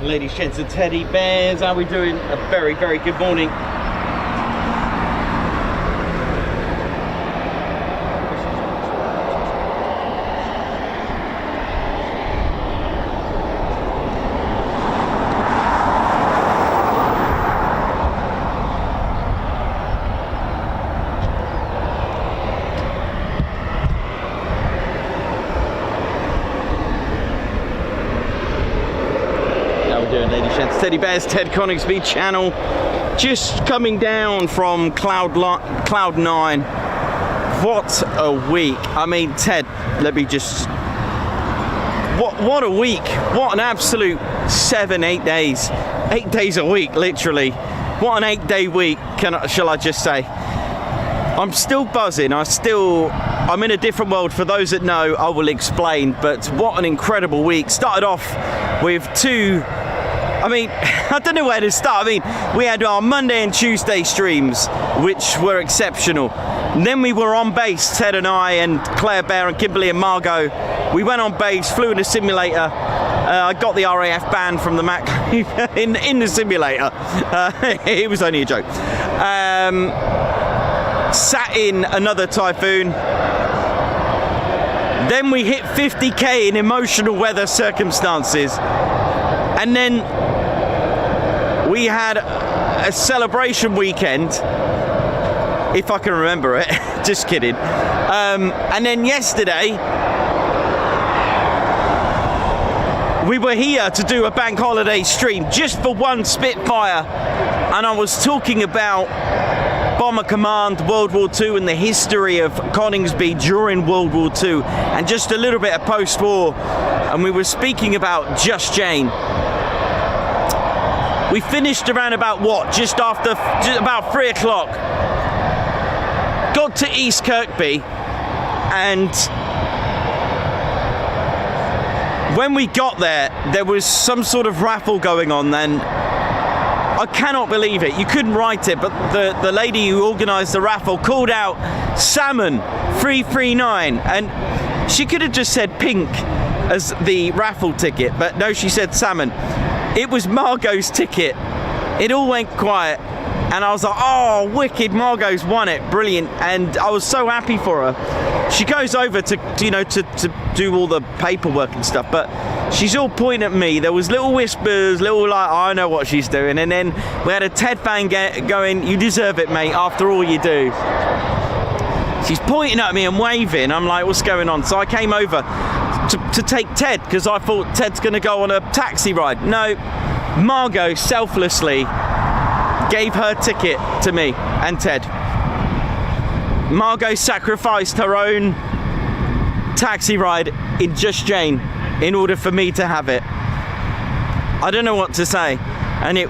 Ladies, gents and teddy bears, how are we doing? A very, very good morning. Teddy Bears, Ted Coningsby channel, just coming down from Cloud 9. What a week! I mean, Ted, let me just. What a week! What an absolute 7-8 days, 8 days a week, literally. What an 8-day week! Shall I just say? I'm still buzzing. I'm in a different world. For those that know, I will explain. But what an incredible week! Started off with two. I mean, I don't know where to start. I mean, we had our Monday and Tuesday streams, which were exceptional. And then we were on base, Ted and I and Claire Bear and Kimberly and Margot. We went on base, flew in a simulator. I got the RAF ban from the Mac in the simulator. It was only a joke. Sat in another Typhoon. Then we hit 50k in emotional weather circumstances. And then we had a celebration weekend, if I can remember it. Just kidding. And then yesterday, we were here to do a bank holiday stream just for one Spitfire. And I was talking about Bomber Command, World War II, and the history of Coningsby during World War II, and just a little bit of post-war. And we were speaking about Just Jane. We finished around about what? Just about 3 o'clock. Got to East Kirkby, and when we got there, there was some sort of raffle going on then. I cannot believe it. You couldn't write it, but the lady who organised the raffle called out salmon 339, and she could have just said pink as the raffle ticket, but no, she said salmon. It was Margot's ticket. It all went quiet, and I was like, oh, wicked, Margot's won it, brilliant. And I was so happy for her. She goes over to do all the paperwork and stuff, but she's all pointing at me. There was little whispers, little like, oh, I know what she's doing. And then we had a Ted fan going, you deserve it, mate, after all you do. She's pointing at me and waving. I'm like, what's going on? So I came over to take Ted, because I thought Ted's going to go on a taxi ride. No, Margot selflessly gave her ticket to me and Ted. Margot sacrificed her own taxi ride in Just Jane in order for me to have it. I don't know what to say. And I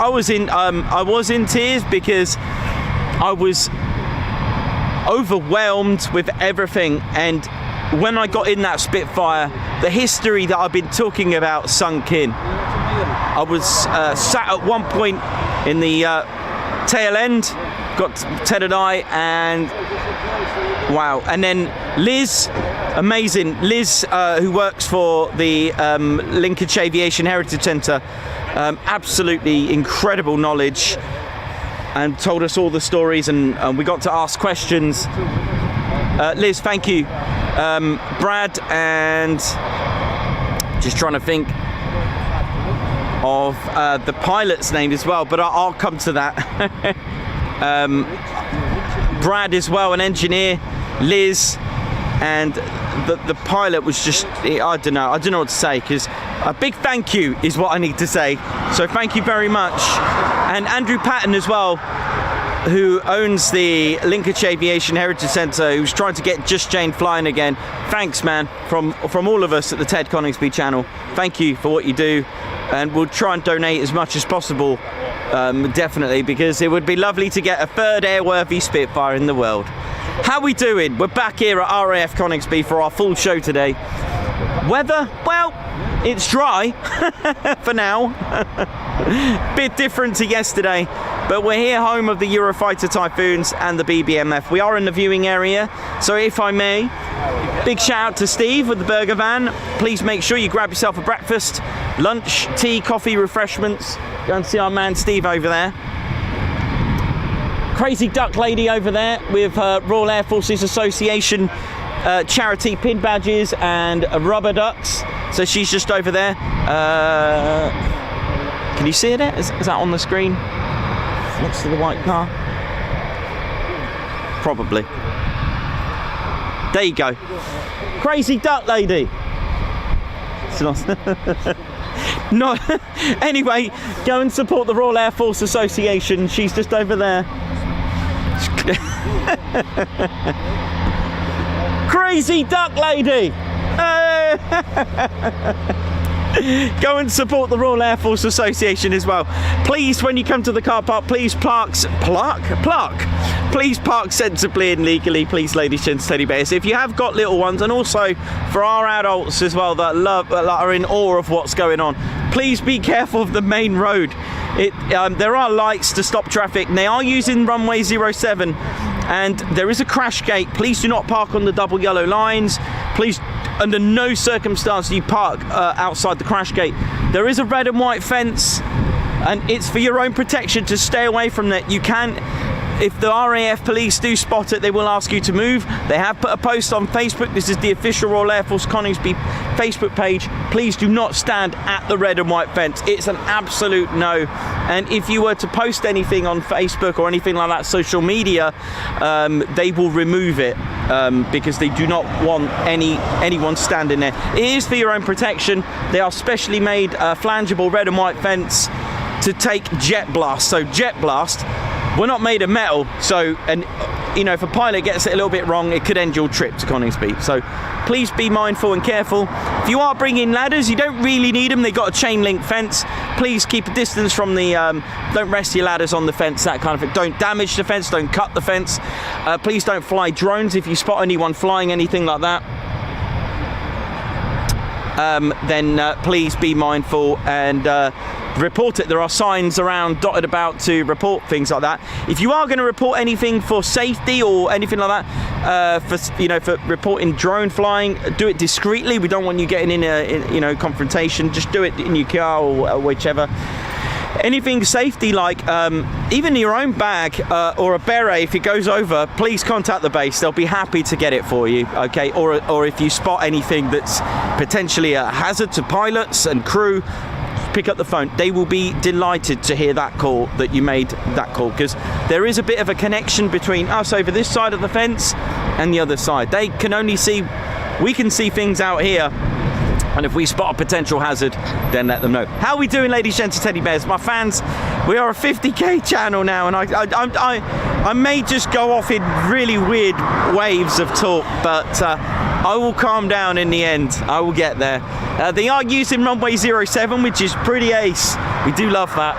was in tears because I was overwhelmed with everything. And when I got in that Spitfire, the history that I've been talking about sunk in. I was sat at one point in the tail end, got Ted and I, and wow. And then Liz, amazing. Liz, who works for the Lincolnshire Aviation Heritage Centre, absolutely incredible knowledge, and told us all the stories, and we got to ask questions. Liz, thank you. Brad, and just trying to think of the pilot's name as well, but I'll come to that. Brad as well, an engineer, Liz, and the pilot was just, I don't know what to say, because a big thank you is what I need to say. So thank you very much. And Andrew Patton as well, who owns the Lincolnshire Aviation Heritage Centre, who's trying to get Just Jane flying again. Thanks, man, from all of us at the Ted Coningsby channel. Thank you for what you do, and we'll try and donate as much as possible, definitely, because it would be lovely to get a third airworthy Spitfire in the world. How we doing? We're back here at RAF Coningsby for our full show today. Weather, well, It's dry for now. Bit different to yesterday, but we're here home of the Eurofighter Typhoons and the BBMF. We are in the viewing area, so if I may, big shout out to Steve with the burger van. Please make sure you grab yourself a breakfast, lunch, tea, coffee, refreshments. Go and see our man Steve over there. Crazy duck lady over there with Royal Air Forces Association charity pin badges and rubber ducks. So she's just over there. Can you see it? Is that on the screen? Next to the white car? Probably. There you go. Crazy duck lady. No. Anyway, go and support the Royal Air Force Association. She's just over there. Crazy duck lady. Go and support the Royal Air Force Association as well. Please, when you come to the car park, please please park sensibly and legally, please, ladies, gents, teddy bears. If you have got little ones, and also for our adults as well that are in awe of what's going on, please be careful of the main road. There are lights to stop traffic. They are using runway 07, and there is a crash gate. Please do not park on the double yellow lines. Please, under no circumstance do you park outside the crash gate. There is a red and white fence, and it's for your own protection to stay away from that. You can, if the RAF police do spot it, they will ask you to move. They have put a post on Facebook. This is the official Royal Air Force Coningsby Facebook page. Please do not stand at the red and white fence. It's an absolute no. And if you were to post anything on Facebook or anything like that, social media, they will remove it because they do not want anyone standing there. It is for your own protection. They are specially made flangeable red and white fence to take jet blast. So jet blast, we're not made of metal, so, and you know, if a pilot gets it a little bit wrong, it could end your trip to Coningsby. So please be mindful and careful. If you are bringing ladders, you don't really need them. They've got a chain link fence. Please keep a distance from the, don't rest your ladders on the fence, that kind of thing. Don't damage the fence, don't cut the fence. Please don't fly drones if you spot anyone flying anything like that. Then please be mindful and report it. There are signs around dotted about to report things like that. If you are going to report anything for safety or anything like that, for reporting drone flying, do it discreetly. We don't want you getting in a confrontation. Just do it in your car or whichever. Anything safety, like even your own bag or a beret, if it goes over, please contact the base. They'll be happy to get it for you, okay? Or if you spot anything that's potentially a hazard to pilots and crew, pick up the phone. They will be delighted to hear that call, that you made that call, because there is a bit of a connection between us over this side of the fence and the other side. They can only see, we can see things out here. And if we spot a potential hazard, then let them know. How are we doing, ladies, gents, teddy bears? My fans, we are a 50k channel now, and I may just go off in really weird waves of talk, but I will calm down in the end. I will get there. They are using runway 07, which is pretty ace. We do love that.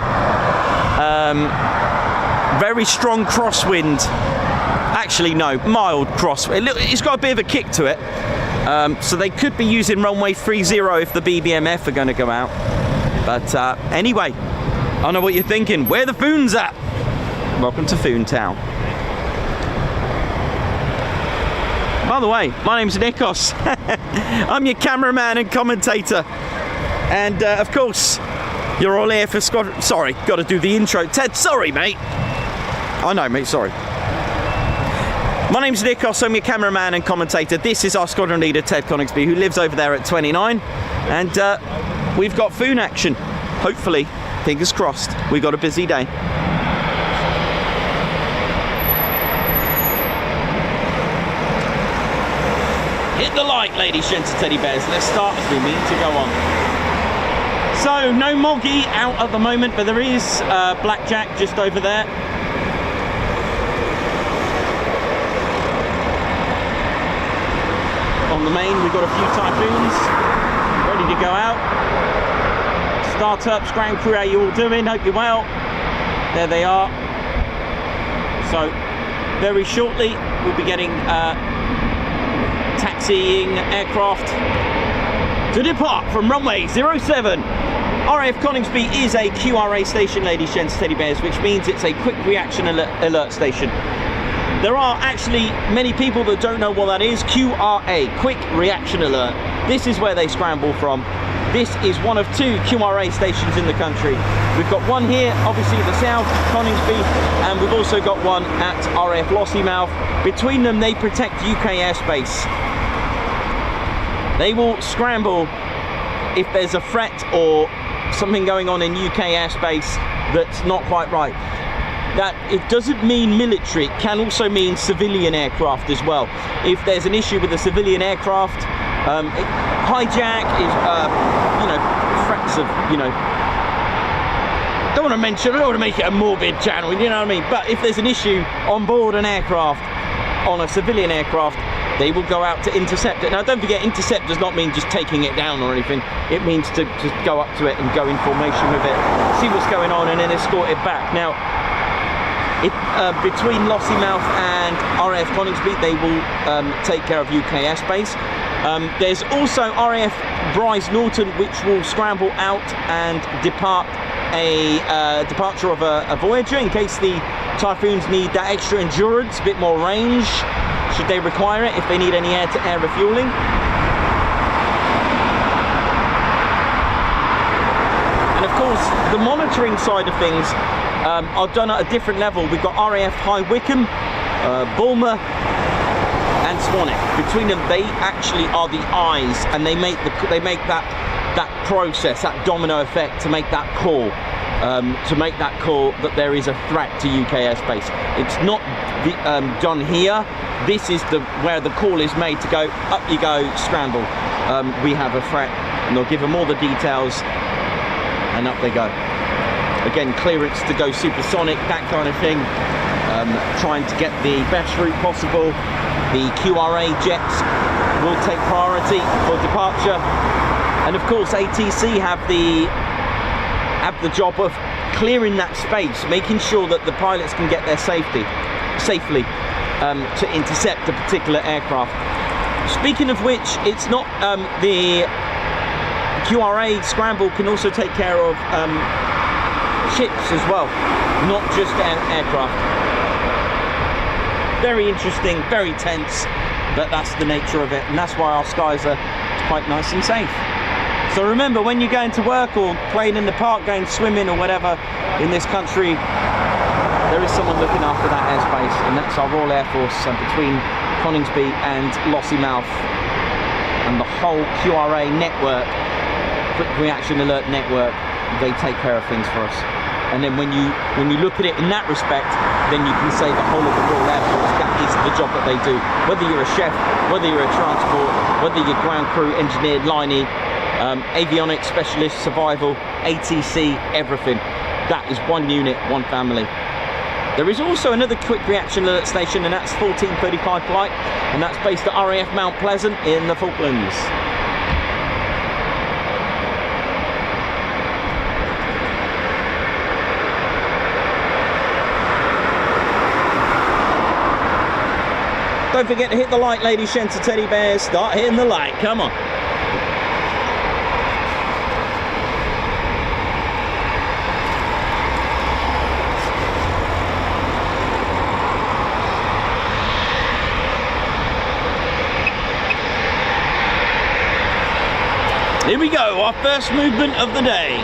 Very strong crosswind. Actually, no, mild crosswind. It's got a bit of a kick to it. So they could be using runway 30 if the BBMF are going to go out. But anyway, I know what you're thinking. Where the Foons at? Welcome to Foon Town. By the way, my name's Nikos. I'm your cameraman and commentator. And of course, you're all here for Squadron. Sorry, got to do the intro. Ted, sorry, mate. I know, mate, sorry. My name's Nikos, I'm your cameraman and commentator. This is our squadron leader, Ted Coningsby, who lives over there at 29. And we've got Foon action. Hopefully, fingers crossed, we've got a busy day. Hit the light, ladies, gents, and teddy bears. Let's start as we mean to go on. So, no Moggy out at the moment, but there is Blackjack just over there. On the main, we've got a few Typhoons ready to go out. Startups, ground crew, how you all doing? Hope you're well. There they are. So very shortly we'll be getting taxiing aircraft To depart from runway 07. RAF Coningsby is a QRA station, ladies, gents, teddy bears, which means it's a quick reaction alert station. There are actually many people that don't know what that is. QRA, quick reaction alert. This is where they scramble from. This is one of 2 QRA stations in the country. We've got one here, obviously in the south, Coningsby, and we've also got one at RAF Lossiemouth. Between them, they protect UK airspace. They will scramble if there's a threat or something going on in UK airspace that's not quite right. That it doesn't mean military, it can also mean civilian aircraft as well. If there's an issue with a civilian aircraft, hijack is, threats of, I don't want to make it a morbid channel, you know what I mean? But if there's an issue on board an aircraft, on a civilian aircraft, they will go out to intercept it. Now don't forget, intercept does not mean just taking it down or anything. It means to just go up to it and go in formation with it, see what's going on, and then escort it back. Now, between Lossiemouth and RAF Coningsby, they will take care of UK airspace. There's also RAF Bryce Norton, which will scramble out and depart a departure of a Voyager in case the Typhoons need that extra endurance, a bit more range, should they require it, if they need any air-to-air refueling. And of course, the monitoring side of things are done at a different level. We've got RAF High Wycombe, Bulmer, and Swanwick. Between them, they actually are the eyes, and they make that process, that domino effect, to make that call. That there is a threat to UK airspace. It's not done here. This is where the call is made to go, up you go, scramble. We have a threat, and they'll give them all the details, and up they go. Again, clearance to go supersonic, that kind of thing. Trying to get the best route possible. The QRA jets will take priority for departure. And of course, ATC have the job of clearing that space, making sure that the pilots can get there safely to intercept a particular aircraft. Speaking of which, it's not the QRA scramble can also take care of ships as well, not just aircraft. Very interesting, very tense, but that's the nature of it, and that's why our skies are quite nice and safe. So remember, when you're going to work or playing in the park, going swimming or whatever in this country, there is someone looking after that airspace, and that's our Royal Air Force. And between Coningsby and Lossiemouth and the whole QRA network, quick reaction alert network, they take care of things for us. And then when you look at it in that respect, then you can say the whole of the Royal Air Force, that is the job that they do. Whether you're a chef, whether you're a transport, whether you're ground crew, engineer, liney, avionics specialist, survival, ATC, everything. That is one unit, one family. There is also another quick reaction alert station, and that's 1435 Flight, and that's based at RAF Mount Pleasant in the Falklands. Don't forget to hit the like, ladies, gents, and teddy bears. Start hitting the like, come on. Here we go, our first movement of the day.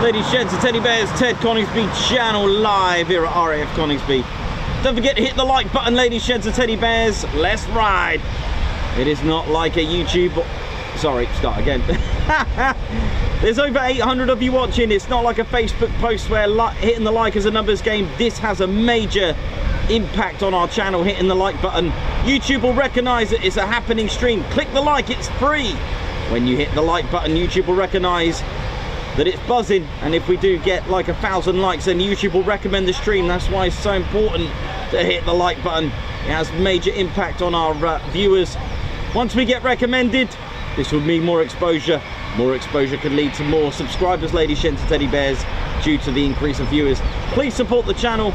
Ladies, gents and teddy bears, Ted Coningsby channel live here at RAF Coningsby. Don't forget to hit the like button, ladies, gents and teddy bears. Let's ride. It is not like a YouTube... Sorry, start again. There's over 800 of you watching. It's not like a Facebook post where hitting the like is a numbers game. This has a major impact on our channel, hitting the like button. YouTube will recognize that it's a happening stream. Click the like, it's free. When you hit the like button, YouTube will recognize that it's buzzing, and if we do get like 1,000 likes, then YouTube will recommend the stream. That's why it's so important to hit the like button. It has major impact on our viewers. Once we get recommended, this will mean more exposure. More exposure could lead to more subscribers, ladies, gents and teddy bears, due to the increase of viewers. Please support the channel.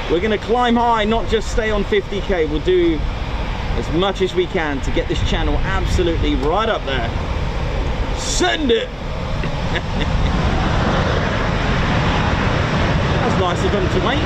We're going to climb high, not just stay on 50k. We'll do as much as we can to get this channel absolutely right up there. Send it! That's nice of them to wait.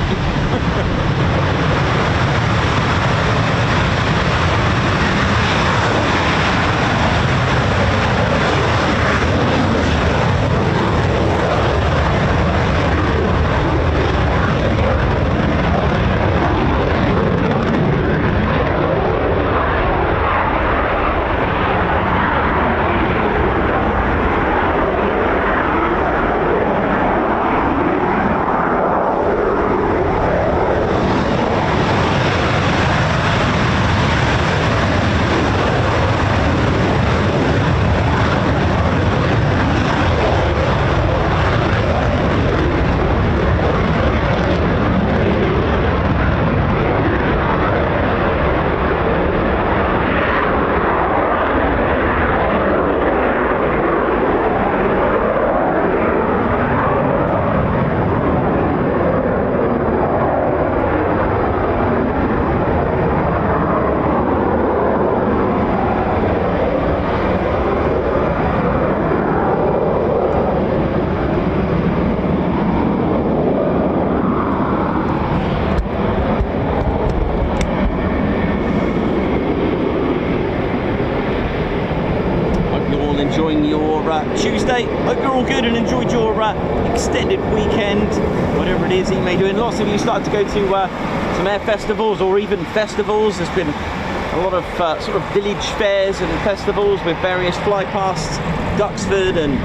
Enjoying your Tuesday. Hope you're all good and enjoyed your extended weekend, whatever it is that you may do. And lots of you started to go to some air festivals or even festivals. There's been a lot of sort of village fairs and festivals with various flypasts, Duxford and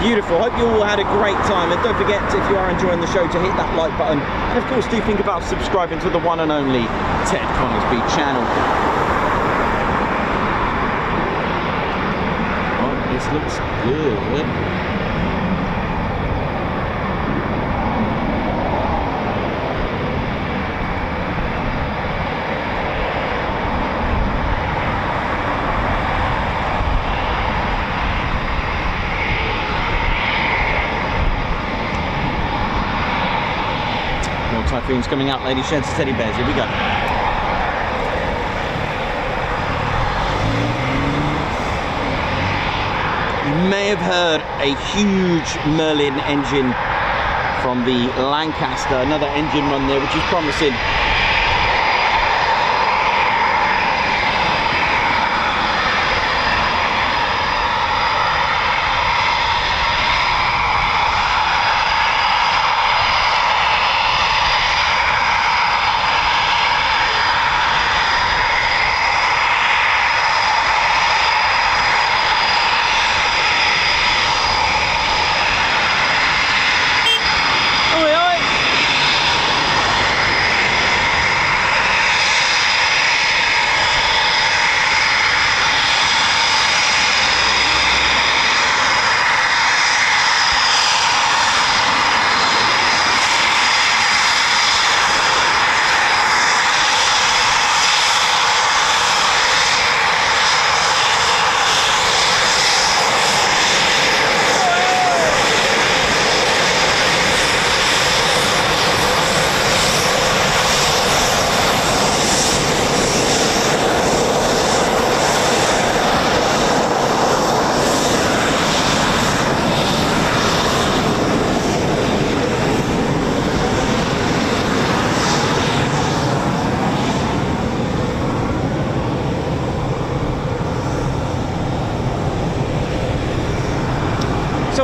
beautiful. Hope you all had a great time, and don't forget, if you are enjoying the show, to hit that like button, and of course do think about subscribing to the one and only Ted Coningsby channel. This looks good. More typhoons coming out, ladies, gents, teddy bears. Here we go. You may have heard a huge Merlin engine from the Lancaster, another engine run there, which is promising.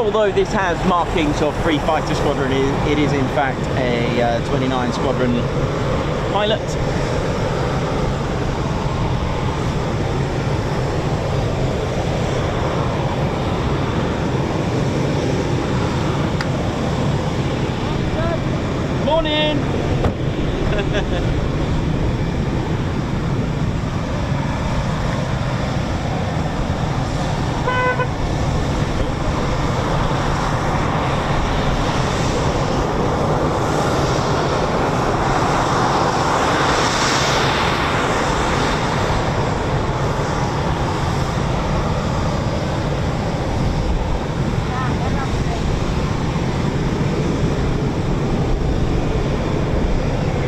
although this has markings of free fighter squadron, it is in fact a 29 squadron pilot. Morning!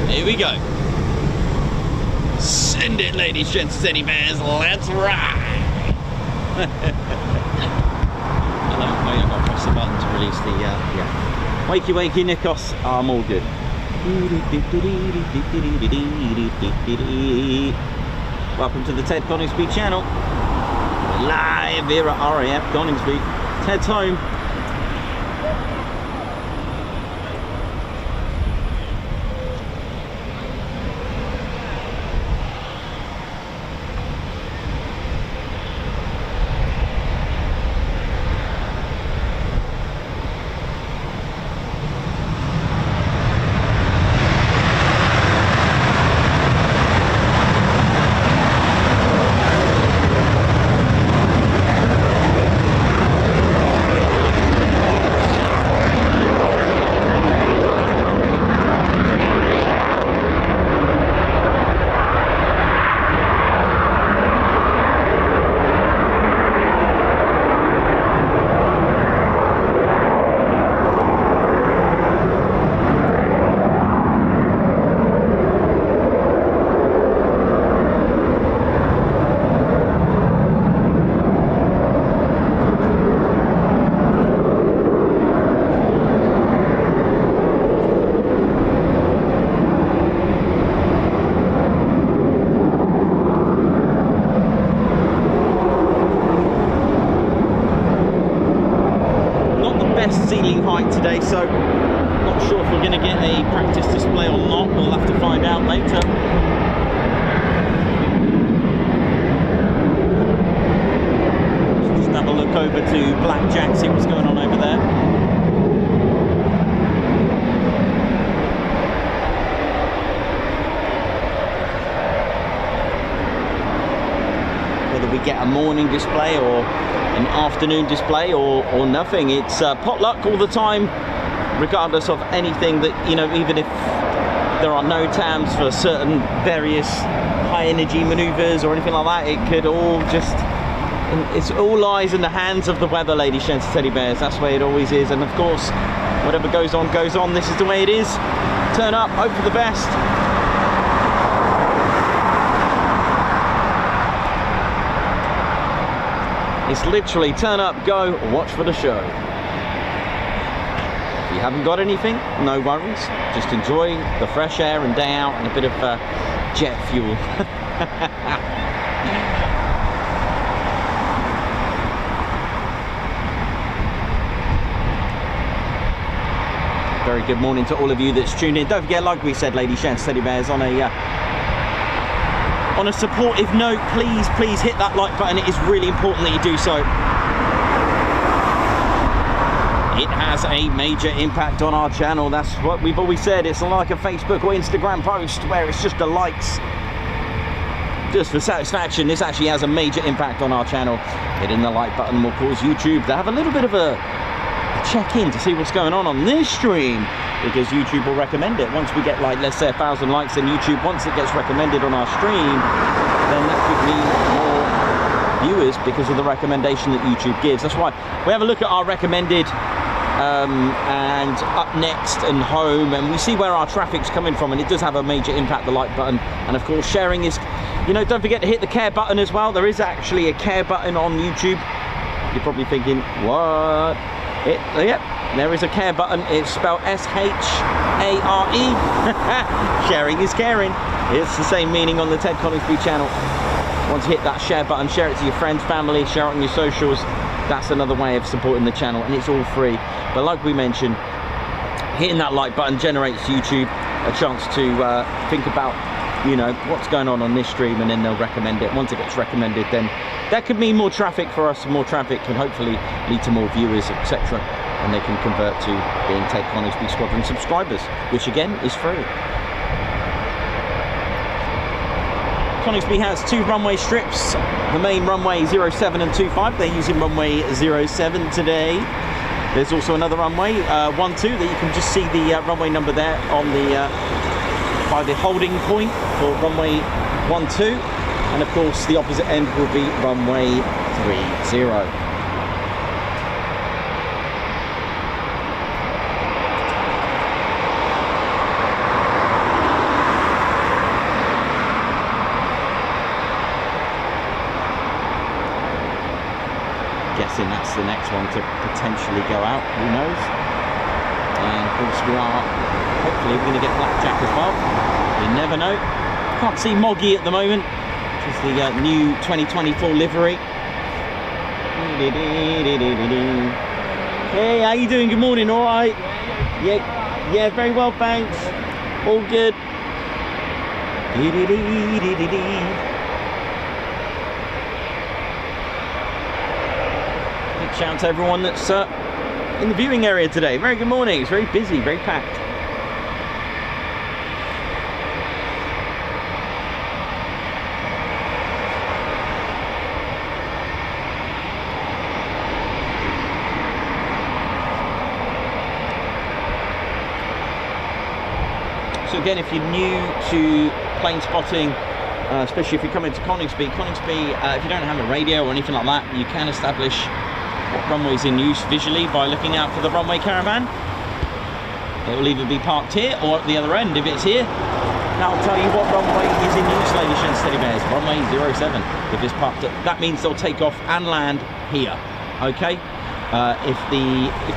Here we go. Send it, ladies, gents, teddy bears. Let's ride. Oh, yeah, I've got to press the button to release the, yeah. Wakey, wakey, Nikos. Oh, I'm all good. Welcome to the Ted Coningsby channel. Live here at RAF Coningsby. Ted's home. Ceiling height today, so not sure if we're going to get a practice display or not. We'll have to find out later. Let's just have a look over to Blackjack, see what's going on over there. Whether we get a morning display or an afternoon display or nothing. It's potluck all the time, regardless of anything that, you know, even if there are no TAMs for certain various high energy maneuvers or anything like that, it could all just, it's all lies in the hands of the weather, ladies, gents, teddy bears. That's the way it always is. And of course, whatever goes on, goes on. This is the way it is. Turn up, hope for the best. It's literally turn up, go, watch for the show. If you haven't got anything, no worries. Just enjoy the fresh air and day out and a bit of jet fuel. Very good morning to all of you that's tuned in. Don't forget, like we said, ladies, gents, teddy bears, on a supportive note, please hit that like button. It is really important that you do so. It has a major impact on our channel. That's what we've always said. It's like a Facebook or Instagram post where it's just the likes, just for satisfaction. This actually has a major impact on our channel. Hitting the like button will cause YouTube to have a little bit of a check-in to see what's going on this stream, because YouTube will recommend it. Once we get, like, let's say 1,000 likes in YouTube, once it gets recommended on our stream, then that could mean more viewers because of the recommendation that YouTube gives. That's why we have a look at our recommended and up next and home, and we see where our traffic's coming from, and it does have a major impact, the like button. And of course, sharing is, you know, don't forget to hit the care button as well. There is actually a care button on YouTube. You're probably thinking, what? Yep, there is a care button. It's spelled S-H-A-R-E. Sharing is caring. It's the same meaning on the Ted Coningsby channel. Once you hit that share button, share it to your friends, family, share it on your socials. that's another way of supporting the channel, and it's all free. But like we mentioned, hitting that like button generates YouTube a chance to think about, you know, what's going on this stream, and then they'll recommend it. Once it gets recommended, then that could mean more traffic for us. More traffic can hopefully lead to more viewers, etc., and they can convert to being Ted Coningsby Squadron subscribers, which again is free. Coningsby has 2 runway strips, the main runway 07 and 25. They're using runway 07 today. There's also another runway 12 that you can just see the runway number there on the by the holding point for runway 12, and of course the opposite end will be runway 30. Guessing that's the next one to potentially go out, who knows. And of course we are hopefully we're going to get Blackjack as well. You never know. Can't see Moggy at the moment, which is the new 2024 livery. Hey, how you doing? Good morning, all right? Yeah, very well, thanks. All good. Big shout out to everyone that's in the viewing area today. Very good morning. It's very busy, very packed. So again, if you're new to plane spotting, especially if you're coming to Coningsby, if you don't have a radio or anything like that, you can establish what runway's in use visually by looking out for the runway caravan. It will either be parked here or at the other end. If it's here, that'll tell you what runway is in use, ladies and steady bears. Runway 07. If it's parked at, that means they'll take off and land here. Okay. If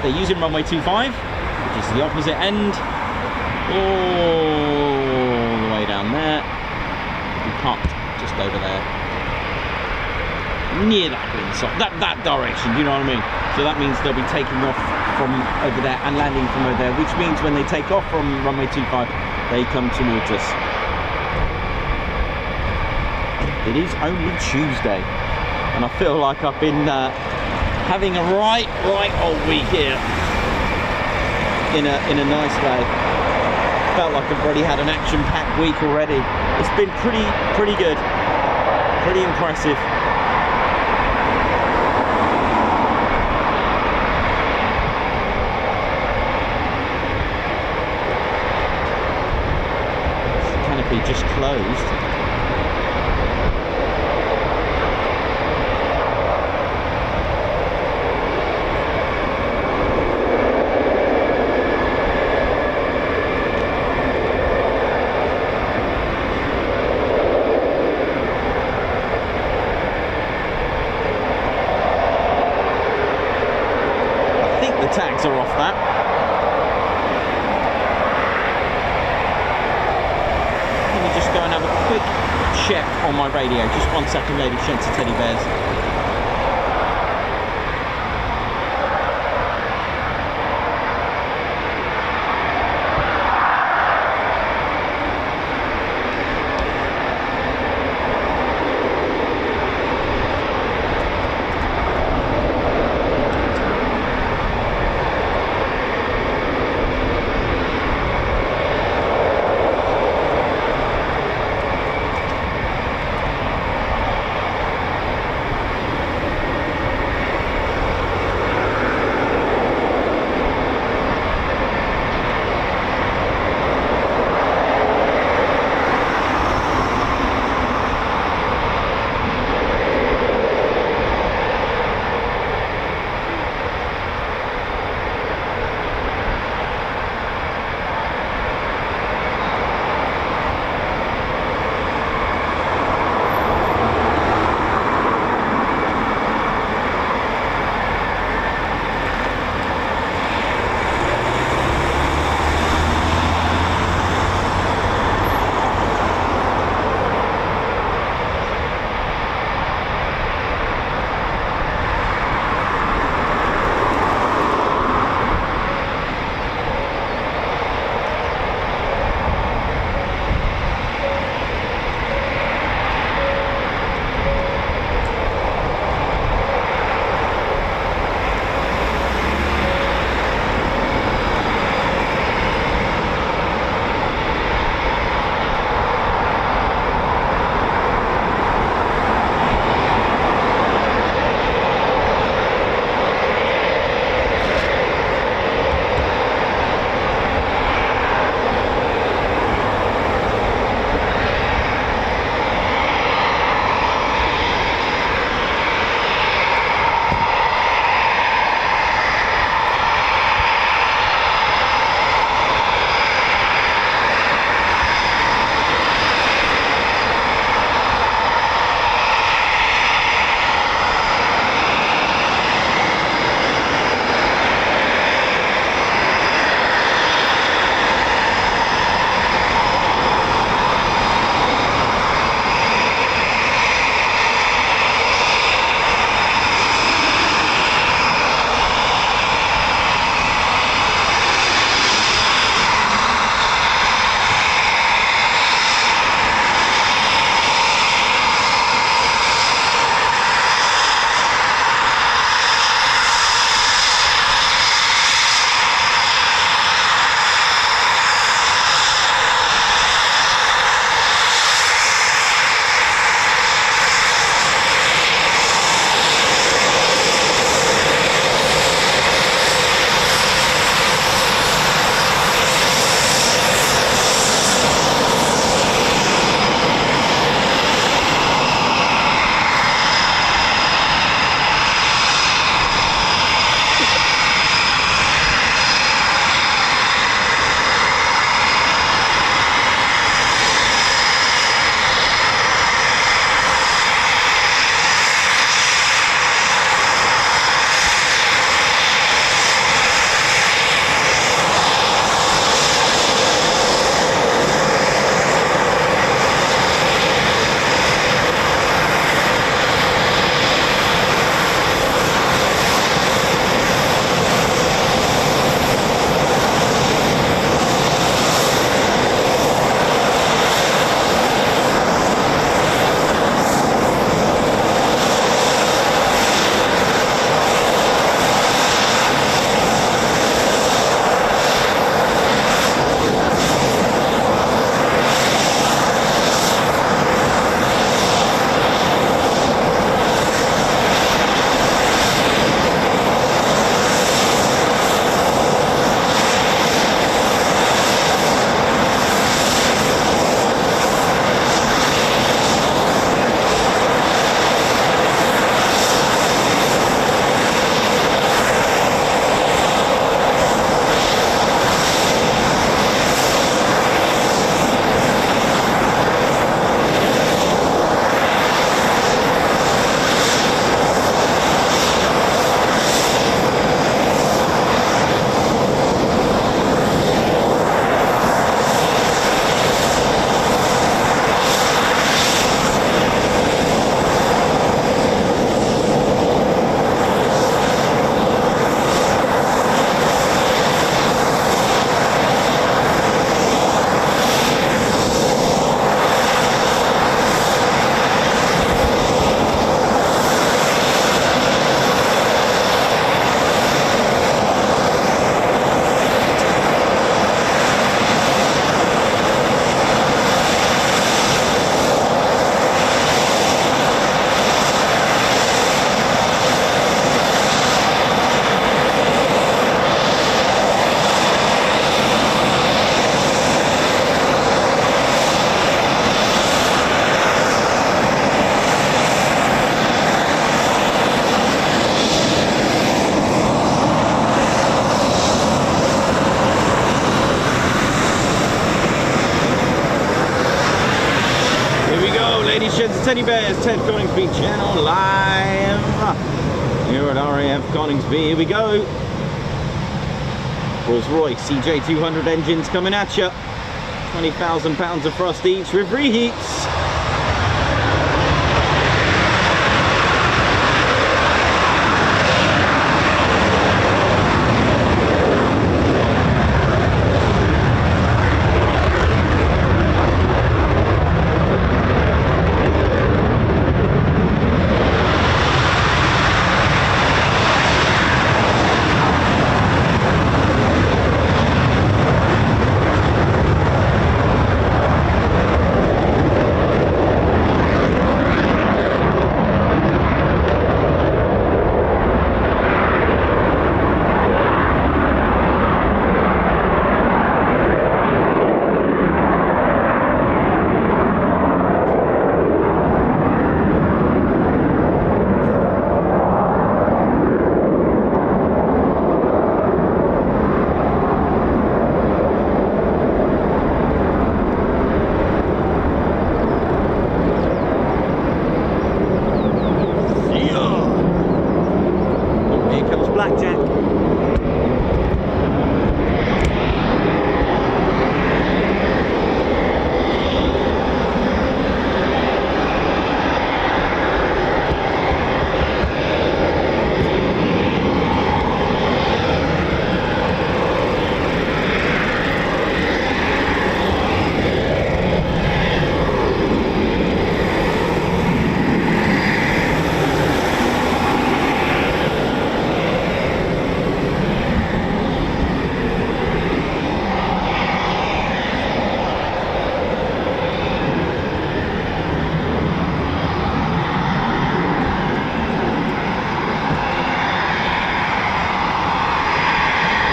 they're using runway 25, which is the opposite end, all the way down there, we parked just over there, near that windsock, that direction, you know what I mean? So that means they'll be taking off from over there and landing from over there, which means when they take off from runway 25, they come towards us. It is only Tuesday, and I feel like I've been having a right old week here in a nice way. Felt like I've already had an action-packed week already. It's been pretty good, pretty impressive. Canopy just closed. Tags are off that. Let me just go and have a quick check on my radio. Just 1 second, ladies, gents and teddy bears. Teddy Bears, Ted Coningsby channel live here at RAF Coningsby. Here we go. Rolls-Royce CJ200 engines coming at you. 20,000 pounds of thrust each with reheats. Blackjack.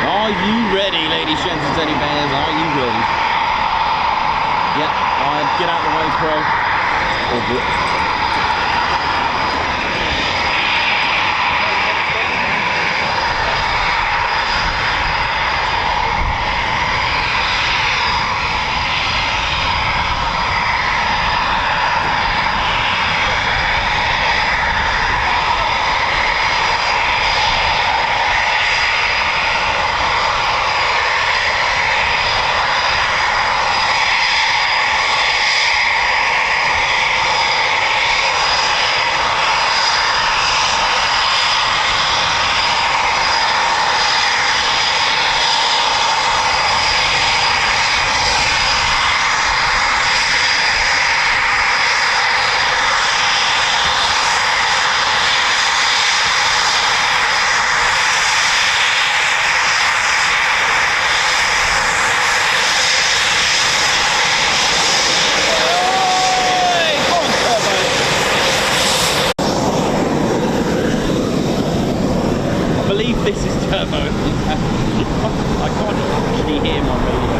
Are you ready, ladies, gents, and teddy bears? Are you ready? Yep, get out of the way, Pro. This is turbo. I can't actually hear my radio.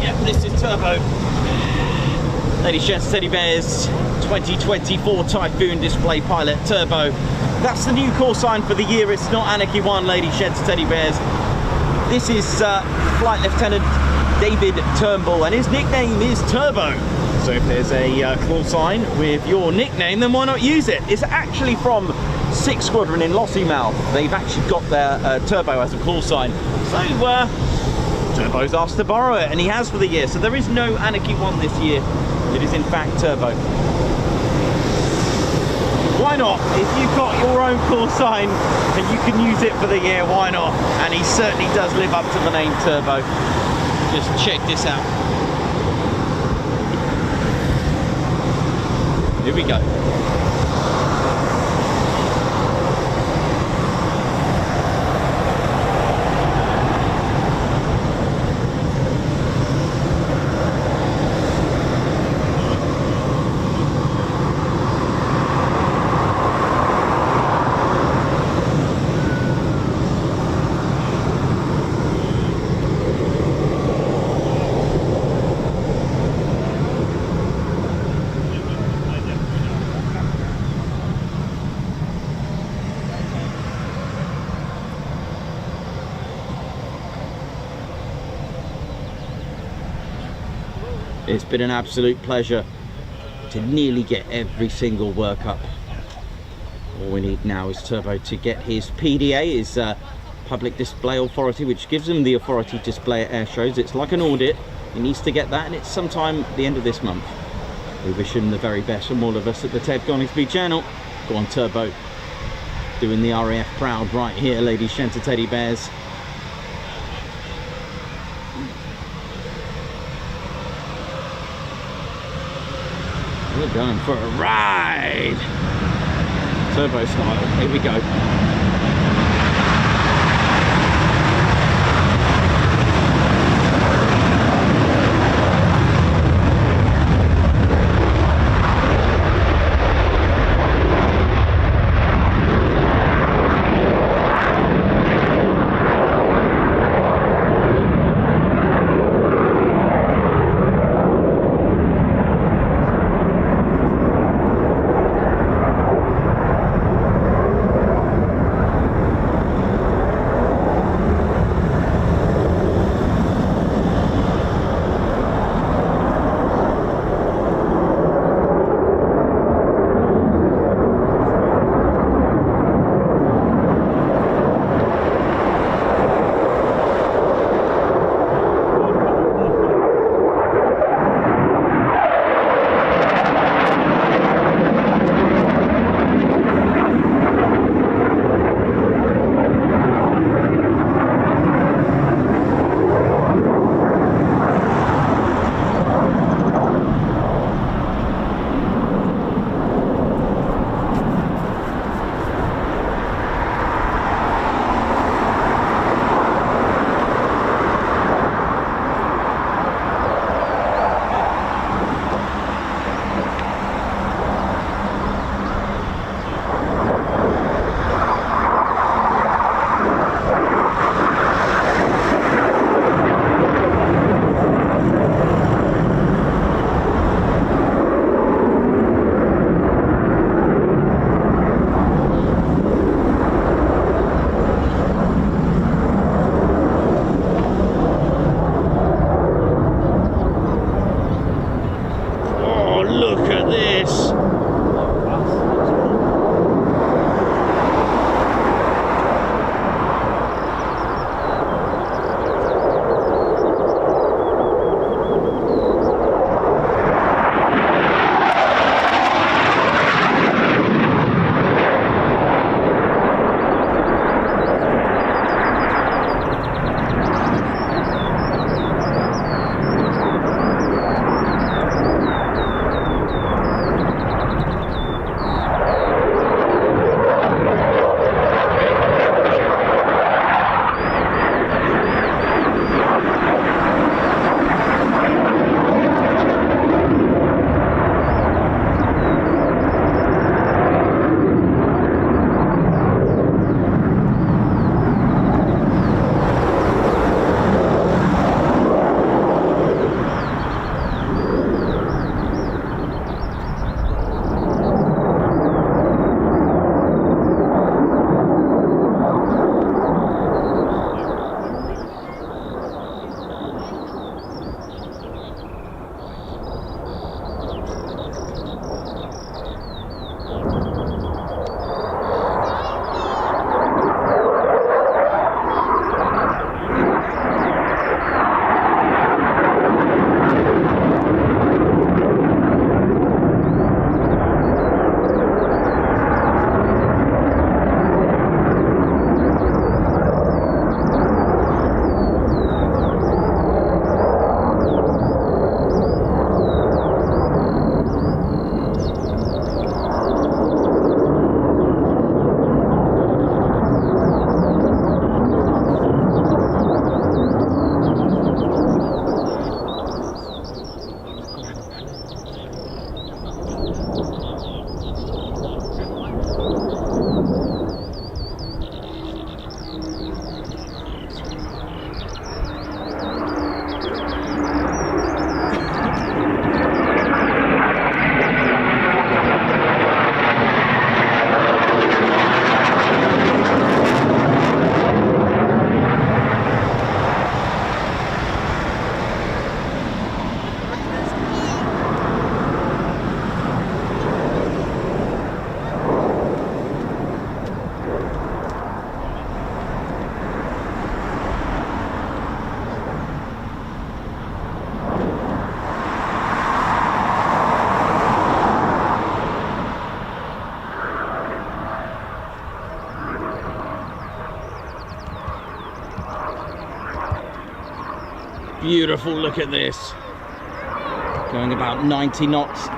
Yep, this is turbo. Ladies, gents, teddy bears, 2024 Typhoon Display Pilot Turbo. That's the new call sign for the year. It's not Anarchy 1, ladies, gents, teddy bears. This is Flight Lieutenant David Turnbull, and his nickname is Turbo. So if there's a call sign with your nickname, then why not use it? It's actually from 6th Squadron in Lossiemouth. They've actually got their Turbo as a call sign. So Turbo's asked to borrow it, and he has for the year. So there is no Anarchy 1 this year. It is in fact Turbo. Why not? If you've got your own call sign and you can use it for the year, why not? And he certainly does live up to the name Turbo. Just check this out. Here we go. It's been an absolute pleasure to nearly get every single workup. All we need now is Turbo to get his PDA, his Public Display Authority, which gives him the authority to display at air shows. It's like an audit. He needs to get that, and it's sometime at the end of this month. We wish him the very best from all of us at the Ted Coningsby channel. Go on, Turbo. Doing the RAF proud right here, ladies, gents, teddy bears. We're going for a ride. Turbo style. Here we go. Beautiful, look at this. Going about 90 knots.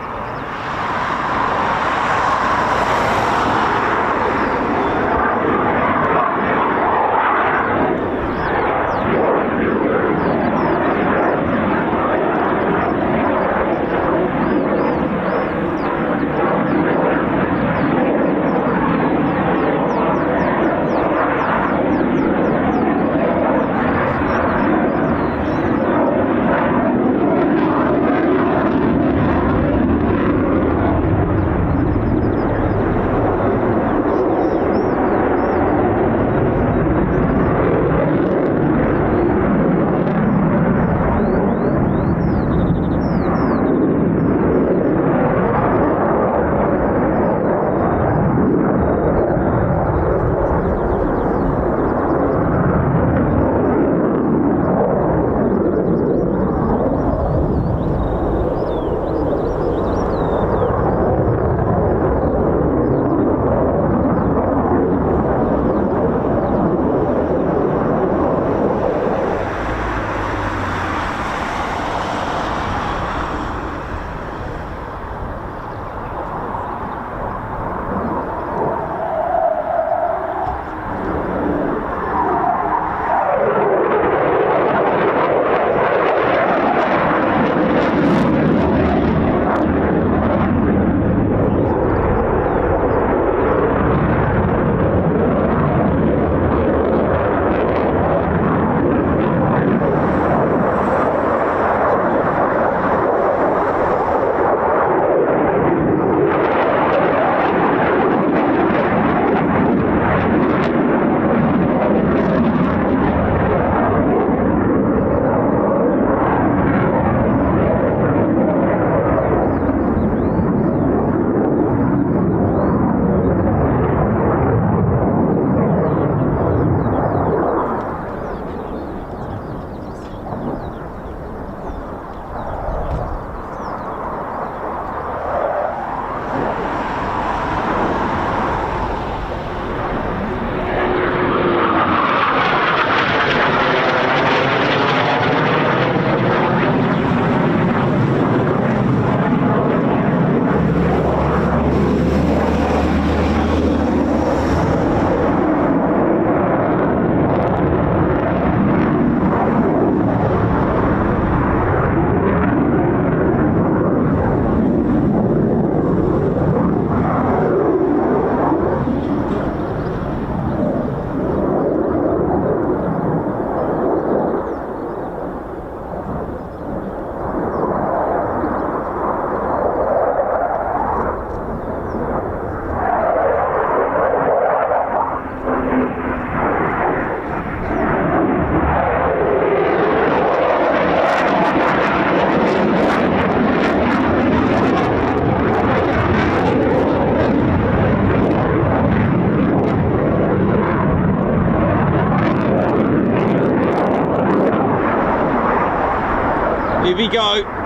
Here we go.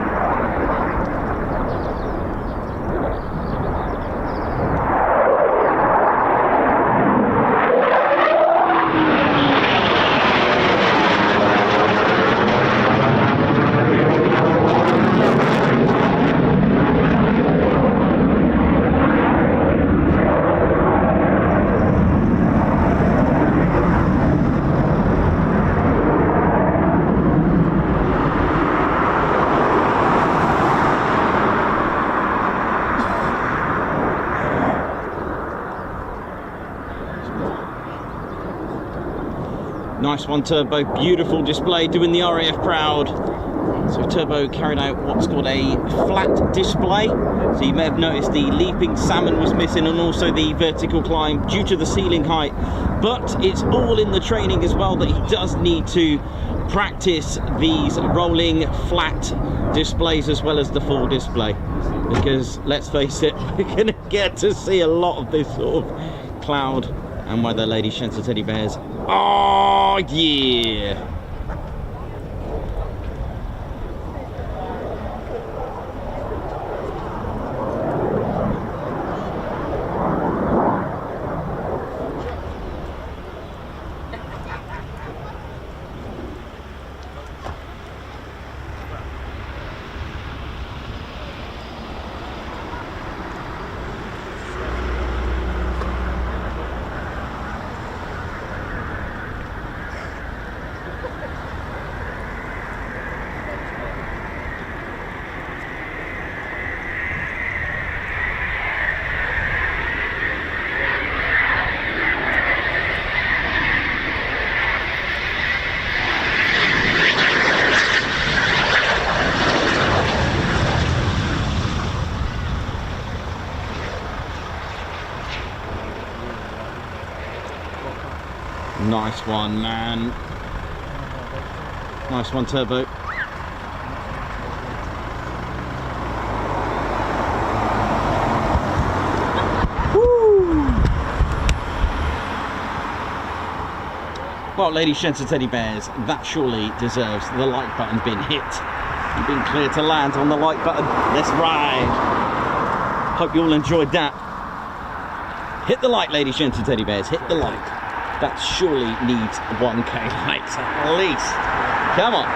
Nice one, Turbo. Beautiful display, doing the RAF proud. So Turbo carried out what's called a flat display. So you may have noticed the leaping salmon was missing and also the vertical climb due to the ceiling height. But it's all in the training as well that he does need to practice these rolling flat displays as well as the full display. Because let's face it, we're going to get to see a lot of this sort of cloud and weather, ladies, gents and teddy bears. Oh yeah! Nice one, man. Nice one, Turbo. Well, ladies, gents and teddy bears, that surely deserves the like button being hit. You've been cleared to land on the like button. Let's ride. Hope you all enjoyed that. Hit the like, ladies, gents and teddy bears. Hit the like. That surely needs 1K likes at least. Come on.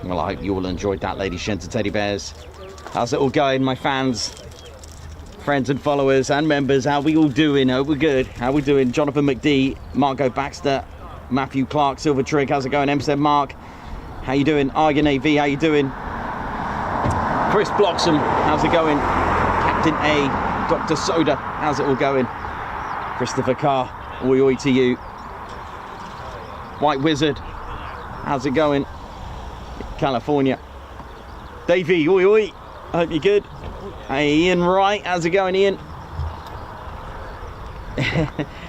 Well, I hope you all enjoyed that, ladies, gents and teddy bears. How's it all going, my fans, friends and followers and members? How we all doing? Hope we're good. How we doing? Jonathan McD, Margot Baxter, Matthew Clark, Silver Trig. How's it going? MZ Mark, how you doing? Argon AV, how you doing? Chris Bloxham, how's it going? Captain A, Dr. Soda, how's it all going? Christopher Carr, oi oi to you. White Wizard, how's it going? California. Davey, oi oi, I hope you're good. Hey, Ian Wright, how's it going, Ian?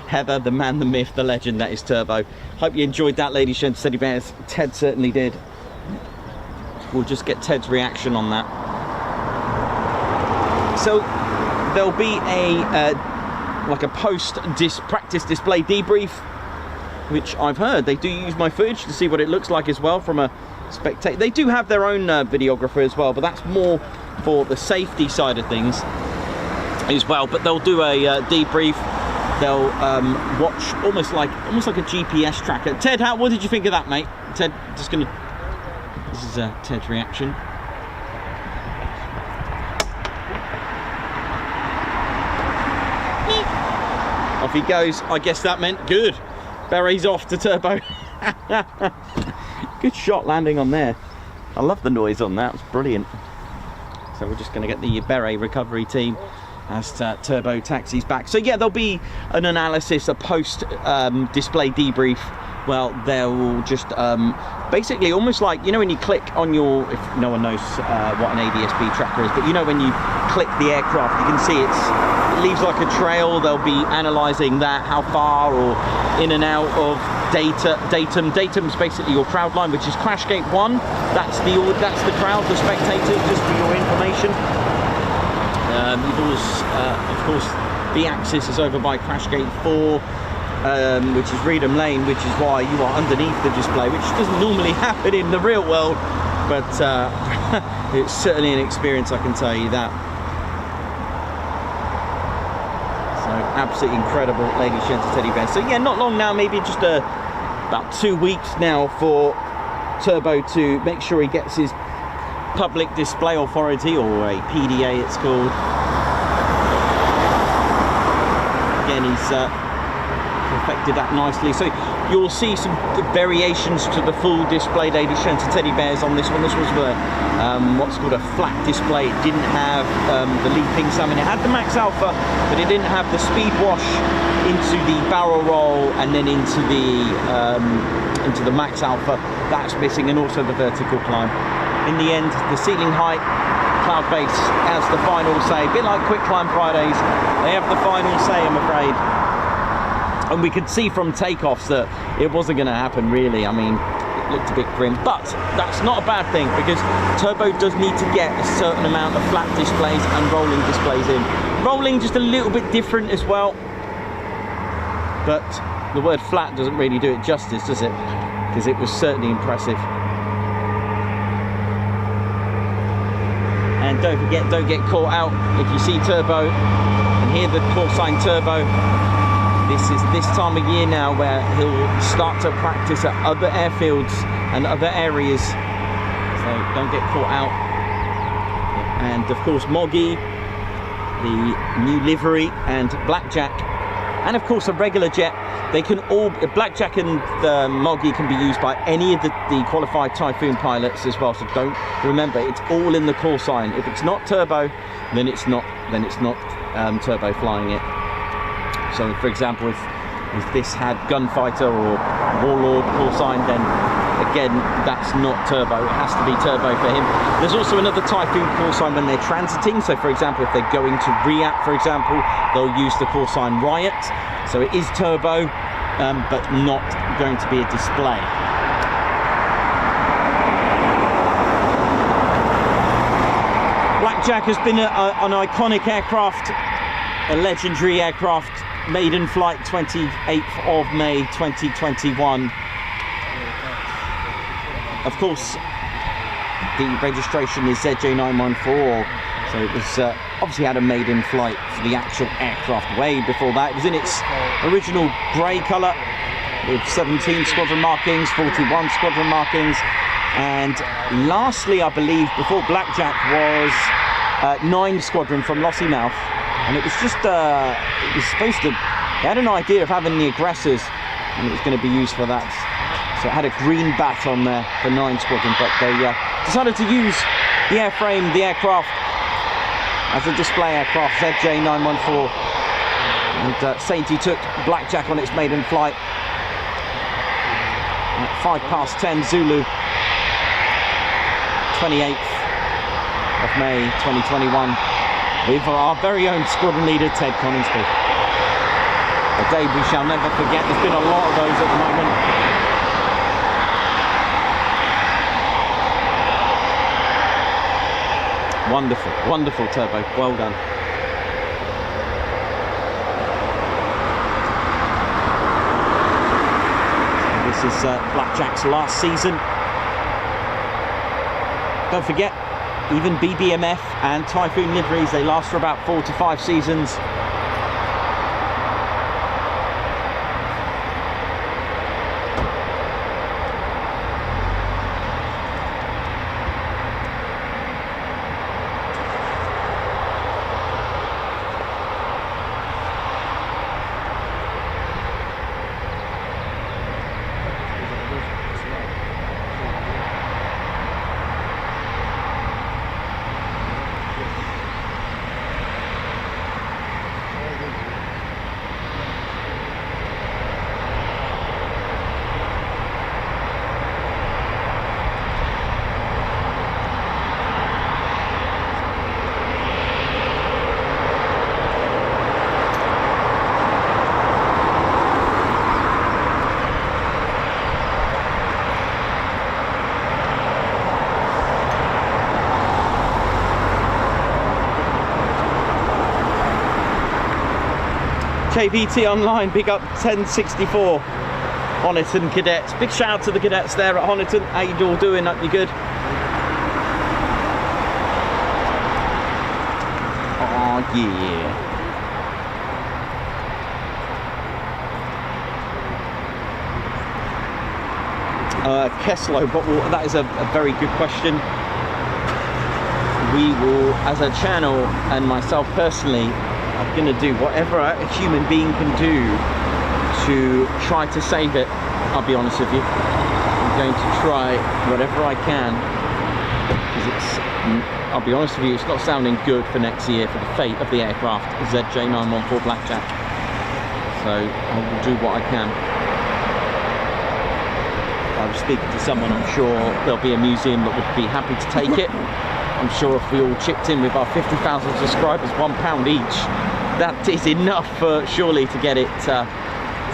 Heather, the man, the myth, the legend, that is Turbo. Hope you enjoyed that, ladies and teddy bears. Ted certainly did. We'll just get Ted's reaction on that. So there'll be a like a practice display debrief, which I've heard they do use my footage to see what it looks like as well from a spectator. They do have their own videographer as well, but that's more for the safety side of things as well. But they'll do a debrief. They'll watch almost like a GPS tracker. Ted, what did you think of that, mate? Ted, this is Ted's reaction. Off he goes. I guess that meant good. Berets off to Turbo. Good shot landing on there. I love the noise on that. It's brilliant. So we're just going to get the beret recovery team as Turbo taxis back. So yeah, there'll be an analysis, a post display debrief. Well, they'll just basically almost like, you know, when you click on your, if no one knows what an ADSB tracker is, but you know when you click the aircraft, you can see it leaves like a trail. They'll be analysing that, how far or in and out of datum. Datum's basically your crowd line, which is Crashgate 1. That's the crowd, the spectators, just for your information. You've always, of course, the axis is over by Crashgate 4. Which is Reedham Lane, which is why you are underneath the display, which doesn't normally happen in the real world, but it's certainly an experience, I can tell you that. So absolutely incredible, ladies, gents and teddy bears. So yeah, not long now, maybe just about 2 weeks now for Turbo to make sure he gets his public display authority, or a PDA it's called. Again, he's perfected that nicely. So you'll see some variations to the full display, ladies, gents and teddy bears on this one. This was the what's called a flat display. It didn't have the leaping salmon. It had the Max Alpha, but it didn't have the speed wash into the barrel roll and then into the Max Alpha. That's missing, and also the vertical climb. In the end, the ceiling height, cloud base has the final say. A bit like Quick Climb Fridays, they have the final say, I'm afraid. And we could see from takeoffs that it wasn't going to happen, really. I mean, it looked a bit grim, but that's not a bad thing, because Turbo does need to get a certain amount of flat displays and rolling displays in. Rolling just a little bit different as well, but the word flat doesn't really do it justice, does it? Because it was certainly impressive. And don't forget, don't get caught out. If you see Turbo and hear the call sign Turbo, this is this time of year now where he'll start to practice at other airfields and other areas. So don't get caught out. And of course Moggy, the new livery, and Blackjack, and of course a regular jet. They can all, Blackjack and the Moggy can be used by any of the qualified Typhoon pilots as well. So don't, remember, it's all in the call sign. If it's not Turbo, then it's not Turbo flying it. So for example, if this had gunfighter or warlord call sign, then again that's not turbo, it has to be turbo for him. There's also another Typhoon call sign when they're transiting, so for example if they're going to REAP, for example, they'll use the call sign Riot, so it is turbo but not going to be a display. Blackjack has been an iconic aircraft, a legendary aircraft, maiden flight 28th of May 2021. Of course, the registration is ZJ914, so it was obviously had a maiden flight for the actual aircraft way before that. It was in its original grey colour with 17 squadron markings, 41 squadron markings, and lastly, I believe, before Blackjack was 9 squadron from Lossiemouth, and it was just, it was supposed to, they had an idea of having the aggressors, and it was going to be used for that. So it had a green bat on there for 9 squadron, but they decided to use the airframe, the aircraft, as a display aircraft, ZJ914, and Sainty took Blackjack on its maiden flight at 10:05 Zulu, 28th of May 2021, with our very own squadron leader Ted Coningsby. A day we shall never forget. There's been a lot of those at the moment. Wonderful, wonderful turbo, well done. So this is Blackjack's last season. Don't forget, even BBMF and Typhoon liveries, they last for about 4 to 5 seasons. KVT online, big up 1064 Honiton cadets. Big shout out to the cadets there at Honiton. How you all doing? Hope you're good. Oh yeah. Kestrel, that is a very good question. We will, as a channel and myself personally, I'm going to do whatever a human being can do to try to save it. I'll be honest with you. I'm going to try whatever I can, because I'll be honest with you, it's not sounding good for next year for the fate of the aircraft ZJ914 Blackjack. So I will do what I can. I was speaking to someone, I'm sure there'll be a museum that would be happy to take it. I'm sure if we all chipped in with our 50,000 subscribers, £1 each, that is enough for surely to get it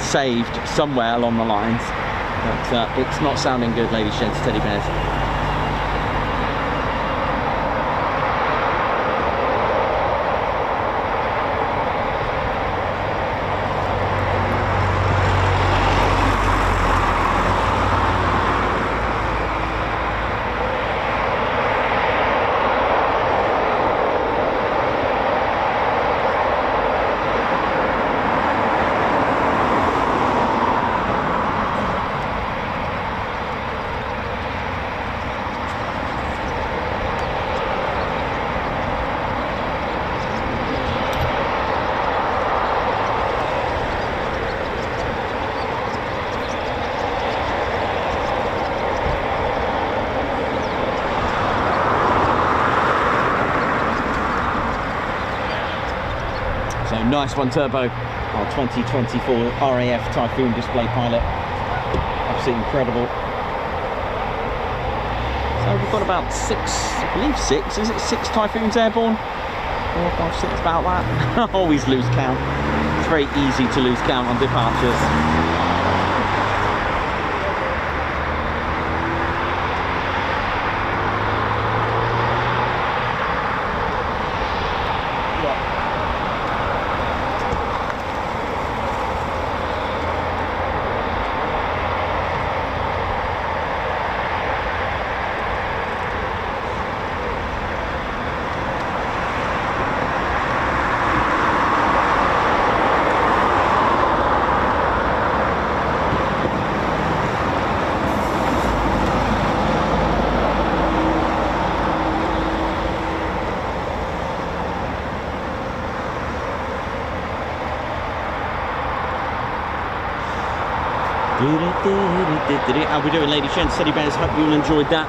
saved somewhere along the lines. But it's not sounding good, ladies, gents, teddy bears. Nice one, Turbo. our 2024 RAF Typhoon Display pilot. Absolutely incredible. So we've got about 6, I believe 6, is it 6 Typhoons airborne? 4, 5, 6, about that. I always lose count. It's very easy to lose count on departures. How we doing, ladies and teddy bears? Hope you all enjoyed that.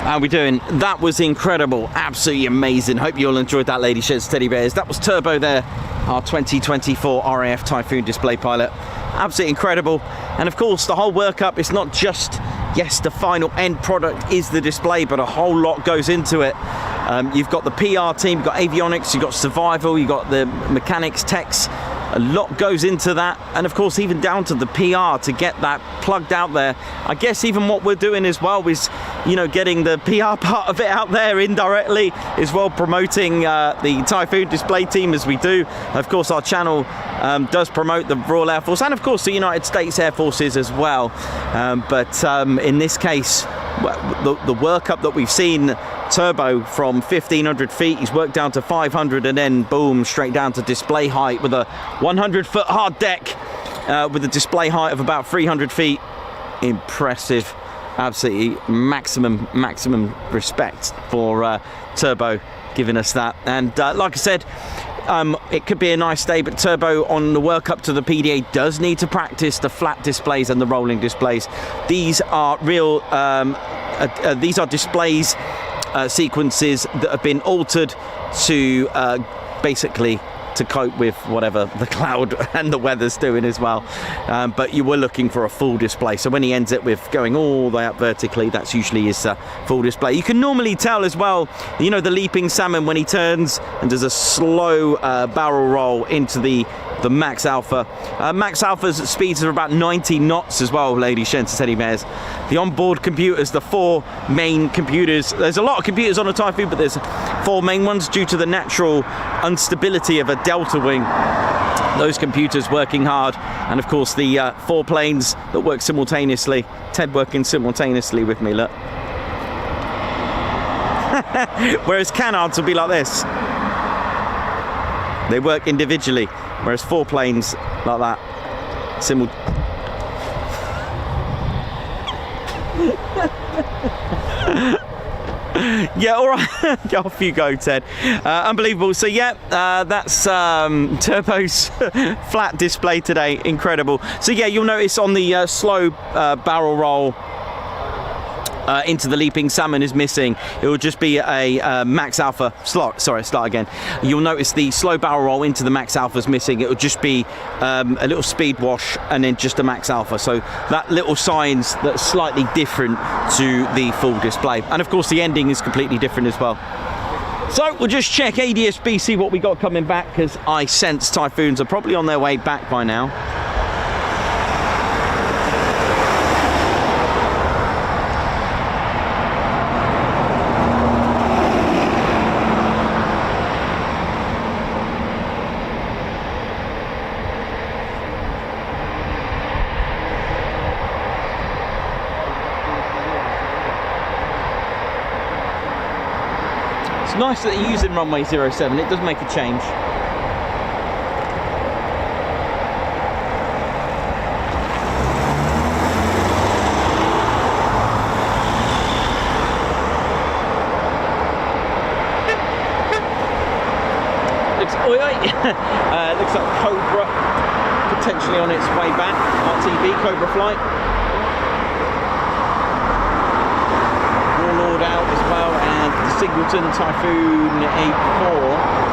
How we doing? That was incredible, absolutely amazing. Hope you all enjoyed that, ladies and teddy bears. That was Turbo there, our 2024 RAF Typhoon display pilot. Absolutely incredible. And of course, the whole workup is not just, yes, the final end product is the display, but a whole lot goes into it. You've got the PR team, you've got avionics, you've got survival, you've got the mechanics, techs. A lot goes into that, and of course even down to the PR to get that plugged out there. I guess even what we're doing as well is, you know, getting the PR part of it out there indirectly as well, promoting the Typhoon Display Team as we do. Of course our channel does promote the Royal Air Force and of course the United States Air Forces as well. But in this case, the workup that we've seen, Turbo from 1500 feet, he's worked down to 500 and then boom, straight down to display height with a 100-foot hard deck with a display height of about 300 feet. Impressive. Absolutely maximum respect for Turbo giving us that. And like I said, it could be a nice day, but Turbo on the workup to the PDA does need to practice the flat displays and the rolling displays. These are real, these are displays, sequences that have been altered to basically to cope with whatever the cloud and the weather's doing as well. But you were looking for a full display, so when he ends it with going all the way up vertically, that's usually his full display. You can normally tell as well, you know, the leaping salmon when he turns and does a slow barrel roll into the Max Alpha. Max Alpha's speeds are about 90 knots as well, ladies and teddy bears. The onboard computers, the 4 main computers, there's a lot of computers on a Typhoon, but there's 4 main ones due to the natural instability of a delta wing. Those computers working hard, and of course the 4 planes that work simultaneously. Ted working simultaneously with me, look. Whereas canards will be like this. They work individually, whereas 4 planes like that. Yeah, all right. Off you go, Ted. Unbelievable. So yeah, that's Turbo's flat display today. Incredible. So yeah, you'll notice on the slow barrel roll into the leaping salmon is missing. It will just be a Max Alpha slot. Sorry, start again. You'll notice the slow barrel roll into the Max Alpha is missing. It will just be a little speed wash and then just a Max Alpha. So that little sign's that's slightly different to the full display. And of course the ending is completely different as well. So we'll just check ADSB, see what we got coming back, because I sense Typhoons are probably on their way back by now. Nice that you're using runway 07, it does make a change. Looks like Cobra potentially on its way back. RTV, Cobra flight. Warlord out as well, and Singleton Typhoon 84.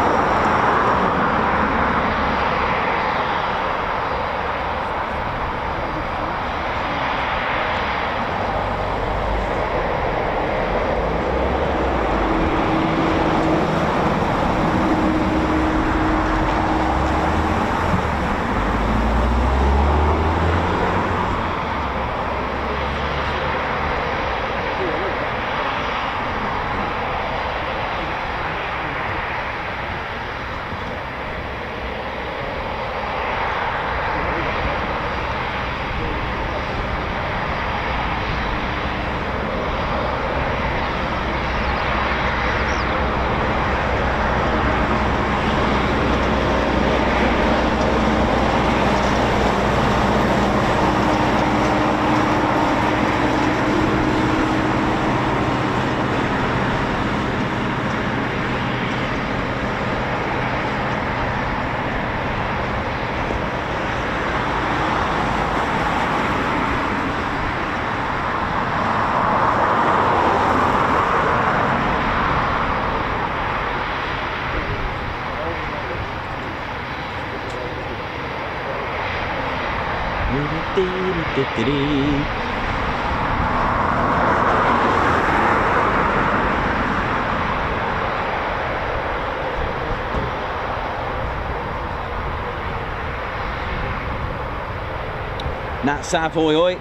Nat Savoy, oi.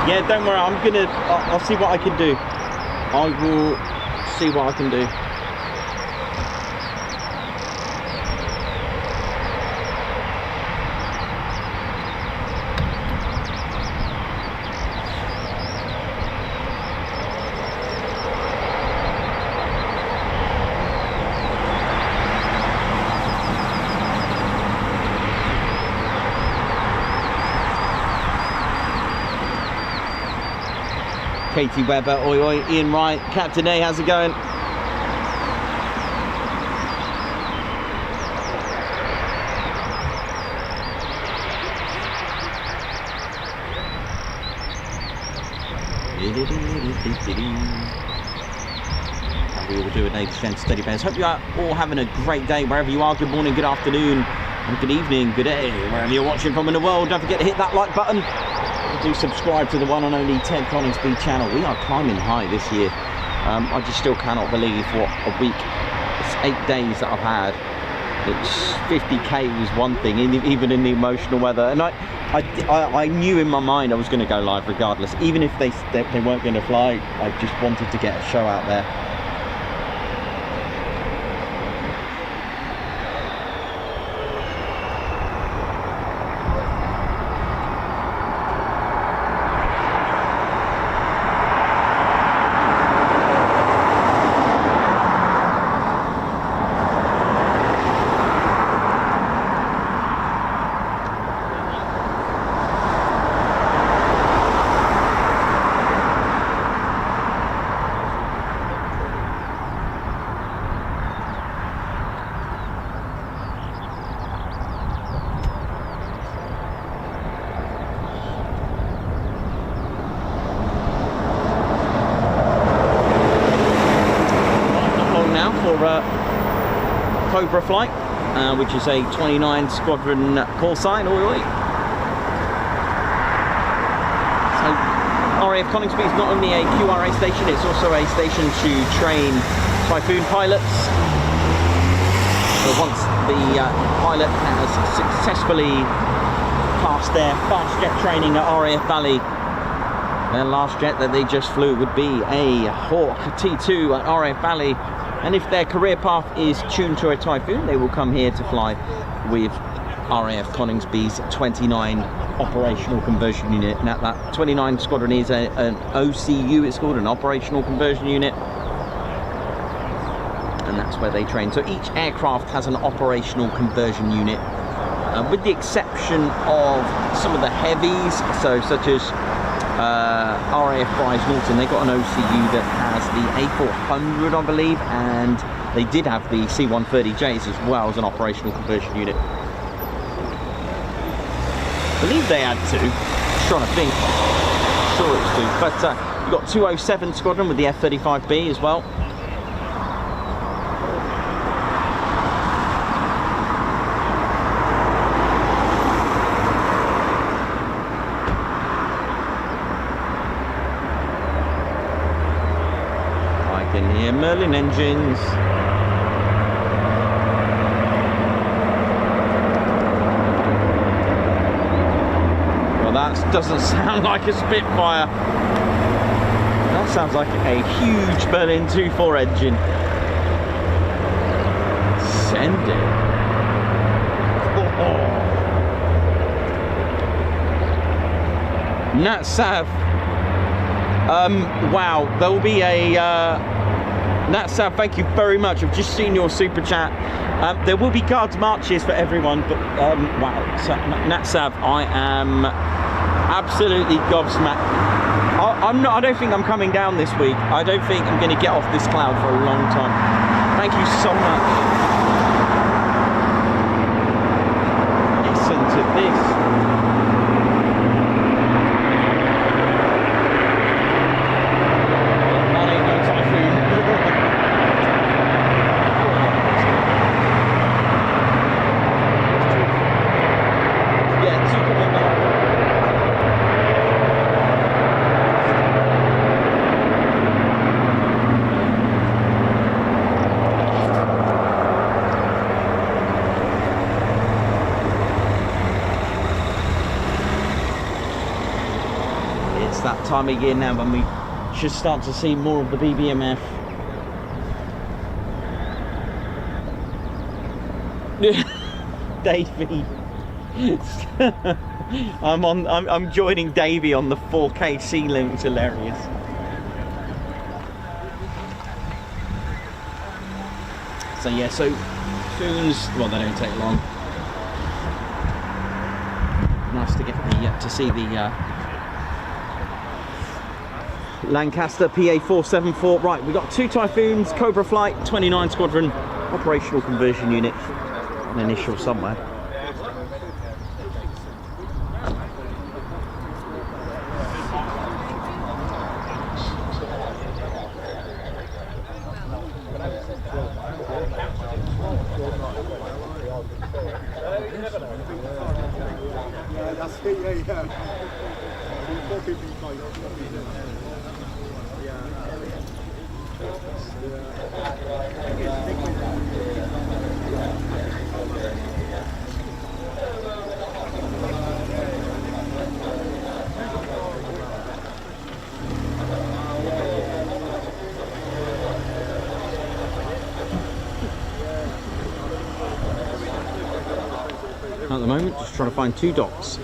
Yeah, don't worry, I'll see what I can do. I will see what I can do. Katie Webber, oi oi, Ian Wright, Captain A, how's it going? How we all doing, ladies and steady bears. Hope you are all having a great day wherever you are. Good morning, good afternoon, and good evening, good day, wherever you're watching from in the world. Don't forget to hit that like button. Do subscribe to the one and only Ted Coningsby channel. We are climbing high this year. I just still cannot believe what a week. It's 8 days that I've had. It's 50k was one thing, even in the emotional weather. And I knew in my mind I was going to go live regardless, even if they weren't going to fly. I just wanted to get a show out there. Cobra flight, which is a 29 squadron call sign. Oi, oi. So RAF Coningsby is not only a QRA station, it's also a station to train Typhoon pilots. So once the pilot has successfully passed their fast jet training at RAF Valley, their last jet that they just flew would be a Hawk T2 at RAF Valley. And if their career path is tuned to a Typhoon, they will come here to fly with RAF Coningsby's 29 operational conversion unit. Now that 29 squadron is an OCU, it's called, an operational conversion unit. And that's where they train. So each aircraft has an operational conversion unit, with the exception of some of the heavies, so such as RAF Fries Norton. They got an OCU that has the A400, I believe, and they did have the C130Js as well as an operational conversion unit. I believe they had 2. Just trying to think. I'm sure it was 2. But you've got 207 Squadron with the F-35B as well. I can hear Merlin engines. That doesn't sound like a Spitfire. That sounds like a huge Berlin 2.4 engine. Send it. Oh. Nat Sav. Wow, there will be a Nat Sav, thank you very much. I've just seen your super chat. There will be guards marches for everyone, but wow, so, Nat Sav, I am absolutely gobsmacked. I don't think I'm coming down this week. I don't think I'm going to get off this cloud for a long time. Thank you so much. Listen to this. That ain't no Typhoon. Yeah, 2 coming back. That time of year now when we should start to see more of the BBMF. Davey. I'm joining Davey on the 4K ceiling. It's hilarious. So yeah, so Typhoons, well, they don't take long. Nice to get to see the Lancaster PA474. Right, we've got 2 Typhoons, Cobra Flight, 29 Squadron, operational conversion unit, an initial somewhere. At the moment, just trying to find 2 docks.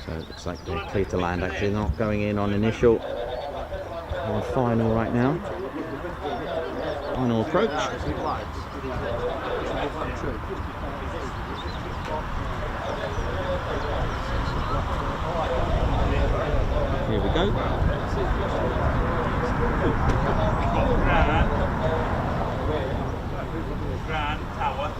So it looks like they're clear to land, actually not going in on initial or final right now. Final approach. Here we go. Grand Tower.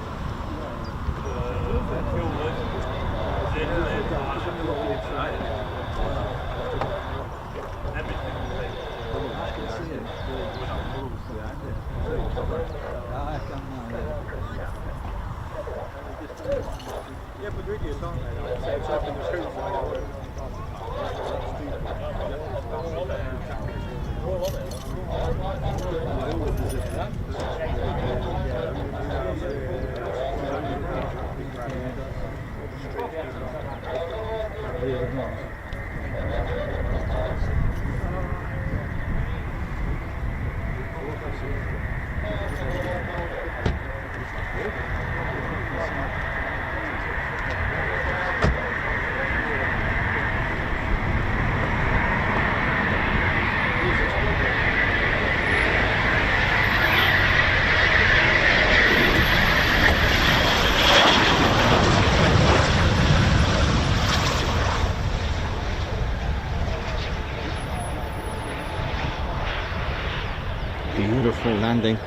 landing.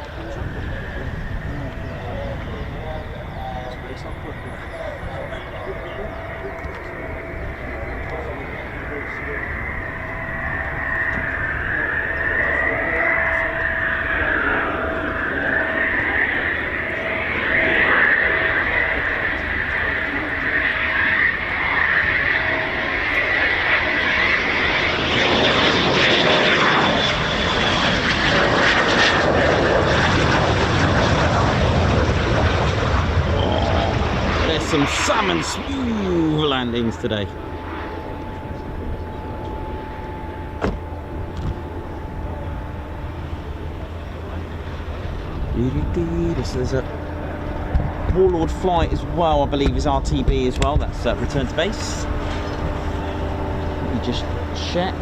Some salmon smooth landings today. There's a Warlord flight as well, I believe is RTB as well. That's return to base. Let me just check.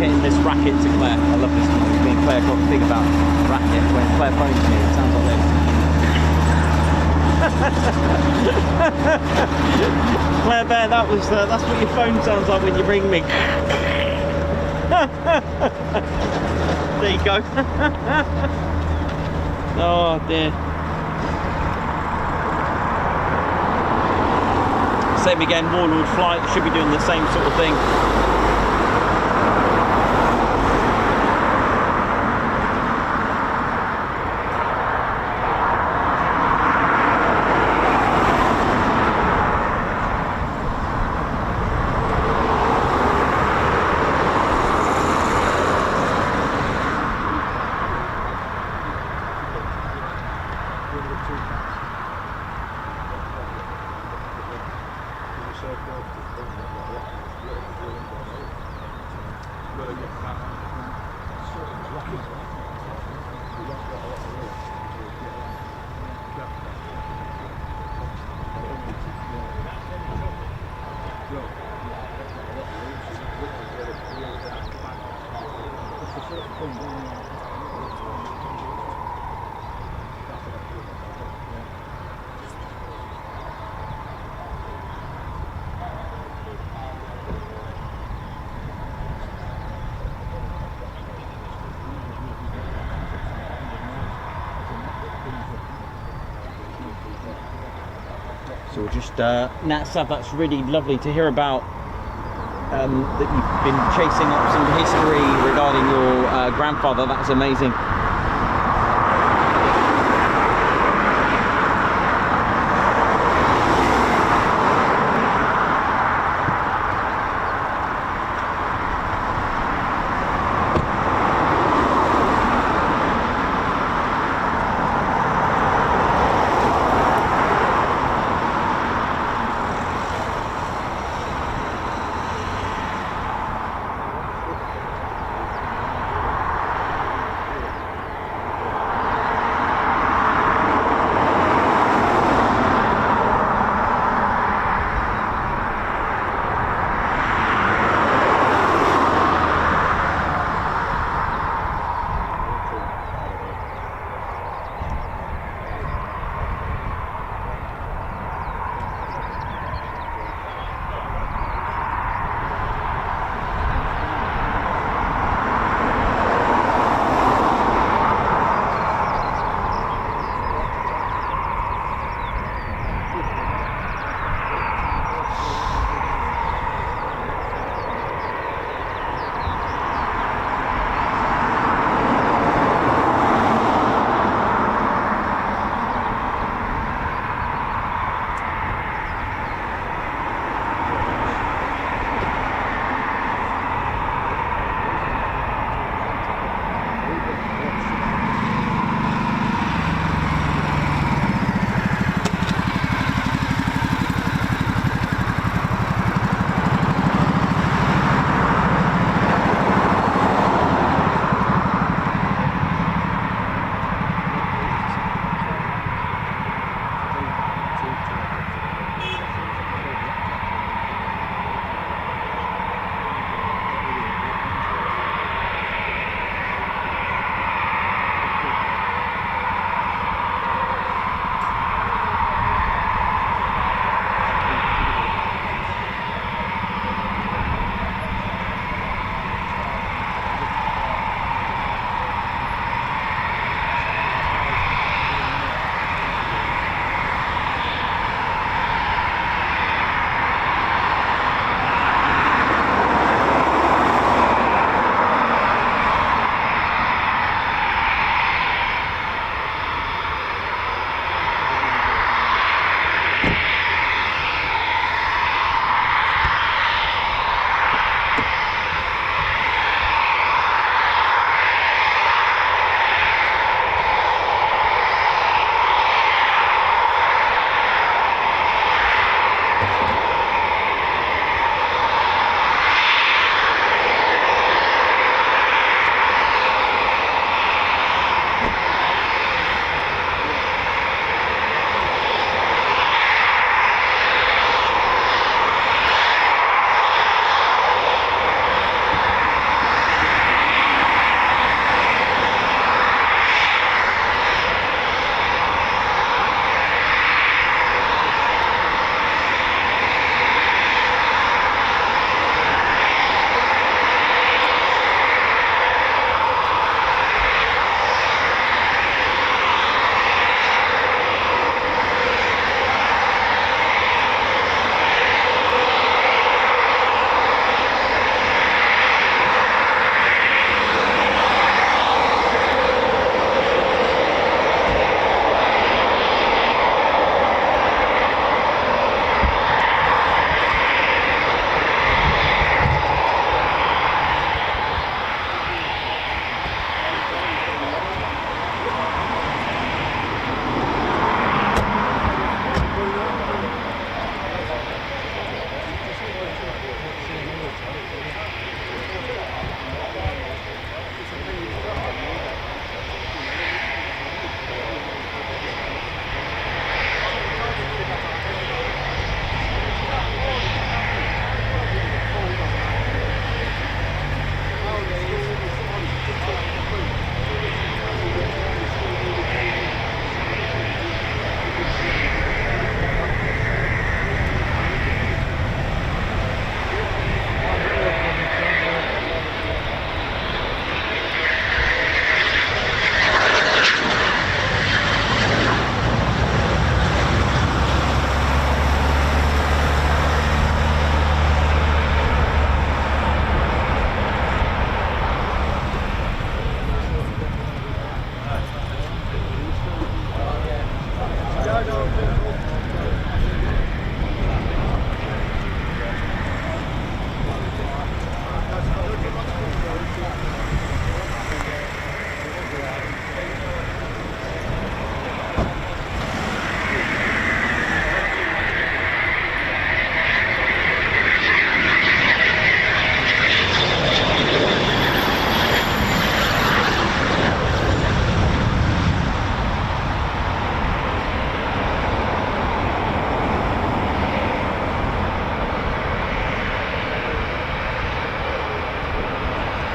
This racket to Claire. I love this one. Me and Claire got the thing about racket. When Claire phones me, it sounds like this. Claire Bear, that's what your phone sounds like when you ring me. There you go. Oh dear. Same again, Warlord flight should be doing the same sort of thing. So just Nat Sav, that's really lovely to hear about, that you've been chasing up some history regarding your grandfather. That's amazing.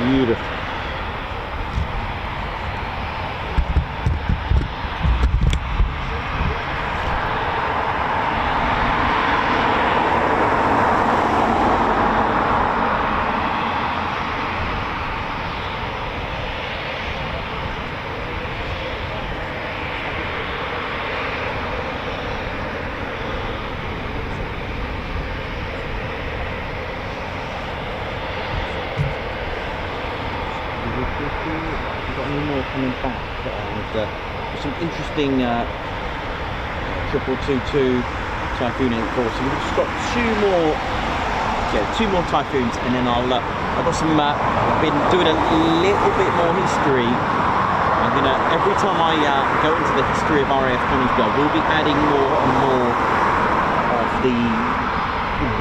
Beautiful. We've got any more coming back, and some interesting 2222 Typhoon 84. So we've just got two more Typhoons, and then I've got some. Been doing a little bit more history. I'm gonna, every time I go into the history of RAF Coningsby, I will be adding more and more of the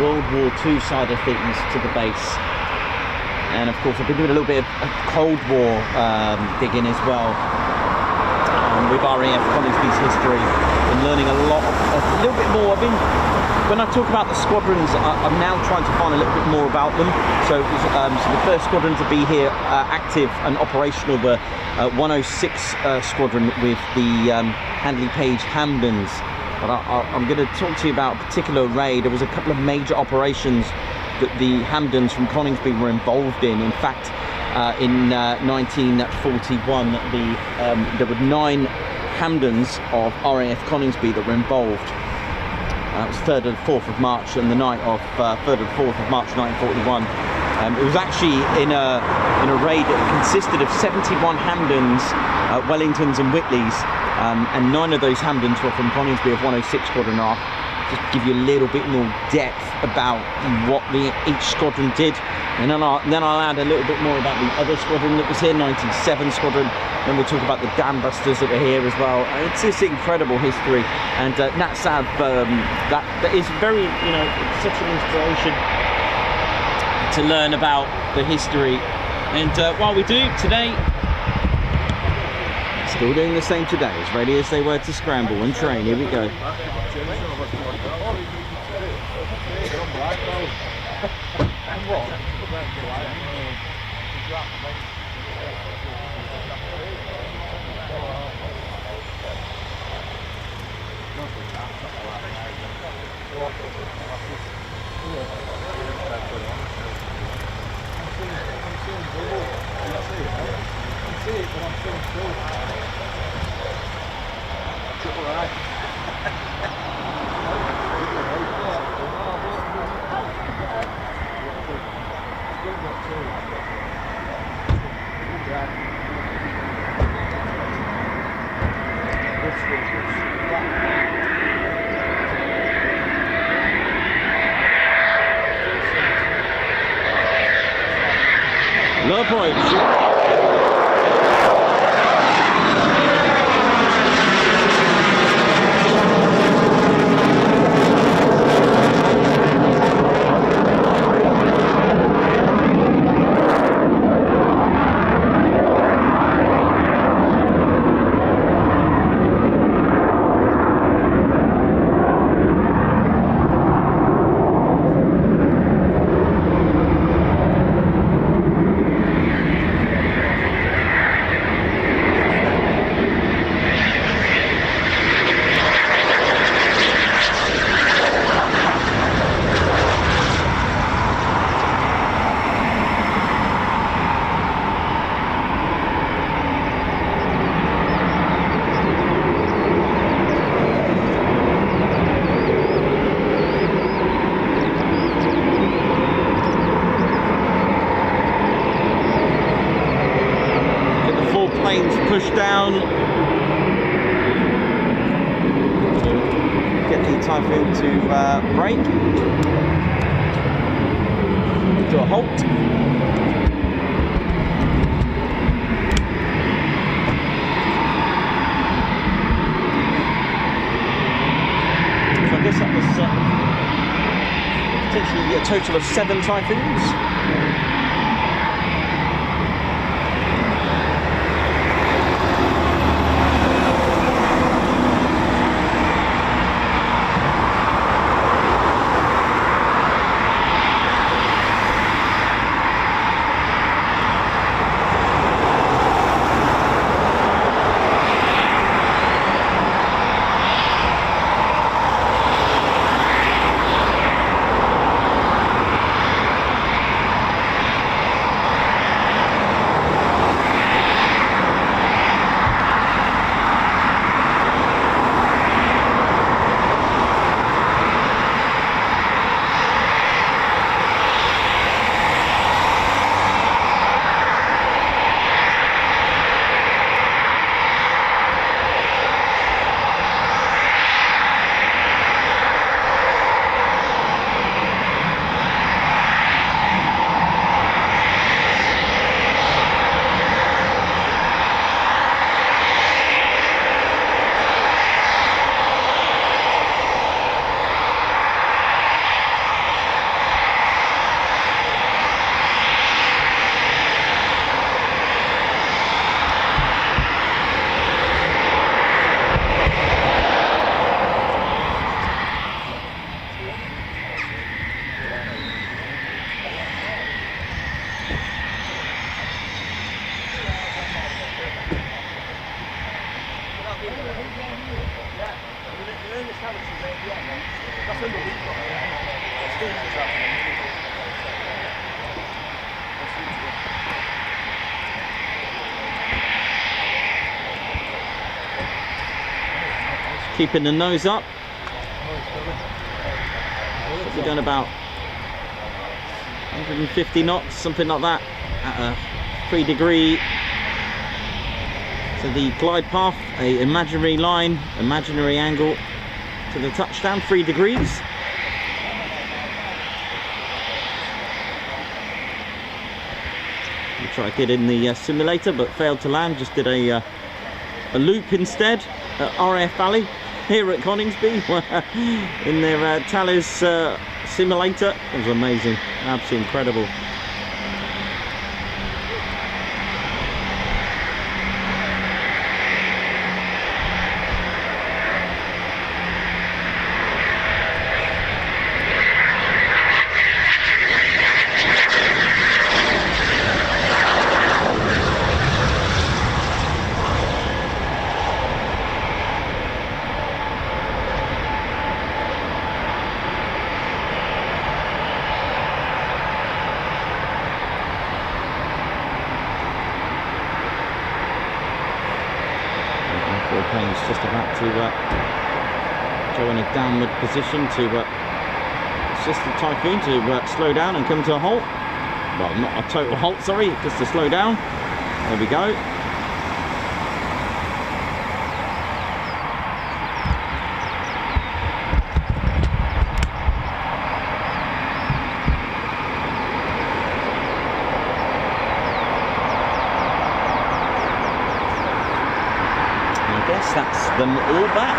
World War II side of things to the base. And of course, I've been doing a little bit of Cold War digging as well with RAF Coningsby's history, and learning a little bit more. When I talk about the squadrons, I'm now trying to find a little bit more about them. So the first squadron to be here active and operational, the 106 squadron with the Handley Page Hamdens. But I'm going to talk to you about a particular raid. There was a couple of major operations that the Hamdens from Coningsby were involved in. In fact, in 1941, there were 9 Hamdens of RAF Coningsby that were involved. It was 3rd and 4th of March, and the night of 3rd and 4th of March 1941. It was actually in a raid that consisted of 71 Hamdens, Wellingtons and Whitleys, and 9 of those Hamdens were from Coningsby of 106 Squadron R. Just to give you a little bit more depth about what each squadron did, and then I'll add a little bit more about the other squadron that was here, 97 Squadron. Then we'll talk about the Dam Busters that were here as well. It's this incredible history, and Nat Sav, that is very, it's such an inspiration to learn about the history. And while we do today, still doing the same today, as ready as they were to scramble and train. Here we go. Low points. Push down, get the Typhoon to brake, to a halt. So I guess that was potentially a total of 7 Typhoons. Keeping the nose up. We're going about 150 knots, something like that, at a 3-degree to the glide path, a imaginary line, imaginary angle to the touchdown, 3 degrees. We tried it in the simulator but failed to land, just did a loop instead at RAF Valley here at Coningsby in their Talus simulator. It was amazing, absolutely incredible. Foreplanes just about to go in a downward position to assist the Typhoon to slow down and come to a halt. Well, not a total halt, sorry, just to slow down. There we go. That's them all back.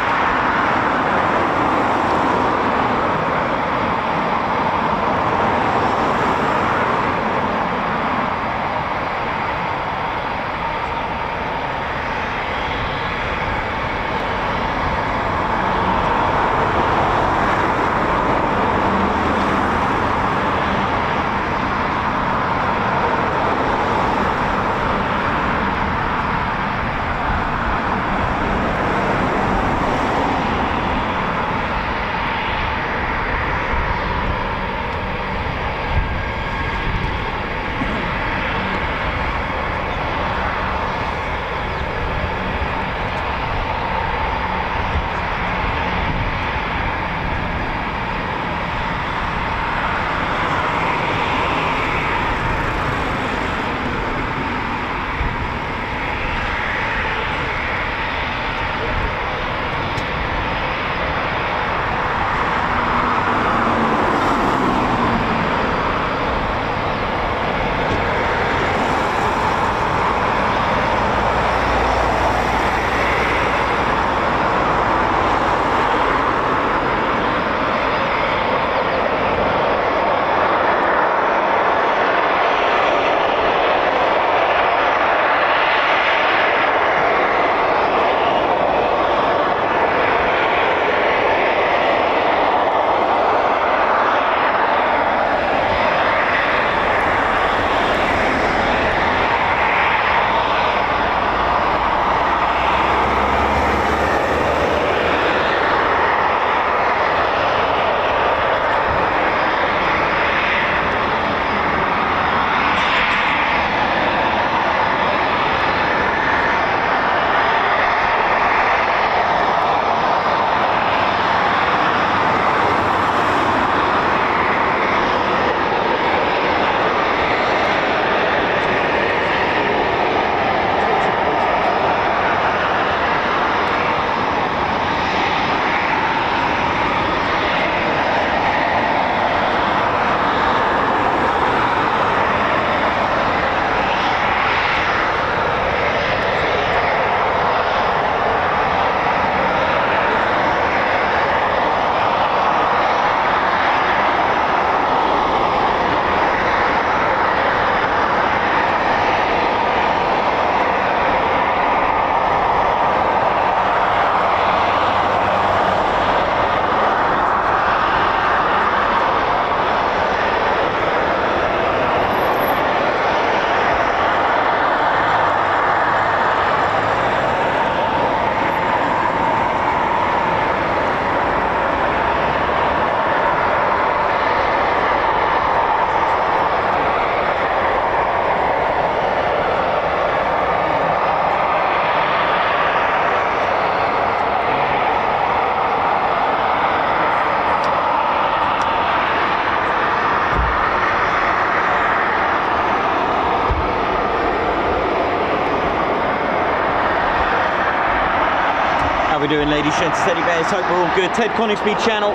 we doing, ladies, gents, teddy bears? Hope we're all good. Ted Coningsby channel,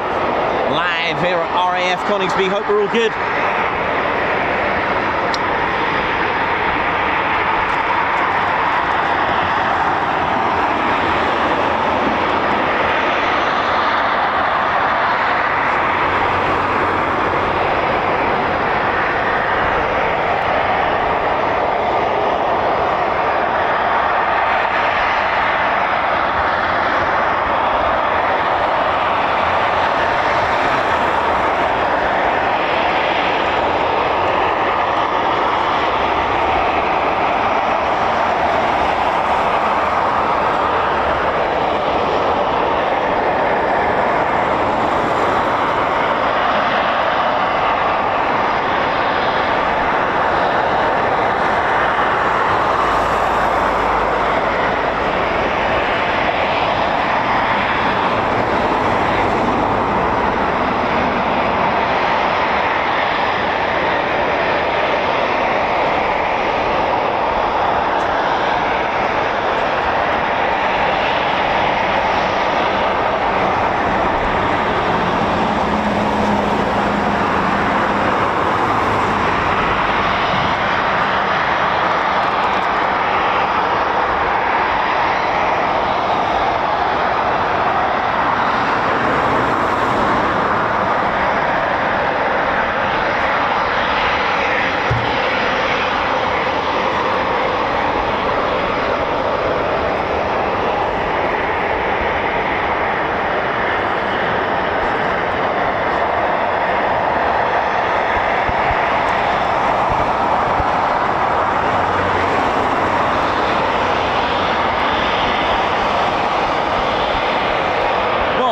live here at RAF Coningsby. Hope we're all good.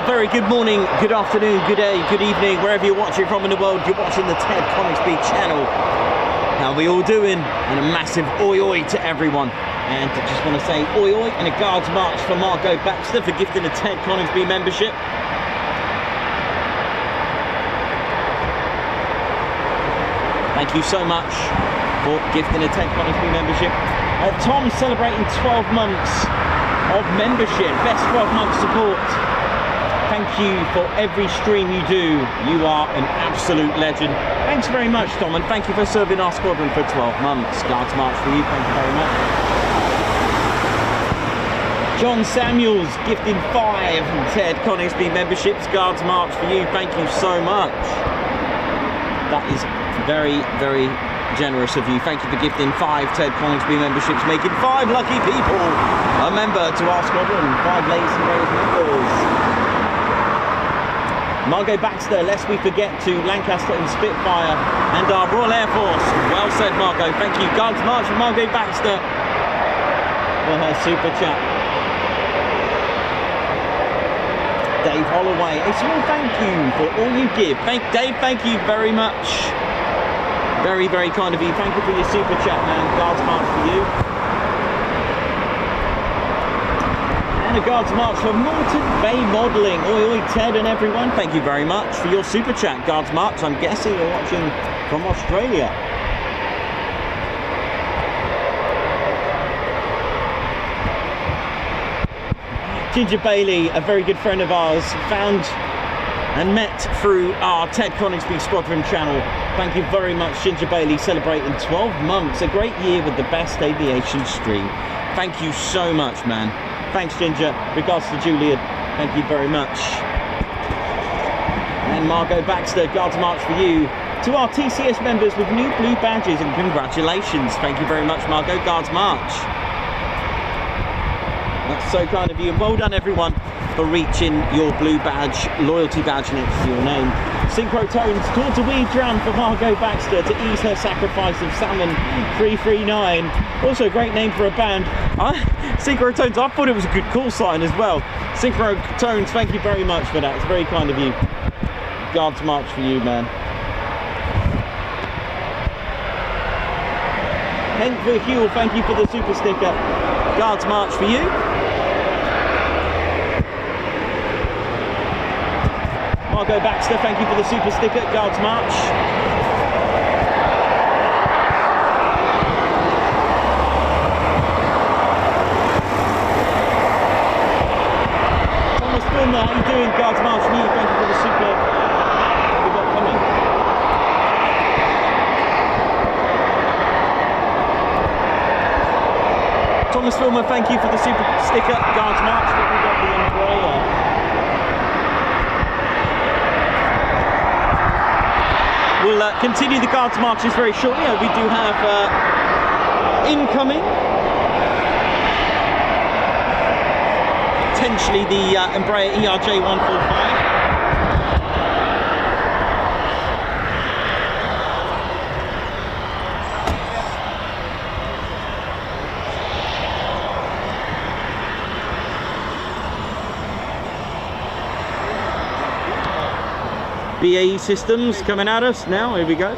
Very good morning, good afternoon, good day, good evening, wherever you're watching from in the world. You're watching the Ted Coningsby channel. How are we all doing? And a massive oi oi to everyone. And I just want to say oi oi and a guards march for Margot Baxter for gifting a Ted Coningsby membership. Thank you so much for gifting a Ted Coningsby membership. Tom's celebrating 12 months of membership, best 12 month support. Thank you for every stream you do. You are an absolute legend. Thanks very much, Tom, and thank you for serving our squadron for 12 months. Guards march for you. Thank you very much. John Samuels gifting 5 Ted Coningsby memberships. Guards march for you. Thank you so much. That is very, very generous of you. Thank you for gifting 5 Ted Coningsby memberships, making 5 lucky people a member to our squadron. 5 ladies and brave members. Margot Baxter, lest we forget to Lancaster and Spitfire and our Royal Air Force. Well said, Margot. Thank you. Guards march for Margot Baxter for her super chat. Dave Holloway, a small thank you for all you give. Dave, thank you very much. Very, very kind of you. Thank you for your super chat, man. Guards march for you. And a guards march for Moreton Bay Modelling. Oi, oi, Ted and everyone. Thank you very much for your super chat. Guards march. I'm guessing you're watching from Australia. Ginger Bailey, a very good friend of ours, found and met through our Ted Coningsby Squadron channel. Thank you very much, Ginger Bailey, celebrating 12 months. A great year with the best aviation stream. Thank you so much, man. Thanks, Ginger. Regards to Julian. Thank you very much. And Margot Baxter, Guards march for you. To our TCS members with new blue badges, and congratulations. Thank you very much, Margot. Guards march. That's so kind of you. And well done, everyone, for reaching your blue badge, loyalty badge next to your name. Synchro Tones, towards a wee drum for Margot Baxter to ease her sacrifice of Salmon 339. Also, great name for a band. Synchro Tones, I thought it was a good call sign as well. Synchro Tones, thank you very much for that. It's very kind of you. Guards march for you, man. Hank Verhule, thank you for the super sticker. Guards march for you. Margot Baxter, thank you for the super sticker. Guards march. Filmer, how you doing? Guards March, thank you for the super we've got coming. Thomas Filmer, thank you for the super sticker. Guards March, we've got the umbrella. We'll continue the Guards Marches very shortly. We do have incoming, potentially the Embraer ERJ145. BAE systems coming at us now, here we go.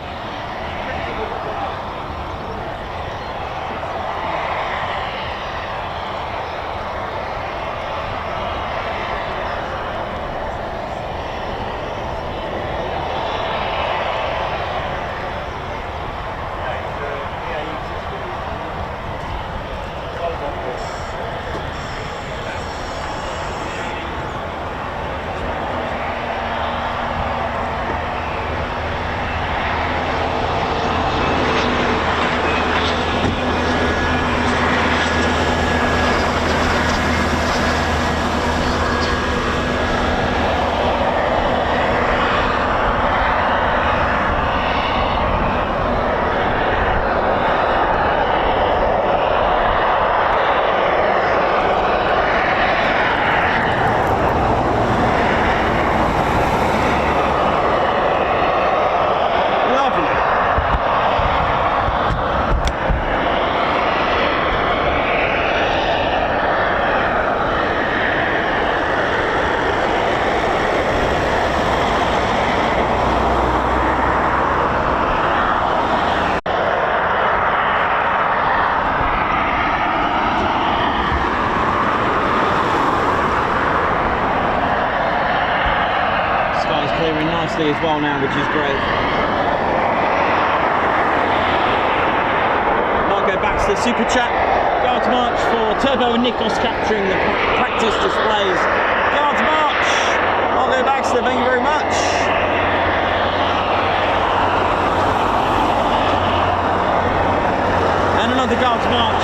As well now, which is great. Marco Baxter, super chat. Guards March for Turbo and Nikos capturing the practice displays. Guards March! Marco Baxter, thank you very much. And another Guards March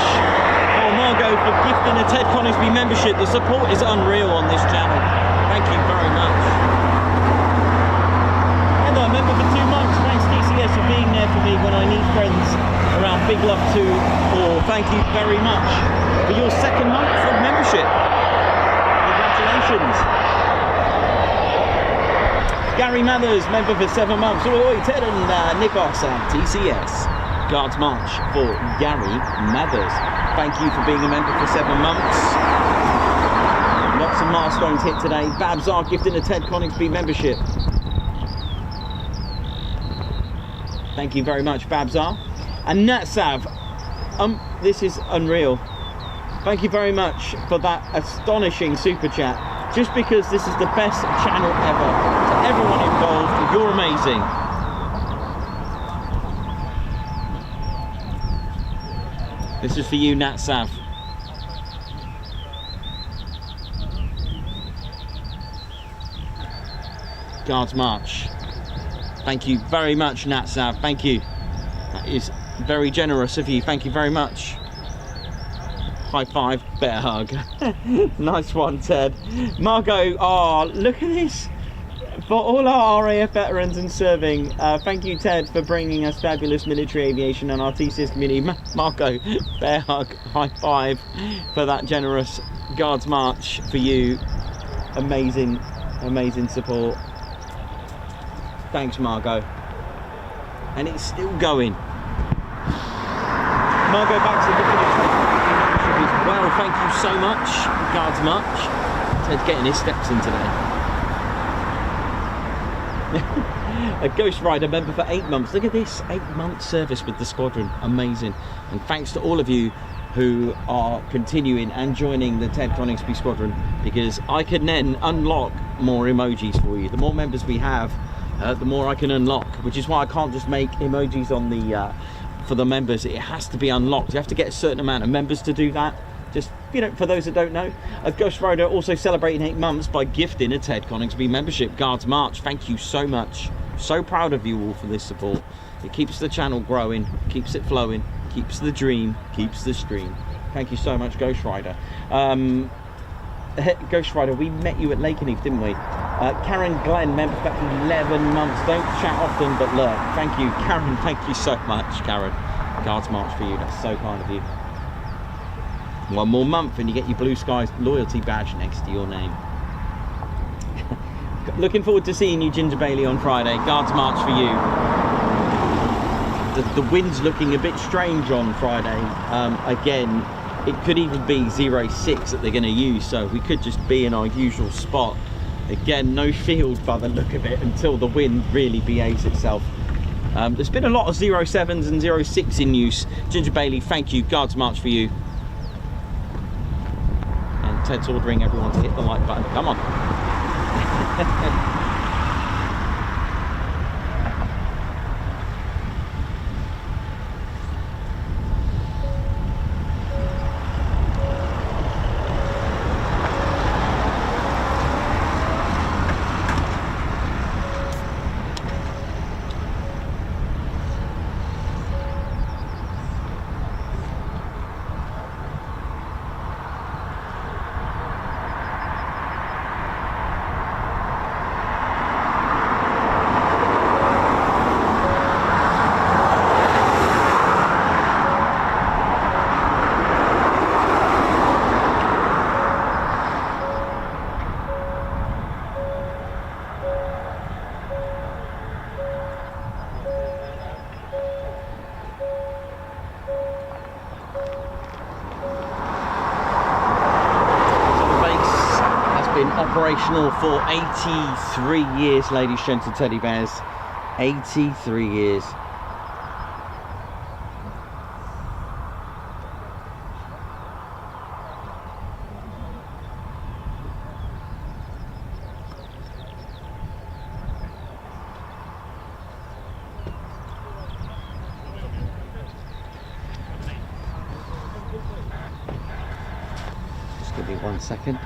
for Margot for gifting a Ted Coningsby membership. The support is unreal on this channel. Thank you very much. Member for 2 months. Thanks TCS for being there for me when I need friends around Big Love 2 or thank you very much for your 2nd month of membership. Congratulations. Gary Mathers, member for 7 months. Oi, Ted and Nikos and TCS. Guards March for Gary Mathers. Thank you for being a member for 7 months. Lots of milestones hit today. Babs are gifting a Ted Coningsby membership. Thank you very much, Babsar. And Natsav, this is unreal. Thank you very much for that astonishing super chat. Just because this is the best channel ever. To everyone involved, you're amazing. This is for you, Natsav. Guards March. Thank you very much, Natsav. Thank you. That is very generous of you. Thank you very much. High five, bear hug. Nice one, Ted. Margot, oh, look at this. For all our RAF veterans and serving, thank you, Ted, for bringing us fabulous military aviation and our TCS community. Marco, bear hug, high five for that generous Guards March for you. Amazing, amazing support. Thanks, Margot. And it's still going. Margot Baxter looking at membership as well. Thank you so much, Guards March. Ted's getting his steps in today. A Ghost Rider member for 8 months. Look at this, 8-month service with the squadron. Amazing. And thanks to all of you who are continuing and joining the Ted Coningsby squadron, because I can then unlock more emojis for you. The more members we have, the more I can unlock, which is why I can't just make emojis on the for the members. It has to be unlocked. You have to get a certain amount of members to do that. Just For those that don't know, Ghost Rider also celebrating 8 months by gifting a Ted Coningsby membership. Guards March, thank you so much. So proud of you all for this support. It keeps the channel growing, keeps it flowing, keeps the dream, keeps the stream. Thank you so much, Ghost Rider. Ghost Rider, we met you at Lakenheath, didn't we? Karen Glenn, member for 11 months. Don't chat often, but look, thank you. Karen, thank you so much, Karen. Guards March for you, that's so kind of you. 1 more month and you get your Blue Skies loyalty badge next to your name. Looking forward to seeing you, Ginger Bailey, on Friday. Guards March for you. The wind's looking a bit strange on Friday. Again, it could even be 06 that they're going to use, so we could just be in our usual spot. Again, no field by the look of it until the wind really behaves itself. There's been a lot of 07s and 06 in use. Ginger Bailey, thank you. Guards March for you. Ted's ordering everyone to hit the like button. Come on. Operational for 83 years, ladies, gents and teddy bears. 83 years. Just give me 1 second.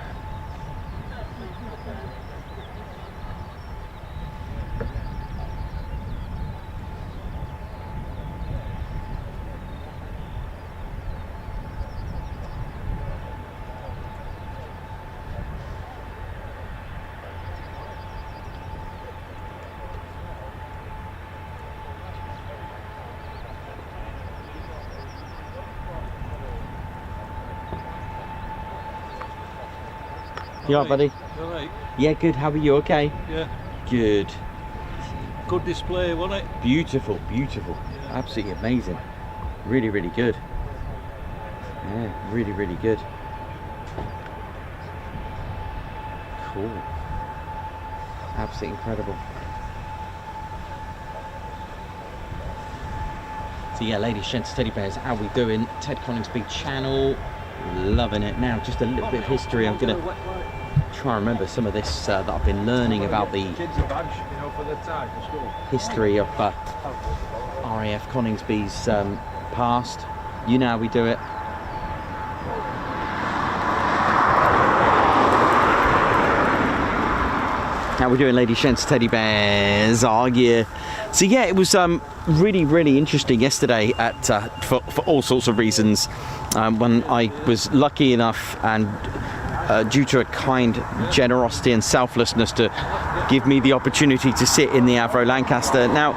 You alright, buddy? Alright. Yeah, good. How are you? Okay? Yeah. Good. Good display, wasn't it? Beautiful, beautiful. Yeah. Absolutely amazing. Really, really good. Yeah, really, really good. Cool. Absolutely incredible. So yeah, ladies, gents, teddy bears, how we doing? Ted Coningsby channel. Loving it. Now, just a little bit of history. I'm going to try and remember some of this that I've been learning about the history of RAF Coningsby's past. You know how we do it. How we doing, ladies, gents, teddy bears? Oh yeah. So yeah, it was really, really interesting yesterday at for all sorts of reasons. When I was lucky enough and due to a kind generosity and selflessness to give me the opportunity to sit in the Avro Lancaster. Now,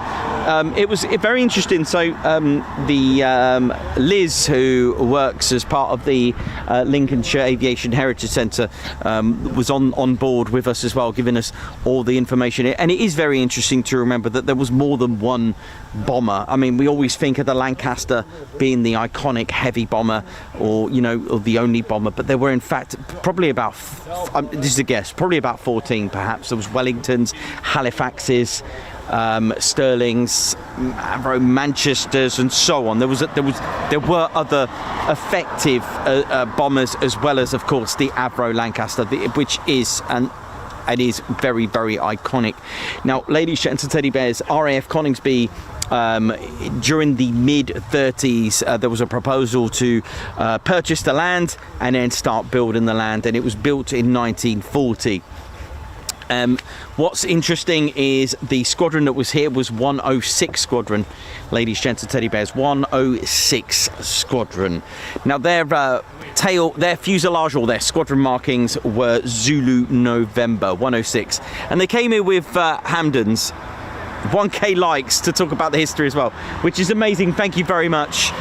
it was very interesting. So Liz, who works as part of the Lincolnshire Aviation Heritage Centre, was on board with us as well, giving us all the information. And it is very interesting to remember that there was more than one bomber. I mean, we always think of the Lancaster being the iconic heavy bomber, or or the only bomber, but there were in fact probably about this is a guess, probably about 14 perhaps. There was Wellingtons, Halifaxes, Stirlings, Avro Manchesters, and so on. There were other effective bombers, as well as, of course, the Avro Lancaster, which is an and is very, very iconic. Now, ladies, gents and teddy bears, RAF Coningsby, during the mid-30s, there was a proposal to purchase the land and then start building the land, and it was built in 1940. What's interesting is the squadron that was here was 106 Squadron, ladies, gents and teddy bears, 106 Squadron. Now their their fuselage or their squadron markings were Zulu November 106, and they came here with Hamdens. 1K likes to talk about the history as well, which is amazing. Thank you very much.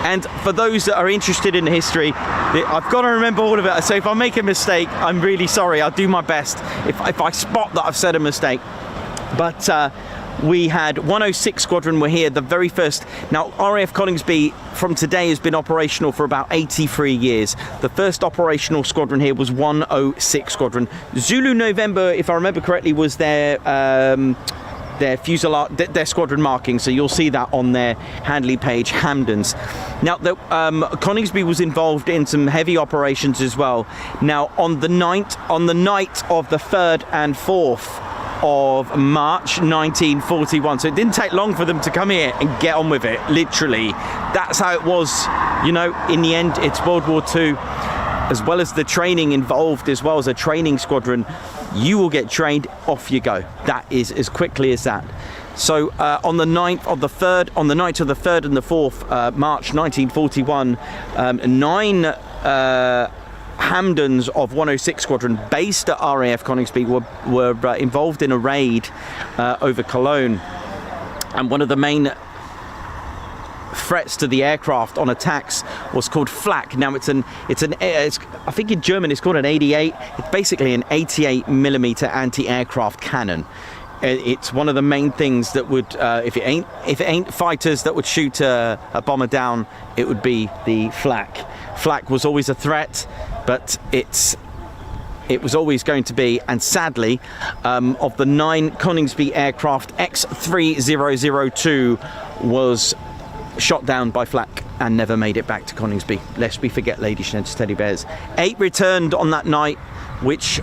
And for those that are interested in the history, I've got to remember all of it. So if I make a mistake, I'm really sorry. I'll do my best if I spot that I've said a mistake. But we had 106 Squadron were here, the very first. Now, RAF Coningsby from today has been operational for about 83 years. The first operational squadron here was 106 Squadron. Zulu November, if I remember correctly, was their fuselage, their squadron marking, so you'll see that on their Handley page, Hamdens. Now, Coningsby was involved in some heavy operations as well. Now, on the night of the 3rd and 4th of March 1941, so it didn't take long for them to come here and get on with it, literally. That's how it was, you know. In the end, it's World War II, as well as the training involved, as well as a training squadron. You will get trained, off you go. That is as quickly as that. So on the night of the 3rd and the 4th March 1941, 9 Hamdens of 106 Squadron based at RAF Coningsby were involved in a raid over Cologne, and one of the main threats to the aircraft on attacks was called flak. Now it's I think in German it's called an 88. It's basically an 88mm anti-aircraft cannon. It's one of the main things that would, if it ain't fighters that would shoot a bomber down, it would be the flak. Flak was always a threat, but it was always going to be, and sadly, of the 9 Coningsby aircraft, X3002 was shot down by flak and never made it back to Coningsby, lest we forget, ladies and teddy bears. 8 returned on that night, which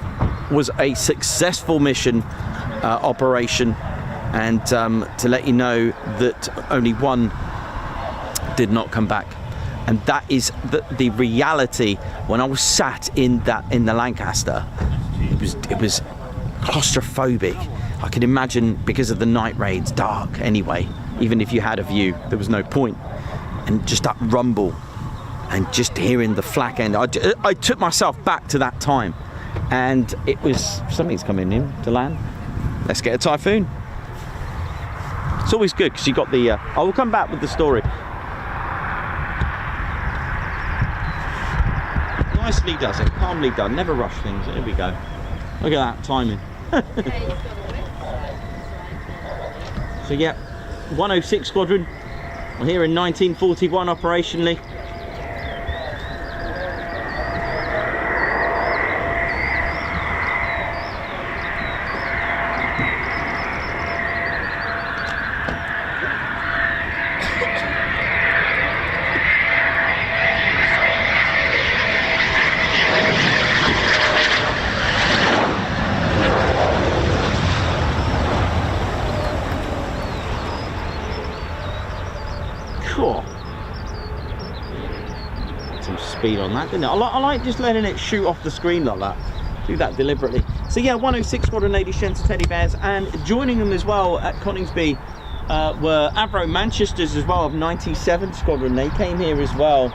was a successful mission operation, and to let you know that only 1 did not come back. And that is the reality. When I was sat in the Lancaster, it was claustrophobic. I could imagine, because of the night raids, dark anyway. Even if you had a view, there was no point. And just that rumble, and just hearing the flak end, I took myself back to that time. And it was, something's coming in to land. Let's get a Typhoon. It's always good because you got the. I will come back with the story. Nicely does it, calmly done, never rush things. Here we go. Look at that timing. So yeah, 106 Squadron. We're here in 1941 operationally. Some speed on that, didn't it? I like just letting it shoot off the screen like that. Do that deliberately. So yeah, 106 Squadron, ladies, gents and teddy bears, and joining them as well at Coningsby were Avro Manchesters as well of 97 Squadron. They came here as well.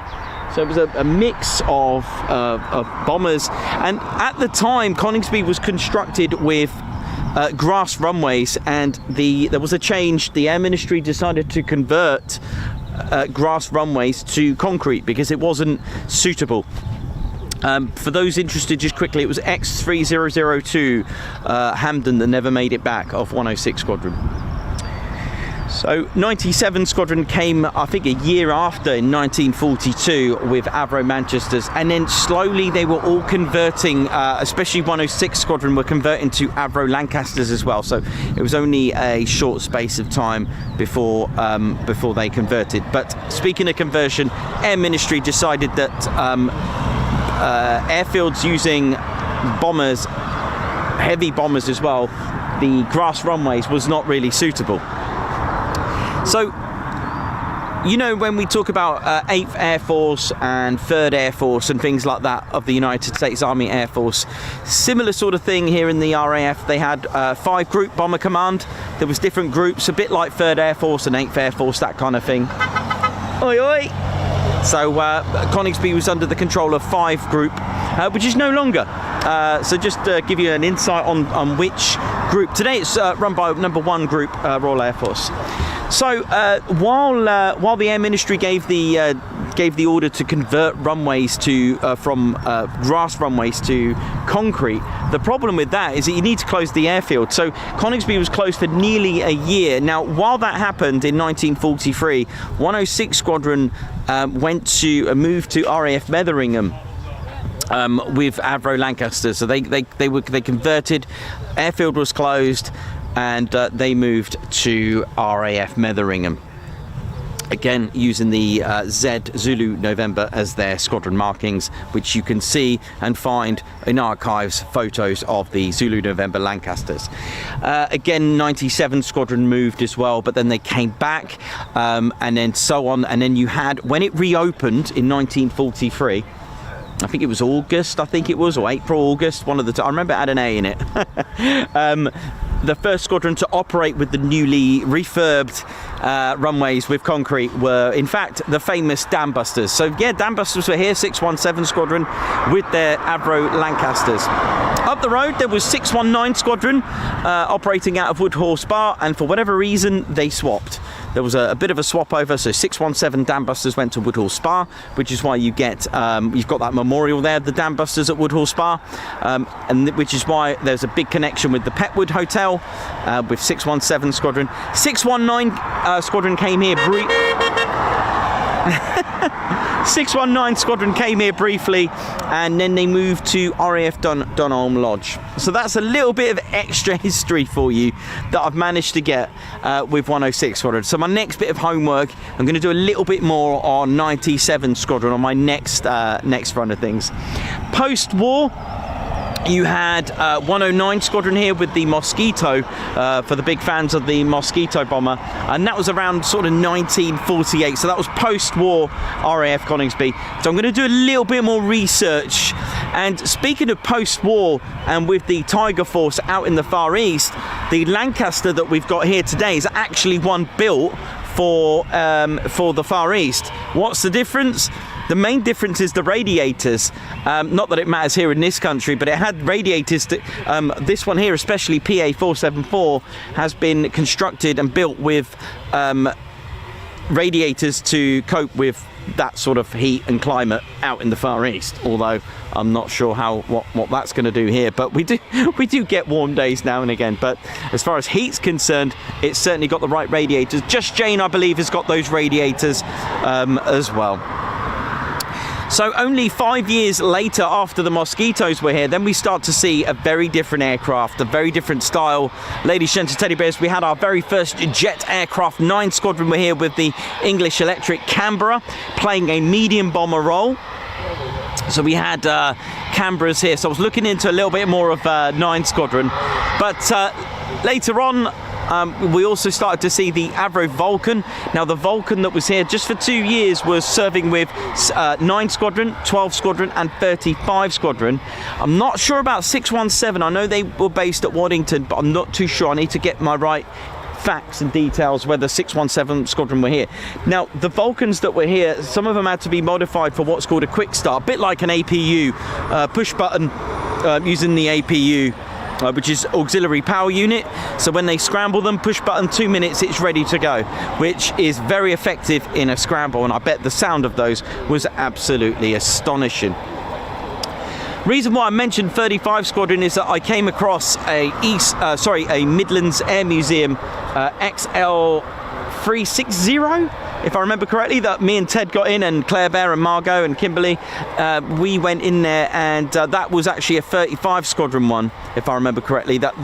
So it was a mix of bombers, and at the time Coningsby was constructed with grass runways, and there was a change. The Air Ministry decided to convert grass runways to concrete because it wasn't suitable. For those interested, just quickly, it was X3002 Hamden that never made it back of 106 Squadron. So 97 Squadron came, I think, a year after in 1942 with Avro Manchesters, and then slowly they were all converting, especially 106 Squadron were converting to Avro Lancasters as well. So it was only a short space of time before they converted. But speaking of conversion, Air Ministry decided that airfields using bombers heavy bombers as well, the grass runways was not really suitable. So, you know, when we talk about 8th Air Force and 3rd Air Force and things like that of the United States Army Air Force, similar sort of thing here in the RAF. They had 5-group bomber command. There was different groups, a bit like 3rd Air Force and 8th Air Force, that kind of thing. Oi, oi! So Coningsby was under the control of 5 group, which is no longer. So just to give you an insight on which group. Today it's run by number 1 group, Royal Air Force. So while the Air Ministry gave the order to convert runways to from grass runways to concrete, the problem with that is that you need to close the airfield. So Coningsby was closed for nearly a year. Now, while that happened in 1943, 106 Squadron moved to RAF Metheringham. With Avro Lancaster, so they converted. Airfield was closed, and they moved to RAF Metheringham. Again, using the Z Zulu November as their squadron markings, which you can see and find in archives photos of the Zulu November Lancasters. Again, 97 Squadron moved as well, but then they came back, and then so on. And then you had, when it reopened in 1943, I think it was August, or April, August, one of the I remember it had an A in it. The first squadron to operate with the newly refurbed runways with concrete were, in fact, the famous Dam Busters. So yeah, Dam Busters were here, 617 Squadron with their Avro Lancasters. Up the road there was 619 Squadron operating out of Woodhall Spa, and for whatever reason they swapped. There was a bit of a swap over, so 617 Dam Busters went to Woodhall Spa, which is why you get you've got that memorial there, the Dam Busters at Woodhall Spa, and which is why there's a big connection with the Petwood Hotel with 617 Squadron. 619 Squadron came here 619 Squadron came here briefly, and then they moved to RAF Dunholm Lodge. So that's a little bit of extra history for you that I've managed to get with 106 Squadron. So my next bit of homework, I'm going to do a little bit more on 97 Squadron on my next run of things. Post-war, you had 109 Squadron here with the Mosquito, for the big fans of the Mosquito bomber, and that was around sort of 1948, so that was post-war RAF Coningsby. So I'm going to do a little bit more research, and speaking of post-war and with the Tiger Force out in the Far East, the Lancaster that we've got here today is actually one built for the Far East. What's the difference? The main difference is the radiators. Not that it matters here in this country, but it had radiators that, this one here, especially PA474, has been constructed and built with radiators to cope with that sort of heat and climate out in the Far East, although I'm not sure what that's going to do here. But we do get warm days now and again, but as far as heat's concerned, it's certainly got the right radiators. Just Jane, I believe, has got those radiators as well. So only 5 years later, after the Mosquitoes were here, then we start to see a very different aircraft, a very different style. Ladies, gents, teddy bears, we had our very first jet aircraft. 9 Squadron were here with the English Electric Canberra, playing a medium bomber role. So we had Canberras here. So I was looking into a little bit more of 9 Squadron. But later on, we also started to see the Avro Vulcan. Now the Vulcan that was here just for 2 years was serving with 9 Squadron, 12 Squadron and 35 Squadron. I'm not sure about 617. I know they were based at Waddington, but I'm not too sure. I need to get my right facts and details whether 617 Squadron were here. Now the Vulcans that were here, some of them had to be modified for what's called a quick start, a bit like an APU, push button using the APU, which is auxiliary power unit. So when they scramble them, push button, 2 minutes, it's ready to go, which is very effective in a scramble, and I bet the sound of those was absolutely astonishing. Reason why I mentioned 35 Squadron is that I came across a Midlands Air Museum XL 360, if I remember correctly, that me and Ted got in, and Claire Bear and Margot and Kimberly, we went in there, and that was actually a 35 Squadron one, if I remember correctly. That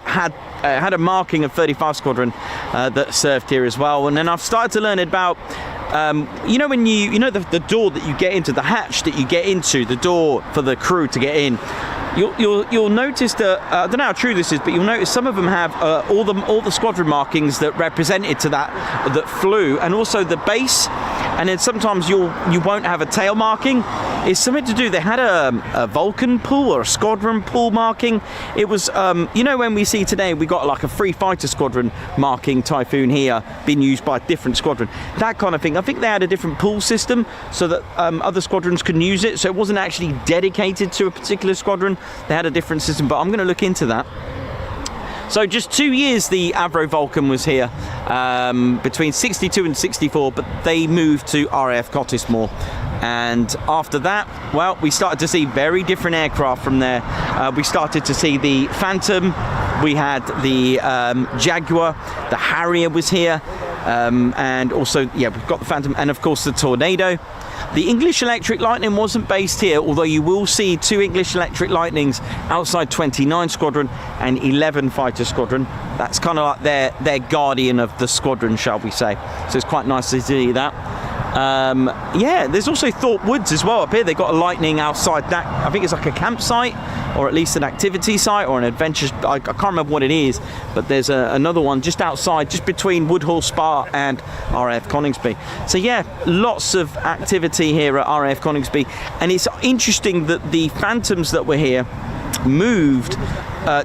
had a marking of 35 Squadron that served here as well. And then I've started to learn about when the door that you get into, the hatch that you get into, the door for the crew to get in. you'll notice that I don't know how true this is, but you'll notice some of them have all the squadron markings that represented to that flew, and also the base. And then sometimes you won't have a tail marking. It's something to do. They had a Vulcan pool or a squadron pool marking. It was you know, when we see today we got like a free fighter squadron marking Typhoon here being used by a different squadron, that kind of thing. I think they had a different pool system so that other squadrons can use it. So it wasn't actually dedicated to a particular squadron. They had a different system, but I'm going to look into that. So just 2 years the Avro Vulcan was here, between 62 and 64, but they moved to RAF Coningsby. And after that, well, we started to see very different aircraft from there. We started to see the Phantom, we had the Jaguar, the Harrier was here, and also, yeah, we've got the Phantom, and of course the Tornado. The English Electric Lightning wasn't based here, although you will see 2 English Electric Lightnings outside 29 Squadron and 11 Fighter Squadron. That's kind of like their guardian of the squadron, shall we say. So it's quite nice to see that. Yeah, there's also Thorpe Woods as well up here. They've got a Lightning outside that. I think it's like a campsite, or at least an activity site, or an adventure. I can't remember what it is, but there's another one just outside, just between Woodhall Spa and RAF Coningsby. So yeah, lots of activity here at RAF Coningsby, and it's interesting that the Phantoms that were here moved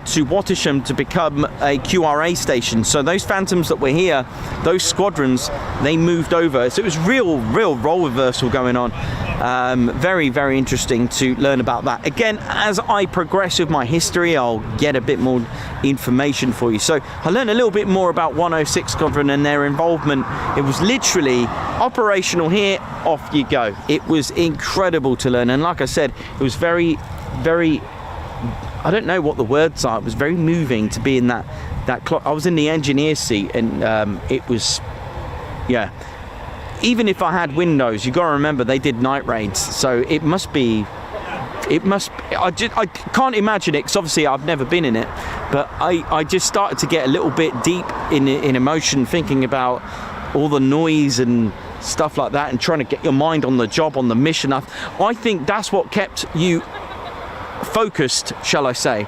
to Wattisham to become a QRA station. So those Phantoms that were here, those squadrons, they moved over. So it was real role reversal going on. Very, very interesting to learn about that. Again, as I progress with my history, I'll get a bit more information for you. So I learned a little bit more about 106 Squadron and their involvement. It was literally operational here, off you go. It was incredible to learn. And like I said, it was very, very, I don't know what the words are. It was very moving to be in that clock. I was in the engineer seat, and it was, yeah. Even if I had windows, you got to remember they did night raids, so it must be. I can't imagine it, because obviously I've never been in it, but I just started to get a little bit deep in emotion, thinking about all the noise and stuff like that, and trying to get your mind on the job, on the mission. I think that's what kept you focused, shall I say.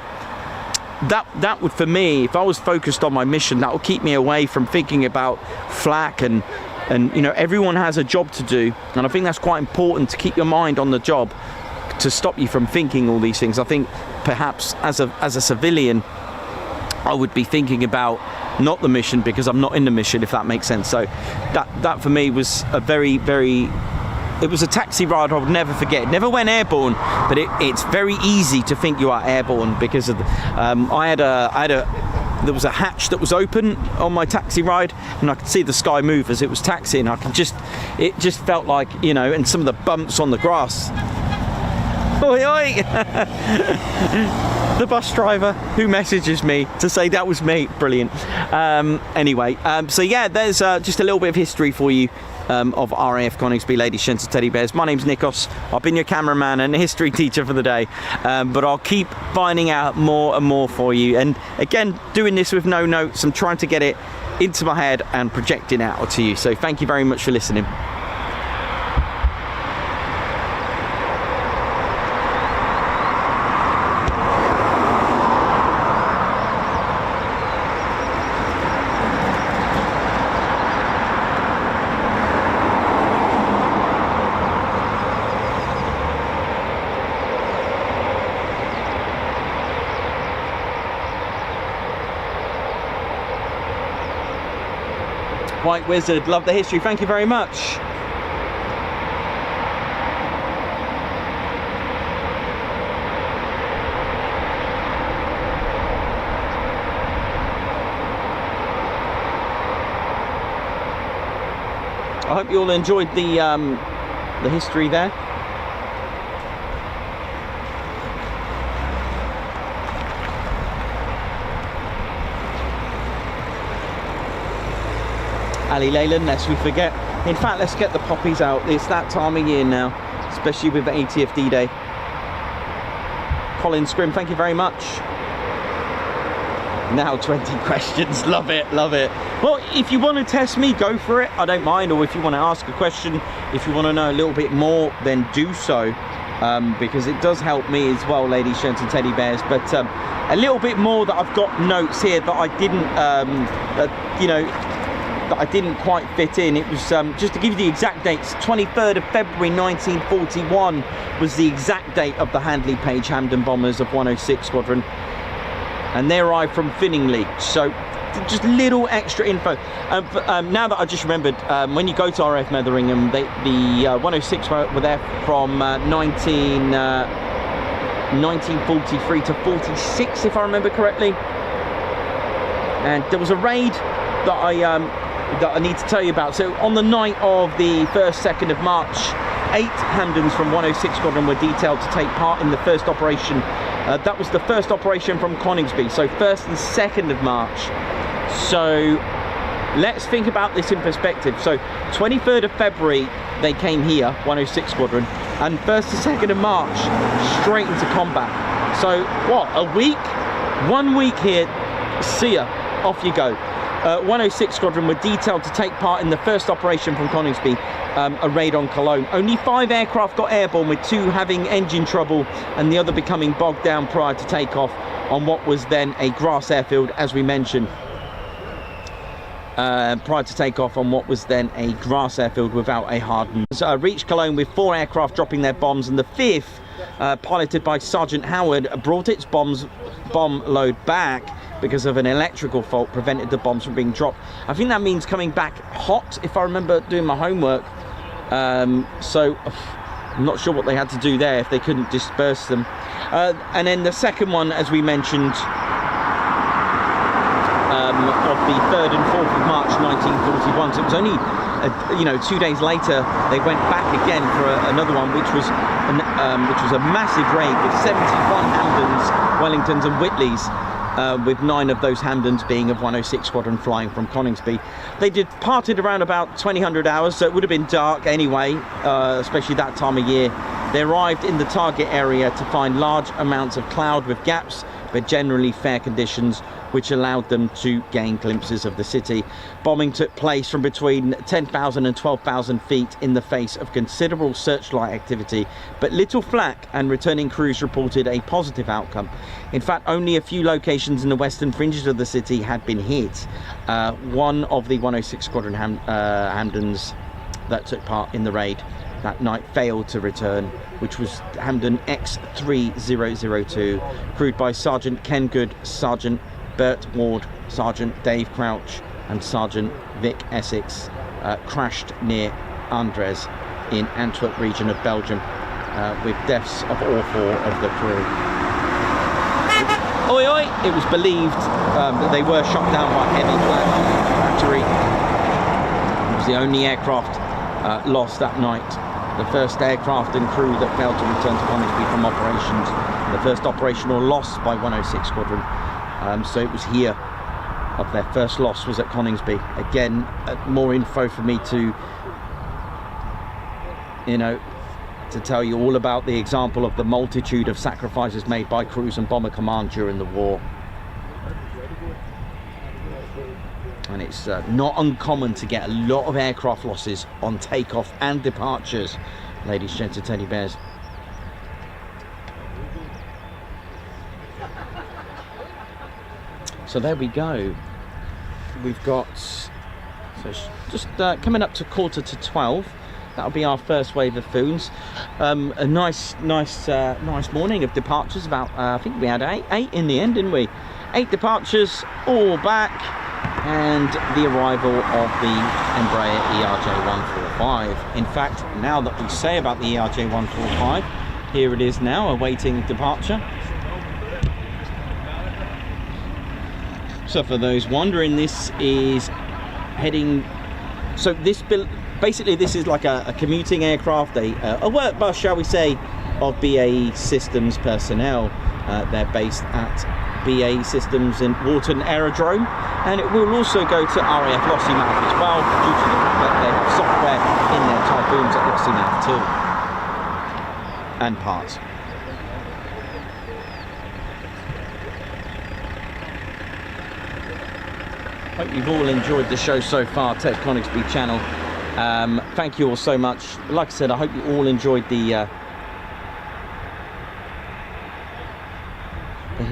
That would, for me, if I was focused on my mission, that would keep me away from thinking about flak and you know, everyone has a job to do, and I think that's quite important, to keep your mind on the job, to stop you from thinking all these things. I think perhaps as a civilian, I would be thinking about not the mission, because I'm not in the mission, if that makes sense. So that for me was a very, very, it was a taxi ride I would never forget. Never went airborne, but it's very easy to think you are airborne, because of there was a hatch that was open on my taxi ride, and I could see the sky move as it was taxiing. It just felt like, you know, and some of the bumps on the grass. Oi, oi! The bus driver who messages me to say that was me. Brilliant. Anyway, so yeah, there's just a little bit of history for you of RAF Coningsby, ladies, gents and teddy bears. My name's Nikos. I've been your cameraman and history teacher for the day, but I'll keep finding out more and more for you. And again, doing this with no notes, I'm trying to get it into my head and projecting out to you. So thank you very much for listening. White Wizard, love the history, thank you very much. I hope you all enjoyed the history there. Ali Leyland, lest we forget. In fact, let's get the poppies out. It's that time of year now, especially with the ATFD Day. Colin Scrim, thank you very much. Now 20 questions, love it, love it. Well, if you want to test me, go for it, I don't mind. Or if you want to ask a question, if you want to know a little bit more, then do so. because it does help me as well, ladies, gents and teddy bears. But a little bit more that I've got notes here that I didn't, you know, that I didn't quite fit in. It was just to give you the exact dates. 23rd of February 1941 was the exact date of the Handley Page Hampden bombers of 106 Squadron, and they arrived from Finningley. So just little extra info. Now that I just remembered, when you go to RAF Metheringham, the 106 were there from 1943 to 46, if I remember correctly. And there was a raid that I need to tell you about. So on the night of the 1st, 2nd of March, 8 Hampdens from 106 Squadron were detailed to take part in the first operation. That was the first operation from Coningsby, so 1st and 2nd of March. So let's think about this in perspective. So 23rd of February they came here, 106 Squadron, and 1st to 2nd of March straight into combat. So what, a week? 1 week here, see ya, off you go. 106 Squadron were detailed to take part in the first operation from Coningsby, a raid on Cologne. Only 5 aircraft got airborne, with 2 having engine trouble and the other becoming bogged down prior to takeoff on what was then a grass airfield, as we mentioned. Prior to takeoff on what was then a grass airfield without a hardened. So reached Cologne with 4 aircraft dropping their bombs, and the 5th, piloted by Sergeant Howard, brought its bomb load back because of an electrical fault, prevented the bombs from being dropped. I think that means coming back hot, if I remember doing my homework. So I'm not sure what they had to do there if they couldn't disperse them. And then the second one, as we mentioned, of the 3rd and 4th of March 1941. So it was only, 2 days later they went back again for another one, which was a massive raid with 71 Hampdens, Wellingtons and Whitleys, with 9 of those Hampdens being of 106 Squadron flying from Coningsby. They departed around about 2000 hours, so it would have been dark anyway, especially that time of year. They arrived in the target area to find large amounts of cloud with gaps, but generally fair conditions, which allowed them to gain glimpses of the city. Bombing took place from between 10,000 and 12,000 feet in the face of considerable searchlight activity, but little flak, and returning crews reported a positive outcome. In fact, only a few locations in the western fringes of the city had been hit. One of the 106 Squadron Hampdens that took part in the raid that night failed to return, which was Hampden X3002, crewed by Sergeant Ken Good, Sergeant Bert Ward, Sergeant Dave Crouch and Sergeant Vic Essex, crashed near Andres in Antwerp region of Belgium, with deaths of all 4 of the crew. Oi oi! It was believed that they were shot down by heavy artillery. It was the only aircraft lost that night. The first aircraft and crew that failed to return to Coningsby from operations. The first operational loss by 106 Squadron. So it was here of their first loss was at Coningsby. Again, more info for me to, to tell you all about the example of the multitude of sacrifices made by crews and bomber command during the war. And it's not uncommon to get a lot of aircraft losses on takeoff and departures, ladies, gents and teddy bears. So there we go. We've got, so just coming up to 11:45. That'll be our first wave of foons. A nice morning of departures. About I think we had eight in the end, didn't we? 8 departures, all back, and the arrival of the Embraer ERJ145. In fact, now that we say about the ERJ145, here it is now, awaiting departure. So for those wondering, this is heading, so this basically this is like a commuting aircraft, a work bus, shall we say, of BAE Systems personnel. They're based at BAE Systems in Warton Aerodrome, and it will also go to RAF Lossiemouth as well, due to the fact that they have software in their Typhoons at Lossiemouth too, and parts. Hope you've all enjoyed the show so far, Ted Coningsby channel. Thank you all so much. Like I said, I hope you all enjoyed the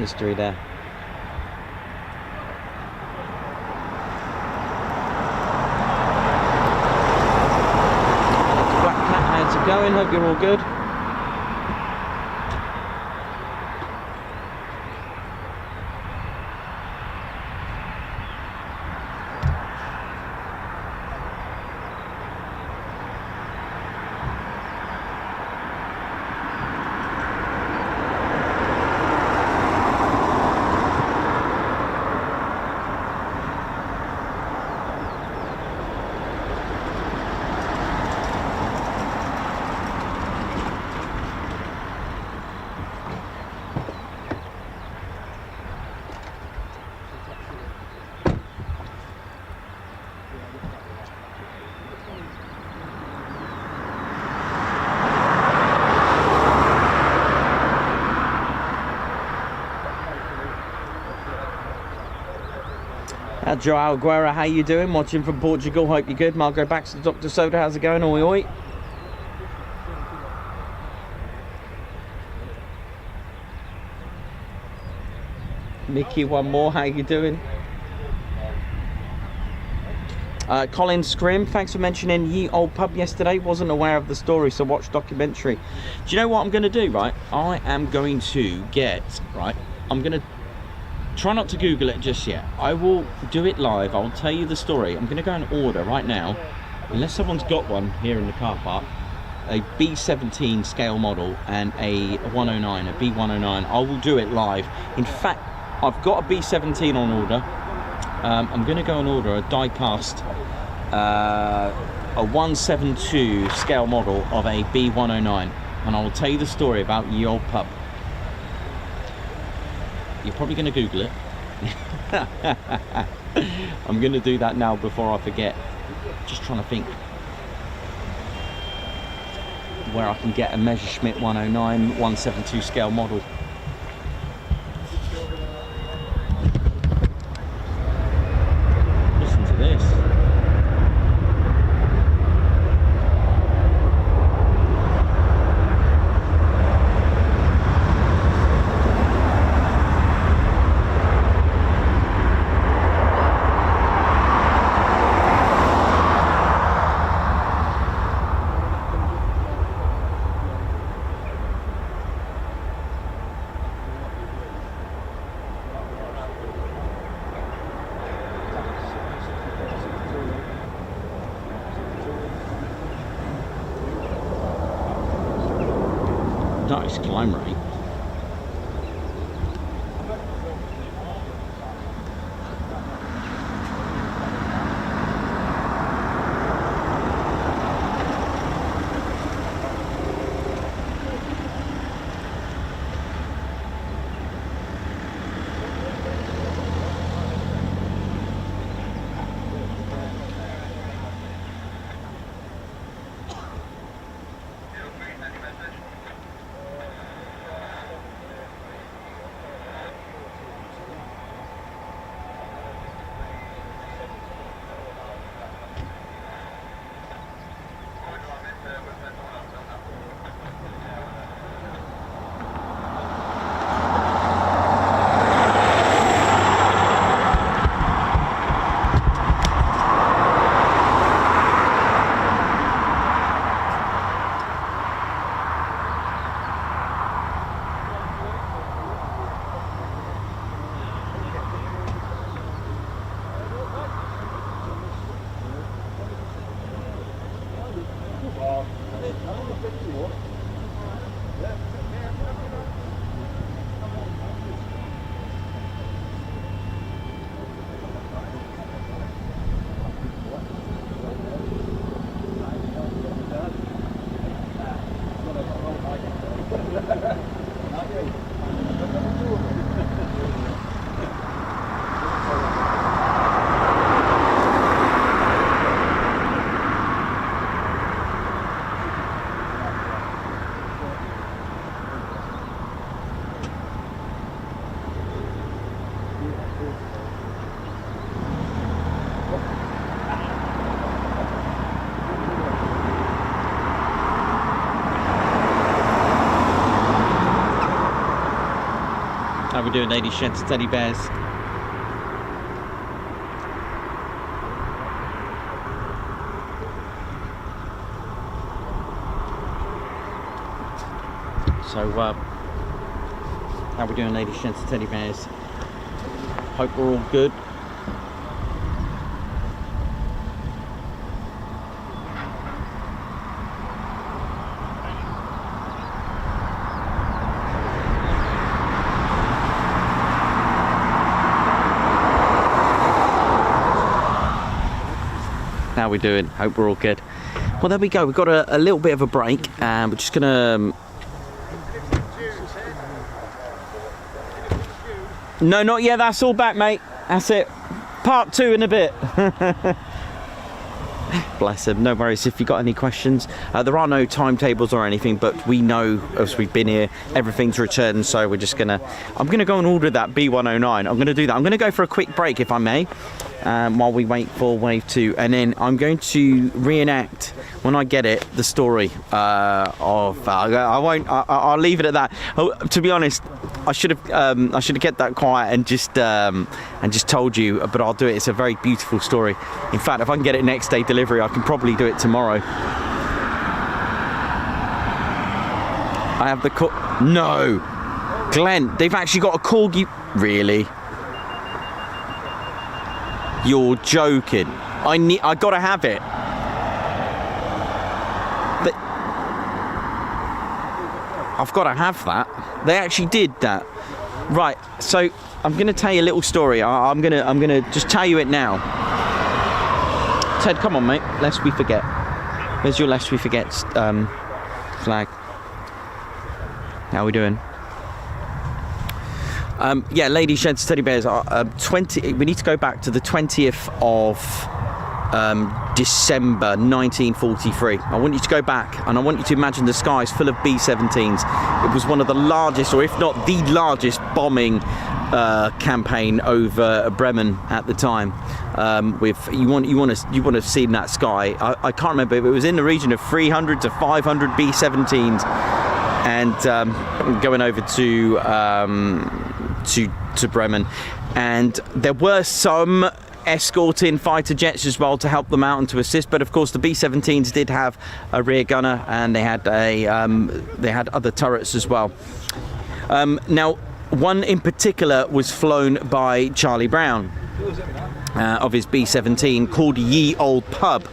history there. Blackjack, how's it going? Hope you're all good. Joao Guerra, how you doing? Watching from Portugal, hope you're good. Margot Baxter, Dr. Soda, how's it going? Oi, oi. Mickey, one more, how you doing? Colin Scrim, thanks for mentioning Ye Old Pub yesterday. Wasn't aware of the story, so watch documentary. Do you know what I'm going to do, right? I am going to get, right, I'm going to try not to Google it just yet. I will do it live. I'll tell you the story. I'm going to go and order right now, unless someone's got one here in the car park, a B17 scale model and a 109, a B109. I will do it live. In fact, I've got a B17 on order. I'm going to go and order a die-cast, a 172 scale model of a B109, and I will tell you the story about Ye Old Pub. You're probably going to Google it. I'm going to do that now before I forget. Just trying to think where I can get a Messerschmitt 109 172 scale model. Listen to this. Nice climb rate. How we doing, ladies, gents, teddy bears? So, how we doing, ladies, gents, teddy bears? Hope we're all good. How we doing? Hope we're all good. Well, there we go. We've got a little bit of a break, and we're just gonna. No, not yet. That's all back, mate. That's it. Part 2 in a bit. Bless him. No worries. If you've got any questions, there are no timetables or anything, but we know as we've been here, everything's returned. So we're just gonna. I'm gonna go and order that B109. I'm gonna do that. I'm gonna go for a quick break, if I may. While we wait for wave 2, and then I'm going to reenact, when I get it, the story of I'll leave it at that. To be honest, I should have kept that quiet and just told you, but I'll do it. It's a very beautiful story. In fact, if I can get it next day delivery, I can probably do it tomorrow. I have the call. No, Glenn, they've actually got a corgi. Really? You're joking. I gotta have it. I've gotta have that. They actually did that. Right, so I'm gonna tell you a little story. I'm gonna just tell you it now. Ted, come on, mate. Lest we forget. Where's your lest we forget flag? How we doing? Yeah, ladies, gents, teddy bears. 20. We need to go back to the 20th of December 1943. I want you to go back, and I want you to imagine the skies full of B-17s. It was one of the largest, or if not the largest, bombing campaign over Bremen at the time. You want to have seen that sky. I can't remember. It was in the region of 300 to 500 B-17s, and going over to Bremen, and there were some escorting fighter jets as well to help them out and to assist, but of course the B-17s did have a rear gunner, and they had other turrets as well. Now, one in particular was flown by Charlie Brown of his B-17, called Ye Old Pub.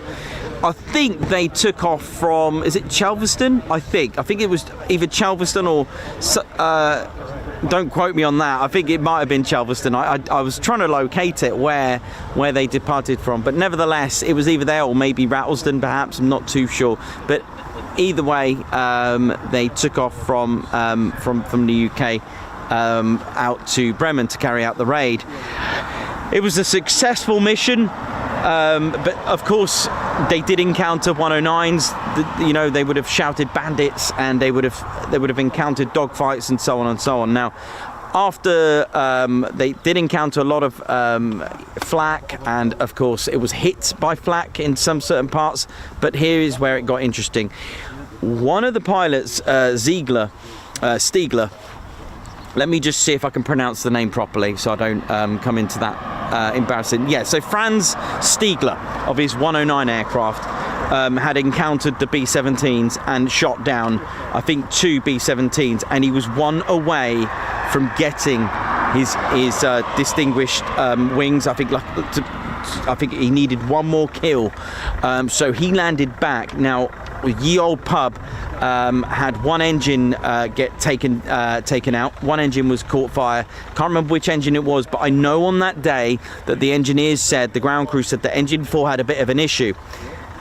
I think they took off from, is it Chelveston? I think it was either Chelveston or don't quote me on that. I think it might have been Chelveston. I was trying to locate it where they departed from, but nevertheless it was either there or maybe Rattlesden perhaps. I'm not too sure, but either way they took off from the UK out to Bremen to carry out the raid. It was a successful mission, but of course they did encounter 109s. You know, they would have shouted bandits, and they would have encountered dogfights and so on and so on. Now, after they did encounter a lot of flak, and of course it was hit by flak in some certain parts. But here is where it got interesting. One of the pilots, Stiegler. Let me just see if I can pronounce the name properly, so I don't come into that embarrassing. Yeah, so Franz Stiegler of his 109 aircraft had encountered the B-17s and shot down, I think, 2 B-17s, and he was one away from getting his distinguished wings. I think he needed one more kill, so he landed back. Now, Ye Old Pub had one engine get taken out. One engine was caught fire. Can't remember which engine it was, but I know on that day that the engineers said, the ground crew said, that engine 4 had a bit of an issue.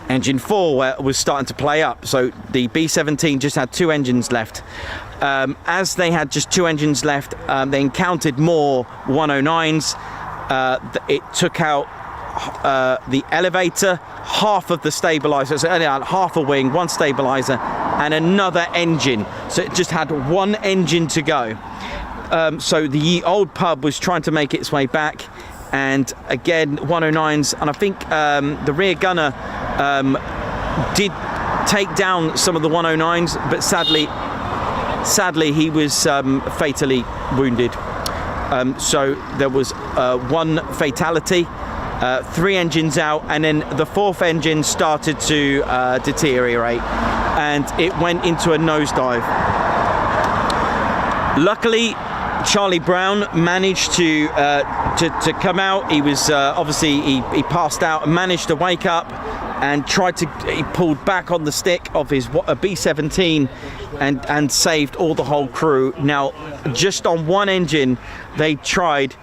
Engine 4 was starting to play up, so the B-17 just had 2 engines left. As they had just 2 engines left, they encountered more 109s. It took out the elevator, half of the stabilizer, so half a wing, 1 stabilizer, and another engine. So it just had 1 engine to go. So the Ye Old Pub was trying to make its way back, and again 109s, and I think the rear gunner did take down some of the 109s, but sadly he was fatally wounded. So there was one fatality, 3 engines out, and then the 4th engine started to deteriorate, and it went into a nosedive. Luckily, Charlie Brown managed to come out. He was obviously he passed out and managed to wake up and he pulled back on the stick of his B-17 and saved all the whole crew. Now, just on one engine, they tried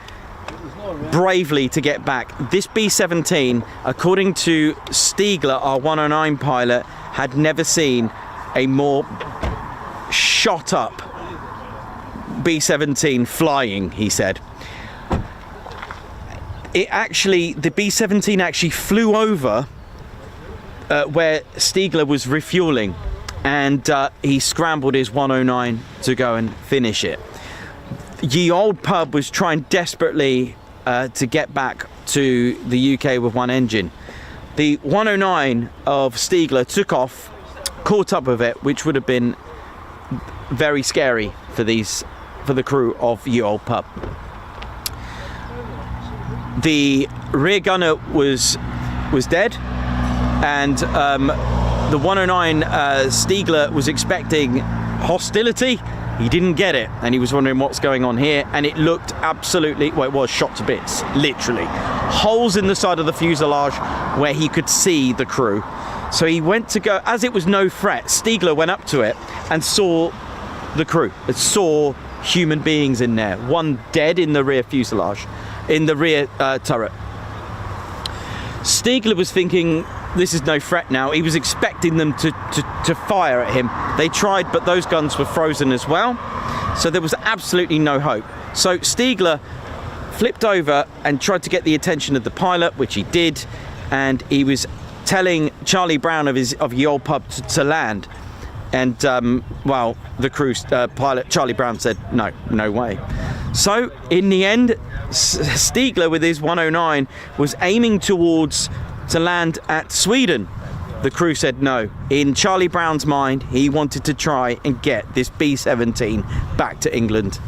bravely to get back. This B-17, according to Stiegler, our 109 pilot, had never seen a more shot up B-17 flying, he said. The B-17 actually flew over where Stiegler was refueling, and he scrambled his 109 to go and finish it. Ye Old Pub was trying desperately to get back to the UK with one engine. The 109 of Stiegler took off, caught up with it, which would have been very scary for the crew of Ye Old Pub. The rear gunner was dead, and the 109 Stiegler was expecting hostility. He didn't get it, and he was wondering what's going on here, and it looked absolutely, well, it was shot to bits, literally. Holes in the side of the fuselage where he could see the crew. So he went to go, as it was no threat, Stiegler went up to it and saw the crew, saw human beings in there, one dead in the rear fuselage, in the rear turret. Stiegler was thinking, this is no threat now. He was expecting them to fire at him. They tried, but those guns were frozen as well, so there was absolutely no hope. So Stiegler flipped over and tried to get the attention of the pilot, which he did, and he was telling Charlie Brown of Ye Old Pub to land. And well, the crew's pilot Charlie Brown said no way. So in the end, Stiegler with his 109 was aiming towards to land at Sweden. The crew said no. In Charlie Brown's mind, he wanted to try and get this B-17 back to England.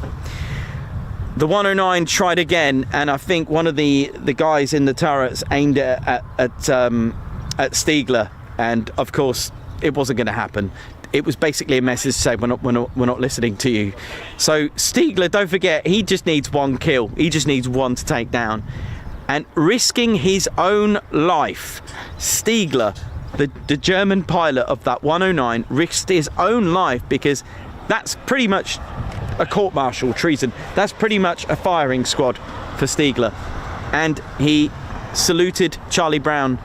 The 109 tried again, and I think one of the guys in the turrets aimed it at Stiegler, and of course it wasn't going to happen. It was basically a message to say we're not listening to you. So Stiegler, don't forget, he just needs one kill. He just needs one to take down. And risking his own life, Stiegler, the German pilot of that 109, risked his own life, because that's pretty much a court-martial treason. That's pretty much a firing squad for Stiegler. And he saluted Charlie Brown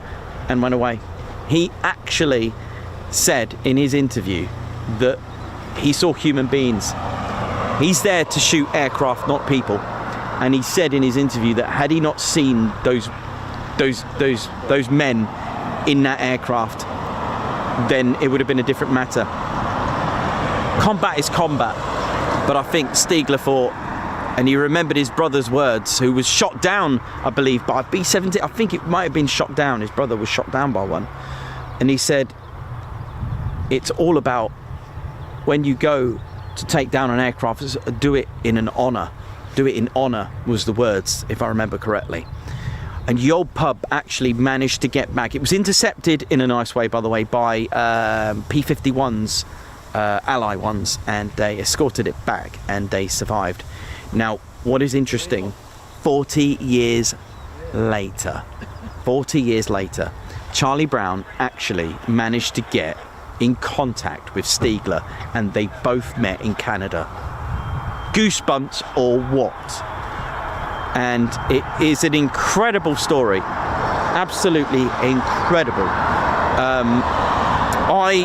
and went away. He actually said in his interview that he saw human beings. He's there to shoot aircraft, not people. And he said in his interview that had he not seen those men in that aircraft, then it would have been a different matter. Combat is combat, but I think Stiegler thought, and he remembered his brother's words, who was shot down, I believe, by a B-17. I think it might have been shot down. His brother was shot down by one. And he said, it's all about when you go to take down an aircraft, do it in an honour. Do it in honour was the words, if I remember correctly. And Ye Old Pub actually managed to get back. It was intercepted in a nice way, by the way, by P-51s, Ally ones, and they escorted it back and they survived. Now, what is interesting, 40 years later, Charlie Brown actually managed to get in contact with Stiegler, and they both met in Canada. Goosebumps or what? And it is an incredible story, absolutely incredible. I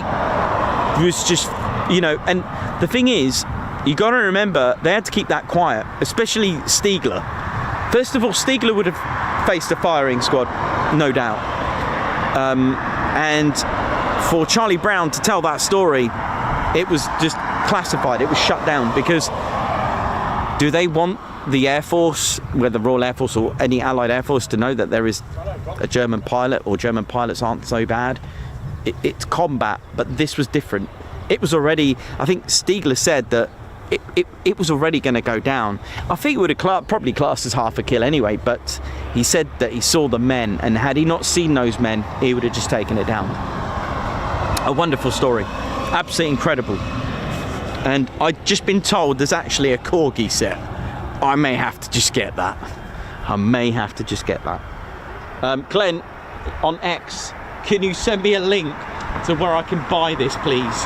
was just, and the thing is, you got to remember, they had to keep that quiet, especially Stiegler. First of all, Stiegler would have faced a firing squad, no doubt. And for Charlie Brown to tell that story, it was just classified, it was shut down, because do they want the Air Force, whether Royal Air Force or any Allied Air Force, to know that there is a German pilot, or German pilots aren't so bad? It's combat, but this was different. It was already, I think Stiegler said that it was already going to go down. I think it would have probably classed as half a kill anyway, but he said that he saw the men, and had he not seen those men, he would have just taken it down. A wonderful story, absolutely incredible. And I'd just been told there's actually a corgi set. I may have to just get that. Glenn, on X, can you send me a link to where I can buy this, please?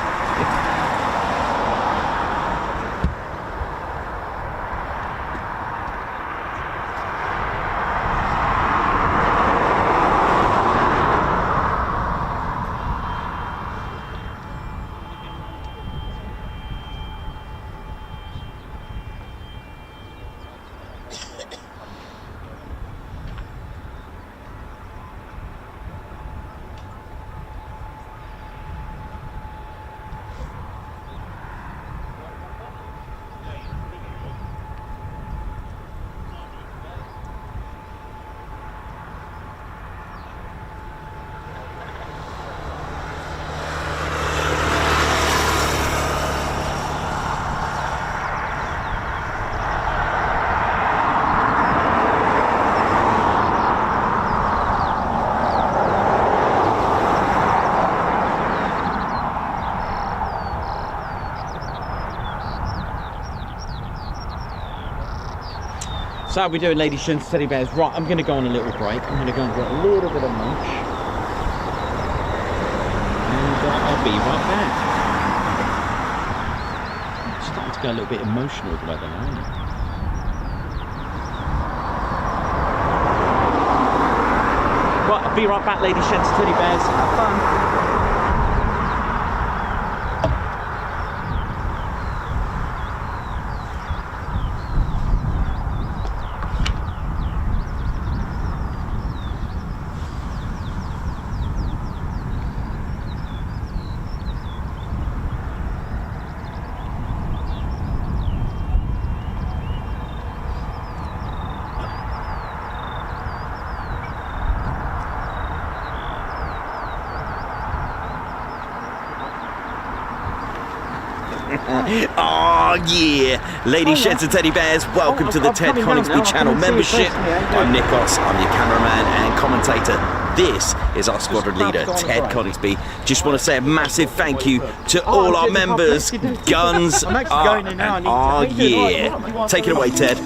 So how are we doing, ladies, gents, teddy bears? Right, I'm going to go on a little break. I'm going to go and get a little bit of lunch. And I'll be right back. I'm starting to go a little bit emotional with the weather now, aren't I? Right, I'll be right back, ladies, gents, teddy bears. Have fun. Oh yeah, ladies, gents and teddy bears, welcome to the Ted Coningsby channel membership. I'm Nikos, I'm your cameraman and commentator. This is our squadron leader, Ted Coningsby. Just want to say a massive thank you to all our members, guns, yeah. Take it away, Ted.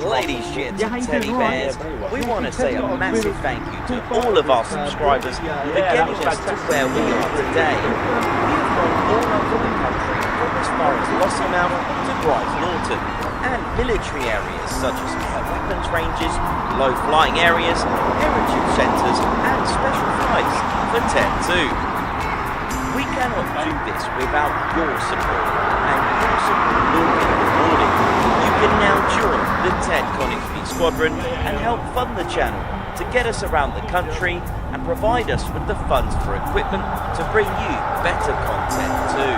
Ladies, gents and teddy bears, we want to say a massive thank you to all of our subscribers for getting us to where we are today. We've gone all over the country, from as far as Lossiemouth to Bright Norton, and military areas such as weapons ranges, low flying areas, heritage centres and special flights for Ted 2. We cannot do this without your support, and your support will be rewarded. You can now join the Ted Coningsby Squadron and help fund the channel to get us around the country and provide us with the funds for equipment to bring you better content too.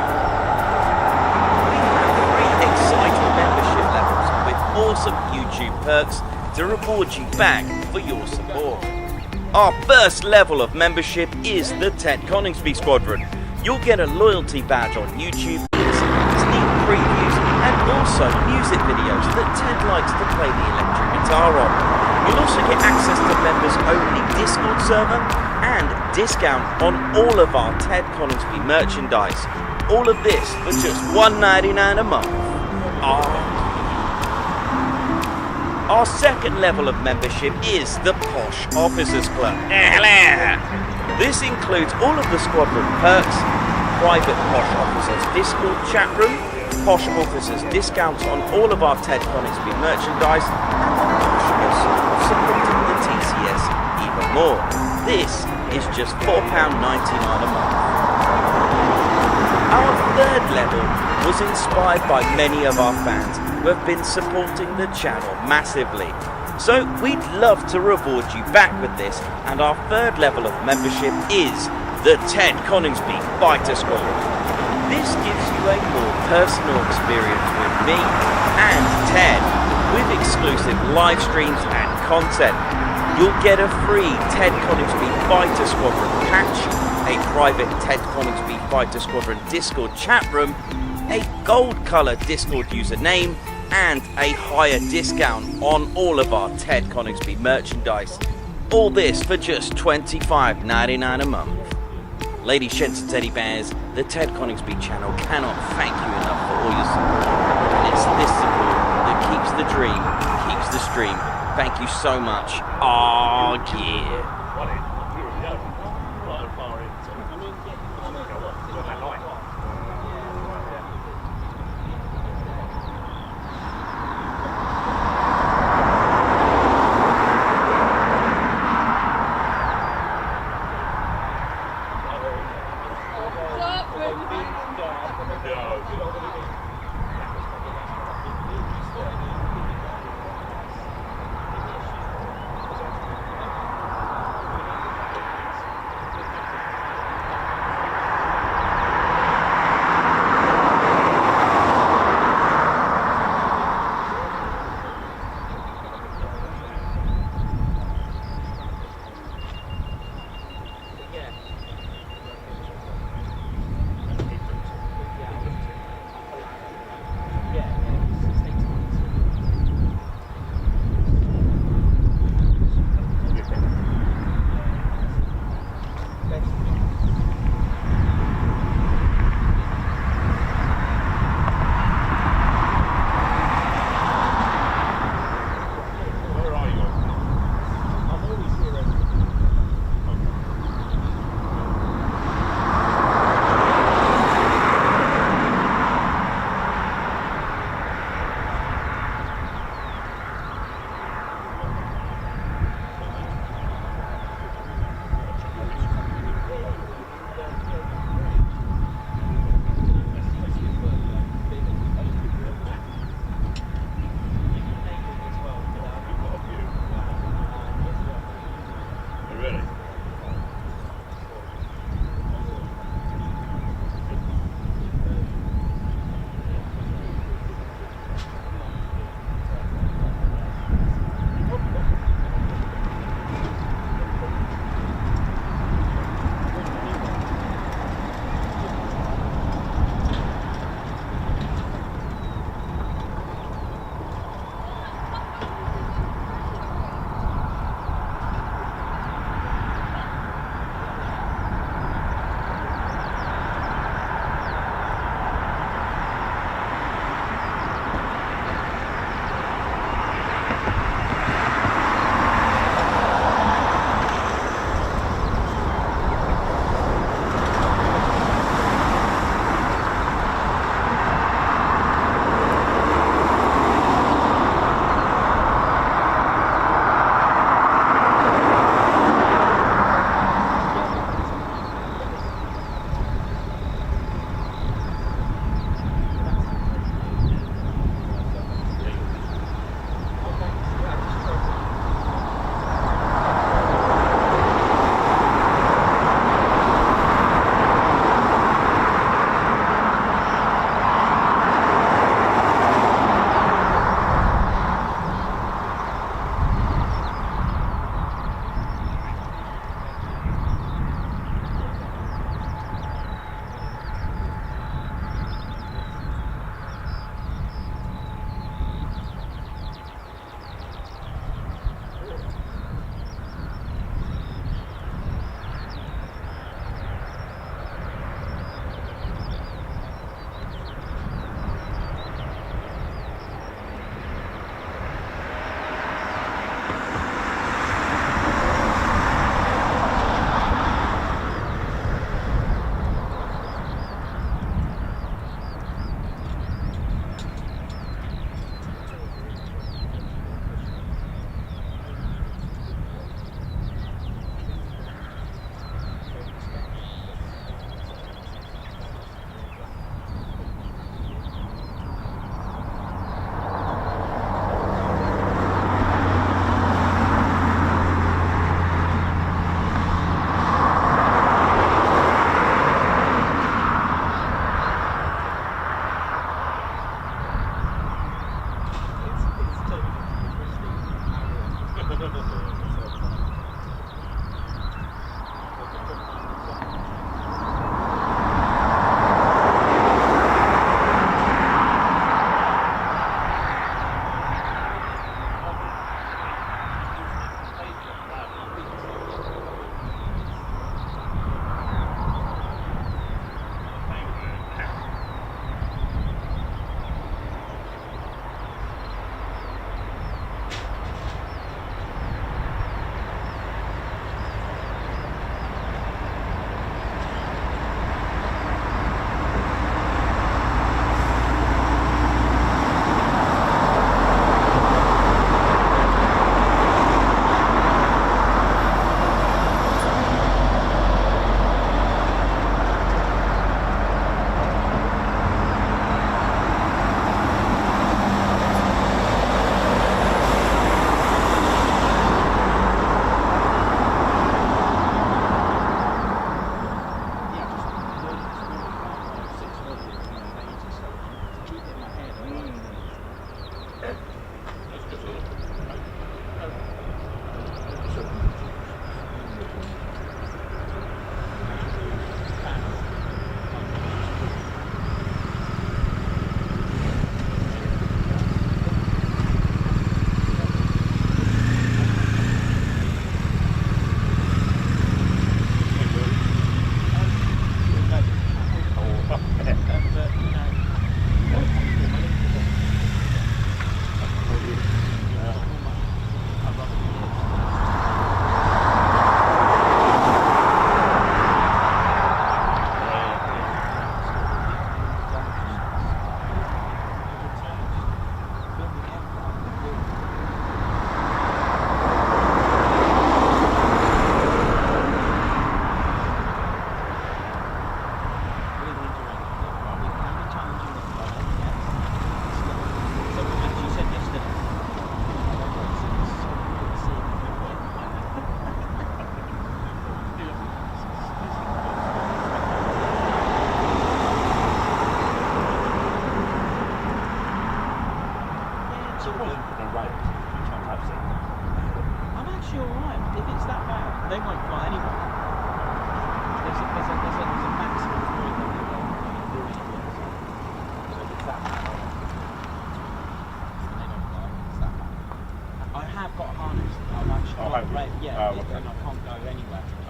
We have 3 exciting membership levels with awesome YouTube perks to reward you back for your support. Our first level of membership is the Ted Coningsby Squadron. You'll get a loyalty badge on YouTube, sneak previews, and also music videos that Ted likes to play the electric guitar on. You'll also get access to members-only Discord server and discount on all of our Ted Coningsby merchandise. All of this for just $1.99 a month. Our second level of membership is the Posh Officers Club. This includes all of the squadron perks, private Posh Officers Discord chat room, Posh Officers discounts on all of our Ted Coningsby merchandise, and the poshness of supporting the TCS even more. This is just £4.99 a month. Our third level was inspired by many of our fans who have been supporting the channel massively. So we'd love to reward you back with this, and our third level of membership is the Ted Coningsby Fighter Squadron. This gives you a more personal experience with me and Ted, with exclusive live streams and content. You'll get a free Ted Coningsby Fighter Squadron patch, a private Ted Coningsby Fighter Squadron Discord chat room, a gold coloured Discord username, and a higher discount on all of our Ted Coningsby merchandise. All this for just $25.99 a month. Ladies, gents and teddy bears, the Ted Coningsby channel cannot thank you enough for all your support. And it's this support that keeps the dream, keeps the stream. Thank you so much. Oh yeah.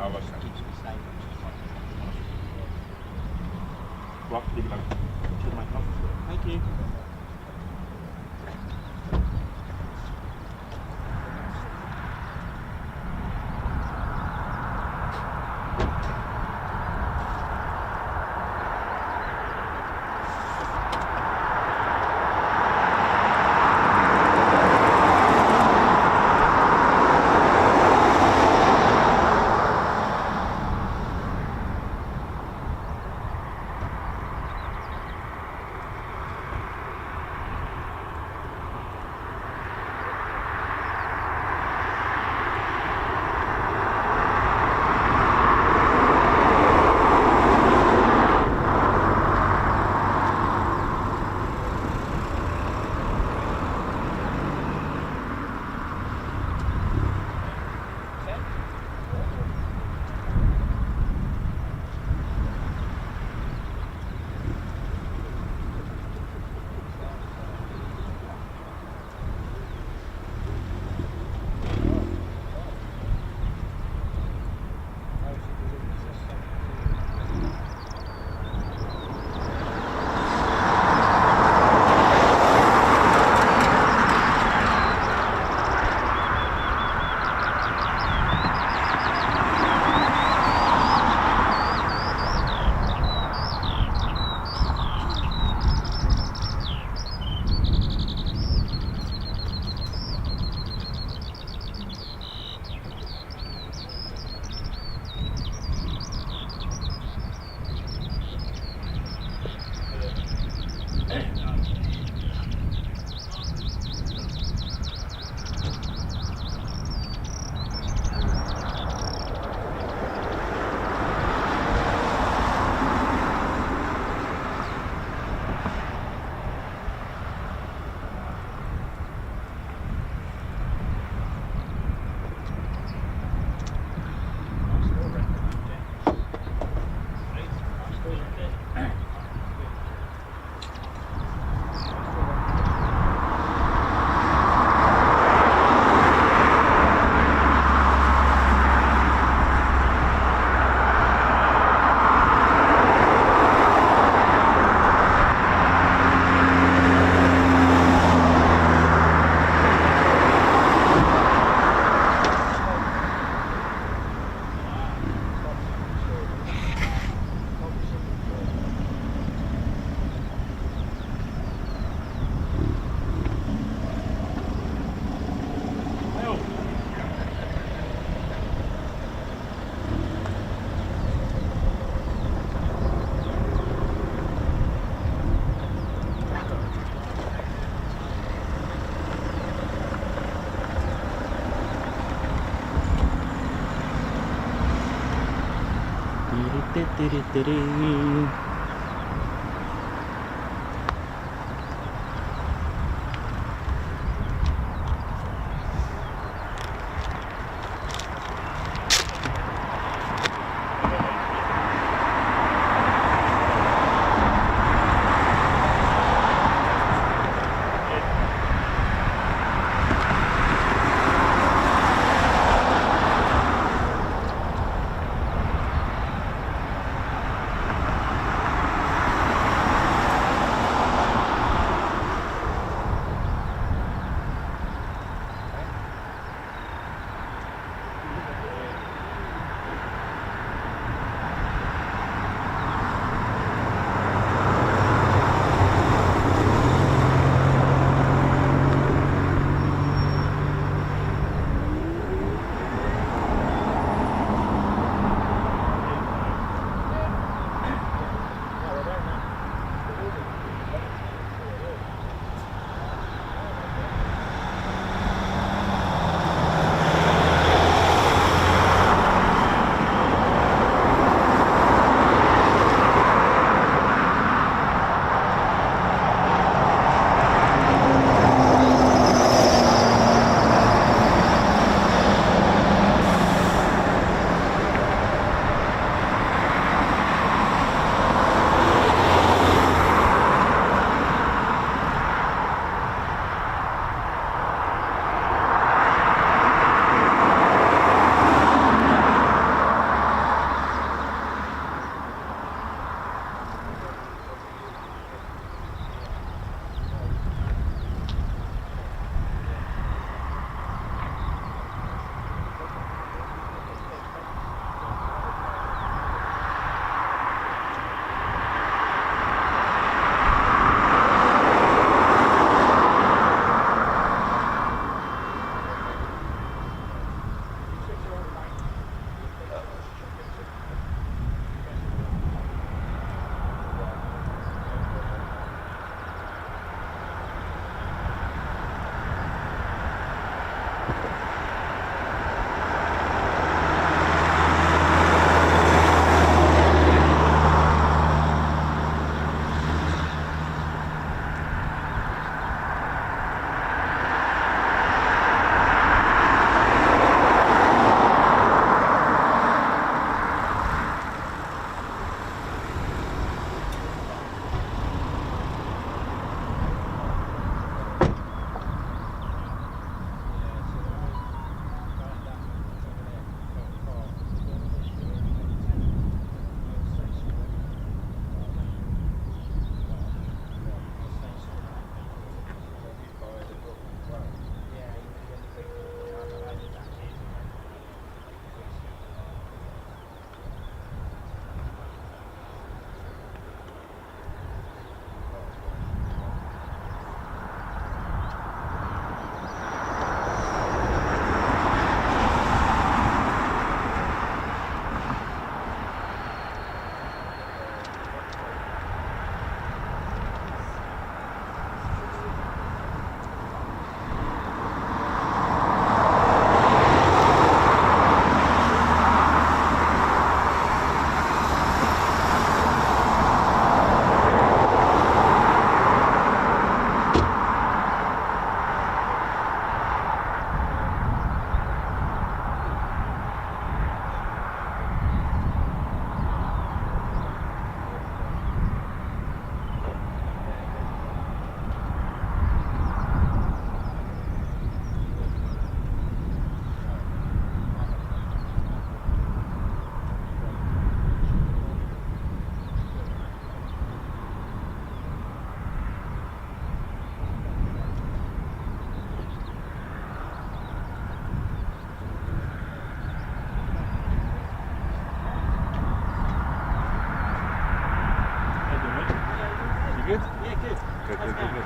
Oh, okay. Keeps me stable. Right, leave it alone. Cheers, mate. Thank you.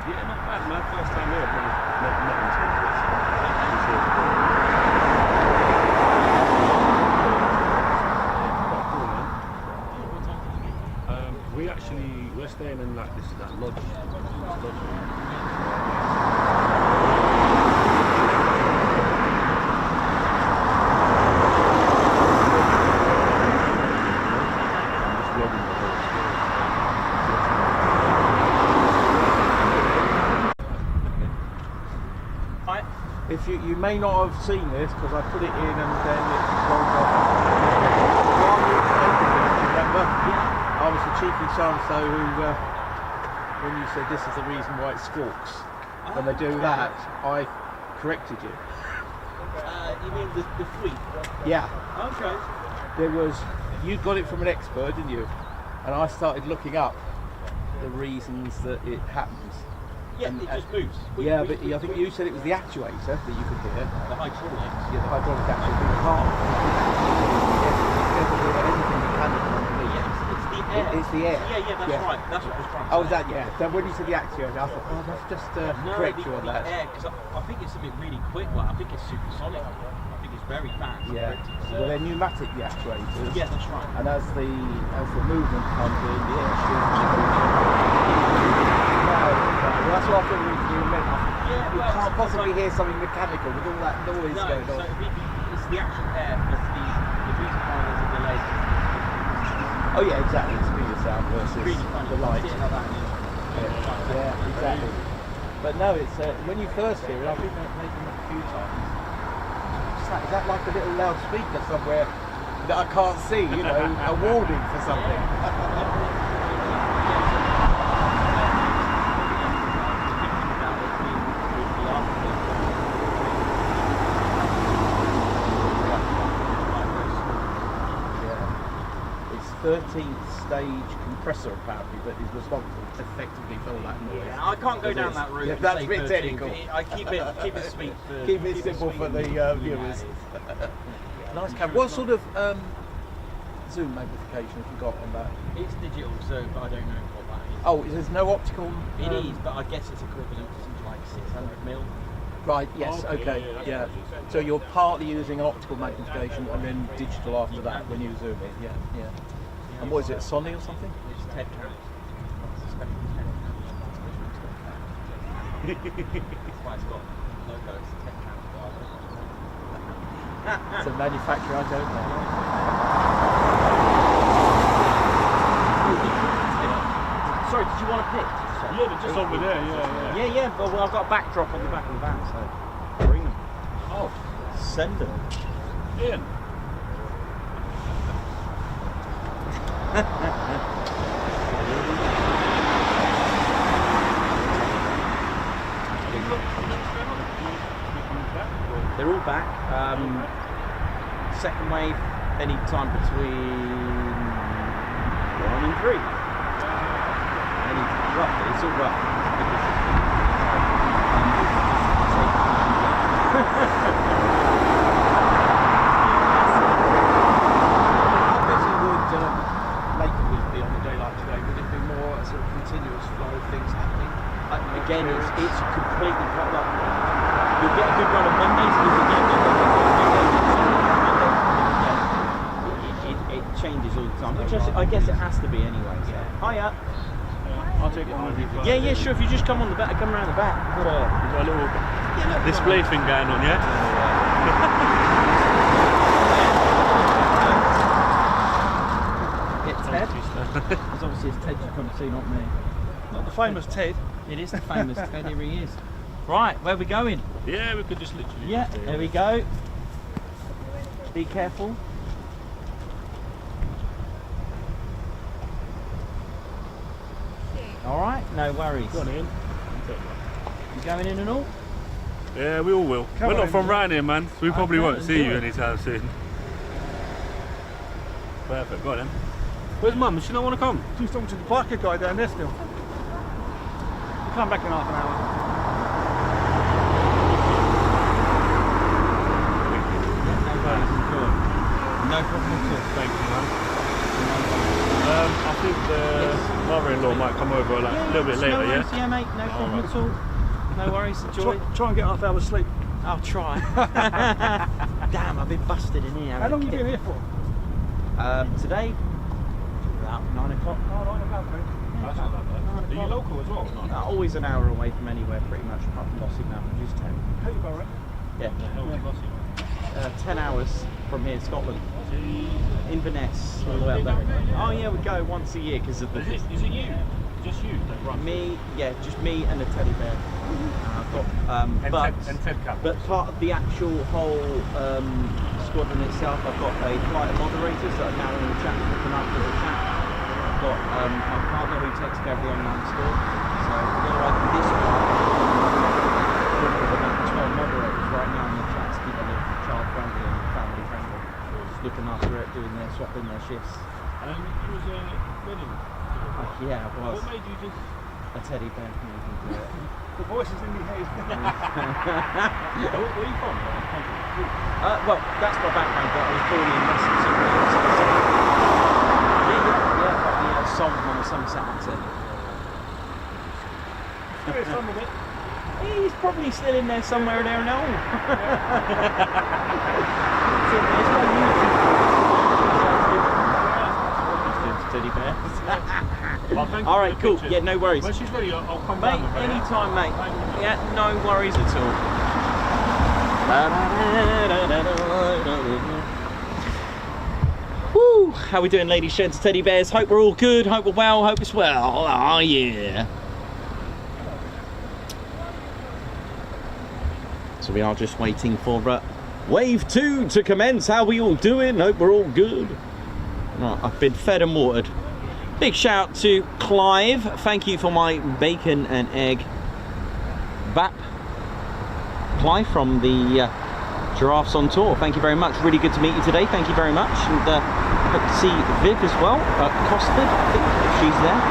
Yeah, not bad, man. First time here. We're staying in like this that lodge. If you may not have seen this because I put it in and then it rolled off. Remember? Yeah. I was the cheeky so-and-so who, when you said this is the reason why it squawks, when they do that, I corrected you. You mean the fleet? Yeah. Okay. There was, you got it from an expert, didn't you? And I started looking up the reasons that it happens. Yeah, it just moves. Yeah, but I think you said it was the actuator that you could hear. The hydraulics. Yeah, the hydraulic actuator. You can't. Anything mechanical underneath. Yeah, it's the air. It's the air. Yeah, that's right. That's what I was trying to say. Oh, is that, yeah. So when you said the actuator, I thought, oh, let's just correct you on that. Air, because I think it's something really quick. Well, I think it's supersonic. I think it's very fast. Yeah. Well, they're pneumatic, the actuators. Yeah, that's right. And as the movement comes in, the air shifts. Well, that's what I thought you meant. You can't possibly hear something mechanical with all that noise going on. So it's the actual air plus the reason why there's a delay. Oh yeah, exactly. The speed of sound versus Really funny. the light. See how that is. Yeah, exactly. But no, it's when you first hear it, I've been making it a few times. Is that like a little loudspeaker somewhere that I can't see? You know, a warning for something. It's 13th stage compressor PAPI that is responsible effectively for all that noise. Yeah, I can't go down that route. Yeah, that's a bit technical. I keep it sweet for Keep it simple for the viewers. Nice camera. What sort of zoom magnification have you got on that? It's digital, so but I don't know what that is. Oh, there's no optical? It is, but I guess it's equivalent to something like 600mm. Right, yes, okay, yeah. So you're partly using optical magnification and then digital after that when you zoom in, yeah. And what is it, Sony or something? It's Ted Reggie. That's why it's got logo, it's Ted Reggie. It's a manufacturer I don't know. Sorry, did you want a pic? Yeah, they're just over there, yeah. Yeah, but well, I've got a backdrop on the back of the van, so bring them. Oh, send them. Ian. They're all back. Second wave, any time between 1 and 3. Roughly, it's all rough. How busy would Lake Week be on a day like today? Would it be more a sort of continuous flow of things happening? Again, it's completely cut up. You'll get a good run on Mondays, and you'll get a good run on Mondays. It changes all the time, which I guess it has to be anyway. So. Hiya. I'll take it on with you. Yeah, sure. If you just come on the back, come around the back. We've got a little display thing going on, yeah? It's Ted. Because obviously it's Ted you come to see, not me. Not the famous Ted. It is the famous Ted, here he is. Right, where are we going? Yeah, we could just literally. Yeah, there we go. Be careful. Alright, no worries. Go on, Ian. You going in and all? Yeah, we all will. We're not from round here, man, so we probably won't see you anytime soon. Perfect, go on then. Where's Mum? Does she not want to come? She's talking to the biker guy down there still. We'll come back in half an hour. No problem at all. Thank you, man. I think the mother-in-law might come over like a little bit later, no yeah? worries, yeah, mate, no problem at all. No worries, enjoy. Try and get half hour's sleep. I'll try. Damn, I've been busted in here. How long have you been here for? Today, about 9 o'clock. Oh, 9 o'clock, mate. That's not that bad. Are you local as well? Always an hour away from anywhere, pretty much, apart from Lossy Mountain, just 10. Peterborough, right? Yeah. 10 hours from here, Scotland. Inverness, all the way up there. Oh yeah, we go once a year because of the... Is it you? Just you that runs? Me, yeah, just me and a teddy bear. I've got, but part of the actual whole squadron itself, I've got a flight of moderators that are now in the chat, looking after the chat. I've got my partner who takes care of the online store. So this one, we've got about 12 moderators right now in the chat, keeping it child friendly and family friendly. Just looking after it, doing their swapping their shifts. And it was a wedding. Yeah, it was. What made you just... A teddy bear made me do it. The voices in my head. Where are you from? Well, that's my background, but I was born in Western Sydney. Yeah, the song on the Somerset accent. He's probably still in there somewhere there now. It's in there, it's on YouTube. Teddy bears. Well, all right, cool. Yeah, no worries. When she's ready, I'll come Mate, down with her. anytime, mate. Yeah, no worries at all. Woo! How we doing, ladies, gents, teddy bears? Hope we're all good. Hope we're well. Hope it's well. Oh yeah. So we are just waiting for wave 2 to commence. How we all doing? Hope we're all good. Right, I've been fed and watered. Big shout out to Clive. Thank you for my bacon and egg VAP. Clive from the Giraffes on Tour. Thank you very much. Really good to meet you today. Thank you very much. And hope to see Viv as well. Costard, I think, if she's there.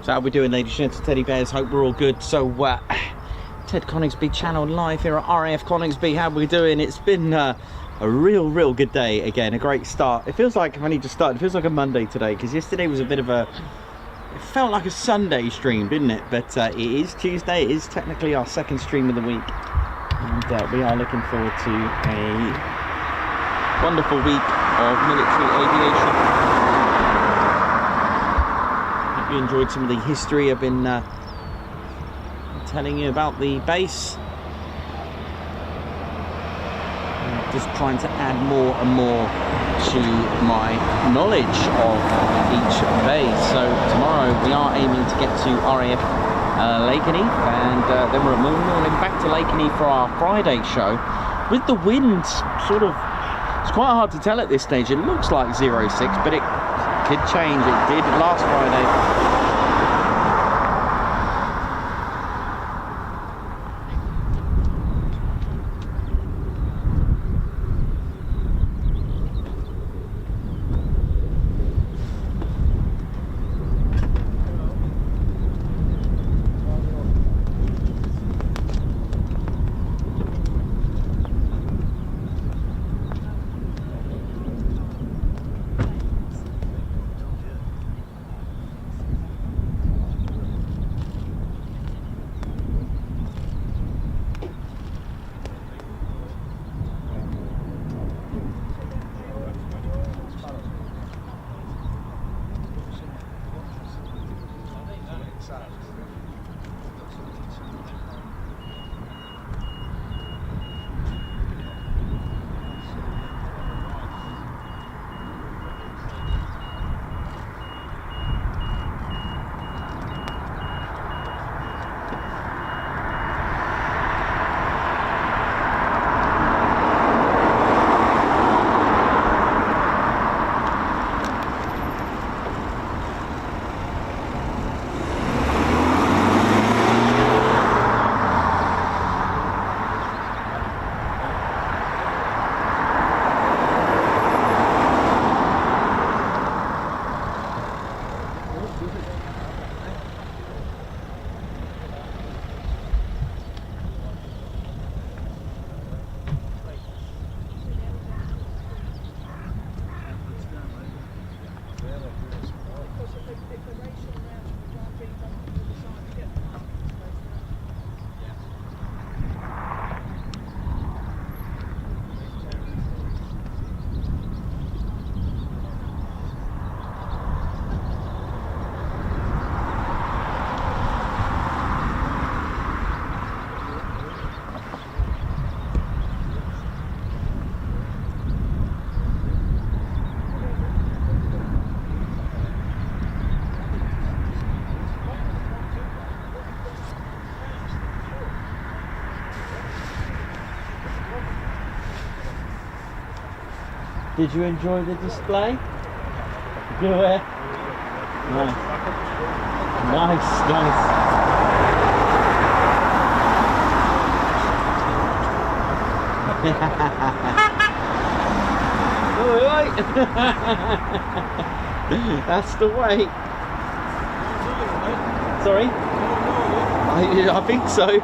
So how we doing, ladies and gents, teddy bears? Hope we're all good. So Ted Coningsby channel live here at RAF Coningsby. How we doing? It's been a real good day again. A great start. It feels like I've only just started. It feels like a Monday today, because yesterday was a bit of a, it felt like a Sunday stream, didn't it? But it is Tuesday. It is technically our second stream of the week, and we are looking forward to a wonderful week of military aviation. You enjoyed some of the history I've been telling you about the base. Just trying to add more and more to my knowledge of each base. So tomorrow we are aiming to get to RAF Lakenheath, and then we're moving back to Lakenheath for our Friday show. With the wind sort of, it's quite hard to tell at this stage. It looks like 06, but it could change. It did last Friday. Did you enjoy the display? Good wear. Nice. Nice. Alright. That's the way. Sorry? I think so.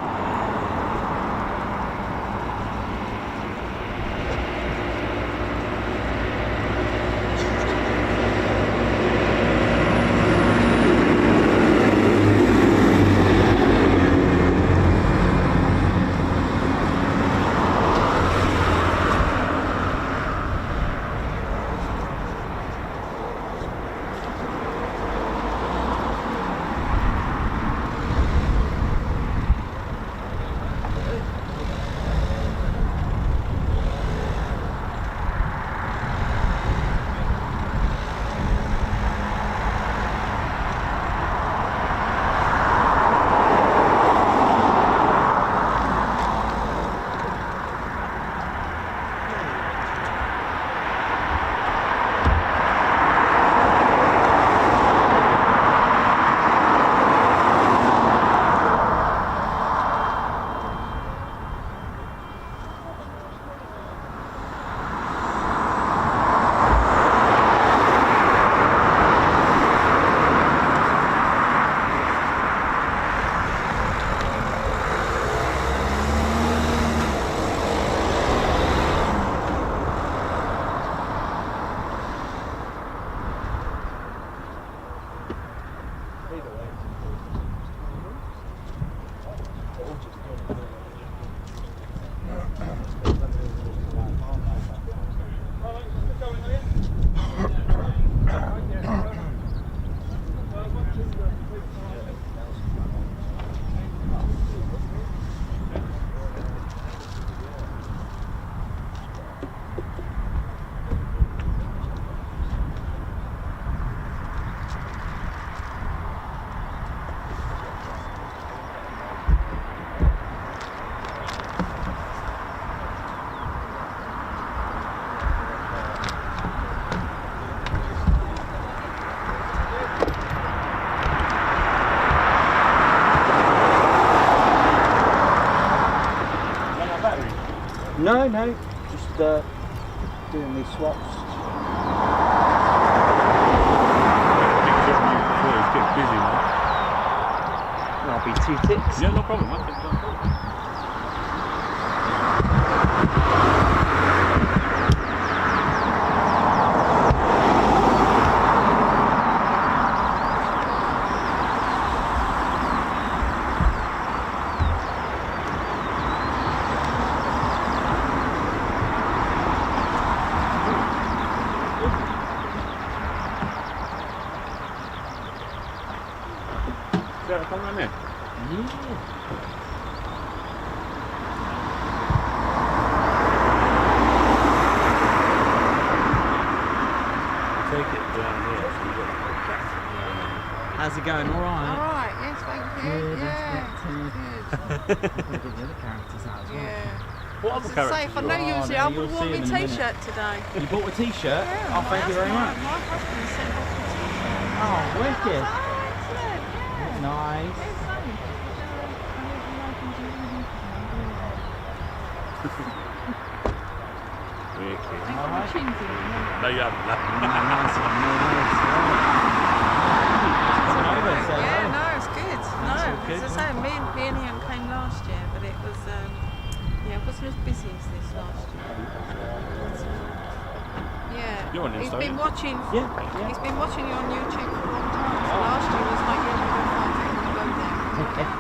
No, just doing these swaps. Get busy now. I'll be 2 ticks. Yeah, no problem. I think no problem. Come on in. Take it down here. So you got How's it going? All right. Alright, yes, thank you. Good. Give the other characters out as well. Yeah. What other characters? Say, if I know you usually, I would have worn my t-shirt today. You bought a t-shirt? Yeah, Oh, thank you very much. My husband sent off the t-shirt. Oh, wicked. Oh, excellent, yeah. Nice. It's funny. Wicked. Thank you for choosing. No, you haven't. Nice one. Yeah, no, it's good. No, good, as I say, me and Ian came last year, but it was, yeah, it wasn't as busy as this last year. Yeah. You're on He's Insta, been yeah? watching. Yeah. He's been watching you on YouTube for a long time. So last year was like, yeah, we're going to go there.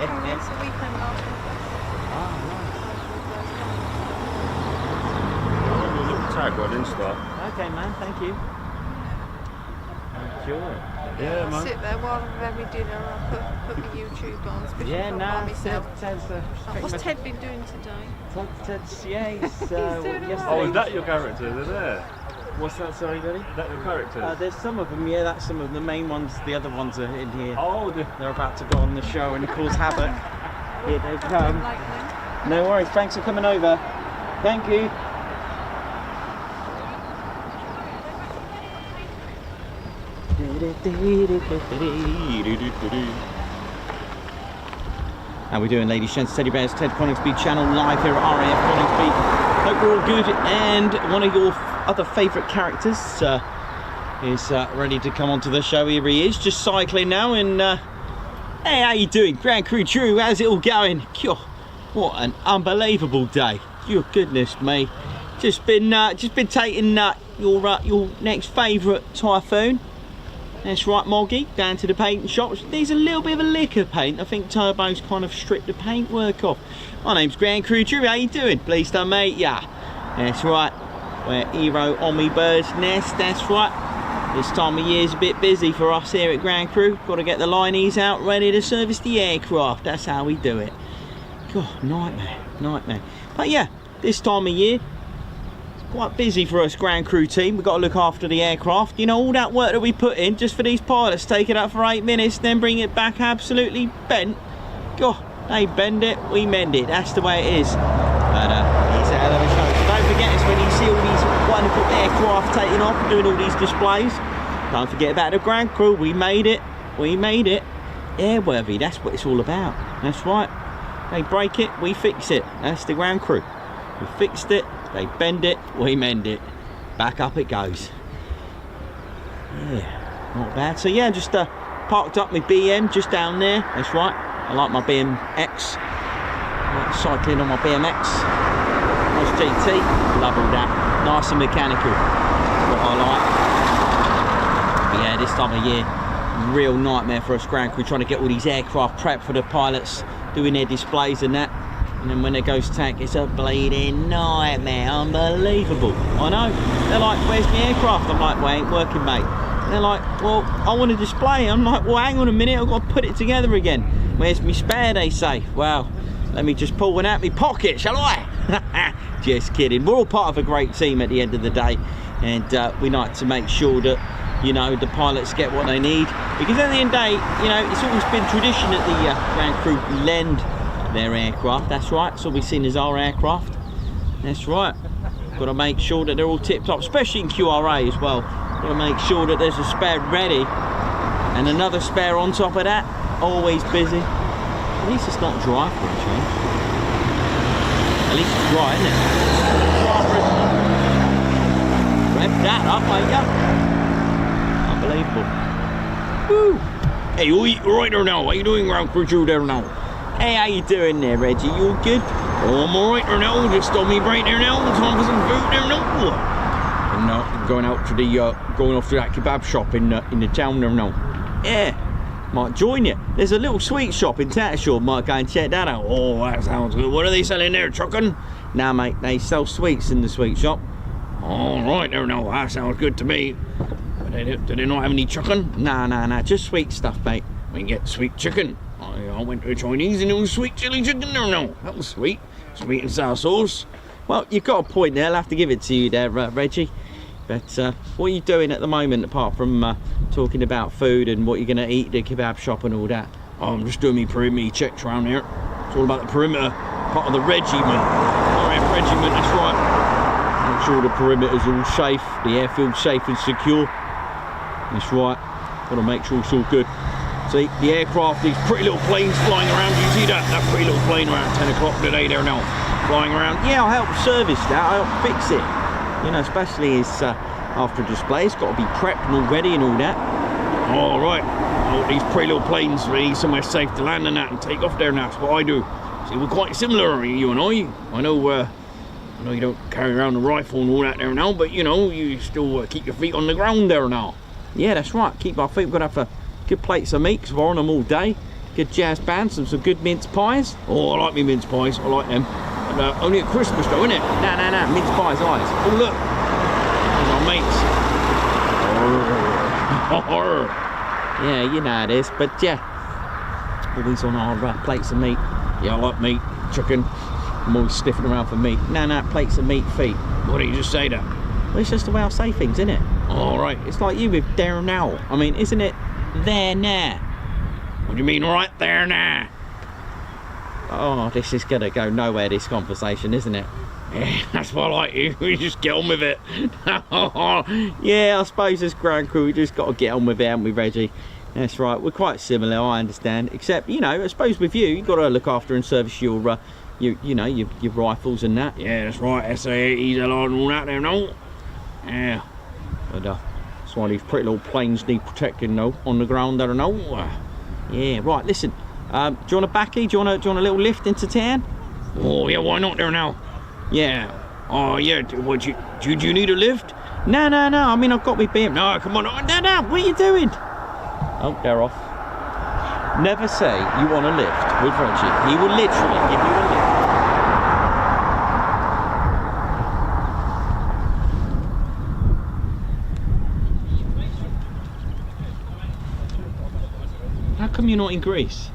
Okay, so we came last year. Tag on Insta. Okay, man. Thank you. Enjoy. Yeah, man. Sit there while I'm having dinner. I'll put my YouTube on. Especially Yeah, if I'm no, by myself. Ted's What's Ted been doing today? Ted's, yeah, he's, doing yesterday. Oh, is that your character? They're there. What's that, sorry, buddy? Is that your character? There's some of them, yeah, that's some of the main ones. The other ones are in here. Oh, They're about to go on the show and cause havoc. Here they come. Like them? No worries, thanks for coming over. Thank you. How we doing, ladies, gents, teddy bears? Ted Coningsby channel live here at RAF Coningsby. Hope we're all good. And one of your other favourite characters is ready to come onto the show. Here he is, just cycling now. And hey, how you doing, Grand Crew Drew? How's it all going? Phew, what an unbelievable day! Your goodness me. Just been taking your next favourite Typhoon. That's right, Moggy, down to the paint shop. Needs a little bit of a lick of paint. I think Turbo's kind of stripped the paintwork off. My name's Grand Crew Drew. How you doing? Pleased to meet ya. That's right. We're Hero on me bird's nest. That's right. This time of year is a bit busy for us here at Grand Crew. Got to get the lineys out ready to service the aircraft. That's how we do it. God, nightmare. But yeah, this time of year, quite busy for us Grand Crew team. We've got to look after the aircraft. You know, all that work that we put in just for these pilots, take it up for 8 minutes, then bring it back absolutely bent. God, they bend it, we mend it. That's the way it is. But it's a hell of a show. So don't forget, it's when you see all these wonderful aircraft taking off and doing all these displays. Don't forget about the Grand Crew. We made it. Airworthy, that's what it's all about. That's right. They break it, we fix it. That's the Grand Crew. We fixed it. They bend it, we mend it. Back up it goes. Yeah, not bad. So yeah, just parked up my BM just down there. That's right. I like my BMX. Like cycling on my BMX. Nice GT. Love all that. Nice and mechanical. What I like. But yeah, this time of year, real nightmare for us Grand Crew, trying to get all these aircraft prepped for the pilots, doing their displays and that. And then when it goes tack, it's a bleeding nightmare. Unbelievable. I know. They're like, where's my aircraft? I'm like, well, ain't working, mate. And they're like, well, I want to display. I'm like, well, hang on a minute, I've got to put it together again. Where's my spare, they say. Well, let me just pull one out of my pocket, shall I? Just kidding. We're all part of a great team at the end of the day. And we like to make sure that, you know, the pilots get what they need. Because at the end of the day, you know, it's always been tradition at the Grand Crew lend their aircraft. That's right, so we've seen as our aircraft. That's right. Got to make sure that they're all tipped up, especially in QRA as well. Got to make sure that there's a spare ready and another spare on top of that. Always busy. At least it's not dry for a change. At least it's dry, isn't it? Rev that up, mate. Unbelievable. Woo. Hey, all right there now? How you doing, Ground Crew Drew there now? Hey, how you doing there, Reggie? You all good? Oh, I'm alright there now. Just on me break there now. Time for some food there now. And going out to the going off to that kebab shop in the town there now. Yeah, might join you. There's a little sweet shop in Tattershall. Might go and check that out. Oh, that sounds good. What are they selling there, trucking? Nah, mate, they sell sweets in the sweet shop. All right there now. That sounds good to me. Do they not have any chicken? Nah. Just sweet stuff, mate. We can get sweet chicken. I went to a Chinese and it was sweet chili chicken there now. That was sweet. Sweet and sour sauce. Well, you've got a point there. I'll have to give it to you there, Reggie. But what are you doing at the moment apart from talking about food and what you're going to eat at the kebab shop and all that? Oh, I'm just doing me perimeter checks around here. It's all about the perimeter. Part of the regiment. RAF regiment, that's right. Make sure the perimeter's all safe. The airfield's safe and secure. That's right. Got to make sure it's all good. See, the aircraft, these pretty little planes flying around. You see that? That pretty little plane around 10 o'clock today there now, flying around. Yeah, I'll help service that. I'll help fix it. You know, especially as after a display, it's got to be prepped and all ready and all that. All right. Oh, these pretty little planes really somewhere safe to land and that and take off there now. That's what I do. See, we're quite similar, you and I. I know you don't carry around a rifle and all that there now, but you know, you still keep your feet on the ground there now. Yeah, that's right. Keep our feet. We've got to have good plates of meat because we're on them all day. Good jazz bands and some good mince pies. Oh, I like me mince pies. I like them. And, only at Christmas though, isn't it? Nah. Mince pies, eyes. Oh, look. There's our mates. Yeah, you know how it is. But yeah, always on our plates of meat. Yeah, I like meat, chicken. I'm always sniffing around for meat. Nah, plates of meat, feet. Why don't you just say that? Well, it's just the way I say things, isn't it? All right. It's like you with there now. I mean, isn't it? There now. What do you mean right there now? Oh, this is gonna go nowhere, this conversation, isn't it? Yeah, that's why I like you. We just get on with it. Yeah, I suppose as ground crew, we just got to get on with it, haven't we, Reggie? That's right. We're quite similar, I understand. Except, you know, I suppose with you, you've got to look after and service your rifles and that. Yeah, that's right. SA-80s and all that there, no? Yeah. But that's why these pretty little planes need protecting, no? On the ground there, no? Yeah, right. Listen, do you want a backie? Do you want a little lift into town? Oh yeah, why not there now? Yeah. Oh yeah. What do you need a lift? No. I mean, I've got my BM. No, come on. No. What are you doing? Oh, they're off. Never say you want a lift with Reggie. He will literally give you a lift. How come you're not in Greece?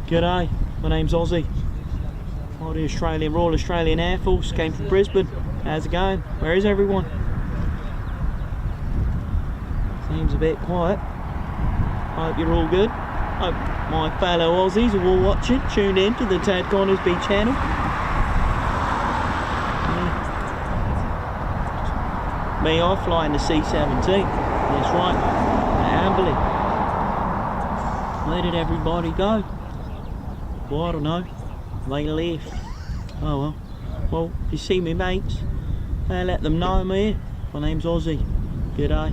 G'day, my name's Ozzie. I'm the Royal Australian Air Force, came from Brisbane. How's it going? Where is everyone? Seems a bit quiet. Hope you're all good. Hope my fellow Aussies are all watching, tuned in to the Ted Coningsby channel. Me, I fly in the C-17. That's right, Amberley. Where did everybody go? Well, I don't know. They left. Oh well. Well, if you see me mates, let them know I'm here. My name's Ozzie. G'day.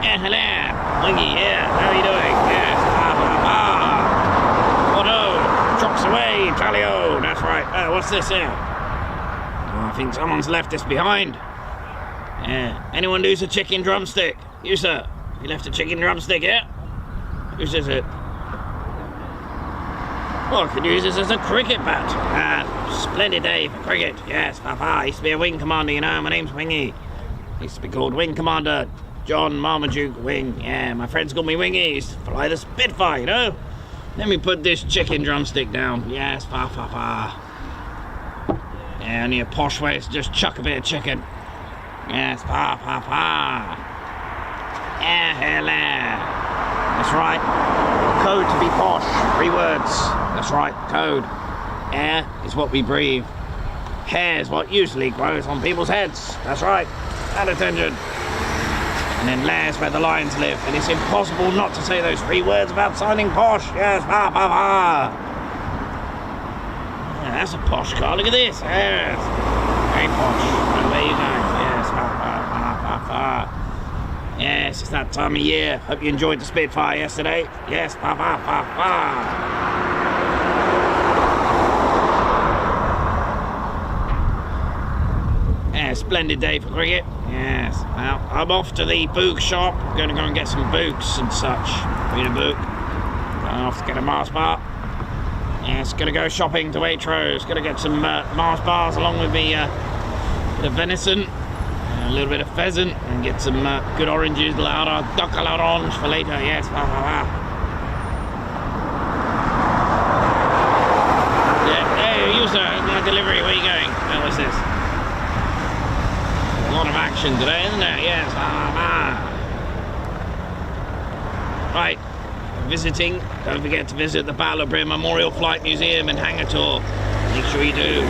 Yeah, hello, Wingy here. How are you doing? Yes, Otto, trucks away, tally-o. That's right. What's this here? Oh, I think someone's left us behind. Yeah. Anyone lose a chicken drumstick? You, sir. You left a chicken drumstick here? Whose is it? Well, I could use this as a cricket bat. Splendid day for cricket. Yes, Papa. I used to be a wing commander, you know. My name's Wingy. Used to be called Wing Commander John Marmaduke Wing. Yeah, my friends call me Wingy. Used to fly the Spitfire, you know. Let me put this chicken drumstick down. Yes, Papa. Yeah, only a posh way is just chuck a bit of chicken. Yes, Papa. Yeah, hello. That's right. Code to be posh. 3 words. That's right, code. Air is what we breathe. Hair is what usually grows on people's heads. That's right. And attention. And then lairs where the lions live. And it's impossible not to say those 3 words about sounding posh. Yes, Papa. Yeah, that's a posh car. Look at this. Yes. Very posh. And where are you going? Yes, Papa. Yes, it's that time of year. Hope you enjoyed the Spitfire yesterday. Yes, Papa. Yeah, splendid day for cricket. Yes. Well, I'm off to the book shop. I'm going to go and get some books and such. Read a book. Going off to get a Mars bar. Yes, going to go shopping to Waitrose. Going to get some Mars bars along with me bit of venison. A little bit of pheasant and get some good oranges, duck à l'orange for later. Yes, Yeah, hey, you sir, my delivery. Where are you going? What was this? A lot of action today, isn't there? Yes. Right, visiting. Don't forget to visit the Battle of Britain Memorial Flight Museum and Hangar Tour. Make sure you do.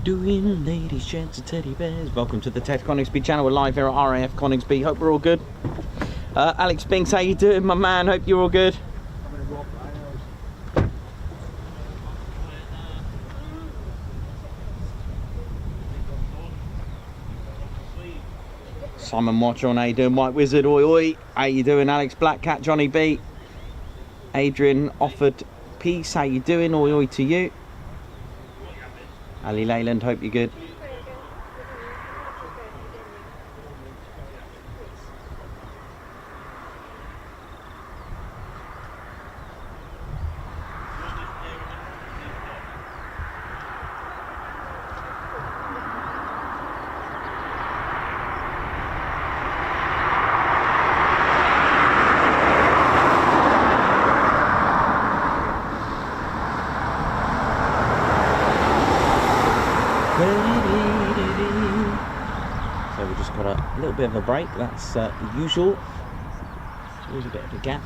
doing, ladies, gents, and teddy bears? Welcome to the Ted Coningsby channel. We're live here at RAF Coningsby. Hope we're all good. Alex Binks, how you doing, my man? Hope you're all good. Simon Watchon, how you doing? White Wizard, oi oi. How you doing, Alex? Black Cat, Johnny B. Adrian offered peace, how you doing? Oi oi to you. Ali Leyland, hope you're good. So we just got a little bit of a break, that's usual. There's always a bit of a gap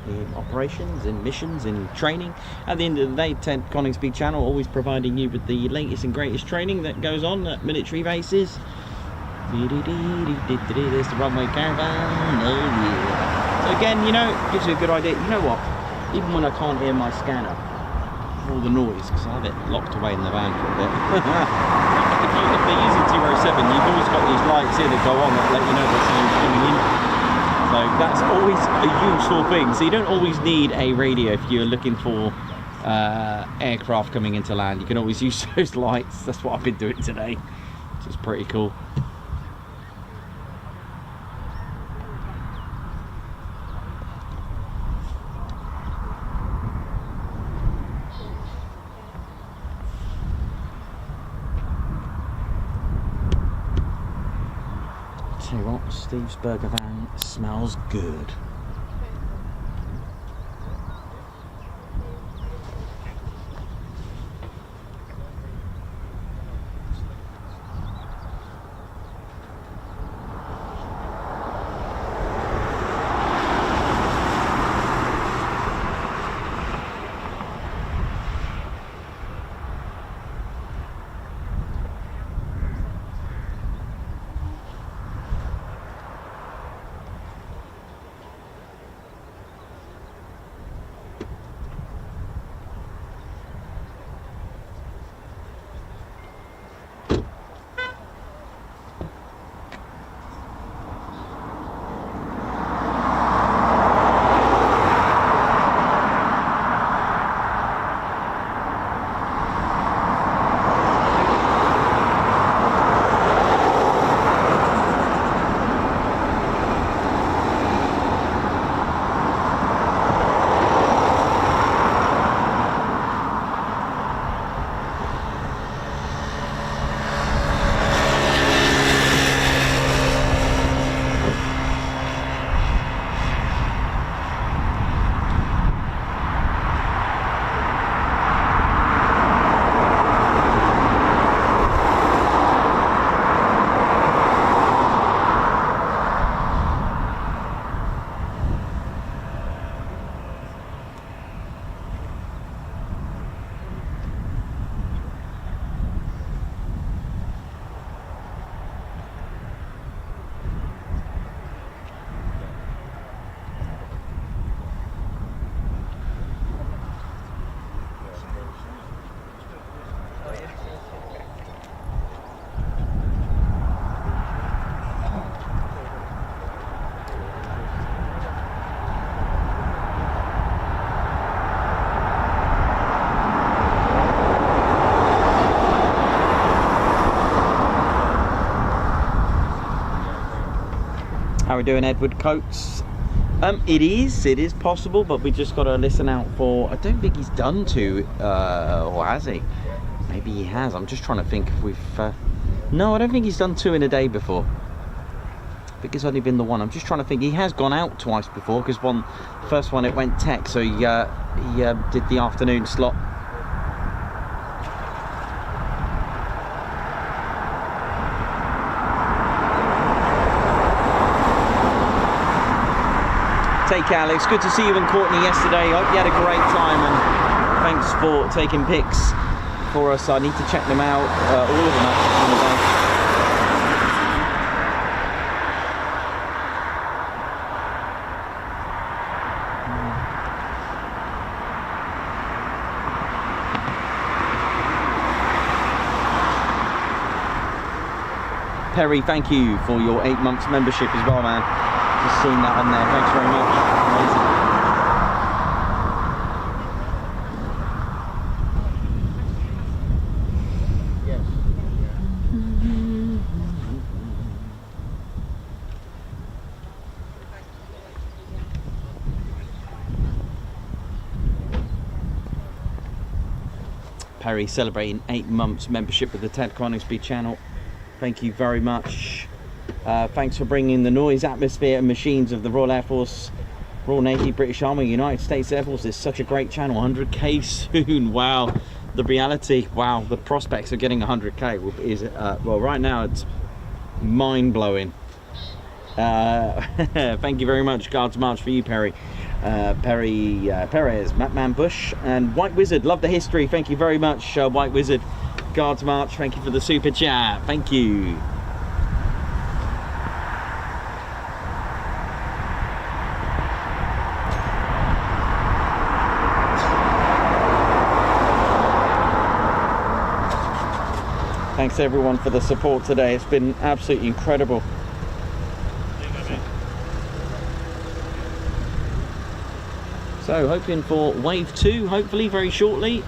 in operations, in missions, in training. At the end of the day, Ted Coningsby channel always providing you with the latest and greatest training that goes on at military bases. There's the Runway caravan, oh yeah. So again, you know, it gives you a good idea. You know what, even when I can't hear my scanner, all the noise, because I have it locked away in the van for a bit. If they're using 207, you've always got these lights here that go on that let you know there's someone coming in. So that's always a useful thing. So you don't always need a radio if you're looking for aircraft coming into land. You can always use those lights. That's what I've been doing today, which is pretty cool. Tell you what, Steve's burger van smells good. How are we doing, Edward Coates? It is possible, but we just got to listen out for. I don't think he's done two, or has he? Maybe he has. I'm just trying to think if we've. No, I don't think he's done two in a day before. I think it's only been the one. I'm just trying to think. He has gone out twice before, because first one it went tech, so he did the afternoon slot. Take care, Alex. Good to see you and Courtney yesterday. Hope you had a great time, and thanks for taking pics for us. I need to check them out, all of them actually, on the day. Perry, thank you for your 8 months membership as well, man. Just seen that on there. Thanks very much. Amazing. Perry celebrating 8 months membership with the Ted Coningsby channel. Thank you very much. Thanks for bringing the noise, atmosphere and machines of the Royal Air Force, Royal Navy, British Army, United States Air Force. It's such a great channel. 100k soon. Wow. The reality, wow, the prospects of getting 100k is, well, right now it's mind-blowing. Thank you very much. Guards March for you, Perry. Perez, Matman Bush and White Wizard. Love the history. Thank you very much, White Wizard. Guards March, thank you for the super chat. Thank you. Thanks everyone for the support today. It's been absolutely incredible. So hoping for wave 2, hopefully very shortly.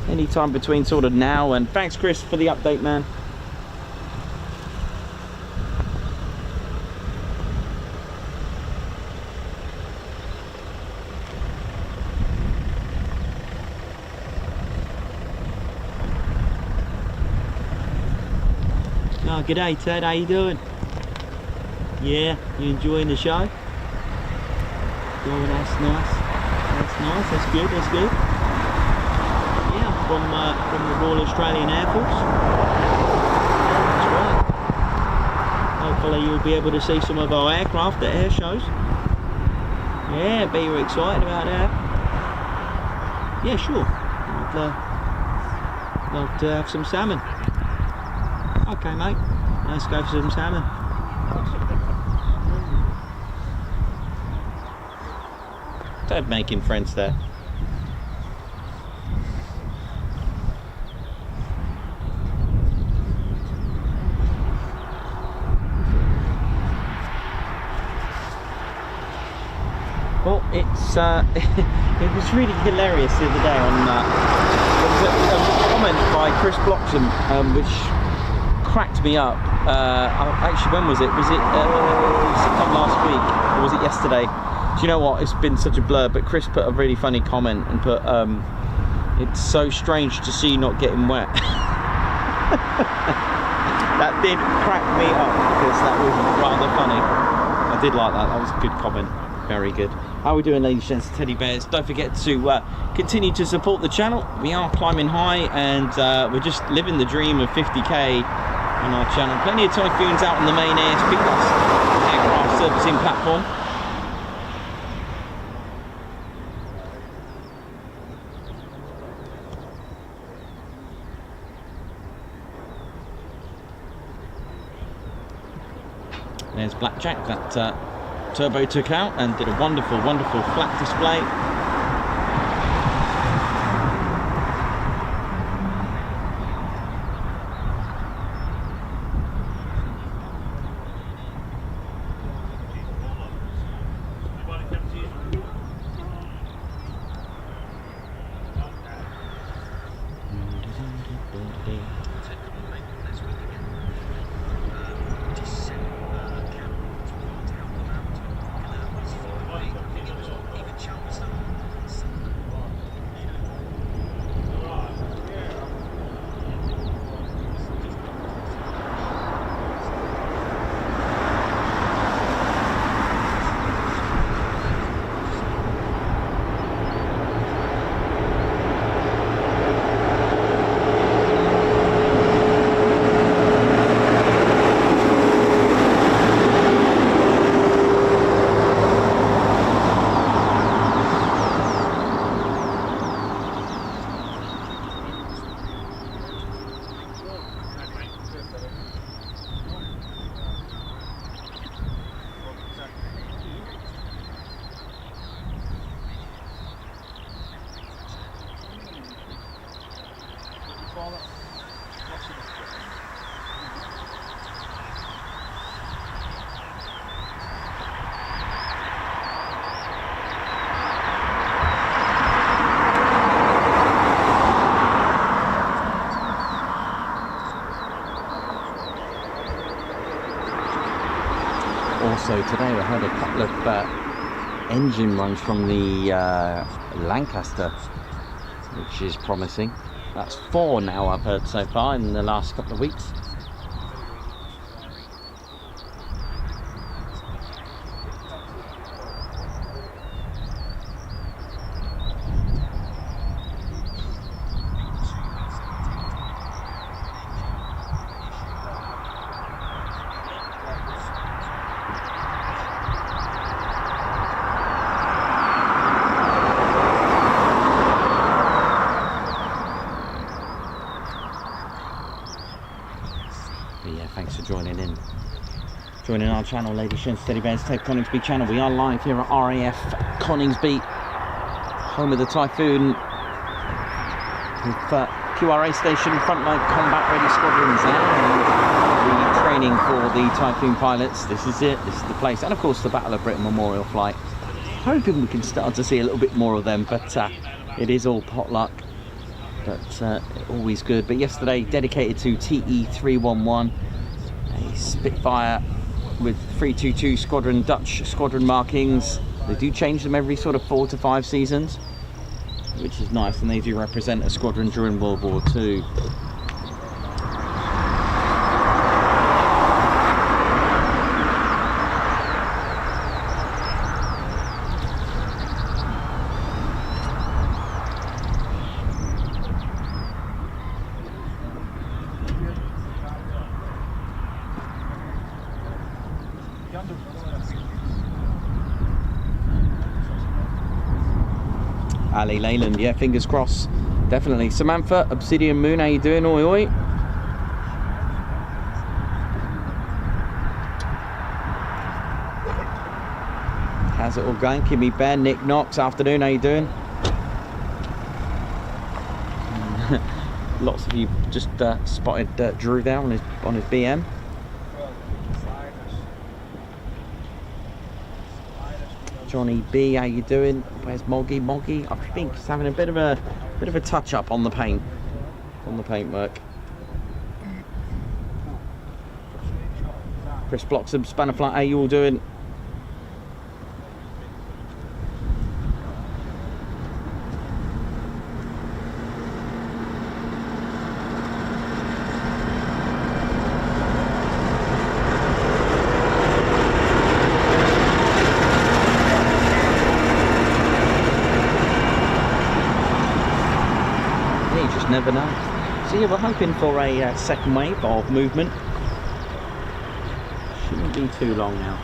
Anytime between sort of now and... Thanks Chris for the update, man. Oh, g'day Ted, how you doing? Yeah, you enjoying the show? Oh, that's nice. That's nice, that's good, that's good. From the Royal Australian Air Force. That's right. Hopefully you'll be able to see some of our aircraft at air shows. Yeah, be you excited about that? Yeah, sure. I'd love to have some salmon. Okay, mate. Let's go for some salmon. Ted making friends there. Well, it's it was really hilarious the other day on there was a comment by Chris Bloxham which cracked me up. Actually, when was it? Was it sometime last week or was it yesterday? Do you know what? It's been such a blur, but Chris put a really funny comment and put it's so strange to see you not getting wet. That did crack me up because that was rather funny. I did like that. That was a good comment. Very good. How are we doing, ladies and gents, teddy bears? Don't forget to continue to support the channel. We are climbing high and we're just living the dream of 50k on our channel. Plenty of Typhoons out on the main ASP, that's aircraft servicing platform. There's Blackjack, that turbo took out and did a wonderful, wonderful flat display. Also today I heard a couple of engine runs from the Lancaster, which is promising. That's 4 now I've heard so far in the last couple of weeks. Joining our channel, Lady Shin, Steady Bears, Ted Coningsby channel. We are live here at RAF Coningsby, home of the Typhoon, with QRA station, frontline combat ready squadrons there, and the training for the Typhoon pilots. This is it, this is the place, and of course the Battle of Britain Memorial Flight. Hoping we can start to see a little bit more of them, but it is all potluck, but always good. But yesterday, dedicated to TE311, a Spitfire with 322 squadron, Dutch squadron markings. They do change them every sort of 4 to 5 seasons, which is nice, and they do represent a squadron during World War II. Ali Leyland, yeah, fingers crossed, definitely. Samantha, Obsidian Moon, how you doing? Oi, oi. How's it all going? Kimmy Bear, Nick Knox, afternoon, how you doing? Lots of you just spotted Drew there on his BM. Johnny B, how you doing? Where's Moggy? Moggy, I think he's having a bit of a touch up on the paint, paintwork. Chris Bloxham, Spannerflight, how you all doing? Never know. So yeah, we're hoping for a second wave of movement. Shouldn't be too long now.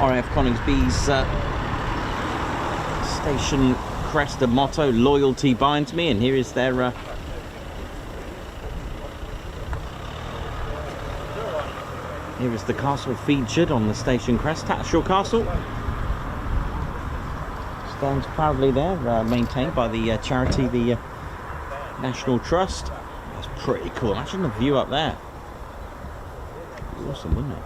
RAF Coningsby's station crest and motto, loyalty binds me, and here is their here is the castle featured on the station crest, Tattershall Castle. Stands proudly there, maintained by the charity, the National Trust. That's pretty cool. Imagine the view up there. Awesome, wouldn't it?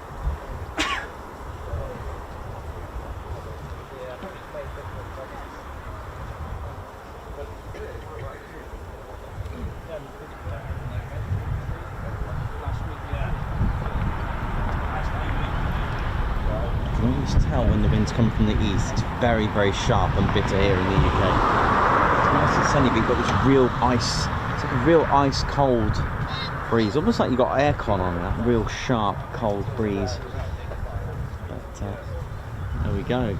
just tell when the winds come from the east. It's very, very sharp and bitter here in the UK. It's nice and sunny, but you've got this real ice. It's like a real ice cold breeze, almost like you got aircon on that real sharp cold breeze. But there we go.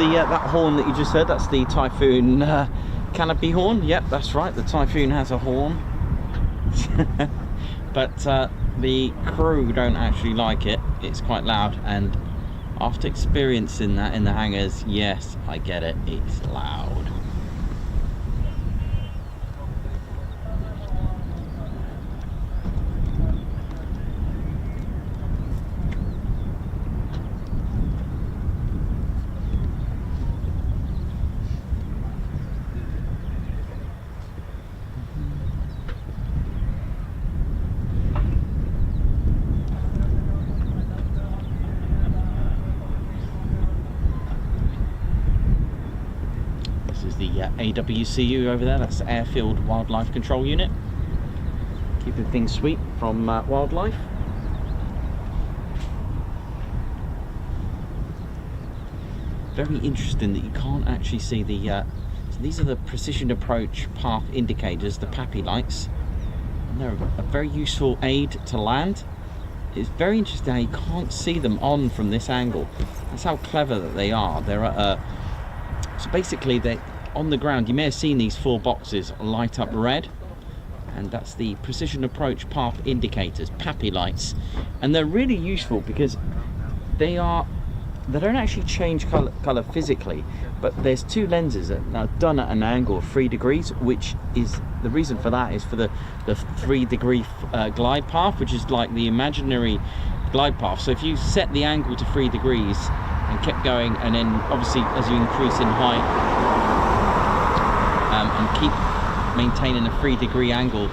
That horn that you just heard, that's the Typhoon canopy horn. Yep, that's right, the Typhoon has a horn. But the crew don't actually like it. It's quite loud, and after experiencing that in the hangars, yes, I get it, it's loud. AWCU over there, that's the Airfield Wildlife Control Unit, keeping things sweet from wildlife. Very interesting that you can't actually see the so these are the precision approach path indicators, the PAPI lights, and they're a very useful aid to land. It's very interesting how you can't see them on from this angle. That's how clever that they are. They're at so basically they on the ground, you may have seen these 4 boxes light up red, and that's the precision approach path indicators, PAPI lights, and they're really useful because they don't actually change color physically, but there's 2 lenses that are done at an angle of 3 degrees, which is the reason for that is for the 3-degree glide path, which is like the imaginary glide path. So if you set the angle to 3 degrees and kept going, and then obviously as you increase in height and keep maintaining a 3-degree angle,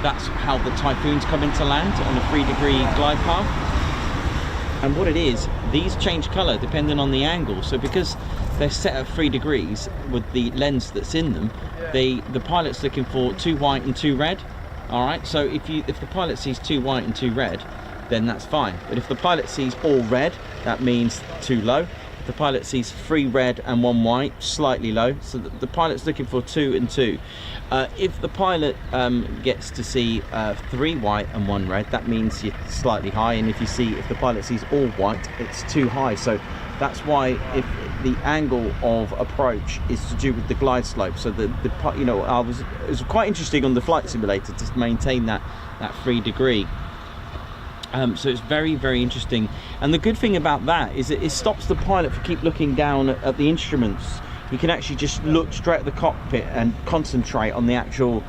that's how the Typhoons come into land, on a 3-degree glide path. And what it is, these change colour depending on the angle. So because they're set at 3 degrees with the lens that's in them, the pilot's looking for 2 white and 2 red. All right, so if the pilot sees 2 white and 2 red, then that's fine. But if the pilot sees all red, that means too low. If the pilot sees 3 red and 1 white, slightly low. So the pilot's looking for 2 and 2. If the pilot gets to see 3 white and 1 red, that means you're slightly high. And if the pilot sees all white, it's too high. So that's why if the angle of approach is to do with the glide slope. So it was quite interesting on the flight simulator to maintain that 3 degree. So it's very, very interesting, and the good thing about that is it stops the pilot from keep looking down at the instruments you can actually just look straight at the cockpit and concentrate on the actual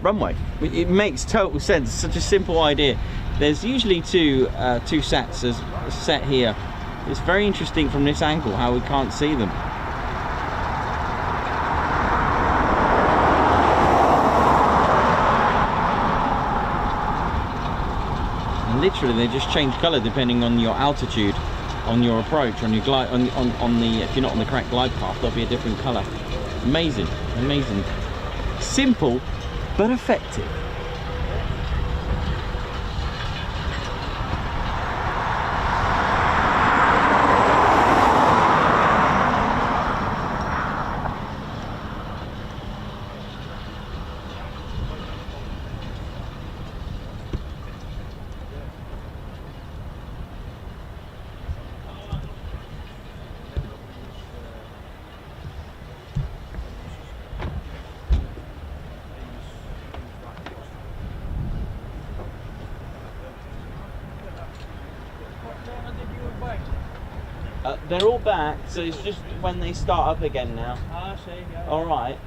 runway. It makes total sense. It's such a simple idea. There's usually two sets as a set here. It's very interesting from this angle how we can't see them. And literally they just change colour depending on your altitude, on your approach, on your glide, on the if you're not on the correct glide path, there'll be a different colour. Amazing, amazing. Simple but effective. They're all back, so it's just when they start up again now. I see, yeah. All right.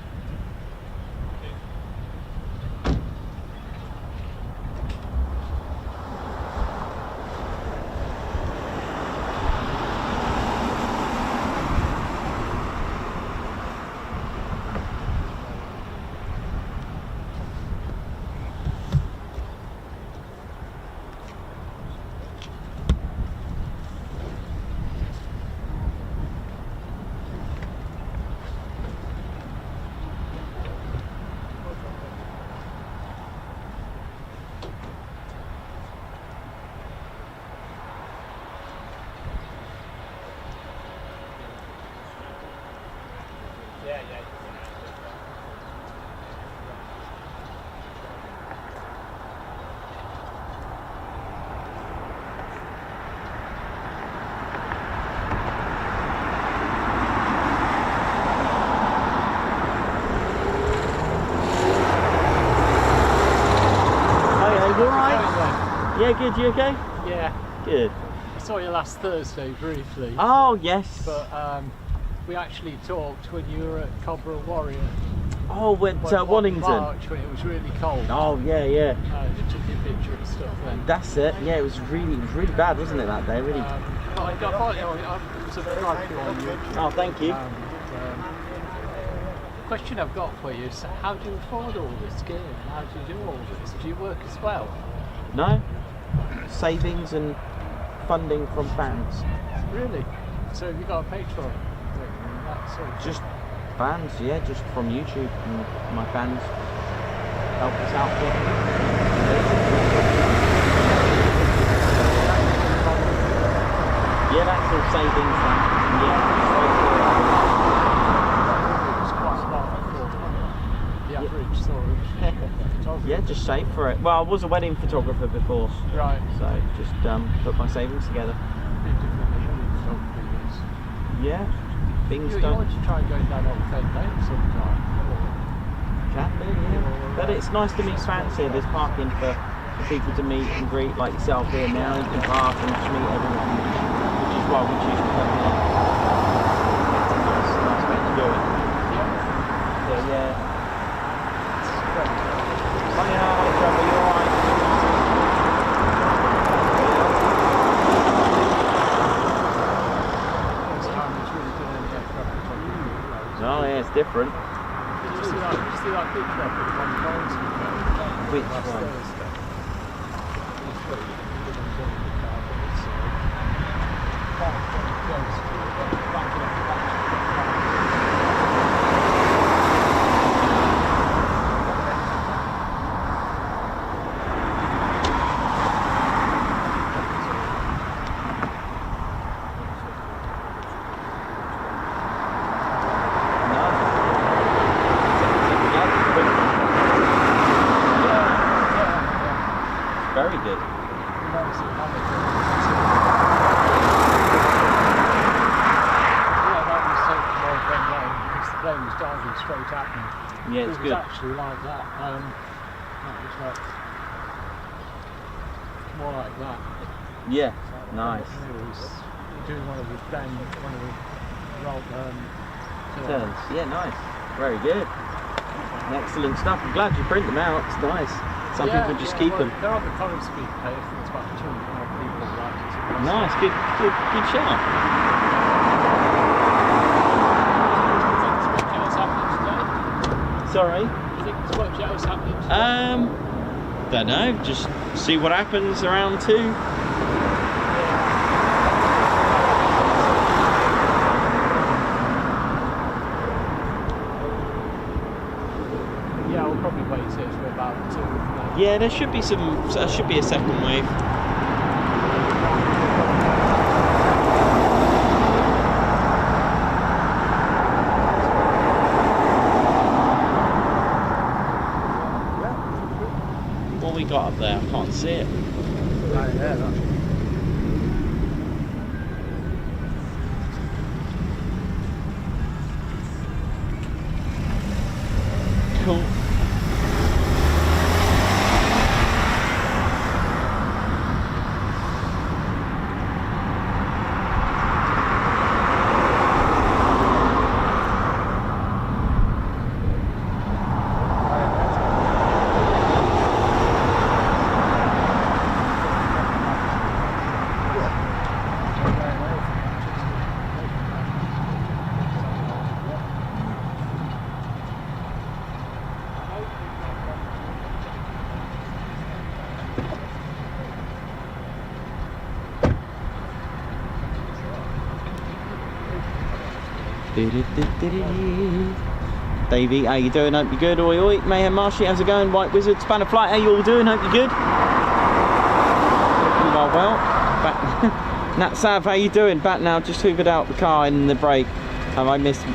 Yeah, good. You okay? Yeah. Good. I saw you last Thursday briefly. Oh yes. But we actually talked when you were at Cobra Warrior. Oh, at Wallington. March, when it was really cold. Oh yeah, yeah. You took your picture and stuff then. That's it. Yeah, it was really bad, wasn't it, that day? Really. I subscribed to you on YouTube. Oh, thank you. The question I've got for you is, how do you afford all this gear? How do you do all this? Do you work as well? No. Savings and funding from fans. Really? So have you got a Patreon? Just fans, yeah, just from YouTube, and my fans help us out with yeah, that's all savings. It's quite a lot for the average storage. Yeah, just save for it. Well, I was a wedding photographer before, Right. so just put my savings together. Yeah, things You don't. want to try and go down on Fed Lane sometime. Can do, yeah. But it's nice to meet fans here. There's parking for people to meet and greet, like yourself here now. You can park and just meet everyone, which is why we choose to come here. It's a nice way to do it. So yeah. Hi, Trevor, you alright? Oh yeah, it's different. Did you see that picture up at One Coningsby? Which Last one? Thursday. Very good. The plane was diving straight at me. Yeah, it's it good. was actually like that. That was like more like that. Yeah, So nice. It was doing one of the Turns. Yeah, nice. Very good. Excellent stuff. I'm glad you print them out. It's nice. Some people just keep them. They're on the Coningsby page. I think it's about 200 people like it. Nice. Good shout. Sorry. You think it's what Joe's happening today? Don't know. Just see what happens around 2. Yeah, we'll probably wait here for about 2. Yeah, there should be a second wave. What we got up there? I can't see it. Right there, that's Cool. Davey, how you doing? Hope you're good. Oi oi. Mayhem Marshy, how's it going? White Wizard, Spanner Flight, how you all doing? Hope you're good. You are well. Back. Nat Sav, how you doing? Back now, just hoovered out the car in the break. Have I missed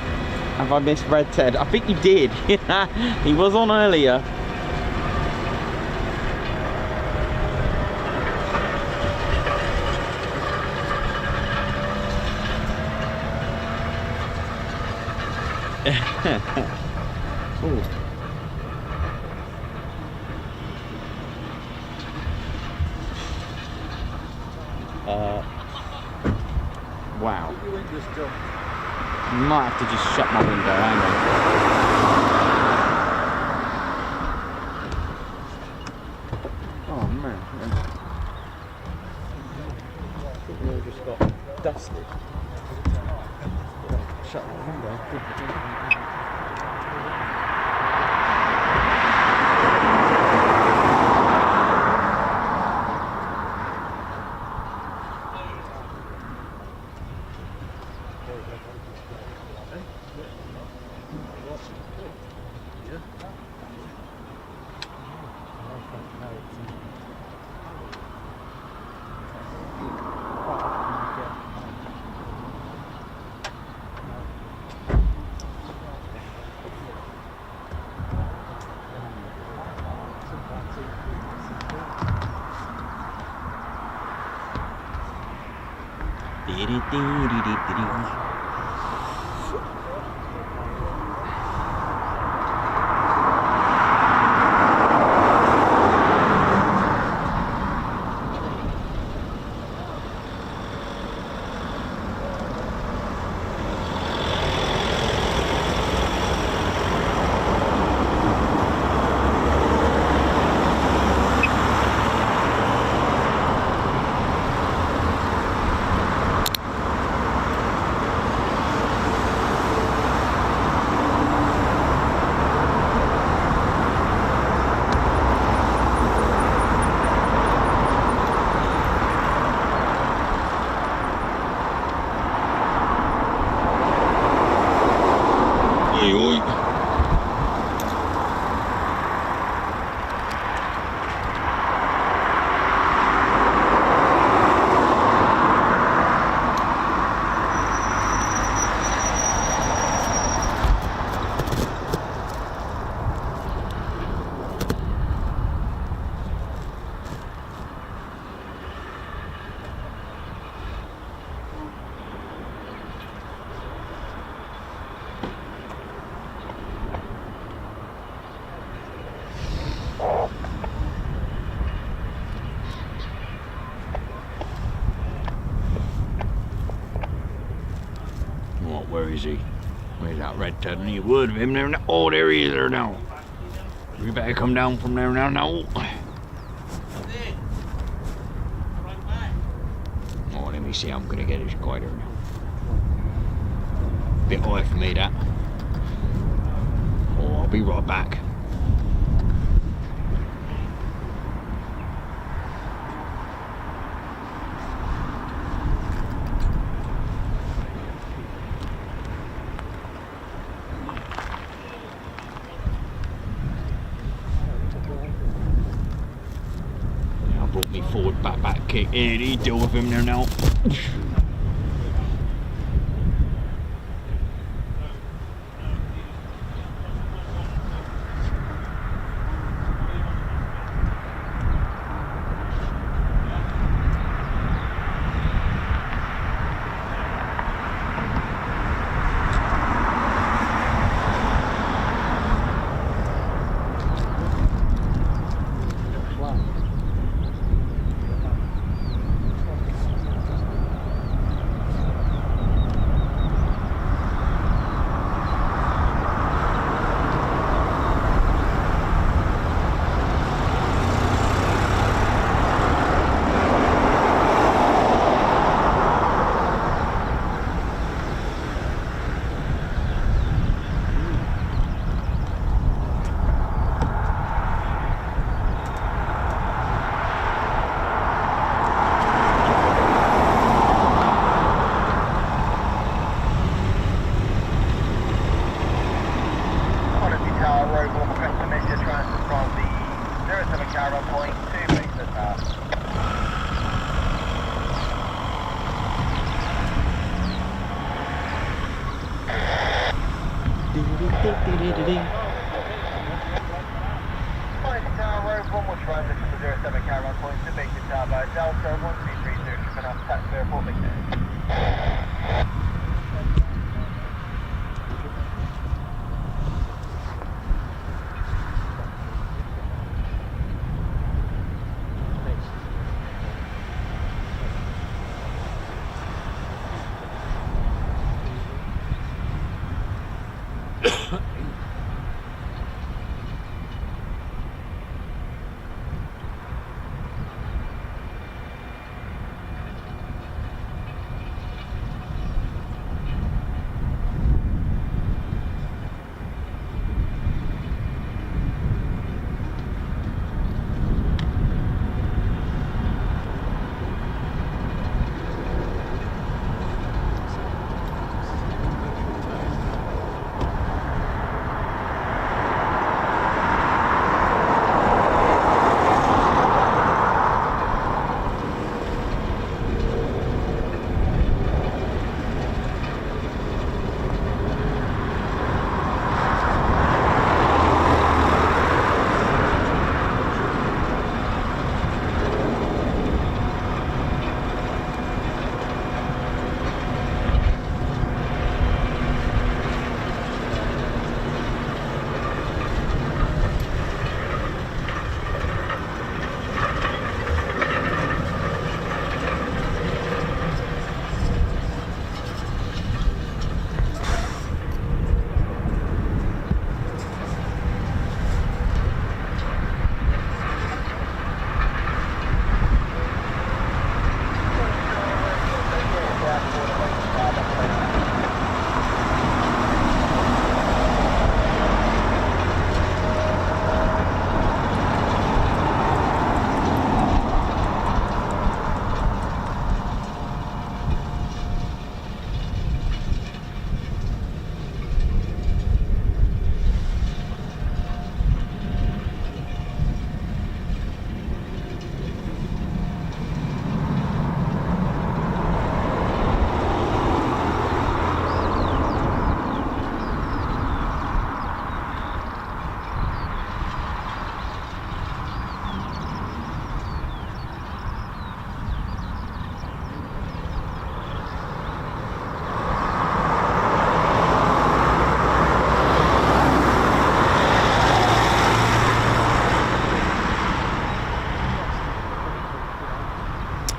Red Ted? I think you did. He was on earlier. Ooh. Wow. Might have to just shut my window, hang on. Oh man. I think we all just got dusted. Shut my window. Where is he? Where's that red Ted, and you would of him there now. Oh, there he is there now. We better come down from there now. Oh, let me see, I'm gonna get his glider now. Bit high for me, that. Oh, I'll be right back. Brought me forward back kick. Here, he deal with him there now.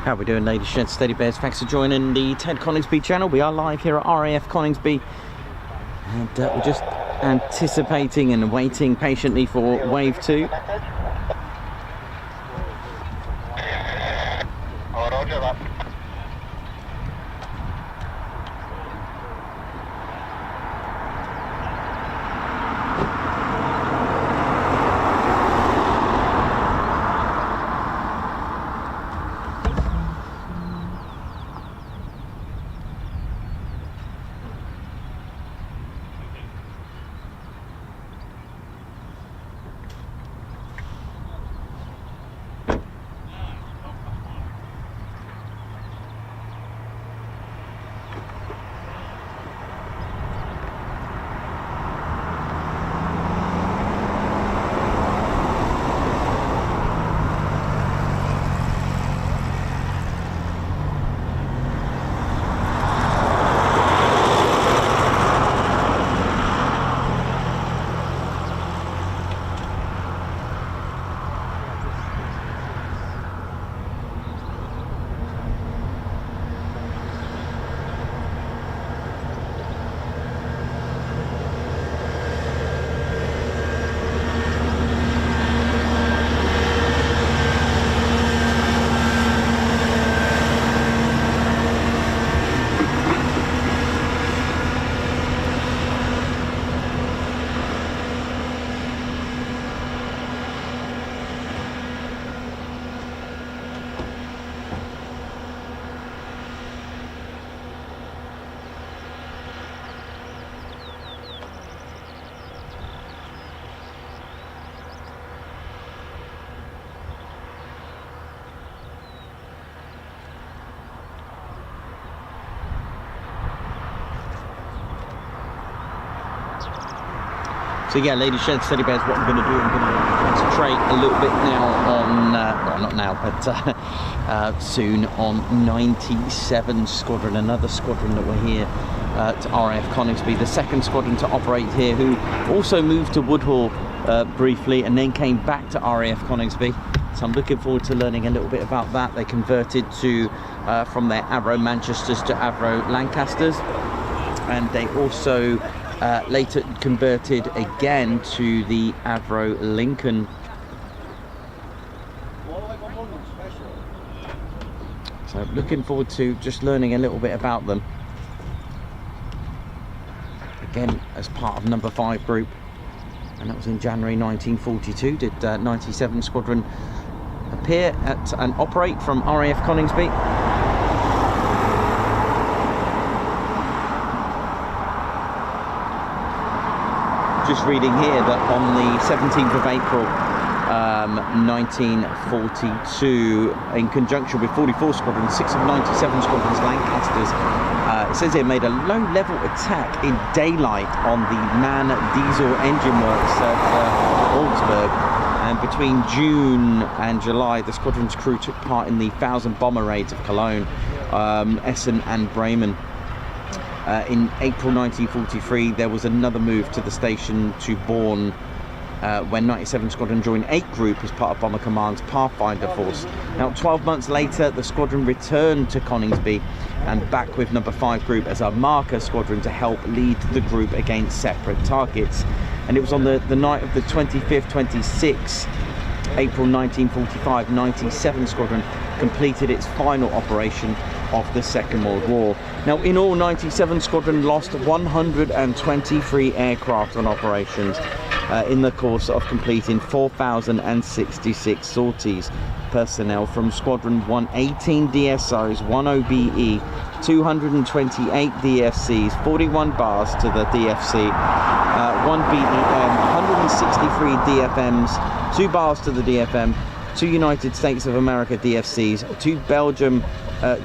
How are we doing, ladies, gents, steady bears? Thanks for joining the Ted Coningsby channel. We are live here at RAF Coningsby And we're just anticipating and waiting patiently for wave 2. Roger that. So yeah, ladies, gents, steady bears, what I'm going to do, I'm going to concentrate a little bit now on, well, not now, but soon on 97 Squadron, another squadron that we're here to RAF Coningsby, the second squadron to operate here, who also moved to Woodhall briefly and then came back to RAF Coningsby. So I'm looking forward to learning a little bit about that. They converted to from their Avro Manchesters to Avro Lancasters, and they also later converted again to the Avro Lincoln. So looking forward to just learning a little bit about them. Again, as part of number 5 group, and that was in January 1942. Did 97 Squadron appear at and operate from RAF Coningsby. Just reading here that on the 17th of April 1942, in conjunction with 44 Squadron, 6 of 97 Squadron's Lancasters, it says here, made a low-level attack in daylight on the MAN diesel engine works at Augsburg. And between June and July, the squadron's crew took part in the 1,000 bomber raids of Cologne, Essen and Bremen. In April 1943, there was another move to the station to Born, when 97 Squadron joined 8 Group as part of Bomber Command's Pathfinder Force. Now, 12 months later, the squadron returned to Coningsby and back with number 5 Group as a marker squadron to help lead the group against separate targets. And it was on the night of the 25th, 26th April 1945, 97 Squadron completed its final operation of the Second World War. Now, in all, 97 Squadron lost 123 aircraft on operations in the course of completing 4,066 sorties. Personnel from Squadron won 18 DSOs, 1 OBE, 228 DFCs, 41 bars to the DFC, 1 BEM, 163 DFMs, 2 bars to the DFM, 2 United States of America DFCs, 2 Belgium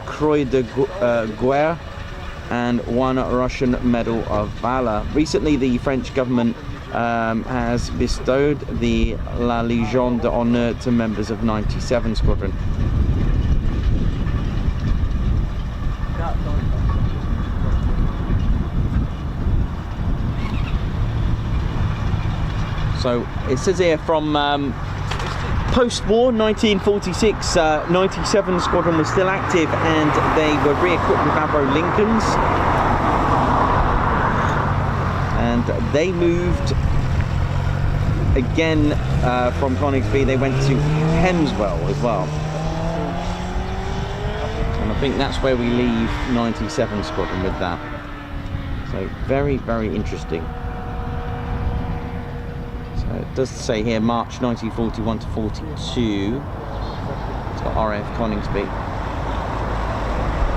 Croix de Guerre, and 1 Russian Medal of Valor. Recently, the French government has bestowed the La Légion d'Honneur to members of 97 Squadron. So it says here from post-war 1946, 97 Squadron was still active and they were re-equipped with Avro Lincolns. and they moved again from Coningsby. They went to Hemswell as well, and I think that's where we leave 97 Squadron with that. So very, very interesting. So it does say here March 1941 to 42. It's got RAF Coningsby,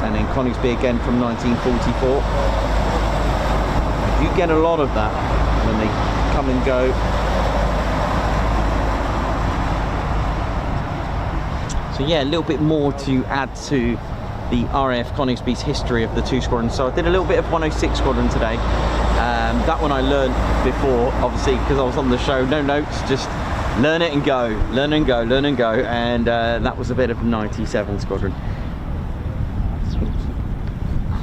and then Coningsby again from 1944. You get a lot of that when they come and go. So yeah, a little bit more to add to the RAF Coningsby's history of the two squadrons. So I did a little bit of 106 Squadron today. That one I learned before, obviously, because I was on the show. No notes, just learn it and go, learn and go, learn and go. And that was a bit of 97 Squadron.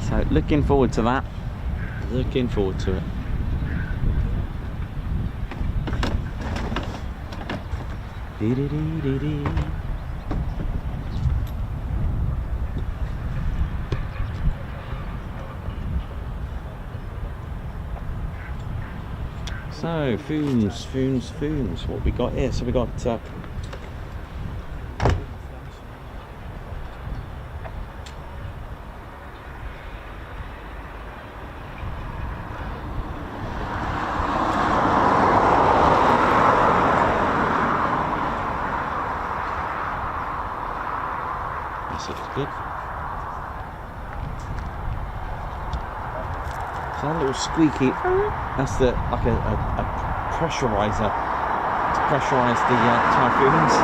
So looking forward to that. Looking forward to it. So, Foons, what we got here? So we got this looks good. So that little squeaky, that's the like a pressurizer to pressurize the Typhoons.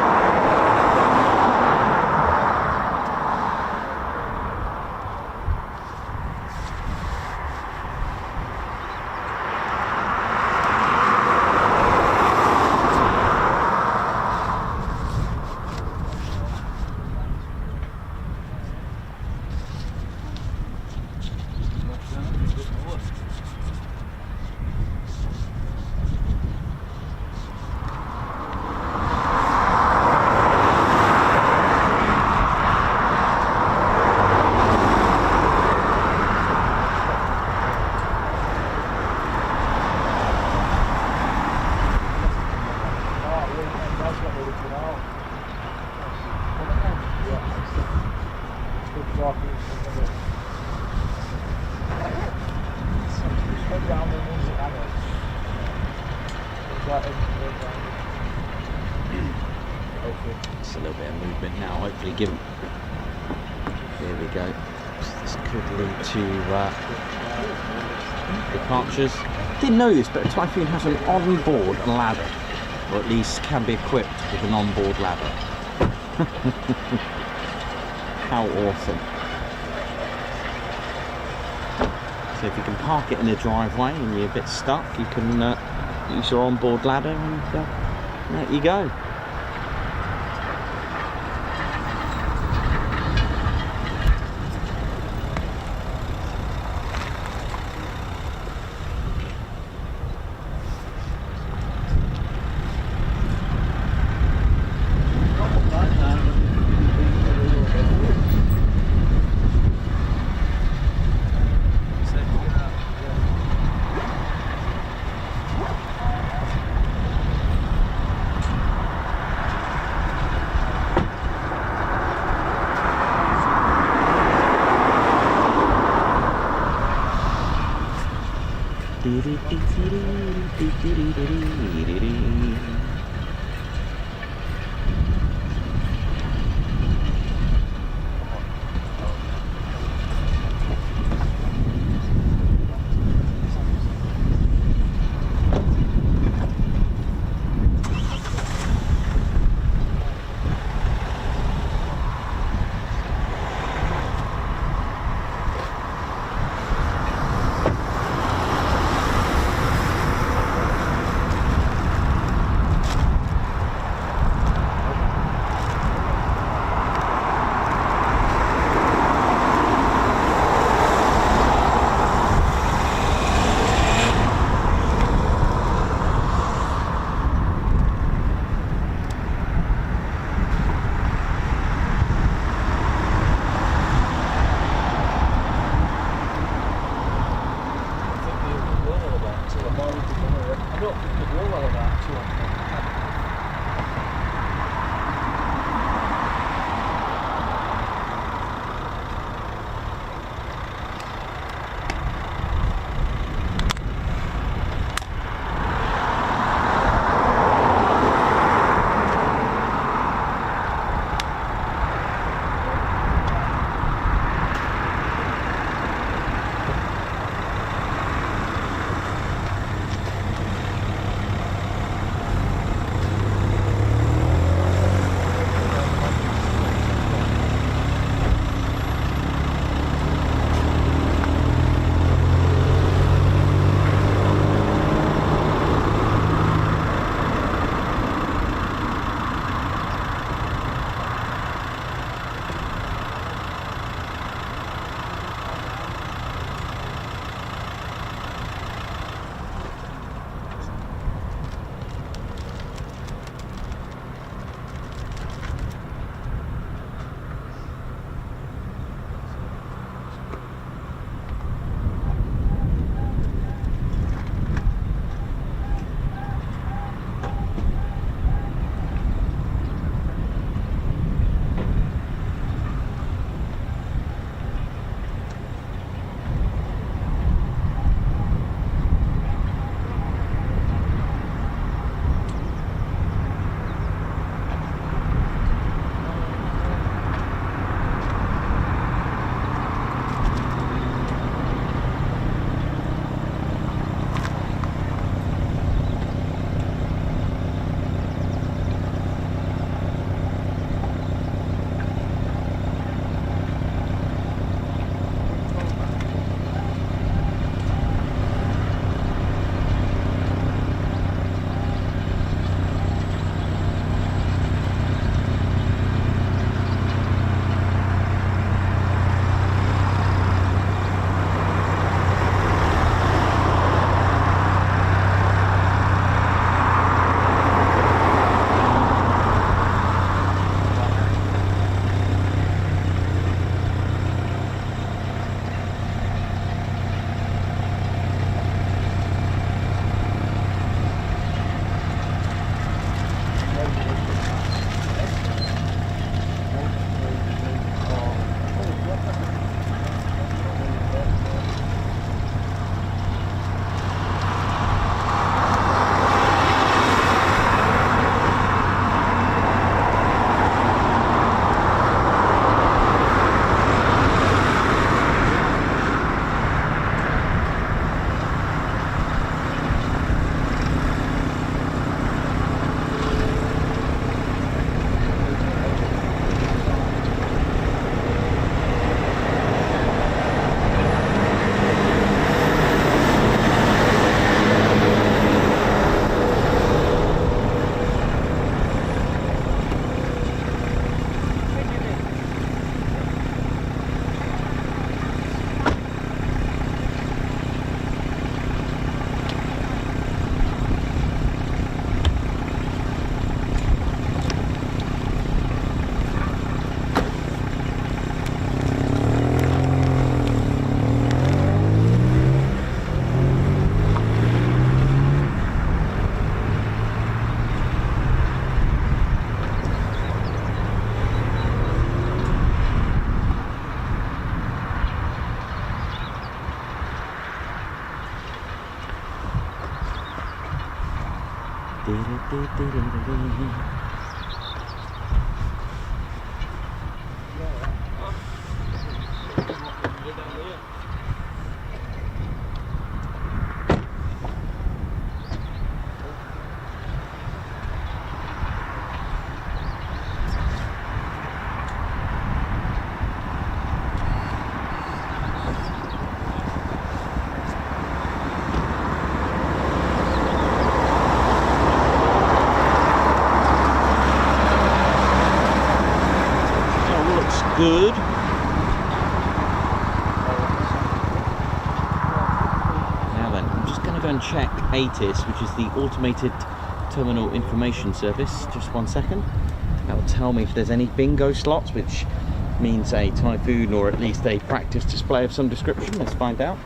Just a little bit of movement now, hopefully give them. There we go. This could lead to departures. Didn't know this, but a Typhoon has an on-board ladder, or at least can be equipped with an on-board ladder. How awesome. So if you can park it in a driveway and you're a bit stuck, you can use your on-board ladder and there you go. Good. Now then, I'm just going to go and check ATIS, which is the Automated Terminal Information Service. Just 1 second. That will tell me if there's any bingo slots, which means a Typhoon or at least a practice display of some description. Let's find out.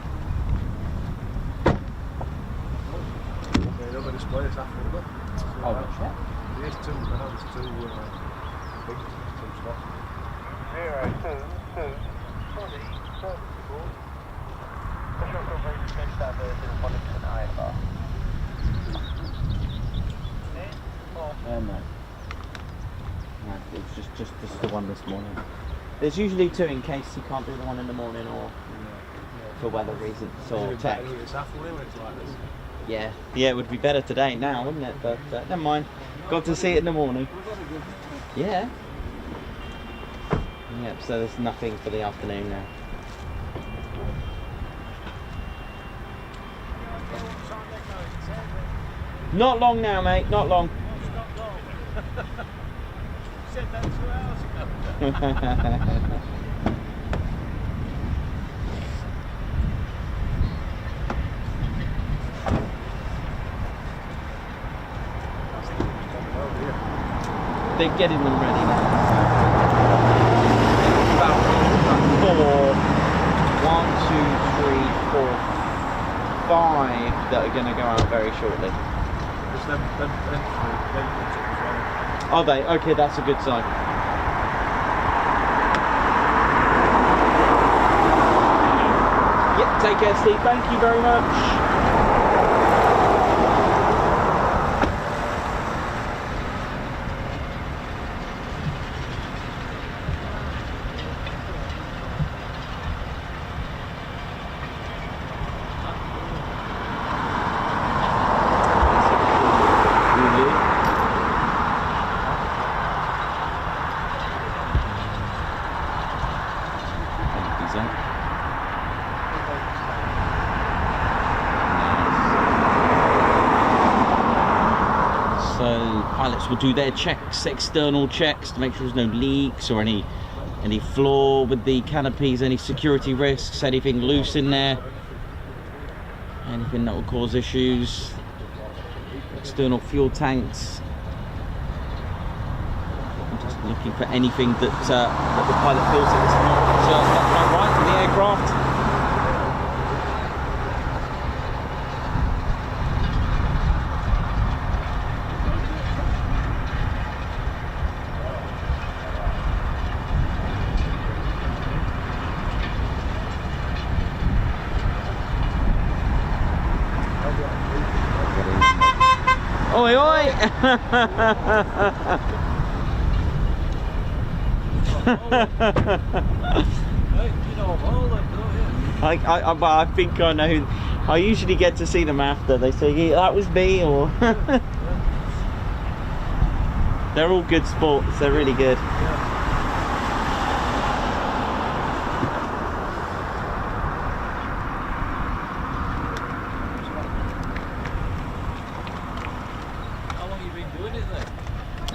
Oh, that's right. There's two now, there's two big two slots. 022 40 34. Special coverage finished that version of Wellington IFR. No. No, it's just the one this morning. There's usually two in case you can't do the one in the morning or for weather reasons or tech. Yeah, it would be better today now, wouldn't it? But never mind. Got to see it in the morning. Yeah. Yep, so there's nothing for the afternoon now. Not long now, mate, not long. Said that 2 hours ago. They're getting them ready now. About 5 that are going to go out very shortly. Are they? Okay, that's a good sign. Yep, take care, Steve. Thank you very much. Pilots will do their checks, external checks, to make sure there's no leaks or any flaw with the canopies, any security risks, anything loose in there, anything that will cause issues. External fuel tanks. I'm just looking for anything that the pilot feels that it's not quite right for the aircraft. Oi, oi! I think I know. I usually get to see them after. They say, yeah, that was me, or... They're all good sports. They're really good.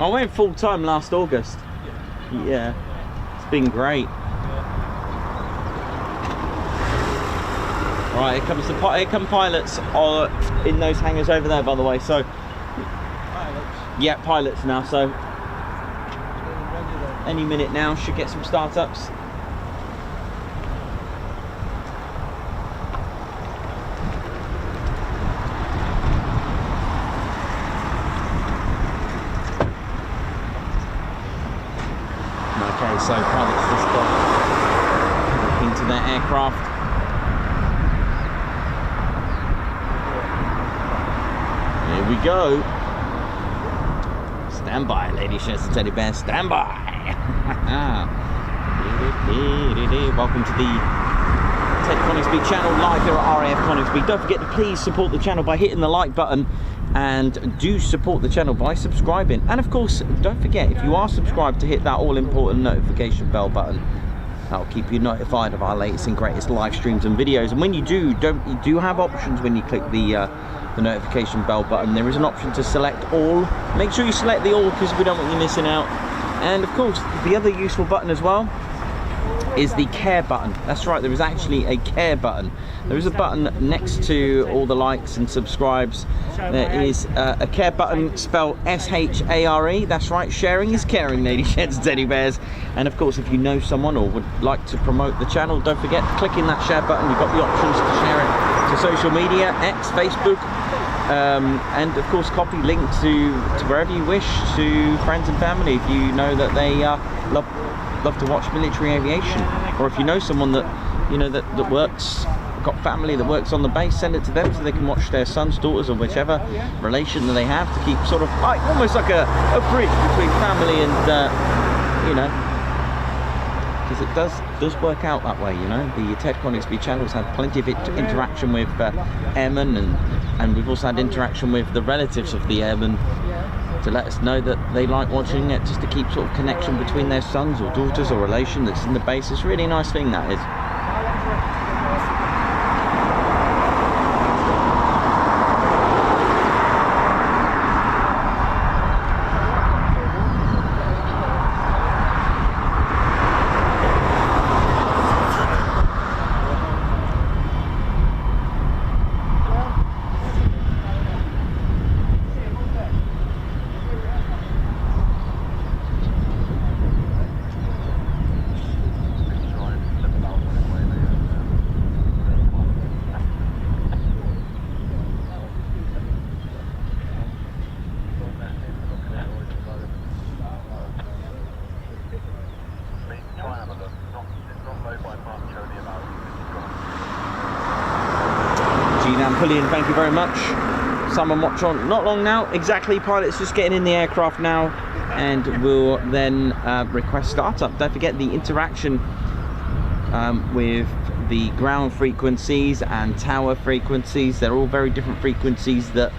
I went full time last August. Yeah, it's been great. Right, here come pilots in those hangars over there, by the way. So, yeah, pilots now. So, any minute now should get some startups. So pilots just got into their aircraft. Here we go. Stand by, ladies, gents, and teddy bears. Stand by. Welcome to the Ted Coningsby channel, live here at RAF Coningsby. Don't forget to please support the channel by hitting the like button, and do support the channel by subscribing. And of course, don't forget, if you are subscribed, to hit that all important notification bell button. That'll keep you notified of our latest and greatest live streams and videos. And when you do, you do have options when you click the notification bell button. There is an option to select all. Make sure you select the all, because we don't want you missing out. And of course, the other useful button as well is the care button. That's right, there is actually a care button. There is a button next to all the likes and subscribes. There is a care button spelled S-H-A-R-E. That's right, sharing is caring, ladies, gents, and teddy bears. And of course, if you know someone or would like to promote the channel, don't forget, clicking that share button. You've got the options to share it to social media, X, Facebook, and of course copy link to wherever you wish, to friends and family if you know that they love to watch military aviation, or if you know someone that that works, got family that works on the base, send it to them so they can watch their sons, daughters, or whichever relation that they have, to keep sort of like almost like a bridge between family and because it does work out that way. The Ted Coningsby channel's had plenty of interaction with airmen, and we've also had interaction with the relatives of the airmen to let us know that they like watching it, just to keep sort of connection between their sons or daughters or relation that's in the base. It's really a nice thing, that is. Pulling, thank you very much. Someone watch on, not long now, exactly. Pilot's just getting in the aircraft now, and we'll then request startup. Don't forget the interaction with the ground frequencies and tower frequencies. They're all very different frequencies that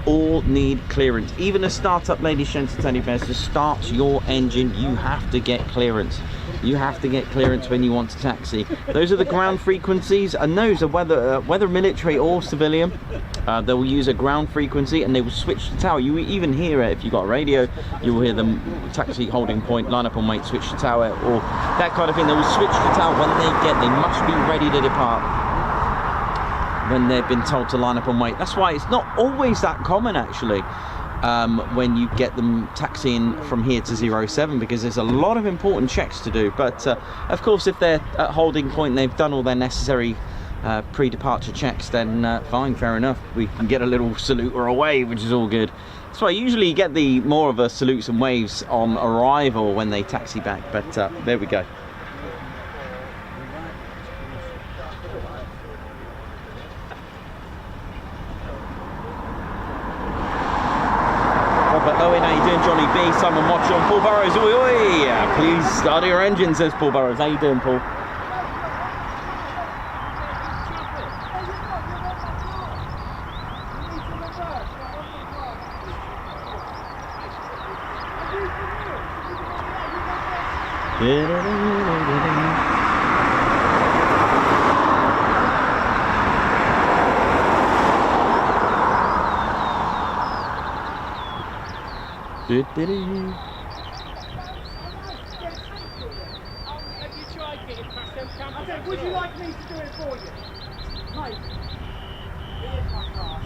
all need clearance. Even a startup, ladies, gents, and teddy bears, to start your engine, you have to get clearance. You have to get clearance when you want to taxi. Those are the ground frequencies, and those are whether military or civilian. They will use a ground frequency, and they will switch the tower. You even hear it if you've got a radio. You will hear them: taxi, holding point, line up on wait, switch the tower, or that kind of thing. They will switch the tower when they must be ready to depart, when they've been told to line up and wait. That's why it's not always that common, actually, when you get them taxiing from here to 07, because there's a lot of important checks to do. But of course, if they're at holding point and they've done all their necessary pre-departure checks, then fine, fair enough. We can get a little salute or a wave, which is all good. That's why usually you get the more of a salutes and waves on arrival when they taxi back. But there we go. Owen, how you doing? Johnny B, Simon Watch on, Paul Burrows, oi oi! Please start your engine, says Paul Burrows. How you doing, Paul? Have you tried getting past them campers? I said, would you like me to do it for you? Mate. Here's my car.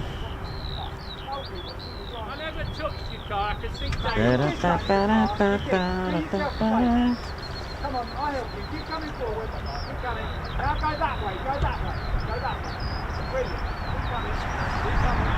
I never touched your car, I can see that. Come on, I'll help you. Keep coming forward. Keep coming. Now go that way, go that way. Go that way. Brilliant. Keep coming. Keep coming.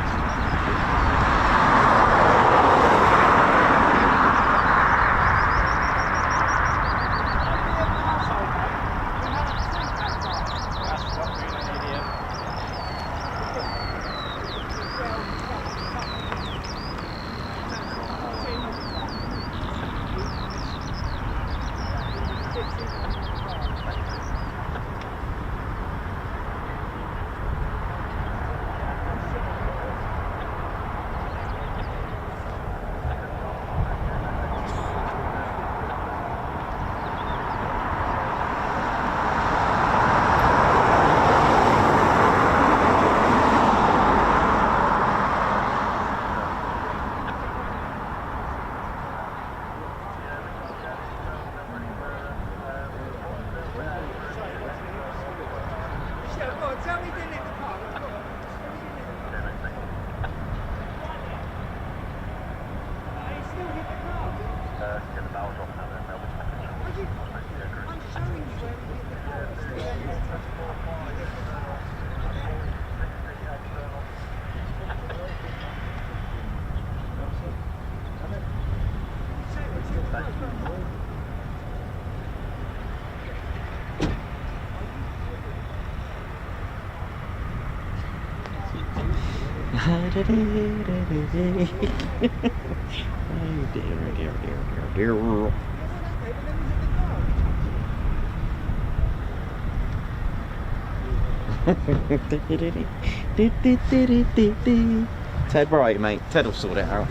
Oh dear. Ted, right, mate. Ted will sort it out.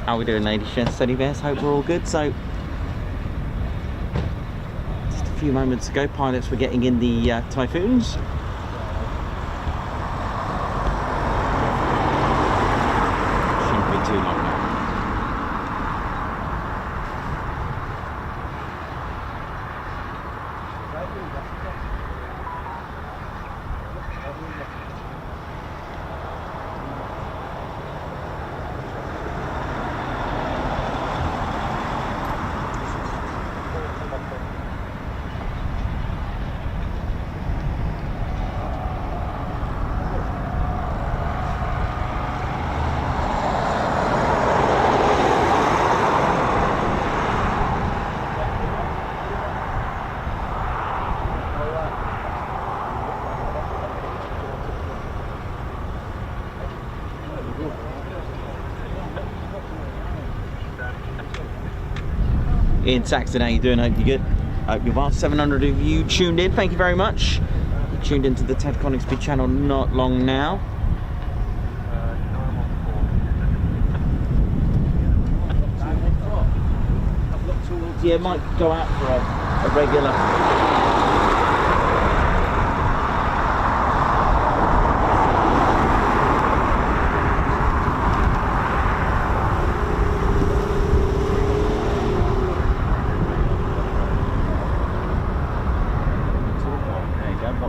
How we doing, ladies, gents, steady bears? Hope we're all good. So, just a few moments ago, pilots were getting in the Typhoons. Shouldn't be too long now. Ian Saxton, how you doing? Hope you're good. Hope you're well. 700 of you tuned in. Thank you very much. You tuned into the Ted Coningsby channel not long now. Yeah, might go out for a regular.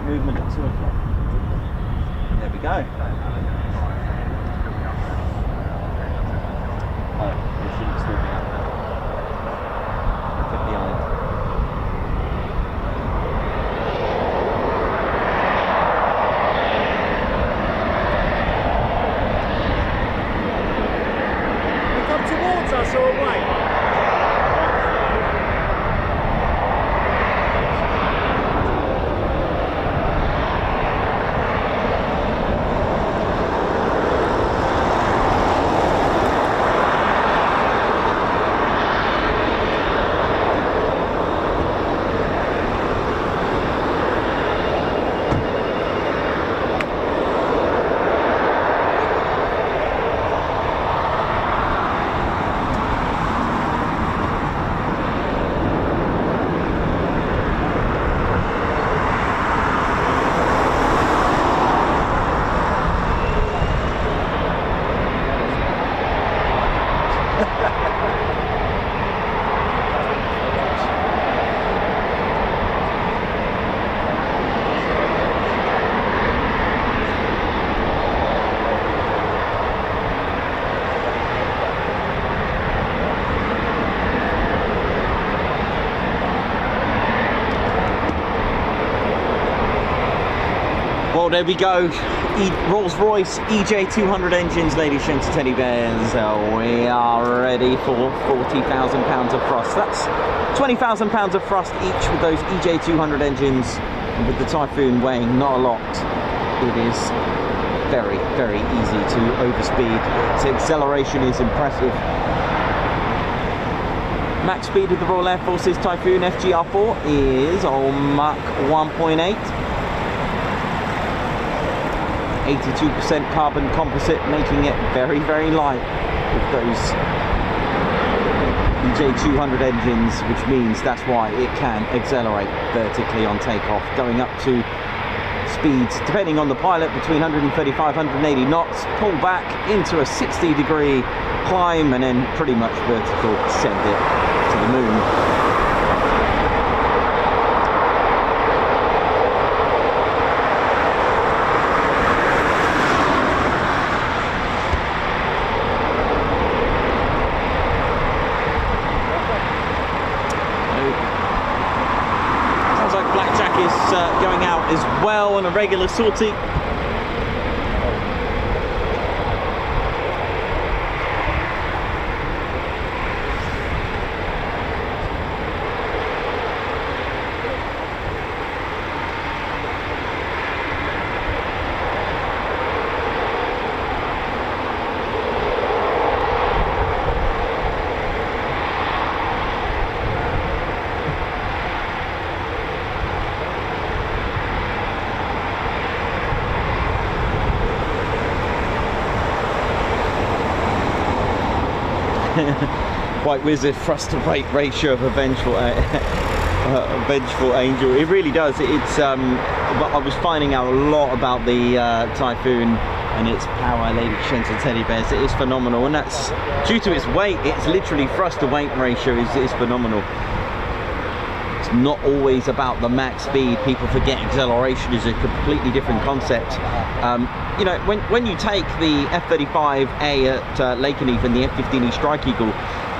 Movement at 2 o'clock. There we go. Oh, they shouldn't still be out there. Get behind. They come towards us or away? Oh, there we go. Rolls-Royce EJ200 engines, ladies and teddy bears. We are ready for 40,000 pounds of thrust. That's 20,000 pounds of thrust each with those EJ200 engines. And with the Typhoon weighing not a lot, it is very, very easy to overspeed. So acceleration is impressive. Max speed of the Royal Air Force's Typhoon FGR4 is on Mach 1.8. 82% carbon composite, making it very, very light with those EJ200 engines, which means that's why it can accelerate vertically on takeoff, going up to speeds, depending on the pilot, between 135 180 knots, pull back into a 60-degree climb, and then pretty much vertical send it to the moon. Sounds like Blackjack is going out as well on a regular sortie. White Wizard thrust to weight ratio of a vengeful angel. It really does. It's I was finding out a lot about the Typhoon and its power, ladies and teddy bears. It is phenomenal, and that's due to its weight. It's literally thrust to weight ratio is phenomenal. It's not always about the max speed. People forget acceleration is a completely different concept. You know, when you take the F-35A at Lakenheath and the F-15E Strike Eagle,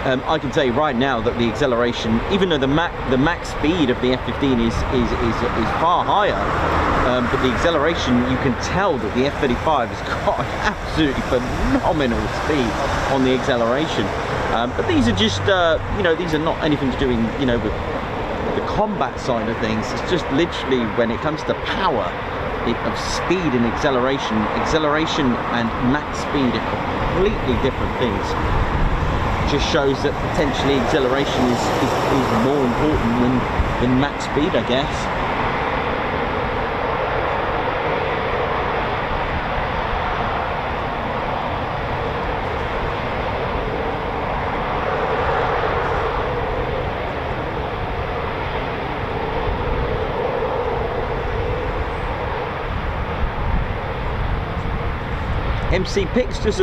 I can tell you right now that the acceleration, even though the max speed of the F-15 is far higher, but the acceleration, you can tell that the F-35 has got an absolutely phenomenal speed on the acceleration. But these are just, you know, these are not anything to do with, you know, with the combat side of things. It's just literally when it comes to power of speed and acceleration and max speed are completely different things. Just shows that potentially acceleration is more important than max speed, I guess. MC Picks, just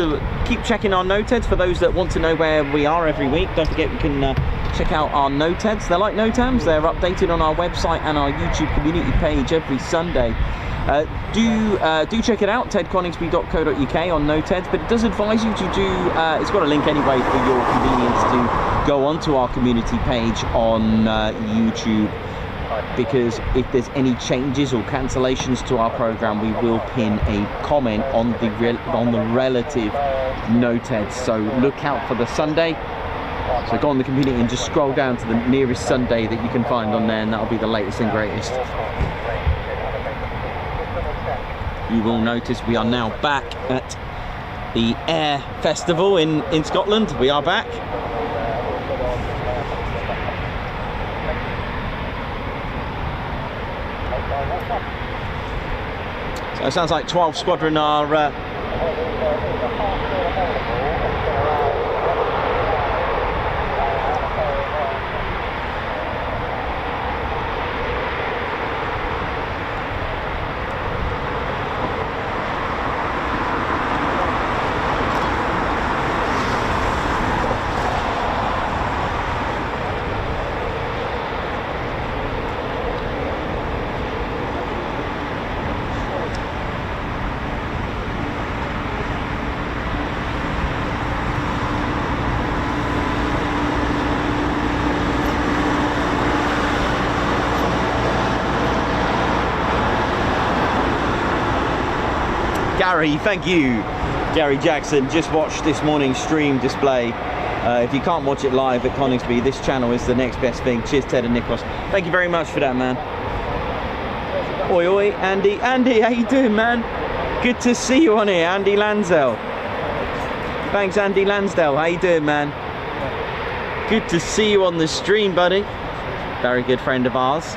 keep checking our noteheads for those that want to know where we are every week. Don't forget we can check out our noteheads. They're like notams, they're updated on our website and our YouTube community page every Sunday. Do check it out, tedconingsby.co.uk on noteheads, but it does advise you to do, it's got a link anyway for your convenience to go onto our community page on YouTube, because if there's any changes or cancellations to our program, we will pin a comment on the relative noteheads. So look out for the Sunday. So go on the community and just scroll down to the nearest Sunday that you can find on there, and that'll be the latest and greatest. You will notice we are now back at the Air Festival in Scotland. We are back. So it sounds like 12 Squadron are Gary, thank you. Gary Jackson just watched this morning's stream display. If you can't watch it live at Coningsby, this channel is the next best thing. Cheers, Ted and Nicholas. Thank you very much for that, man. Oi, oi, Andy. Andy, how you doing, man? Good to see you on here, Andy Lansdale. Thanks, Andy Lansdale. How you doing, man? Good to see you on the stream, buddy. Very good friend of ours.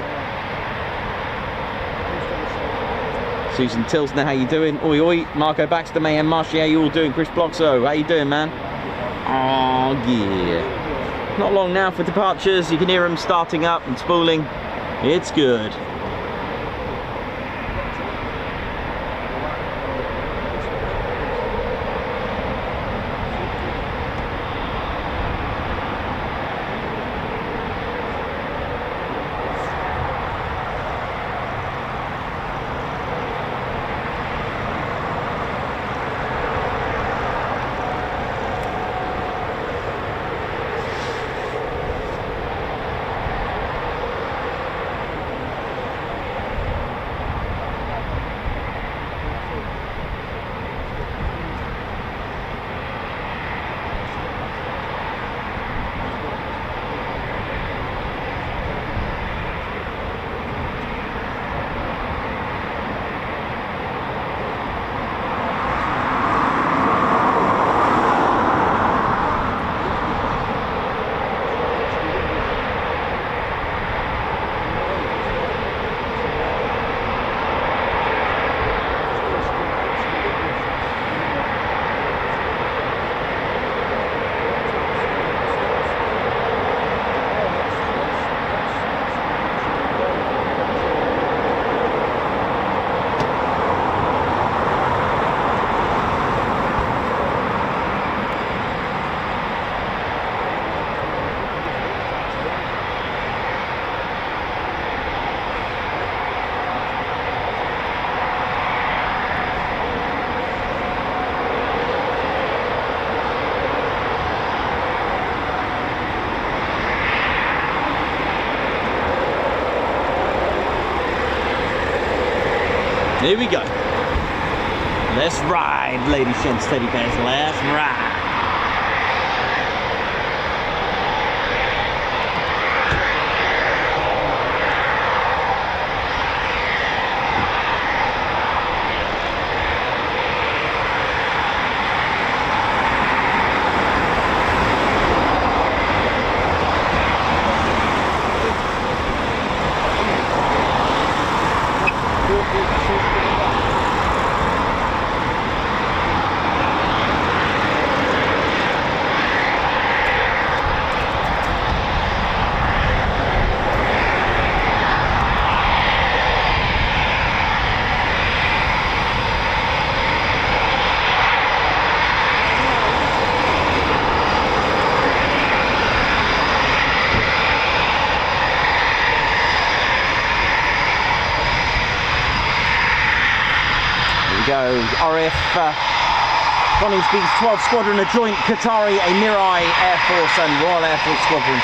Susan Tilsner, how you doing? Oi, oi. Marco Baxter, Mayhem Marshy, how you all doing? Chris Bloxo, how you doing, man? Oh, yeah. Not long now for departures. You can hear them starting up and spooling. It's good. Here we go. Let's ride, ladies, gents, teddy bears. Let's ride. RAF Coningsby's 12th Squadron, a joint Qatari, a Mirai Air Force and Royal Air Force Squadron.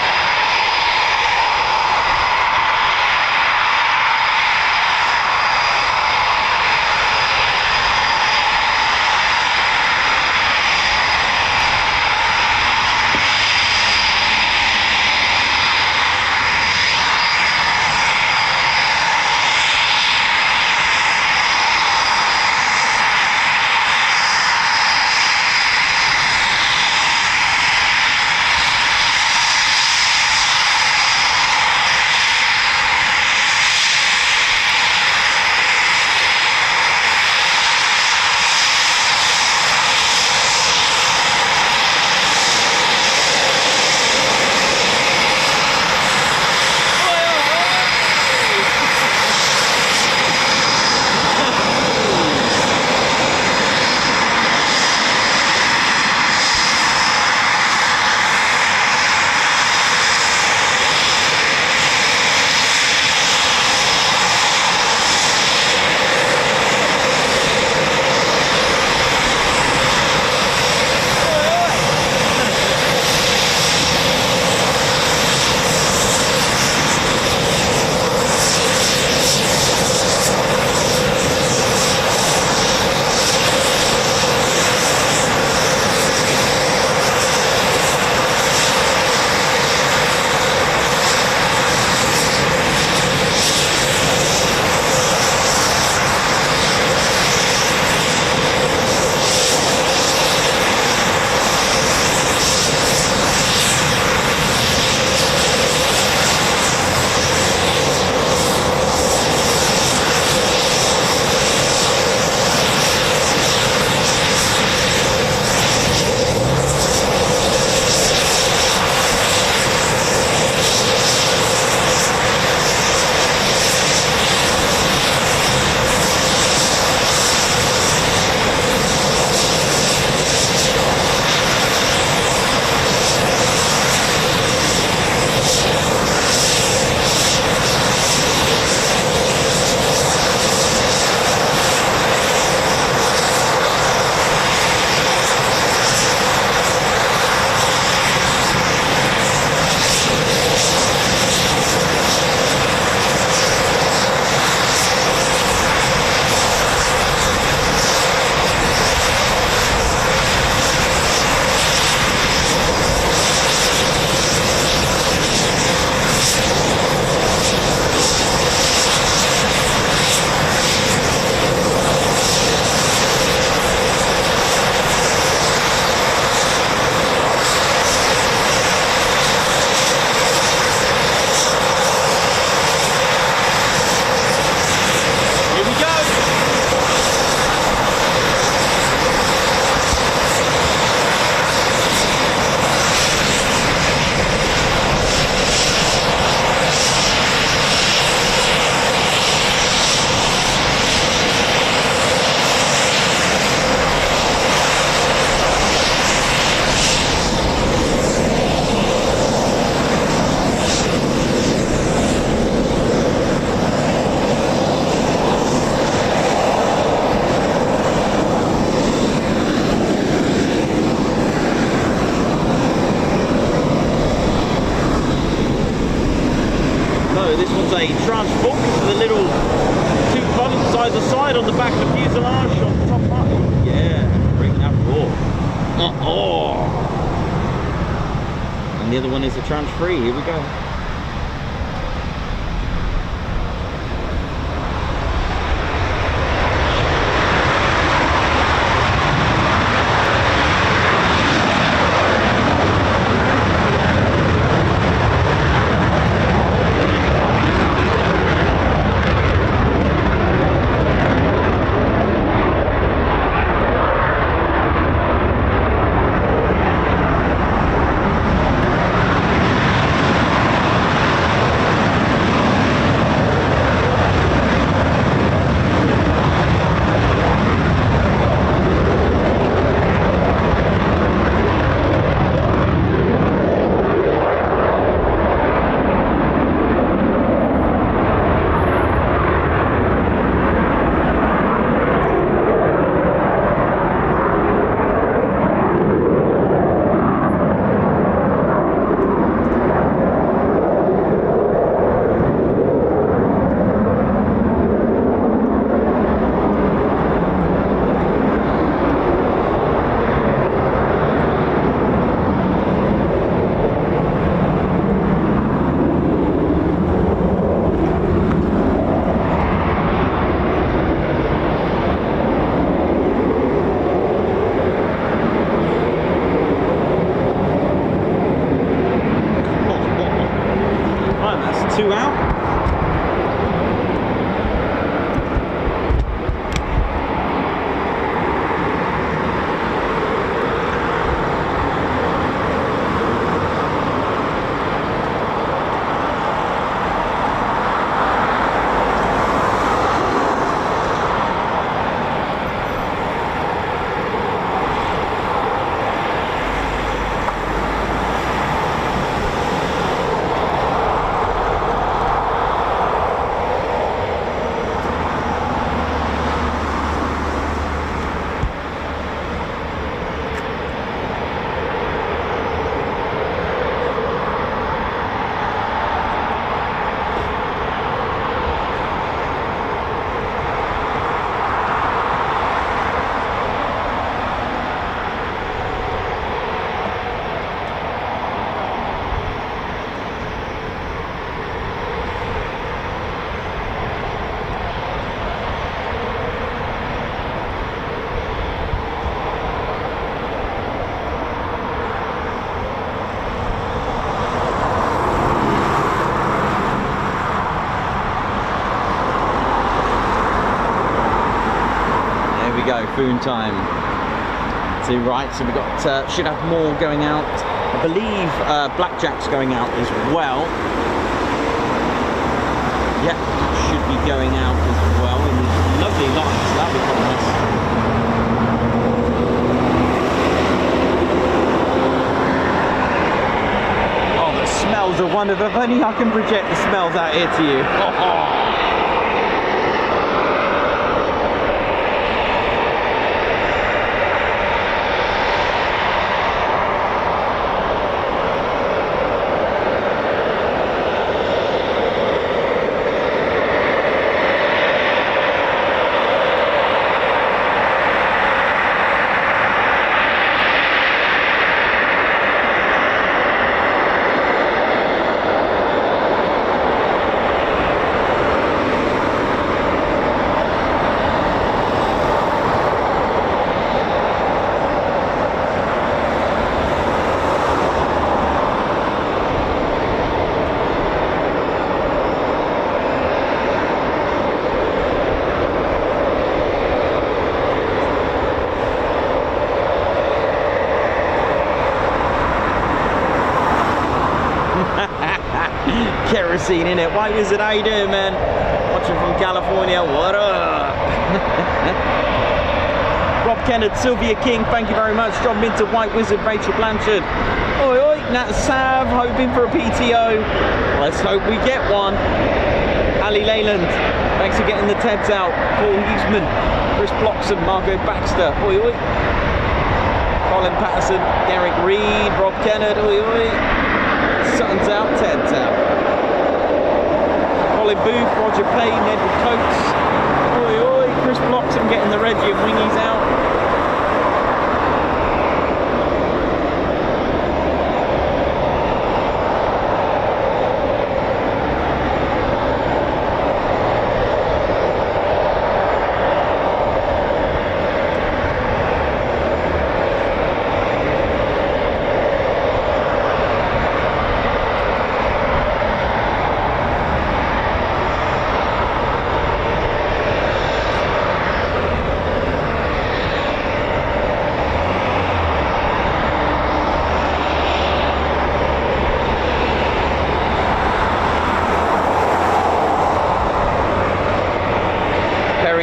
either side on the back of the fuselage on the top part. Yeah, bring that roar. And the other one is a tranche free. Here we go. Two out. Foon time. To right, so we've got should have more going out. I believe Blackjack's going out as well. Yep, should be going out as well in these lovely lines. That'll be quite nice. Oh, the smells are wonderful. If only I can project the smells out here to you. Oh. Kerosene in it. White Wizard, how you doing, man? Watching from California. What up? Rob Kennard, Sylvia King, thank you very much. John Minter, White Wizard, Rachel Blanchard. Oi, oi, Nat Sav, hoping for a PTO. Let's hope we get one. Ali Leyland, thanks for getting the Teds out. Paul Huseman, Chris Bloxham, Margot Baxter. Oi, oi. Colin Patterson, Derek Reed, Rob Kennard. Oi, oi. Sutton's out, Ted's out. Colin Booth, Roger Payne, Edward Coates. Oi, oi.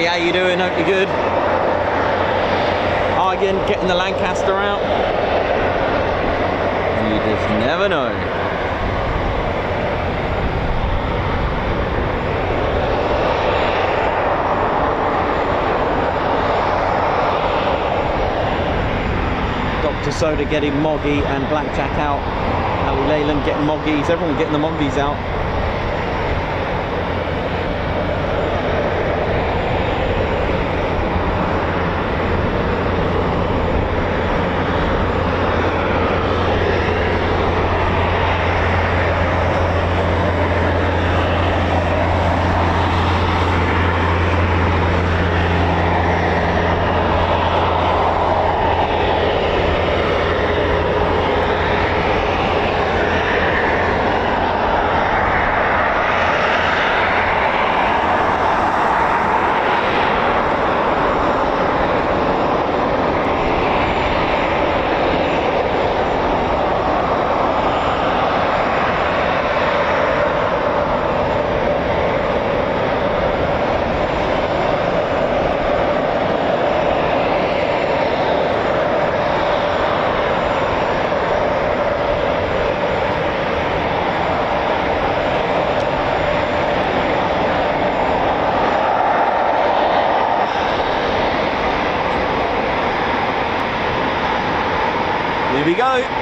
how you doing? Hope you're good. Again, getting the Lancaster out. You just never know. Dr. Soda getting Moggy and Blackjack out. Ali Leyland getting Moggies. Everyone getting the Moggies out. Here we go.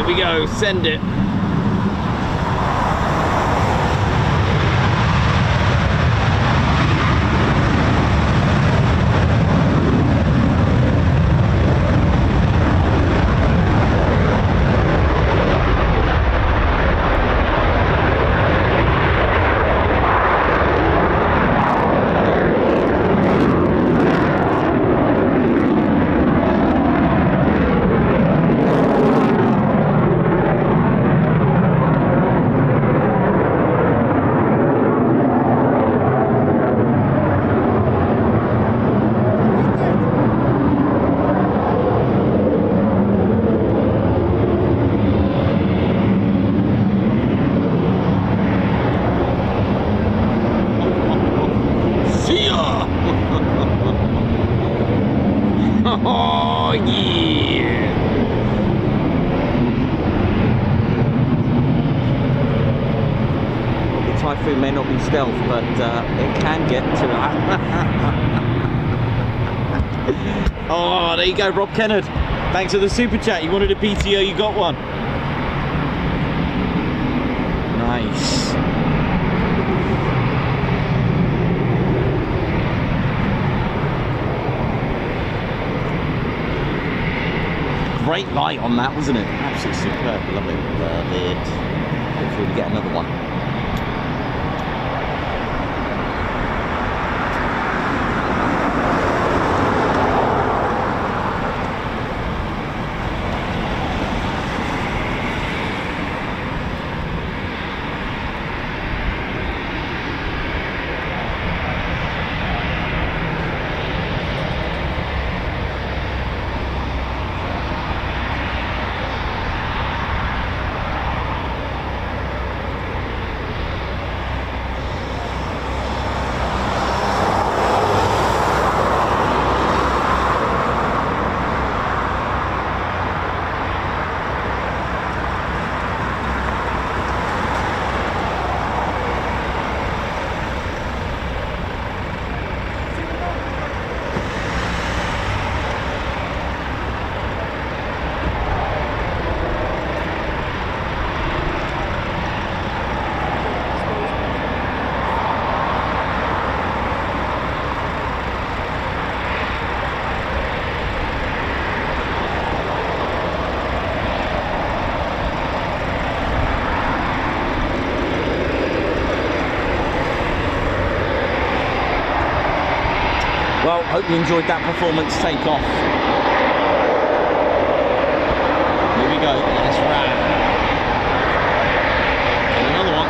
Here we go, send it. Oh yeah! The Typhoon may not be stealth, but it can get to that. Oh, there you go, Rob Kennard. Thanks for the super chat. You wanted a PTO, you got one. Nice. Great light on that, wasn't it? Absolutely superb. Love it. Love it. Hopefully we get another one. Well, hope you enjoyed that performance takeoff. Here we go, let's ride. And another one.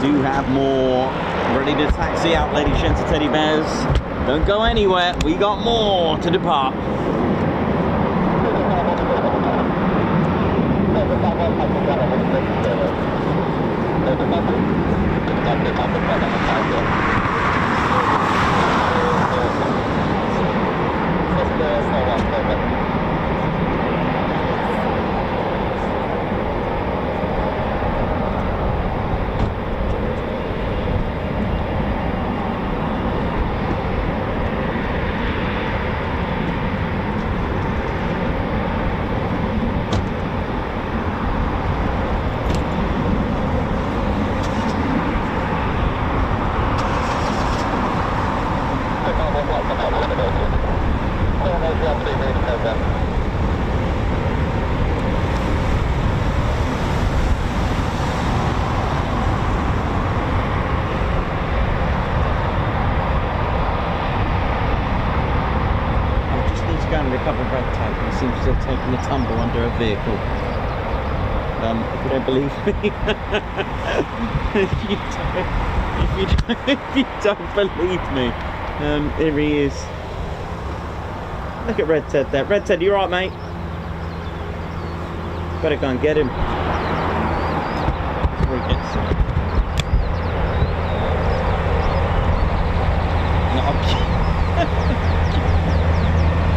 do have more ready to taxi out, ladies and gents, teddy bears. Don't go anywhere, we got more to depart. Taking a tumble under a vehicle. If you don't believe me, if you don't believe me, here he is. Look at Red Ted there. Red Ted, you alright, mate? Better go and get him before he gets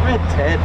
Red Ted.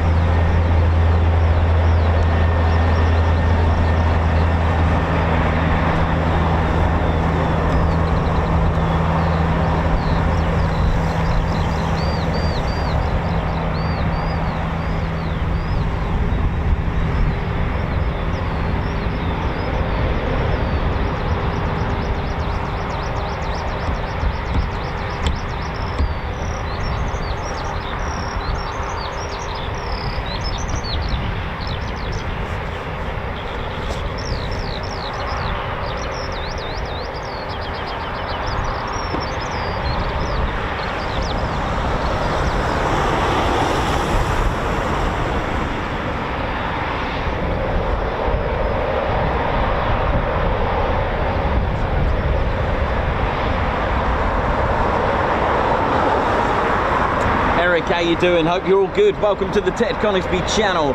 How you doing? Hope you're all good. Welcome to the Ted Coningsby channel.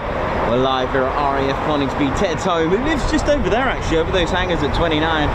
We're live here at RAF Coningsby, Ted's home, who lives just over there actually, over those hangars at 29.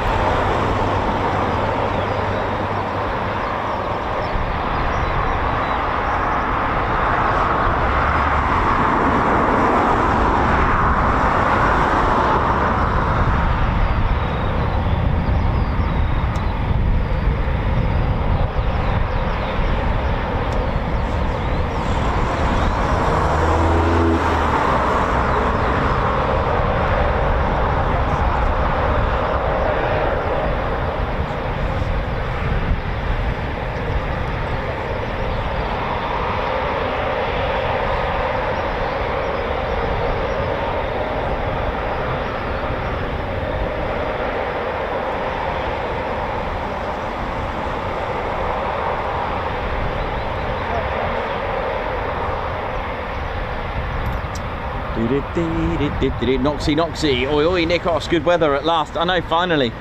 Noxy Noxy, oi oi Nikos, good weather at last. I know, finally.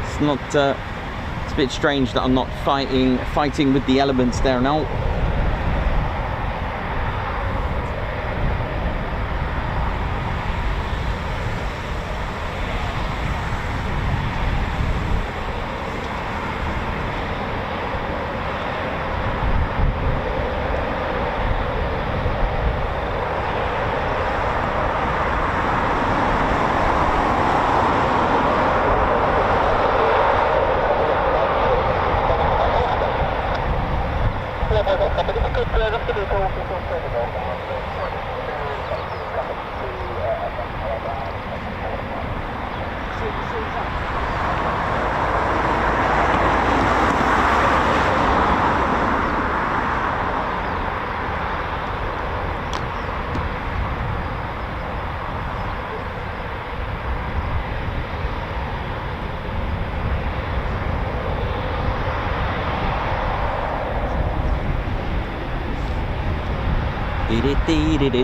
It's not, it's a bit strange that I'm not fighting with the elements there now.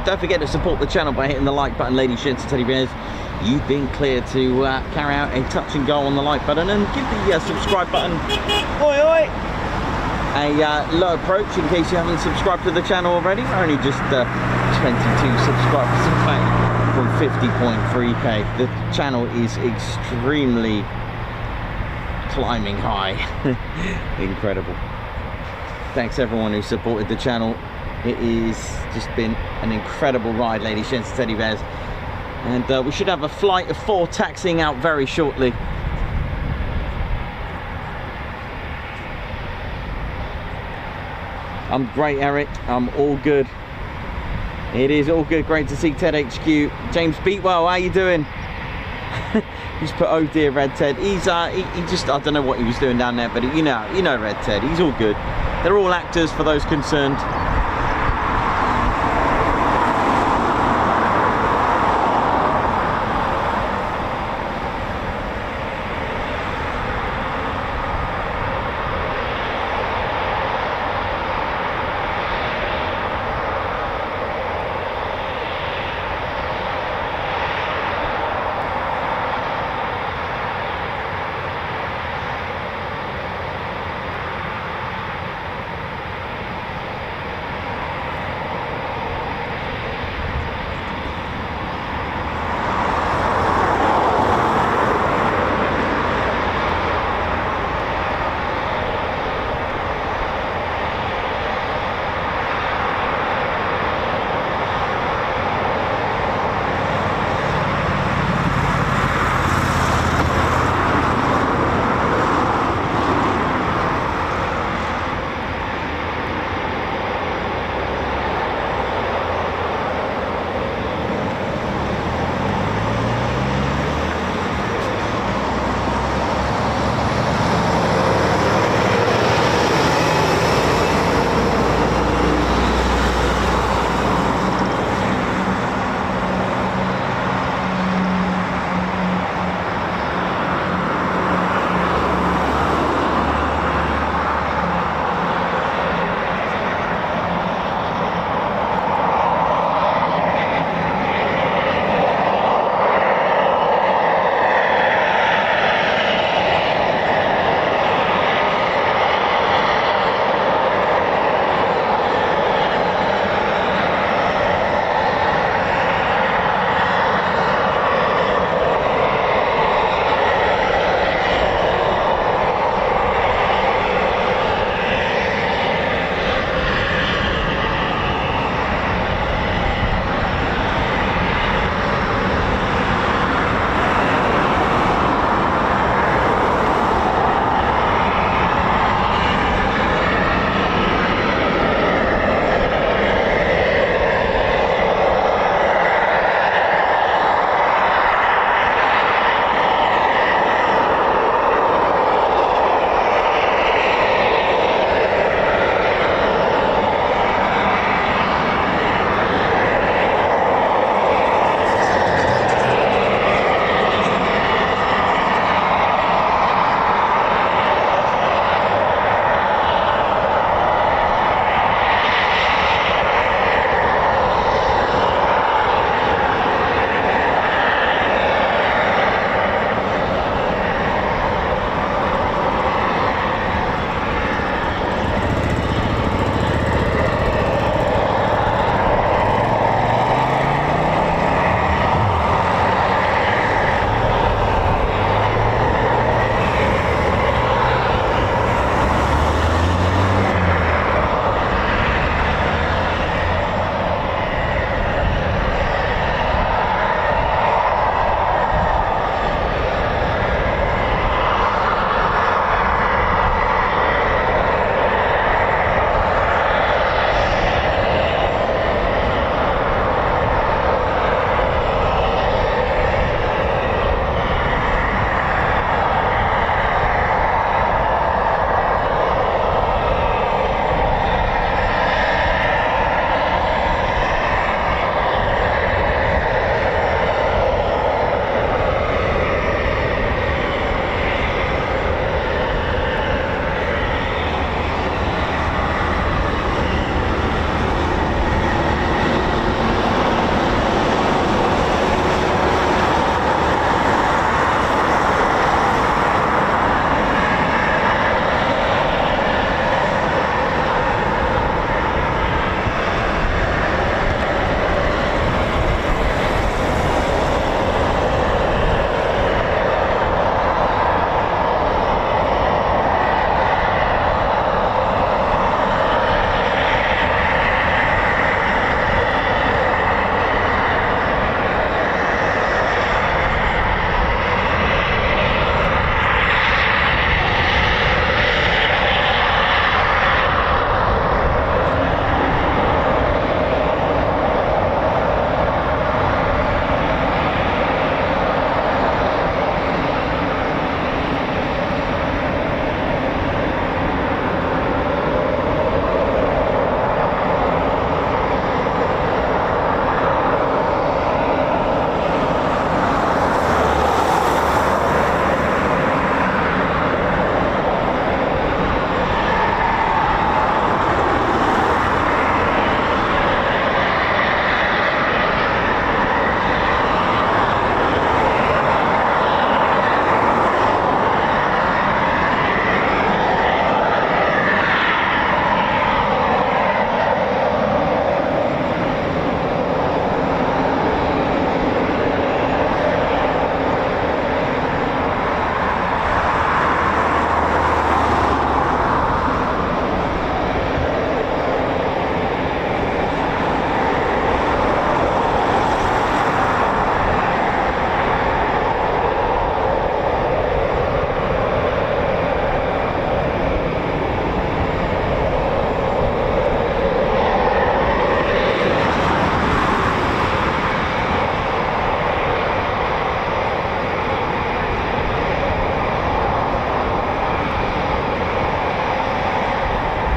Don't forget to support the channel by hitting the like button, ladies, gents and teddy bears. you've been cleared to carry out a touch and go on the like button and give the subscribe button a low approach in case you haven't subscribed to the channel already. We're only just 22 subscribers away from 50.3k. The channel is extremely climbing high. Incredible. Thanks everyone who supported the channel. It is just been an incredible ride, ladies, gents, teddy bears. And we should have a flight of 4 taxiing out very shortly. I'm great, Eric. I'm all good. It is all good. Great to see Ted HQ. James Beatwell, how you doing? He's put, oh dear, Red Ted. He's he just, I don't know what he was doing down there, but you know Red Ted. He's all good. They're all actors for those concerned.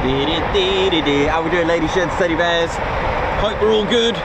How we doing, ladies, gents, teddy bears? Hope we're all good.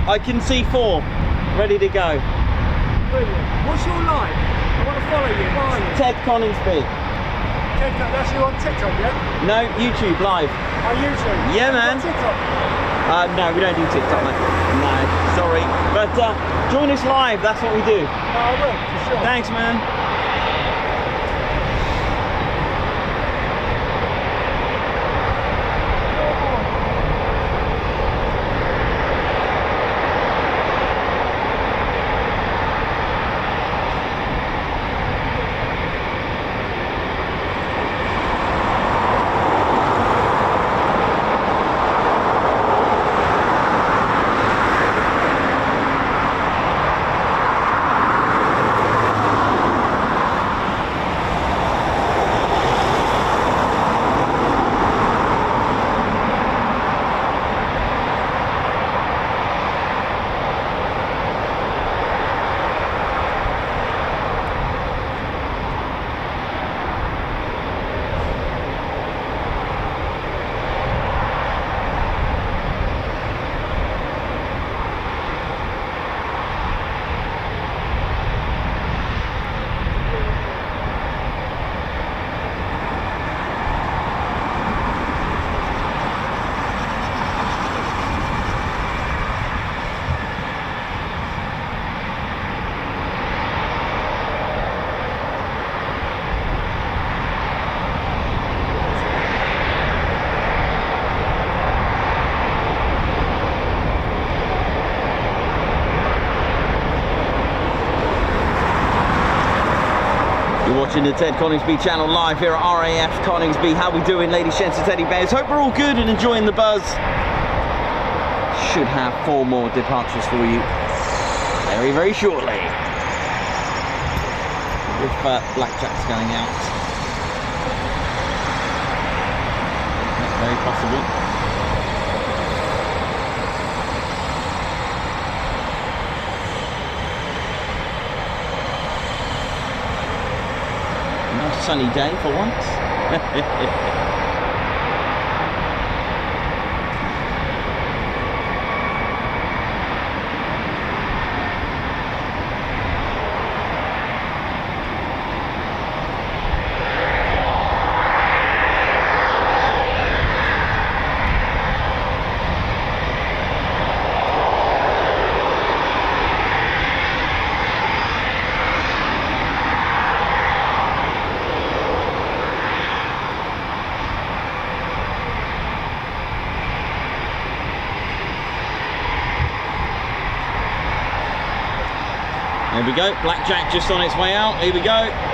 I can see 4, ready to go. Brilliant. What's your line? I want to follow you. Where are you? Ted Coningsby. Ted, that's you on TikTok, yeah? No, YouTube live. On YouTube? Yeah, man. TikTok? No, we don't do TikTok, man. No, sorry. But join us live, that's what we do. No, I will, for sure. Thanks, man. Watching the Ted Coningsby channel live here at RAF Coningsby. How we doing, ladies, gents, and teddy bears? Hope we're all good and enjoying the buzz. Should have 4 more departures for you very, very shortly. With Blackjack's going out. Very possible. Sunny day for once. There we go, Blackjack just on its way out. Here we go.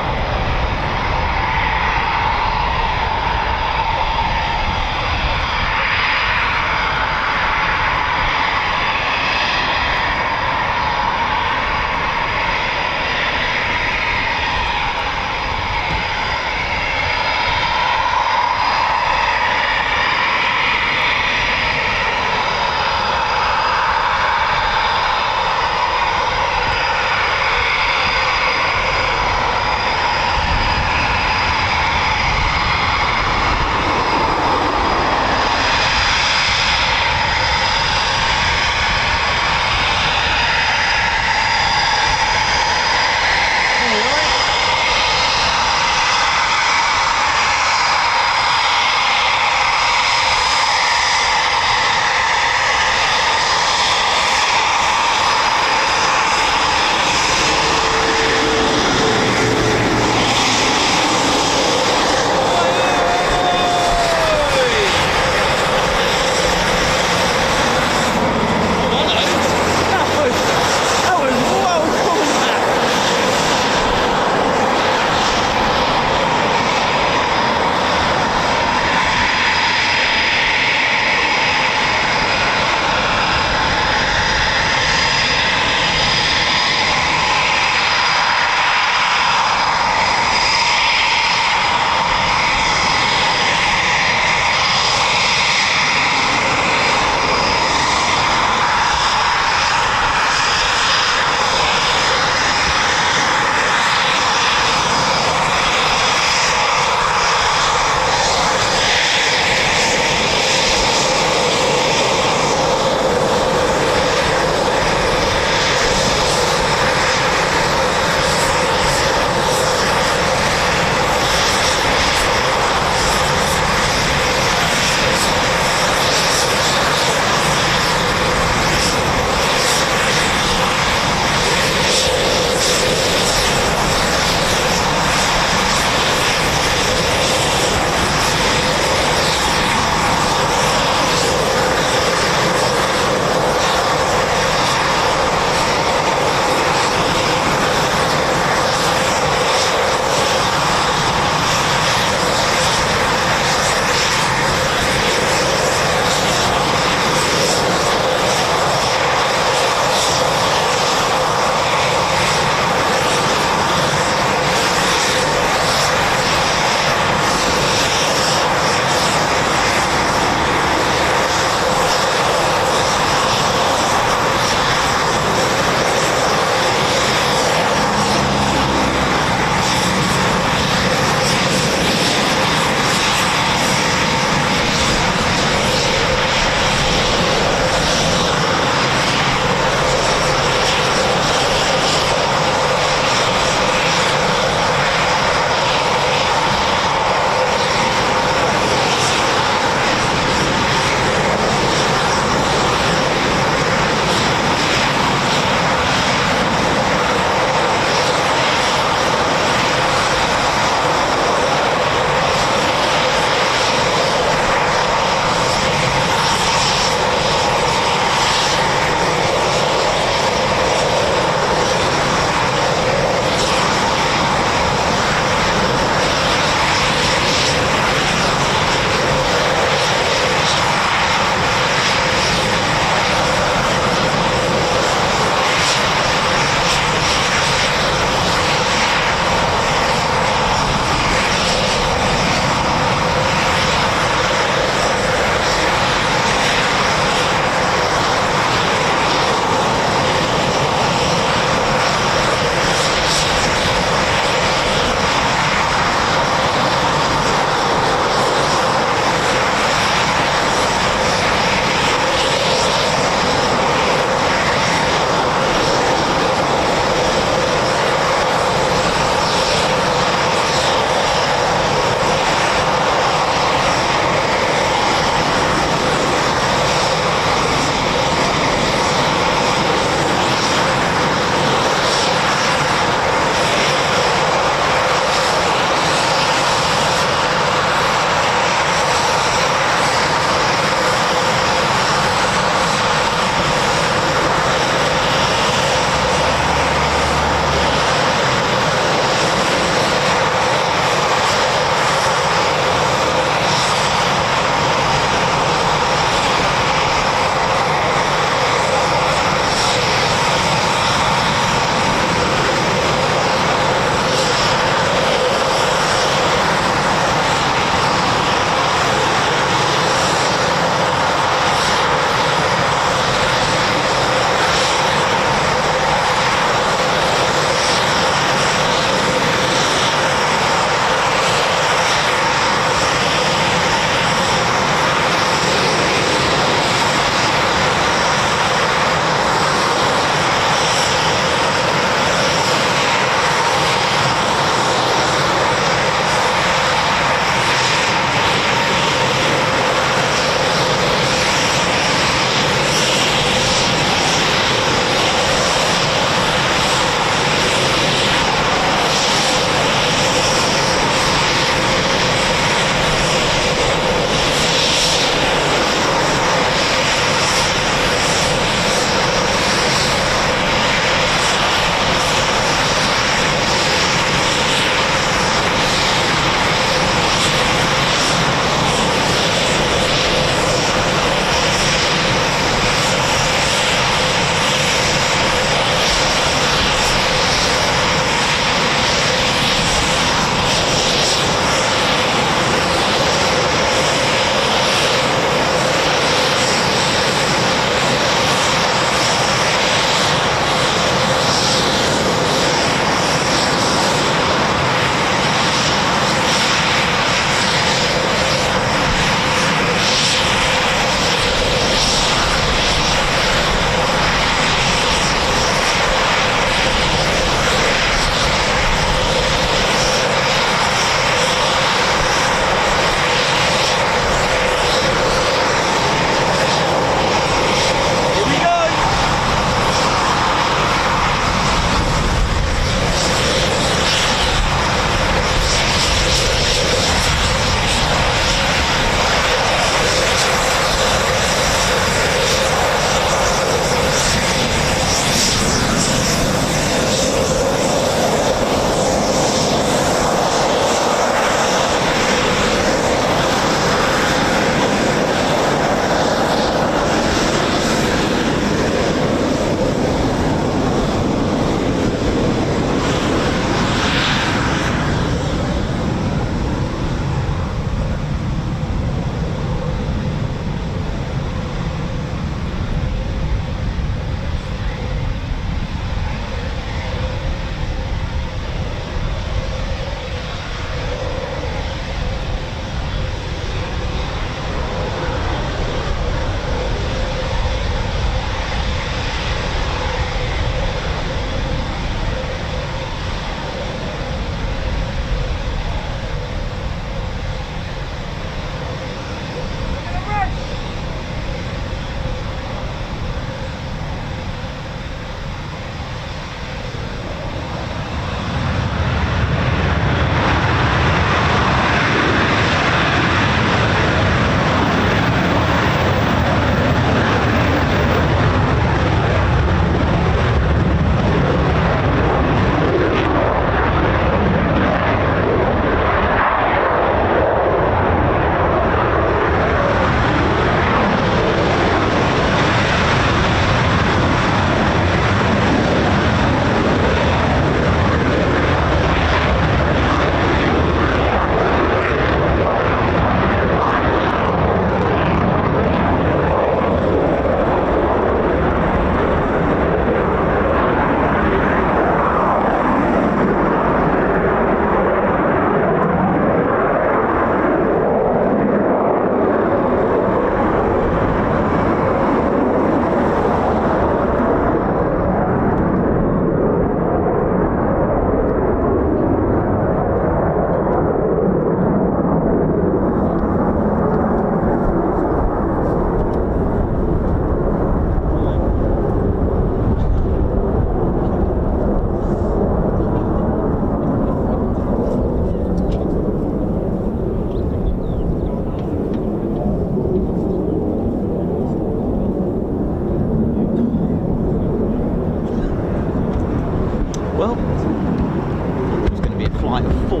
well. It's going to be a flight of 4.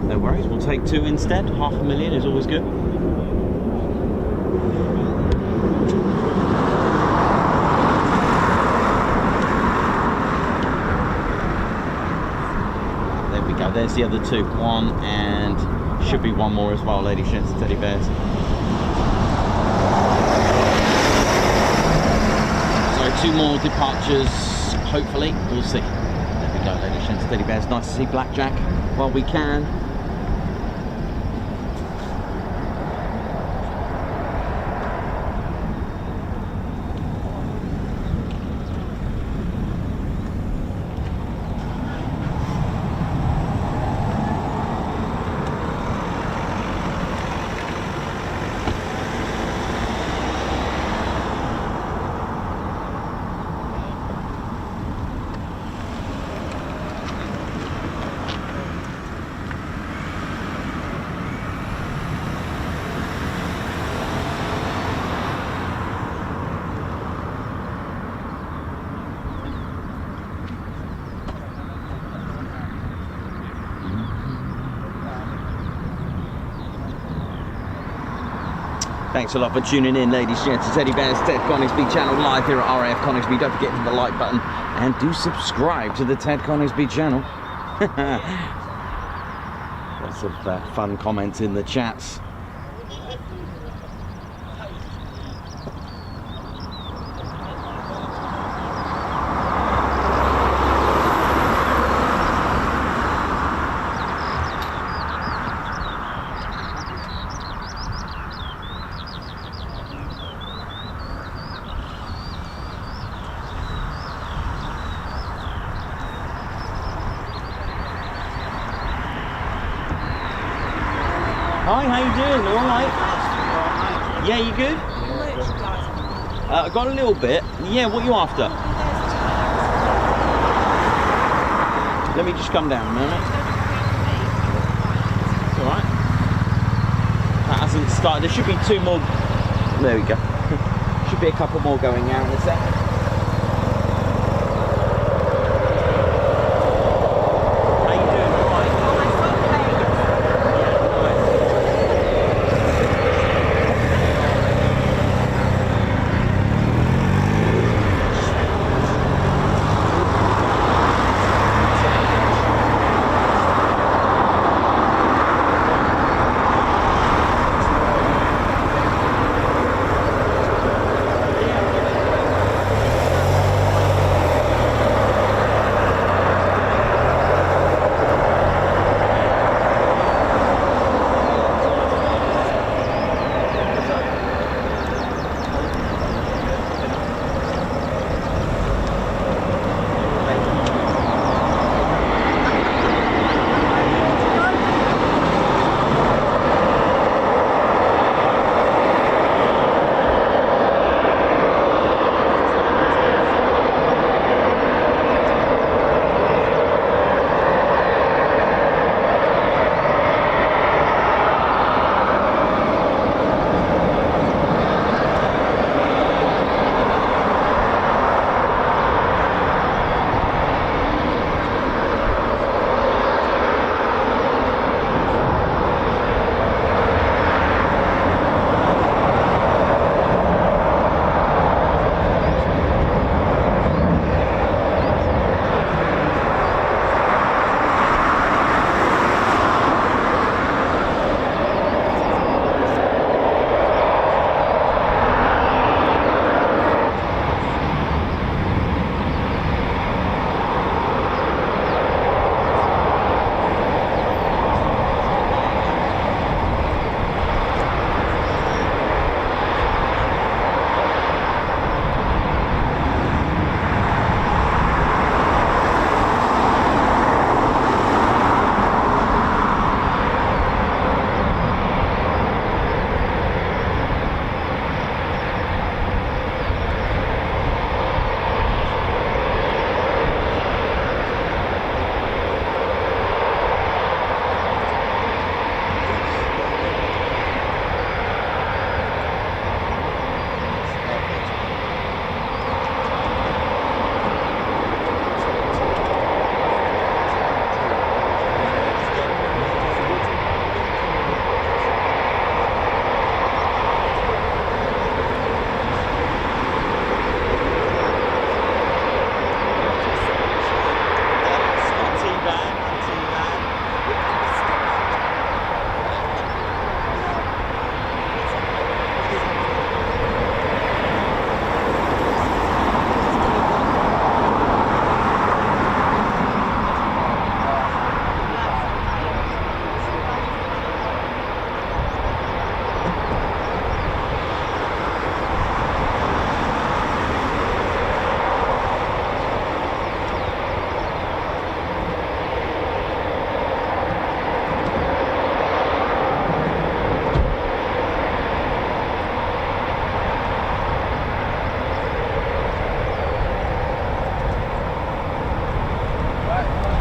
No worries, we'll take 2 instead. $500,000 is always good. There we go, there's the other 2. 1 and should be 1 more as well, ladies, gents, teddy bears. So 2 more departures, hopefully, we'll see. There we go, ladies, gents, teddy bears. Nice to see Blackjack while we can. Thanks a lot for tuning in, ladies and gents. Teddy Bears, Ted Coningsby channel live here at RAF Coningsby. Don't forget to hit the like button and do subscribe to the Ted Coningsby channel. Lots of fun comments in the chats. Hi, how you doing? All right? Yeah, you good? I got a little bit. Yeah, what are you after? Let me just come down a moment. It's alright. That hasn't started. There should be 2 more. There we go. Should be a couple more going out in a sec.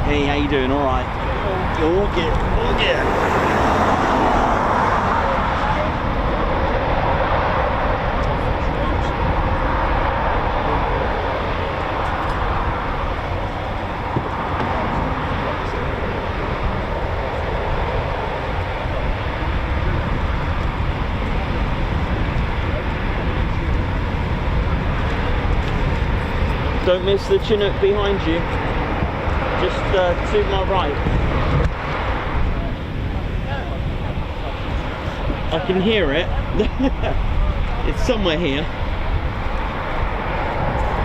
Hey, how you doing? All right. Okay. Don't miss the Chinook behind you. Just to my right. I can hear it. It's somewhere here.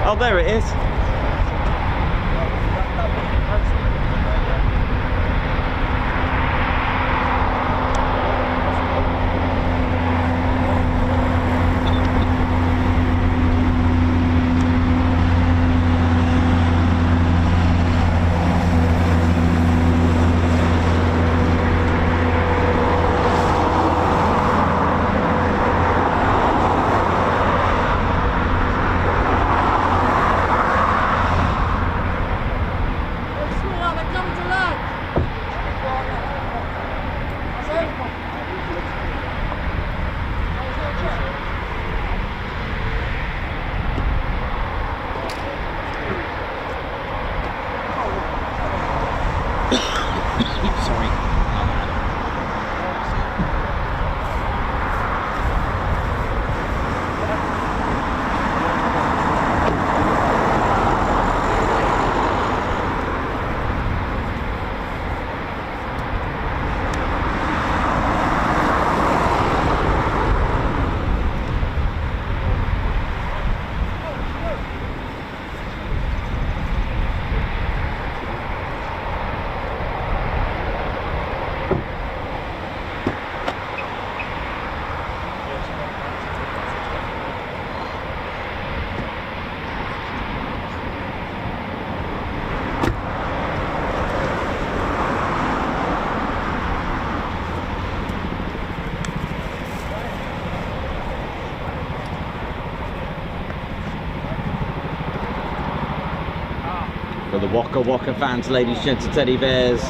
Oh, there it is. For the Waka Waka fans, ladies, gents, and teddy bears.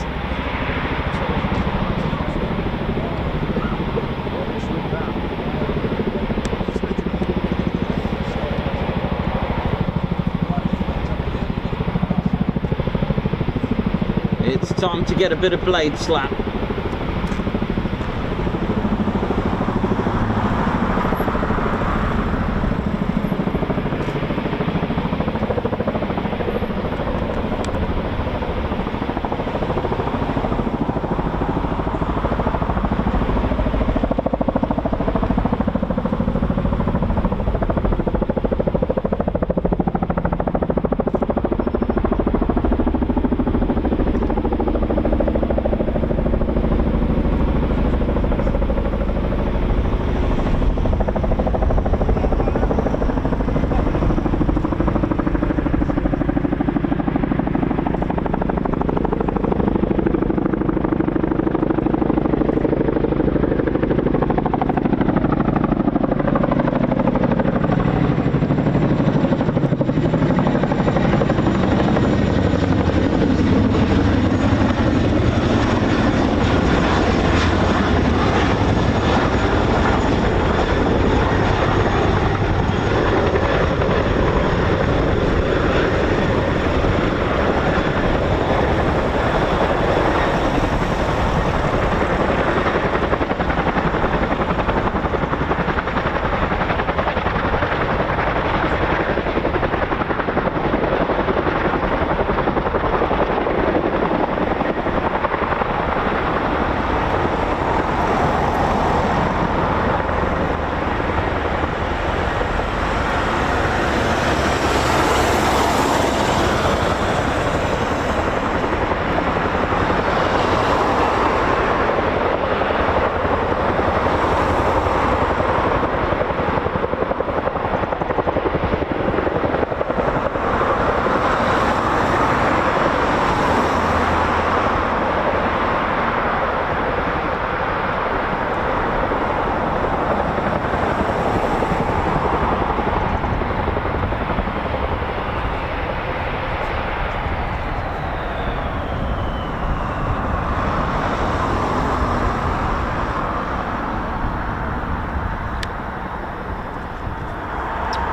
It's time to get a bit of blade slap.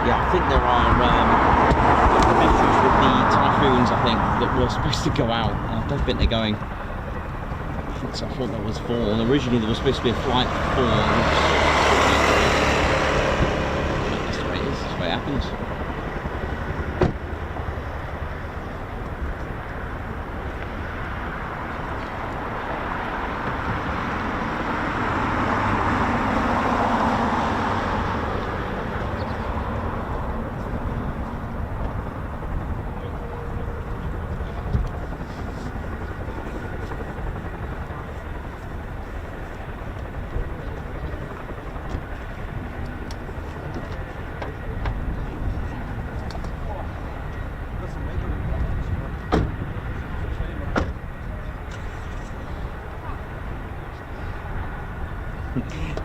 Yeah, I think there are issues with the Typhoons, I think, that were supposed to go out. I don't think they're going. I thought that was 4. Originally there was supposed to be a flight 4. That's the way it is, that's the way it happens.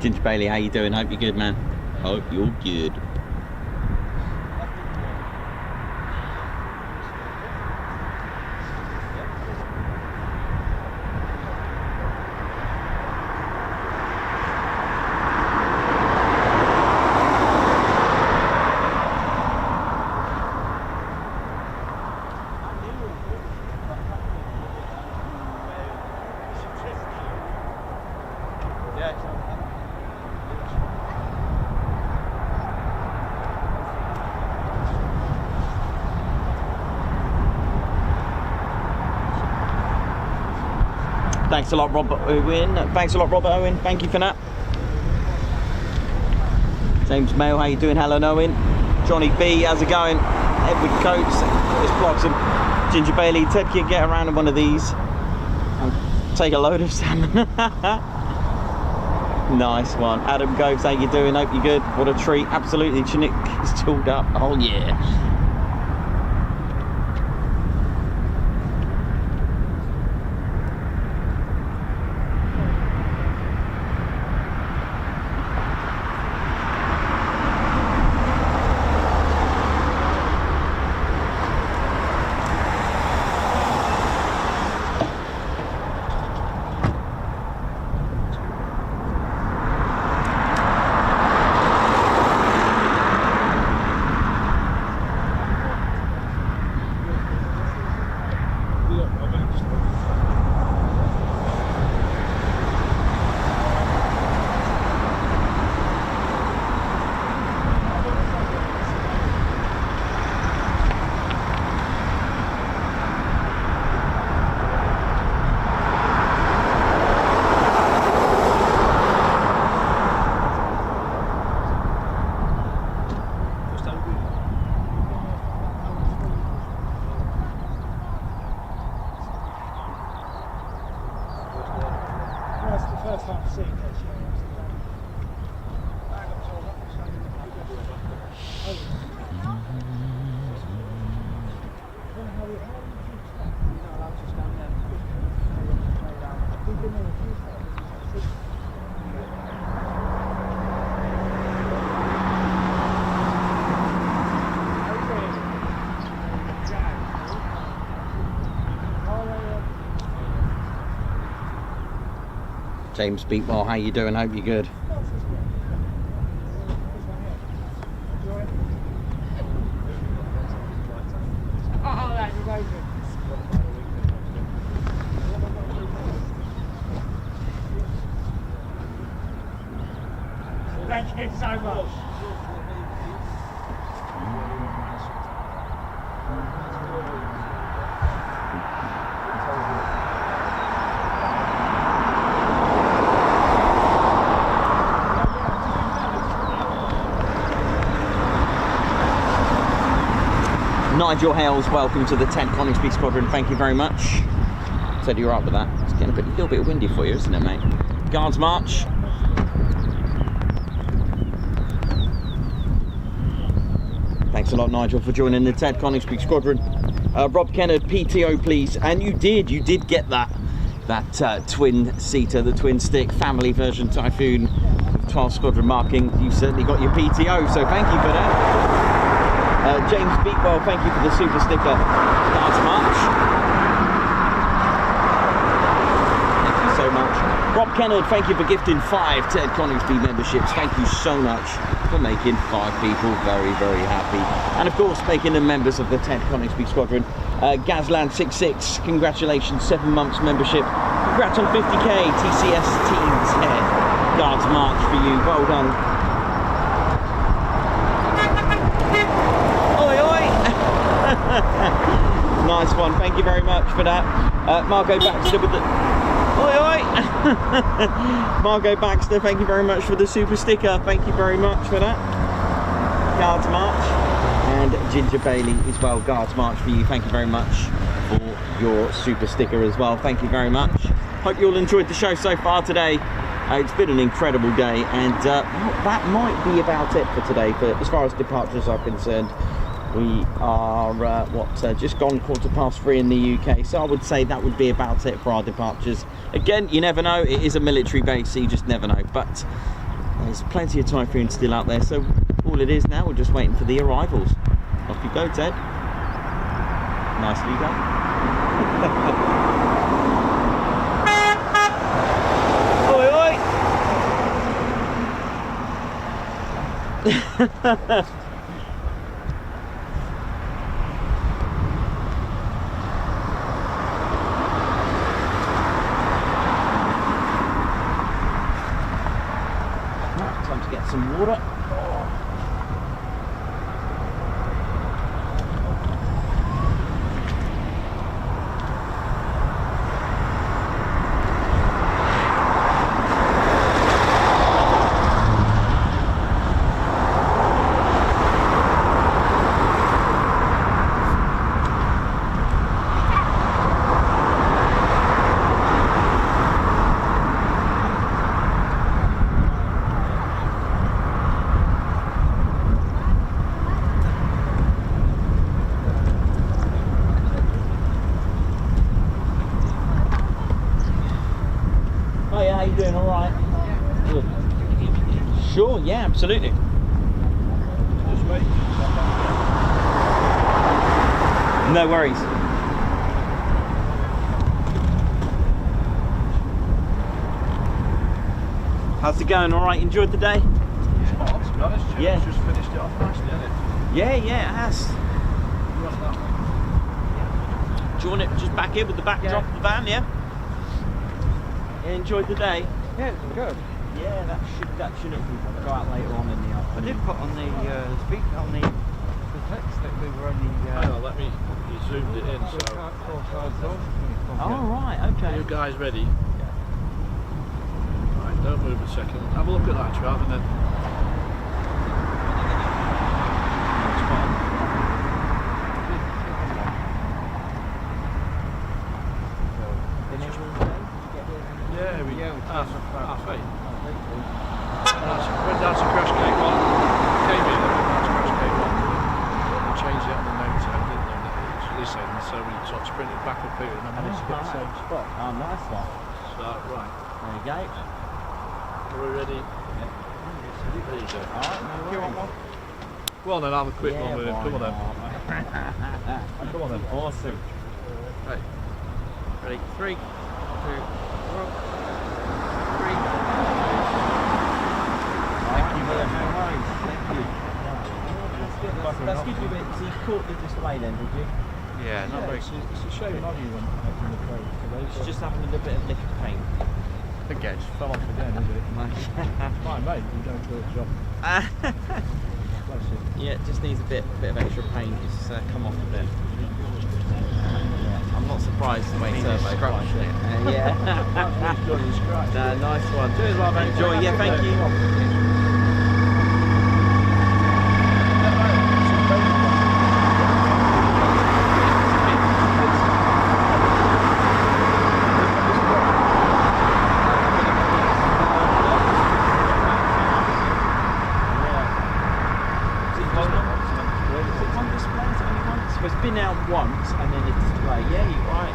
Ginger Bailey, how you doing? Hope you're good, man. Hope you're good. Thanks a lot, Robert Owen. Thanks a lot, Robert Owen. Thank you for that. James Mail, how you doing? Helen Owen. Johnny B, how's it going? Edward Coates, Chris Bloxham, Ginger Bailey. Ted can get around in one of these and take a load of salmon. Nice one. Adam Goves, how you doing? Hope you're good. What a treat. Absolutely. Chinook is tooled up. Oh yeah. James Beatwell, how you doing? Hope you're good. Thank you so much. Nigel Hales, welcome to the Ted Coningsby Squadron. Thank you very much. Said you're up with that. It's getting a little bit windy for you, isn't it, mate? Guards march. Thanks a lot, Nigel, for joining the Ted Coningsby Squadron. Rob Kennard, PTO, please. And you did get that twin-seater, the twin-stick family version Typhoon with 12 Squadron marking. You certainly got your PTO, so thank you for that. James Beatwell, thank you for the super sticker. Guards march. Thank you so much. Rob Kennard, thank you for gifting 5 Ted Coningsby memberships. Thank you so much. for making 5 people very, very happy. And of course, making them members of the Ted Coningsby Squadron. Gazland66, congratulations, 7 months membership. Congrats on 50k, TCS Team Ted. Guards March for you, well done. Oi, oi! Nice one, thank you very much for that. Margot Baxter with the... Oi, oi! Margot Baxter, thank you very much for the super sticker. Thank you very much for that. Guards March. And Ginger Bailey as well. Guards March for you. Thank you very much for your super sticker as well. Thank you very much. Hope you all enjoyed the show so far today. It's been an incredible day, and that might be about it for today. For as far as departures are concerned, we are just gone 3:15 in the UK, so I would say that would be about it for our departures. Again, you never know, it is a military base, so you just never know, but there's plenty of Typhoons still out there, so all it is now, we're just waiting for the arrivals. Off you go, Ted. Nicely done. Oi, oi! Time to get some water. Doing all right? Good. Sure, yeah, absolutely. Just wait. No worries. How's it going? All right? Enjoyed the day? Yeah, to be honest, yeah. Just finished it off nicely, hasn't it? Yeah, it has. You want that one? Do you want it just back in with the backdrop of the van? Yeah. Enjoyed the day. Yeah, it's good. Yeah, that Chinook will go out later on in the I afternoon. did put on the speak on the text that we were only. Hang on, let me. You zoomed it in, so. Oh right, okay. Are you guys ready? Right, don't move a second. Have a look at that, Trav, and then. Yeah, we half 8. Went down to crash gate 1. Came in and went down to crash gate 1. And changed it on the name tag, didn't know that it was this end, so we sort of sprinted back up here and I managed to get the same spot. Oh, nice one. So, right. There you go. Are we ready? Yeah. There you go. Alright, no you want one? Well then, have a quick one with him. Come on then. Come on then. Awesome. Right. Ready? 3, 2, 1. That's good. So you caught the display then, did you? Yeah, not very. It's a shame not you went out from the trade today. It's just having a little bit of liquor paint. Again, just fell off again, isn't it? Fine, mate. You don't do a job. Yeah, it just needs a bit of extra paint. It's come off a bit. I'm not surprised the way turbo crushed it. Yeah. Nice one. Cheers, my mate. Enjoy. Yeah, thank you. It's been out once and then a display. Yeah, you're right.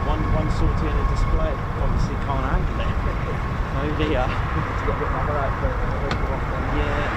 One sortie and a display. Obviously can't handle it. Oh dear. Yeah.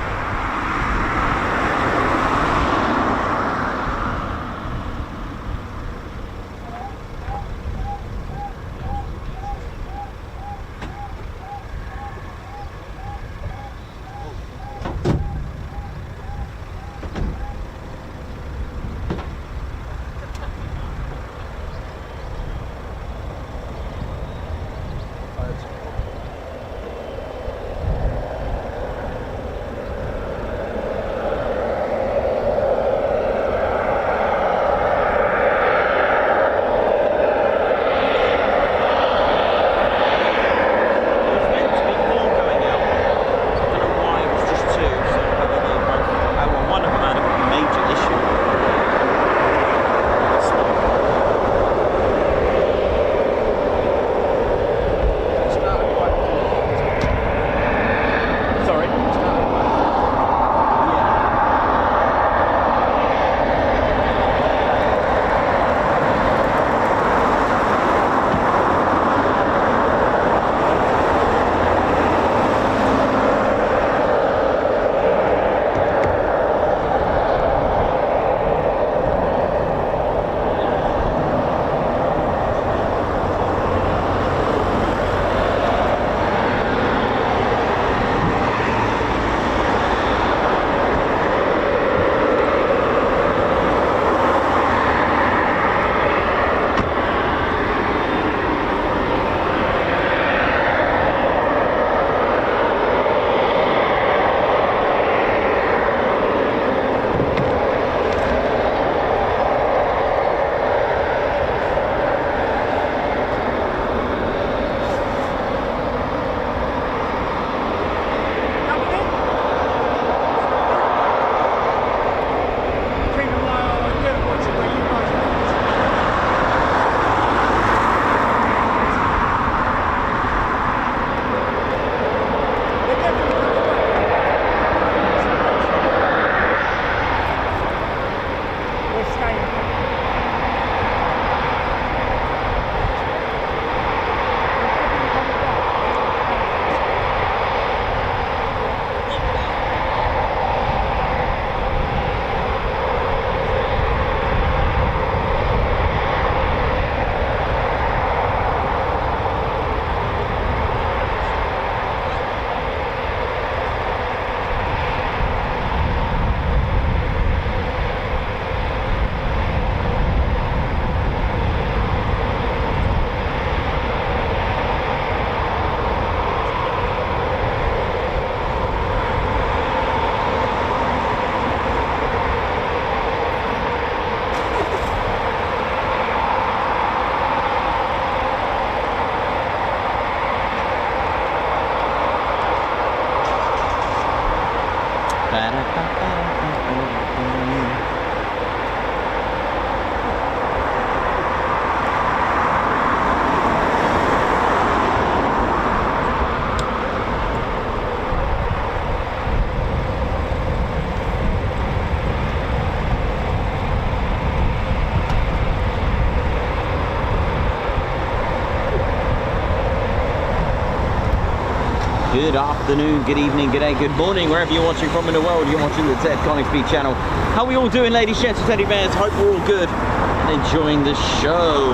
Good afternoon, good evening, good day, good morning, wherever you're watching from in the world. You're watching the Ted Coningsby channel. How are we all doing, ladies, gents, and teddy bears? Hope we're all good and enjoying the show.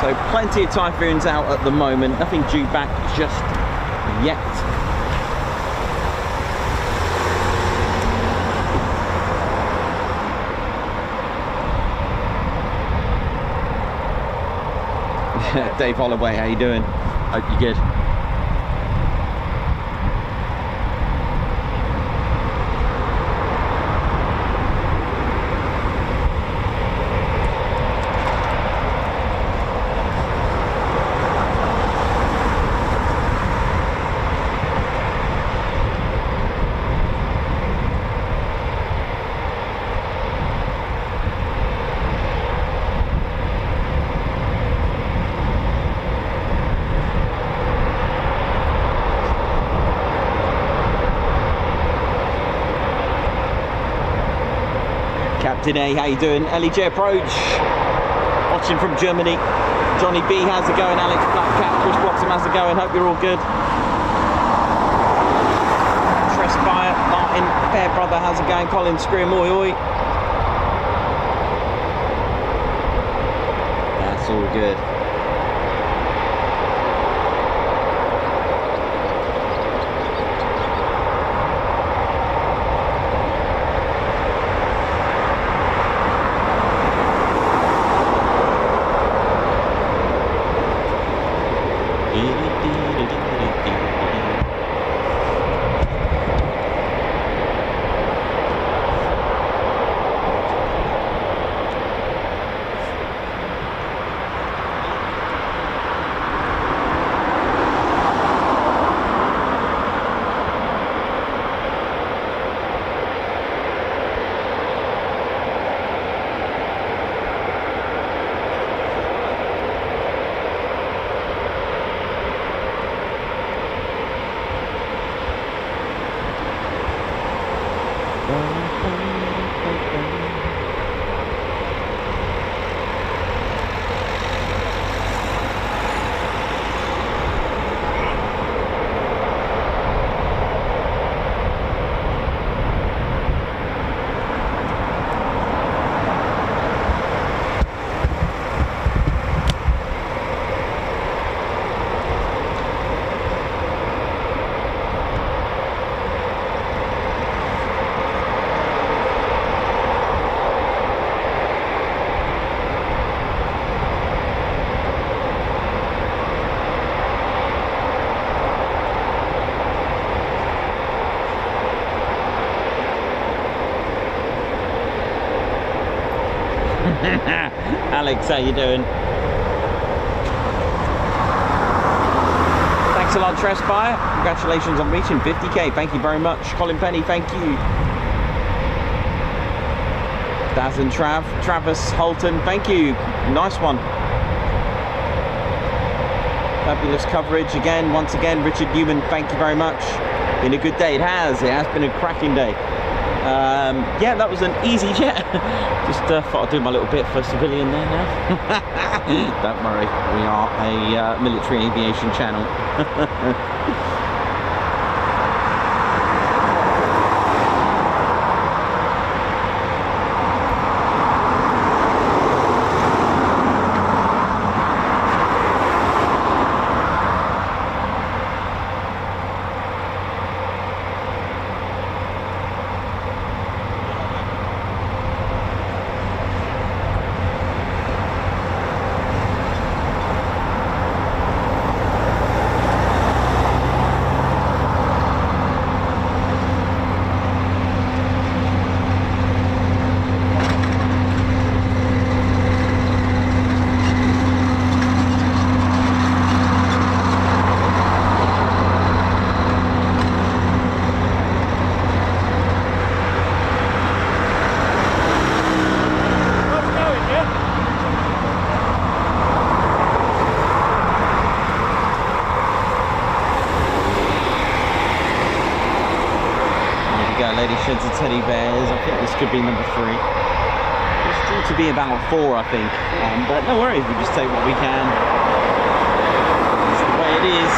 So plenty of typhoons out at the moment. Nothing due back just yet. Dave Holloway, how you doing? Hope you're good. Today, how you doing? LEJ approach, watching from Germany. Johnny B, how's it going? Alex Blackjack, Chris Bloxham, how's it going? Hope you're all good. Trespire, Martin, Fairbrother, how's it going? Colin Scream, oi oi. That's all good. Alex, how you doing? Thanks a lot, Trespire. Congratulations on reaching 50k. Thank you very much. Colin Penny, thank you. Daz and Travis Holton, thank you. Nice one. Fabulous coverage again. Once again, Richard Newman, thank you very much. Been a good day. It has been a cracking day. Yeah, that was an easy jet. Just thought I'd do my little bit for civilian there now. Don't worry, we are a military aviation channel. ladies, gents and teddy bears. I think this could be number 3. It's due to be about 4, I think. But no worries, we just take what we can. That's the way it is.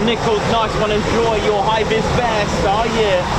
Nichols, nice one. Enjoy your high-vis vest. Oh yeah.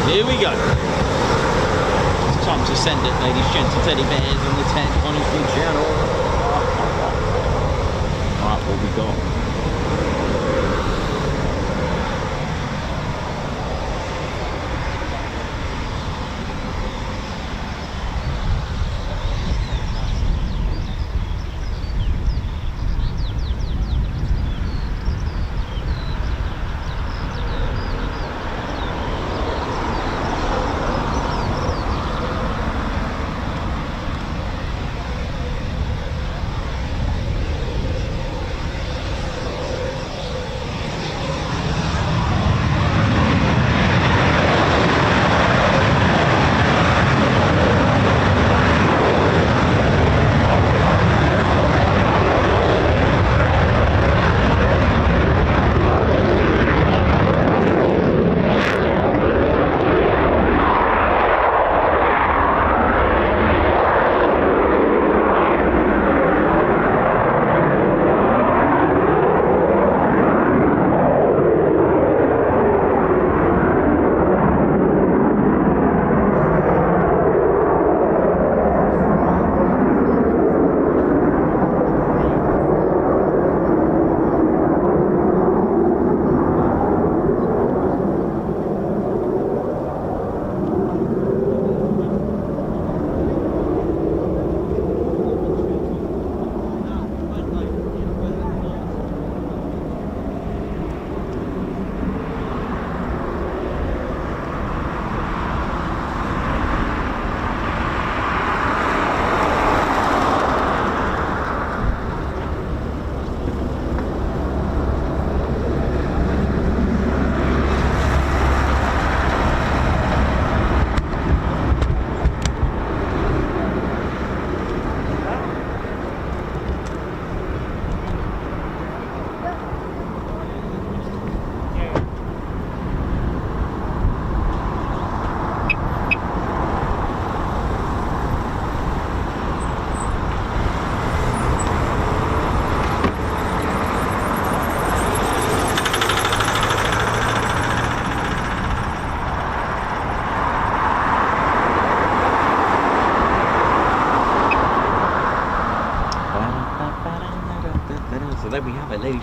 Here we go. It's time to send it, ladies, gents, and teddy bears on the Ted Reggie channel. Alright, what we got?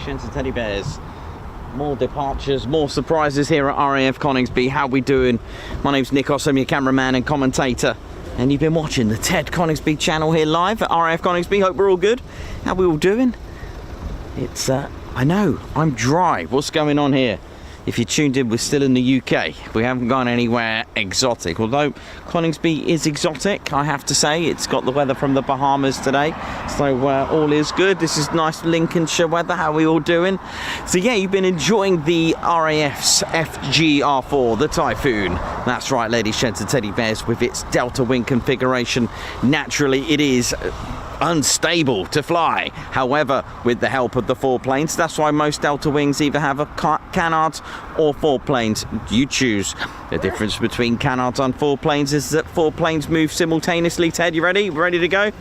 gents and teddy bears. More departures, more surprises here at RAF Coningsby. How we doing? My name's Nikos, I'm your cameraman and commentator. And you've been watching the Ted Coningsby channel here live at RAF Coningsby. Hope we're all good. How we all doing? It's, I know, I'm dry. What's going on here? If you tuned in, we're still in the UK. We haven't gone anywhere exotic. Although Coningsby is exotic, I have to say. It's got the weather from the Bahamas today. So all is good. This is nice Lincolnshire weather. How are we all doing? So yeah, you've been enjoying the RAF's FGR4, the Typhoon. That's right, ladies, gents and teddy bears, with its delta wing configuration. Naturally, it is unstable to fly. However, with the help of the foreplanes, that's why most delta wings either have a canards or foreplanes. You choose. The difference between canards and foreplanes is that foreplanes move simultaneously. Ted, you ready? Ready to go?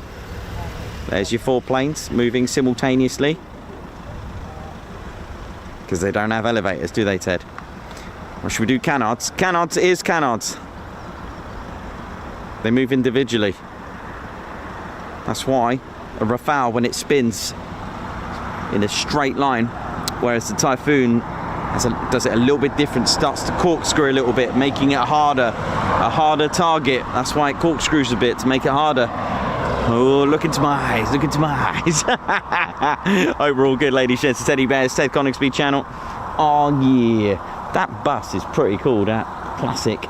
There's your foreplanes moving simultaneously. Because they don't have elevators, do they, Ted? Or should we do canards? Canards is canards. They move individually. That's why a Rafale, when it spins in a straight line, whereas the Typhoon does it a little bit different, starts to corkscrew a little bit, making it a harder target. That's why it corkscrews a bit, to make it harder. Oh, look into my eyes, look into my eyes. Hope we're all good, ladies, gents and teddy bears. Ted Coningsby channel. Oh yeah, that bus is pretty cool, that classic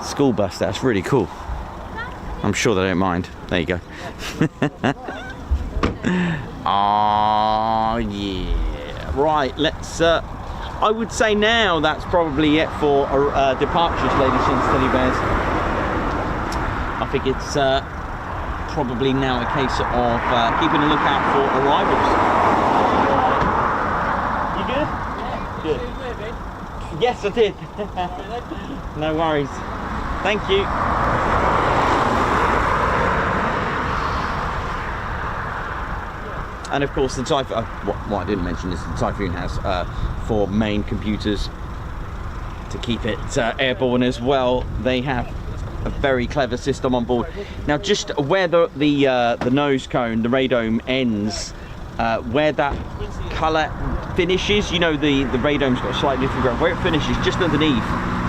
school bus. That's really cool. I'm sure they don't mind. There you go. Oh yeah. Right, let's I would say now that's probably it for departures, ladies and teddy bears. I think it's probably now a case of keeping a lookout for arrivals. You good? Yeah. Good. Yes, I did. No worries. Thank you. And of course the Typhoon, what I didn't mention is the Typhoon has 4 main computers to keep it airborne as well. They have a very clever system on board. Now just where the nose cone, the radome ends, where that colour finishes, you know the radome's got a slightly different graph, where it finishes just underneath.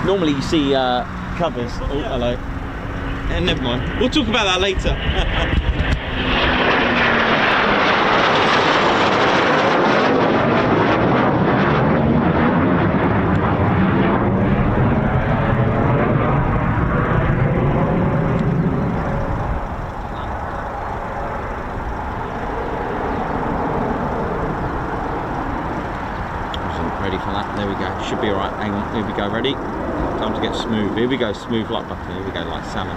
Normally you see covers. Oh, hello. Never mind. We'll talk about that later. Ready for that. There we go. Should be all right. Hang on. Here we go. Ready? Time to get smooth. Here we go. Smooth like butter. Here we go. Like salmon.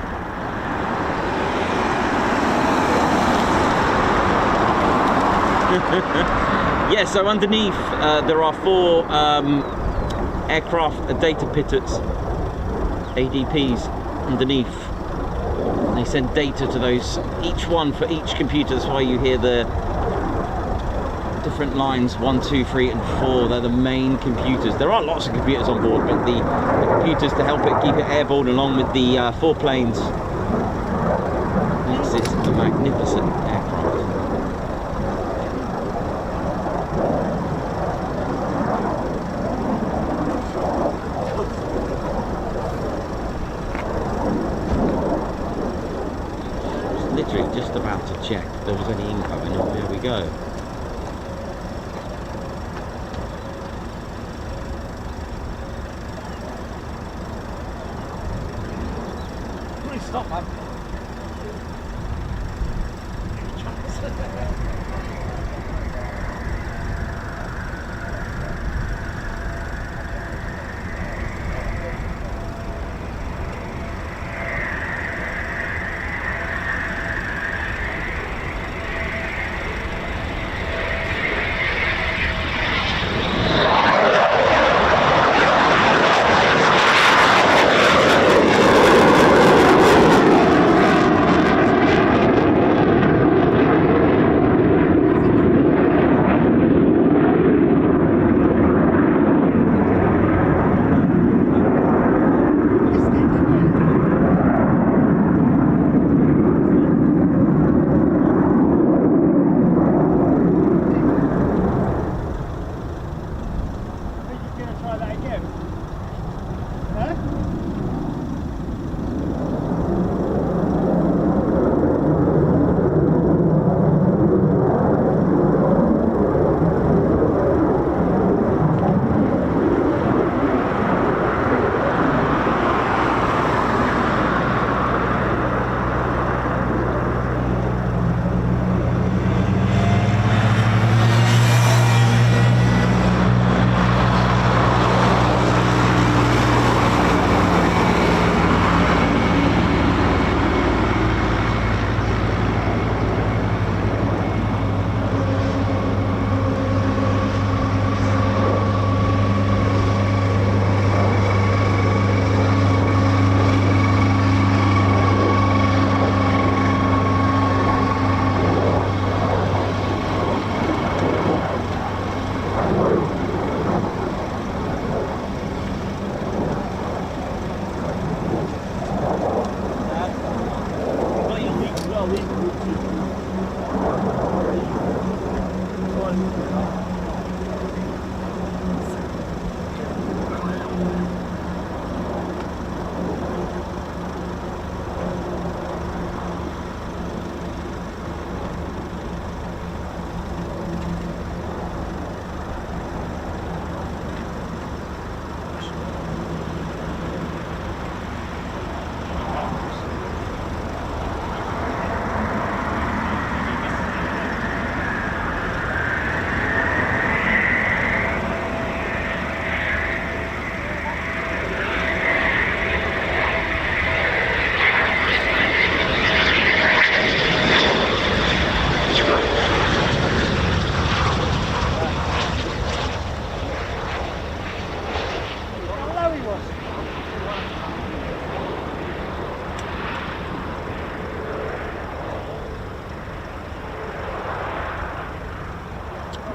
Yeah. So underneath there are 4 aircraft data pitters, ADPs underneath. And they send data to those. Each one for each computer. That's why you hear the different lines 1, 2, 3 and 4. They're the main computers. There are lots of computers on board, but the computers to help it keep it airborne along with the foreplanes makes this a magnificent aircraft. I was literally just about to check if there was any incoming. Oh, there we go. Stop, man. try that again. Huh?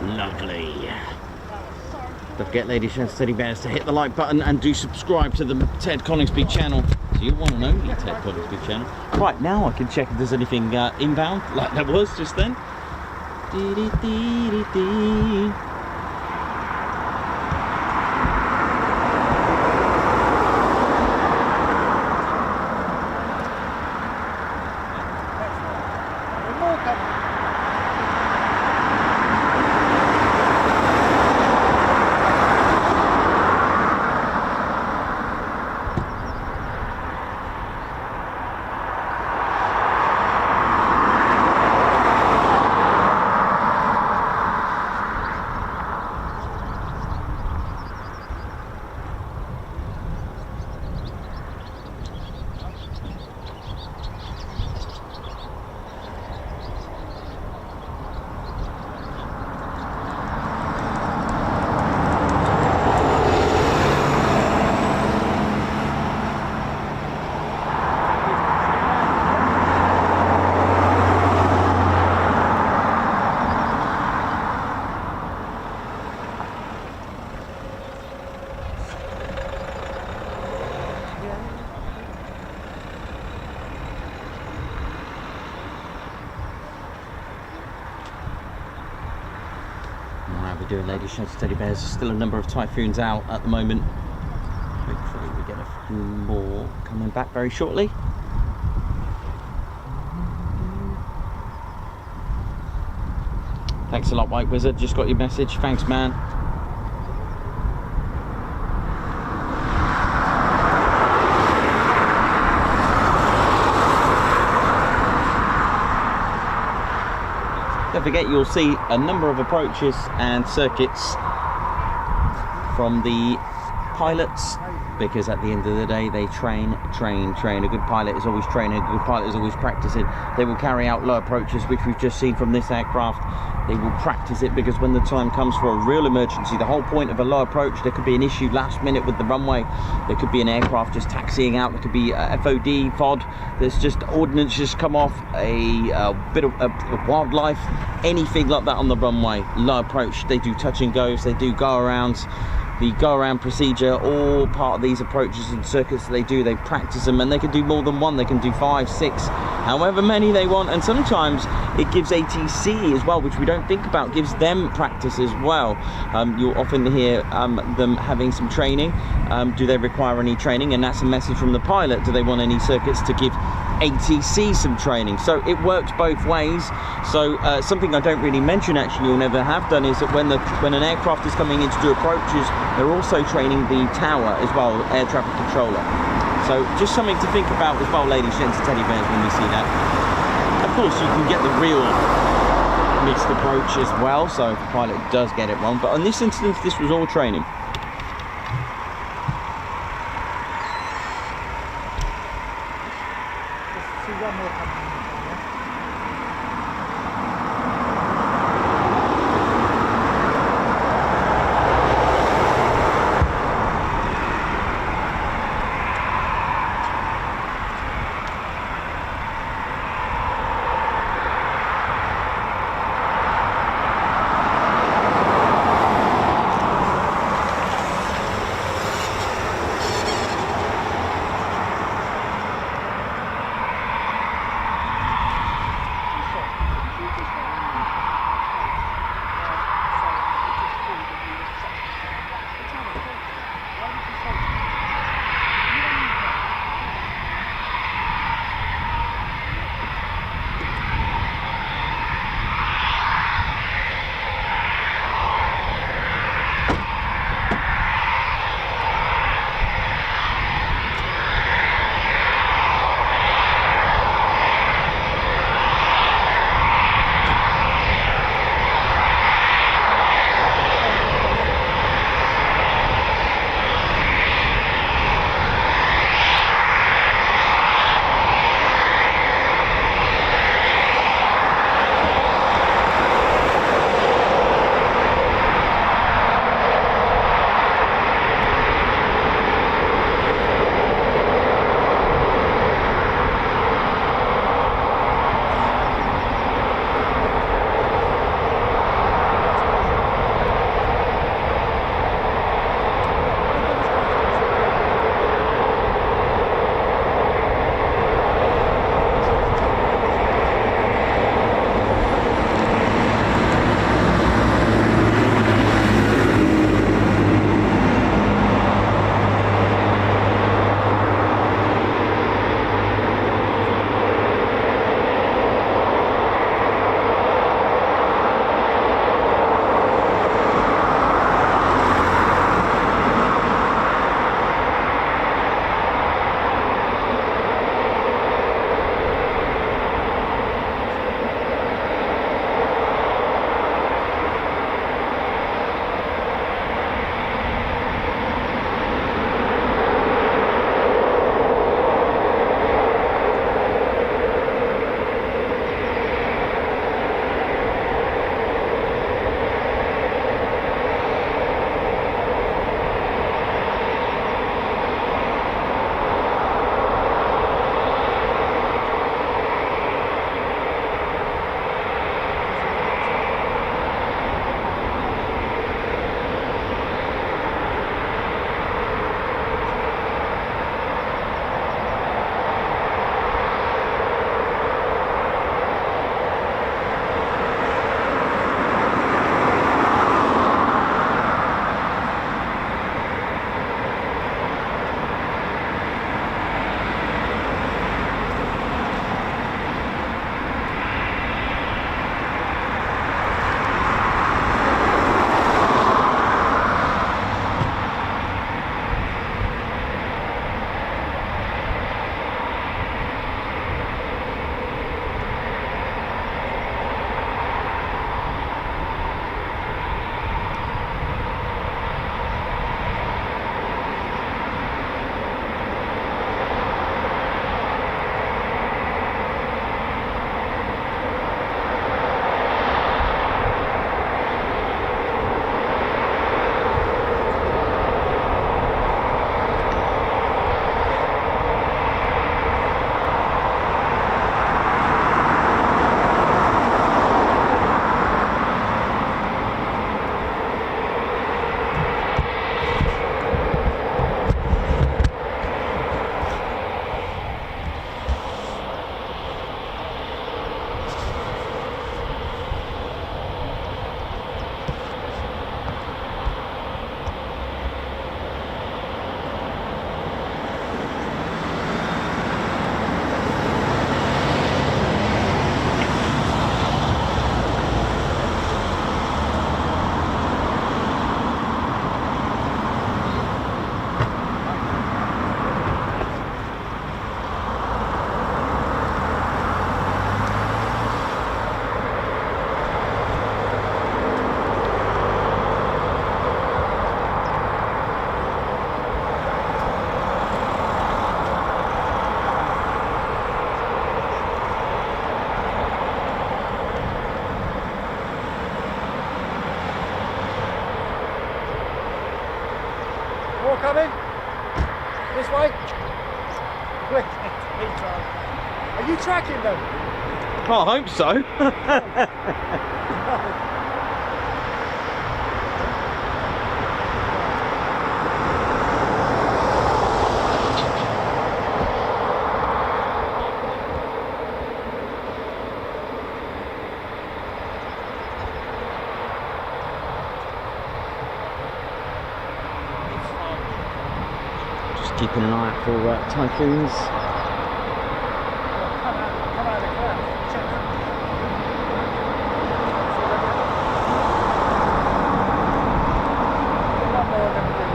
Lovely. Don't forget, ladies and teddy bears, to hit the like button and do subscribe to the Ted Coningsby channel. So you want to know the Ted Coningsby channel. Right, now I can check if there's anything inbound, like there was just then. Doing, ladies and teddy bears. Still a number of Typhoons out at the moment. Hopefully we get a few more coming back very shortly. Thanks a lot, White Wizard. Just got your message. Thanks, man. Don't forget, you'll see a number of approaches and circuits from the pilots, because at the end of the day they train. A good pilot is always training, a good pilot is always practicing. They will carry out low approaches, which we've just seen from this aircraft. They will practice it, because when the time comes for a real emergency, the whole point of a low approach, there could be an issue last minute with the runway, there could be an aircraft just taxiing out, there could be FOD, FOD, there's just ordnance just come off, a bit of wildlife, anything like that on the runway. Low approach, they do touch and goes, they do go arounds. the go-around procedure, all part of these approaches and circuits that they do. They practice them, and they can do more than one. They can do 5, 6, however many they want, and sometimes it gives ATC as well, which we don't think about, gives them practice as well. You'll often hear them having some training. Do they require any training? And that's a message from the pilot. Do they want any circuits to give ATC some training? So it works both ways. So something I don't really mention, actually, or never have done, is that when an aircraft is coming in to do approaches, they're also training the tower as well, air traffic controller. So just something to think about as well, ladies, gents, and teddy bears, when you see that. Of course, you can get the real missed approach as well, so if the pilot does get it wrong. But on this instance, this was all training. See one more coming in. More coming. This way. Quick. Are you tracking them? Oh, I hope so. Just keeping an eye out for typhoons. Come out of the cloud. Check them. One more going to do.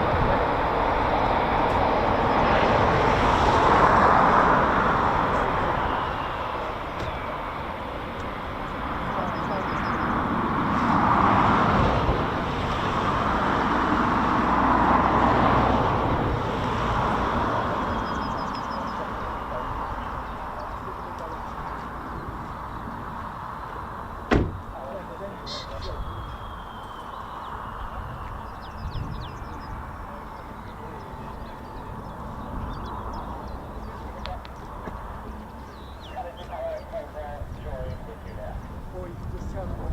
Or you can just tell them what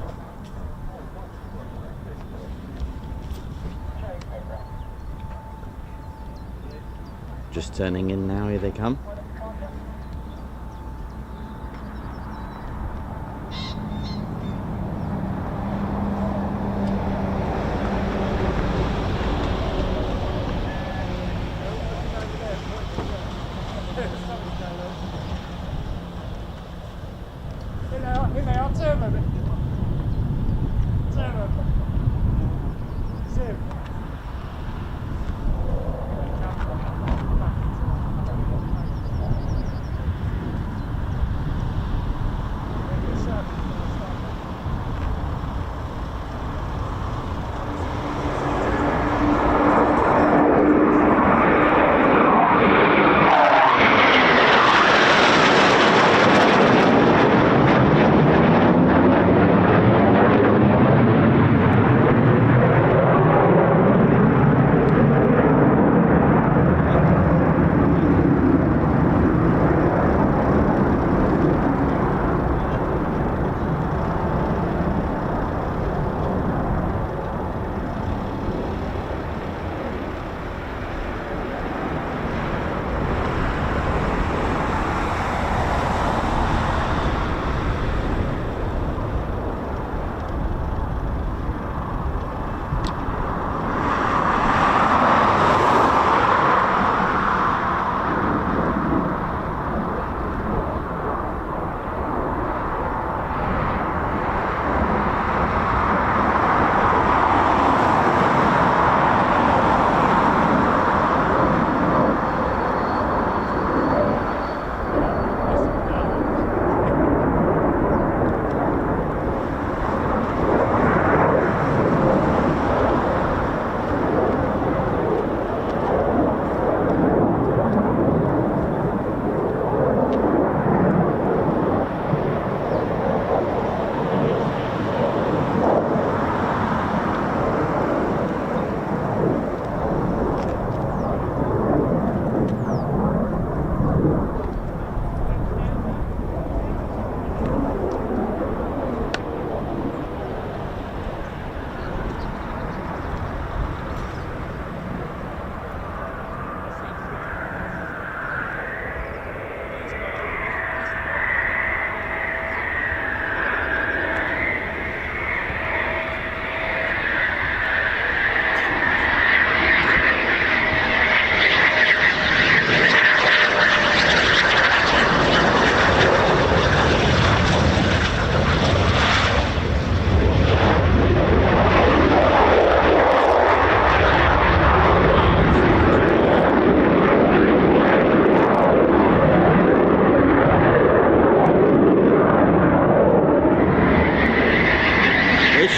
Just turning in now, here they come. Here they are, turn them. Turn them. Zoom.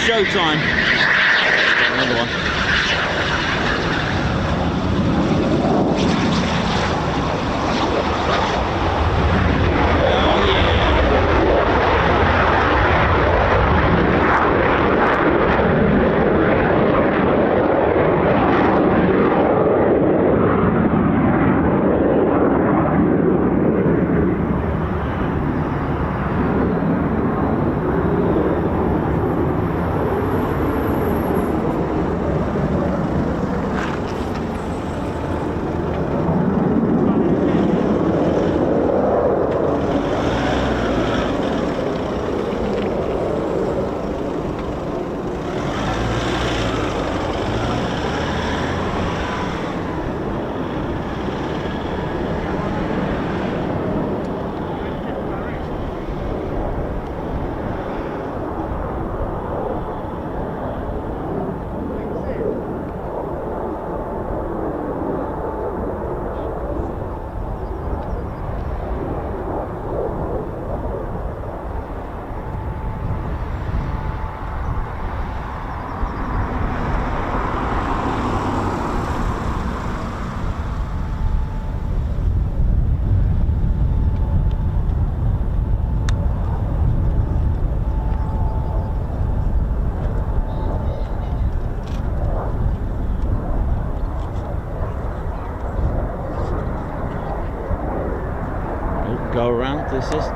Showtime. Another one. go around to assist.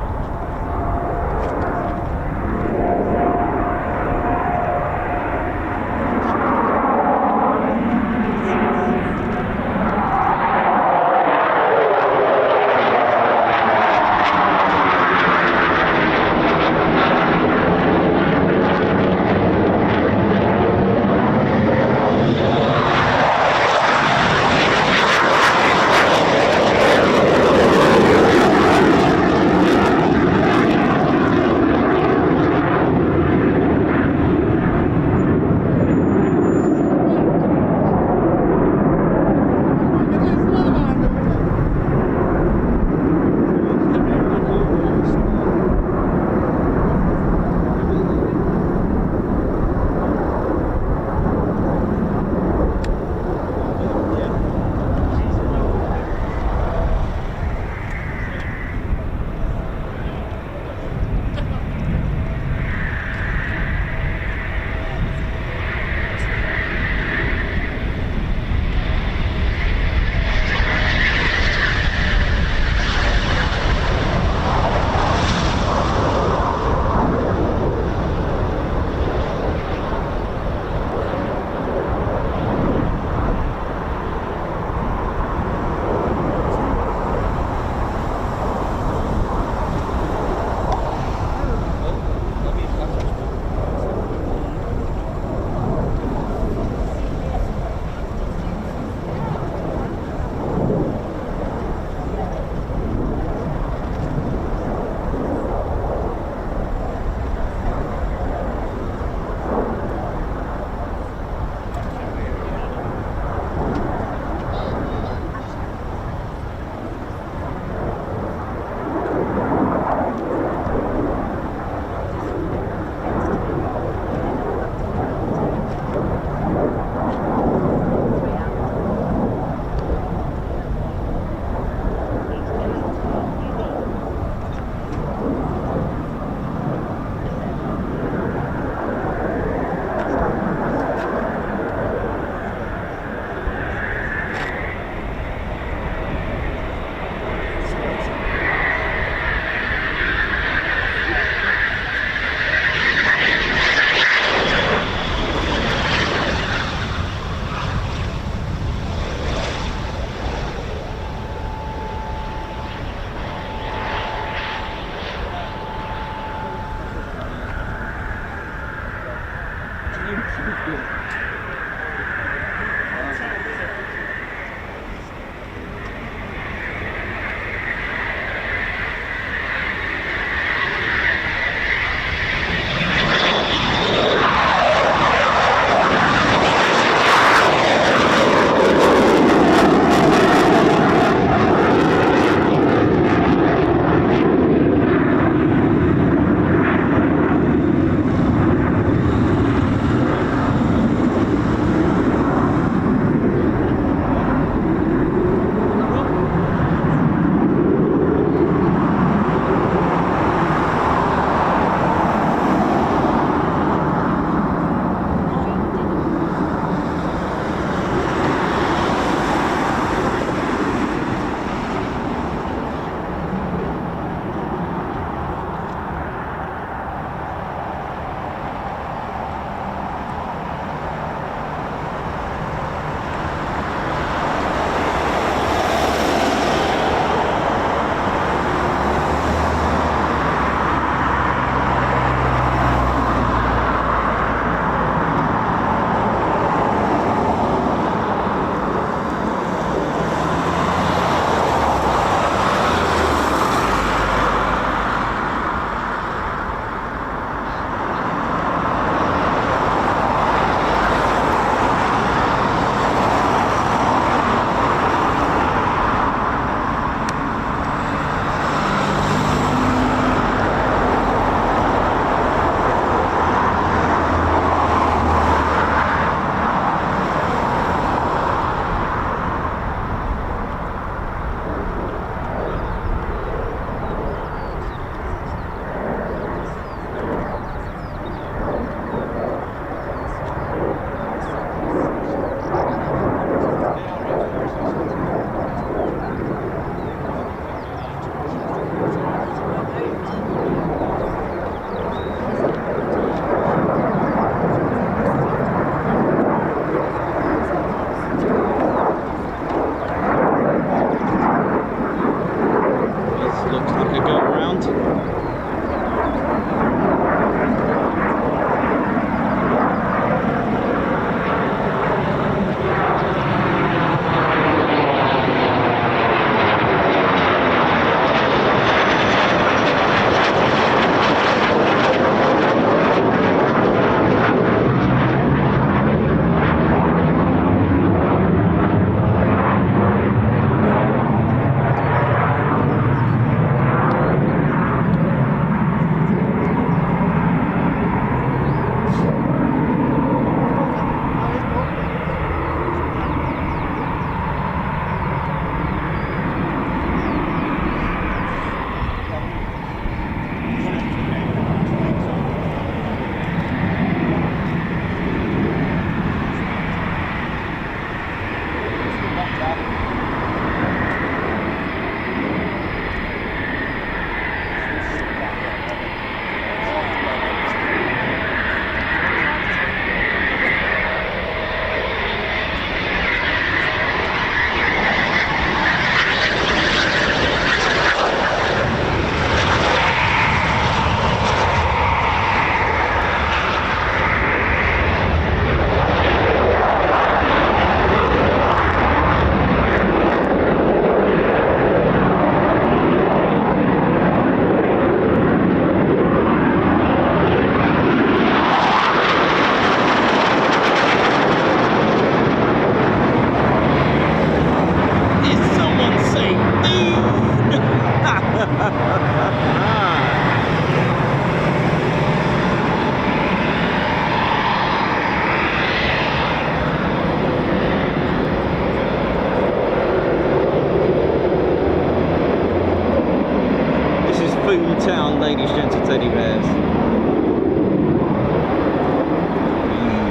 town, ladies, gents, and teddy bears.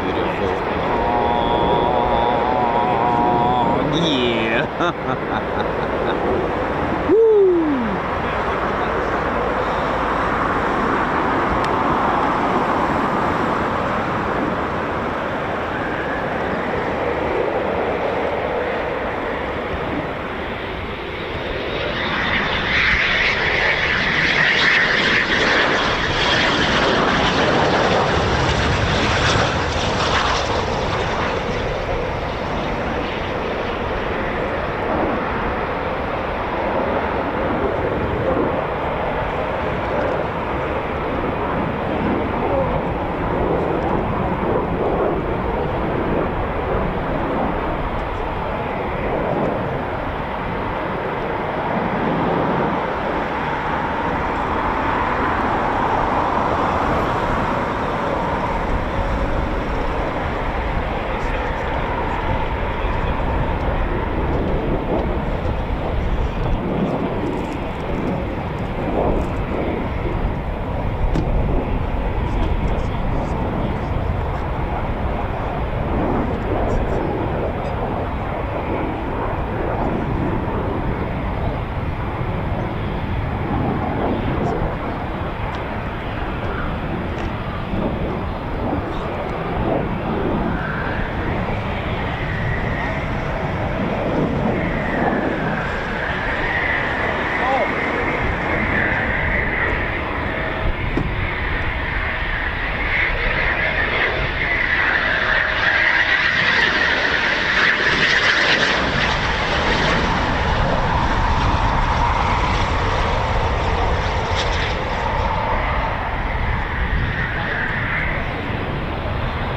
Beautiful. Oh, yeah.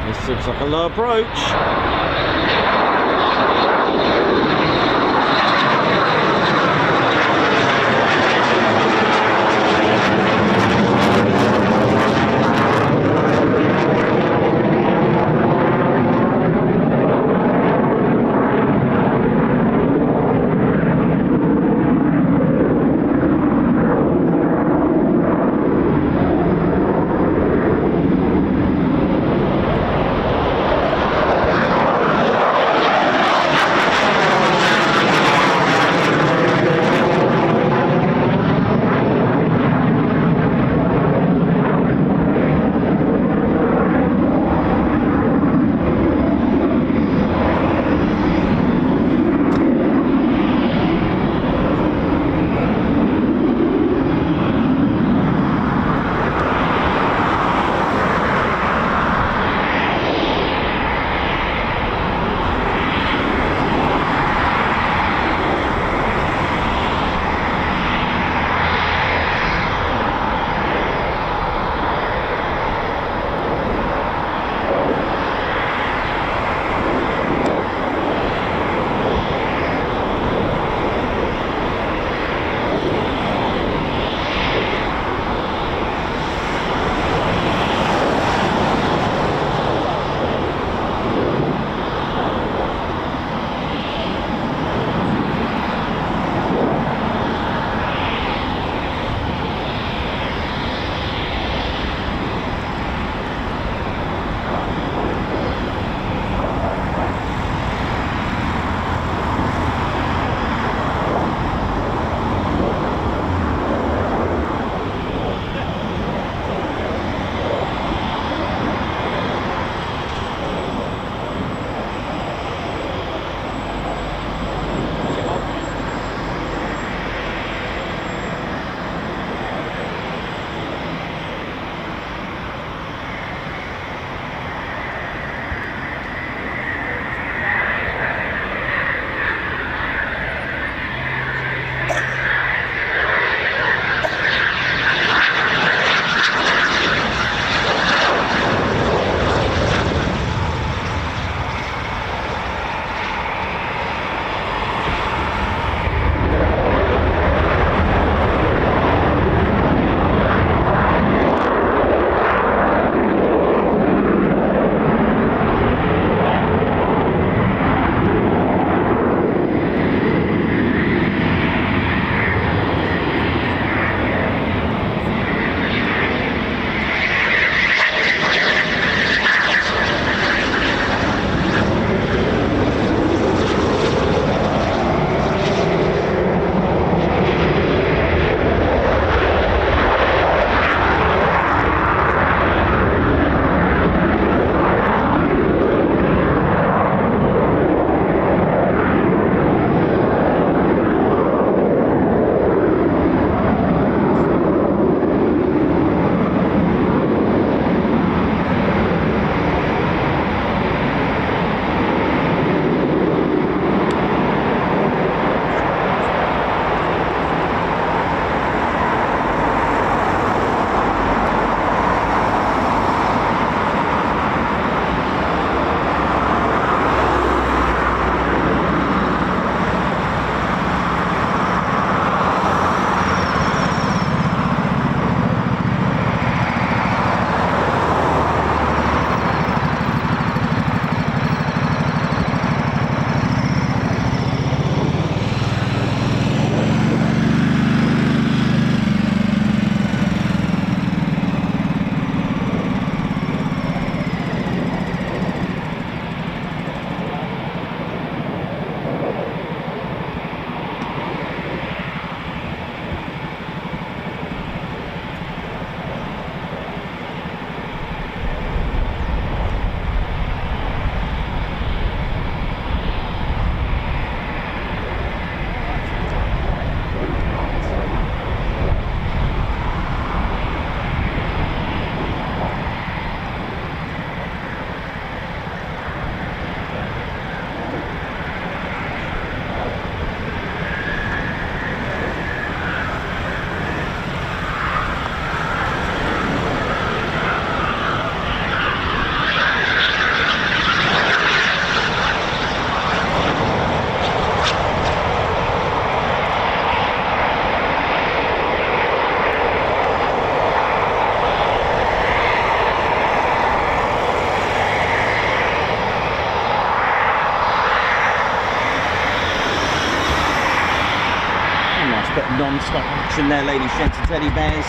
This looks like a low approach. Nice bit of non-stop action there, ladies, gents and teddy bears.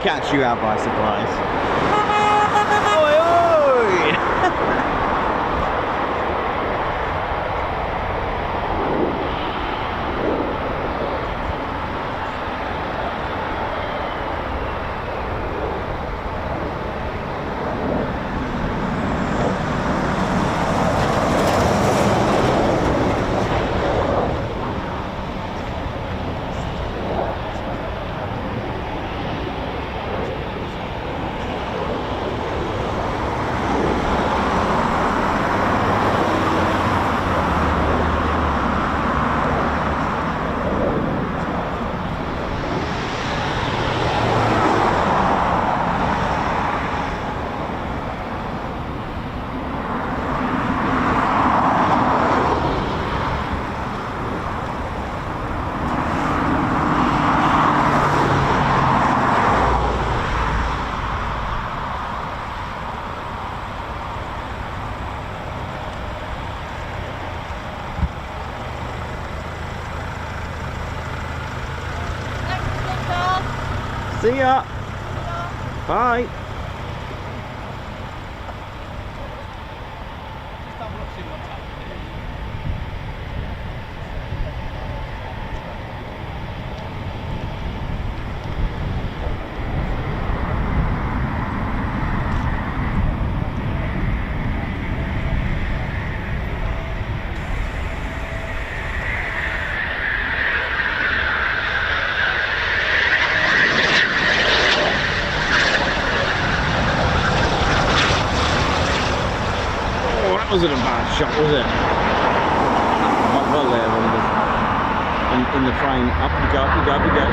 Catch you out by surprise. Oi, oi! See ya. Bye. Wasn't a bad shot, was it? Quite well there in the frame. Up you go, up you go, up you go.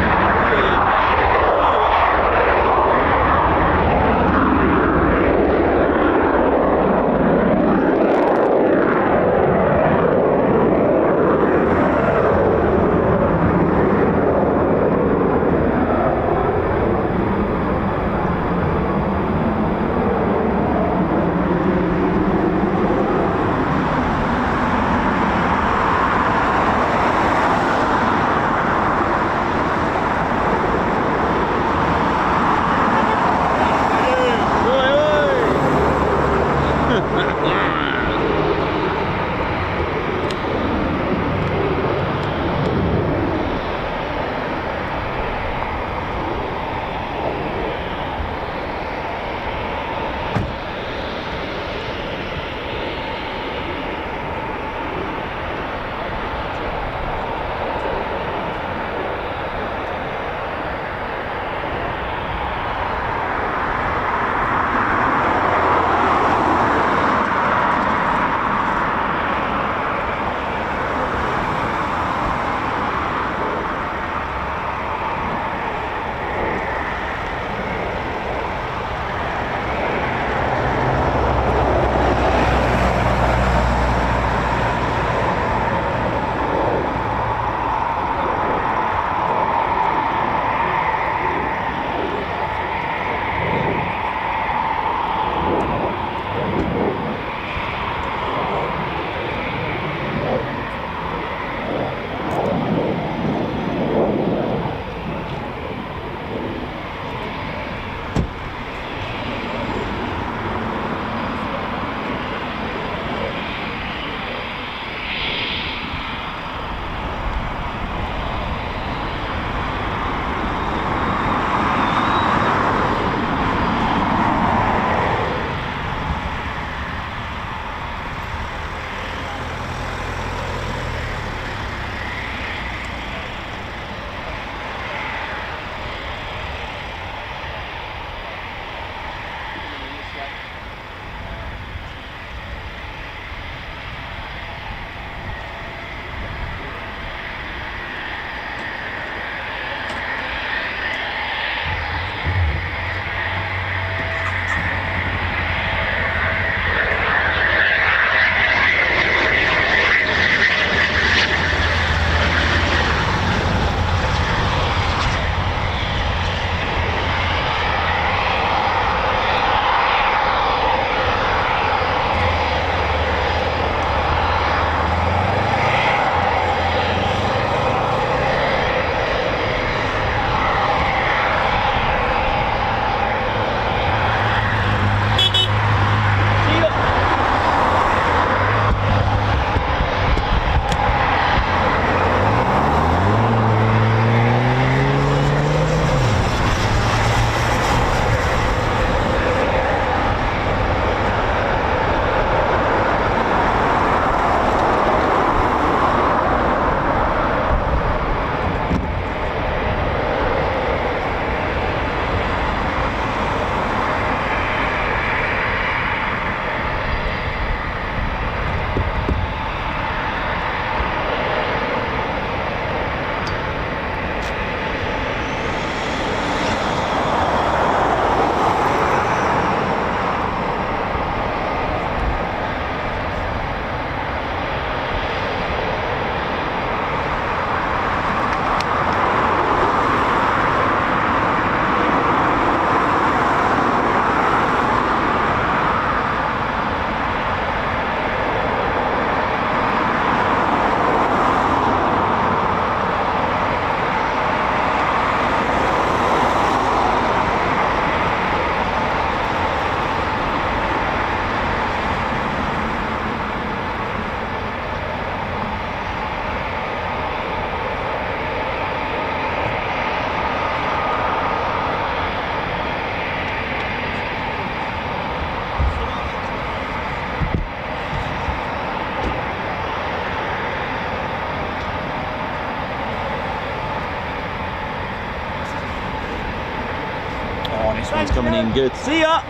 This one's coming in good. See ya!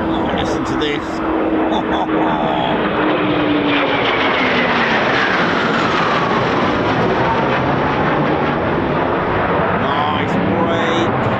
Oh, listen to this. Nice break.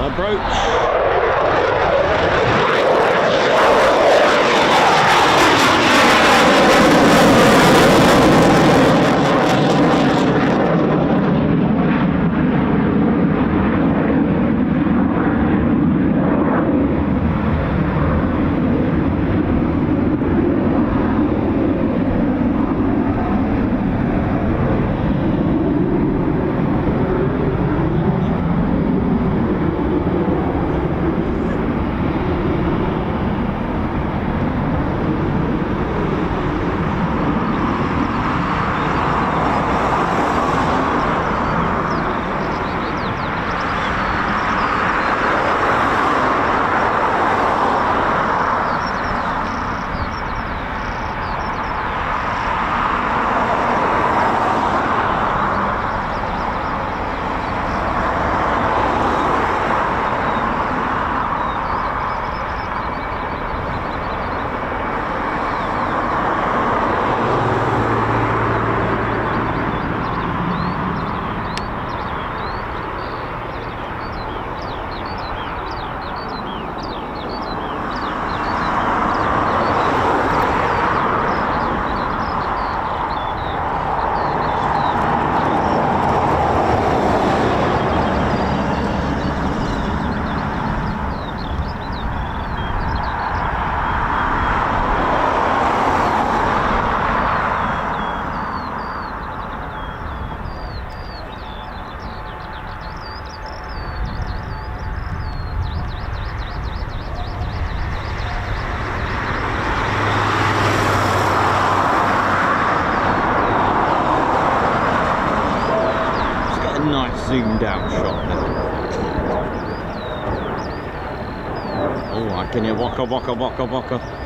approach. Zoomed out shot now. Oh, I can hear waka waka waka waka.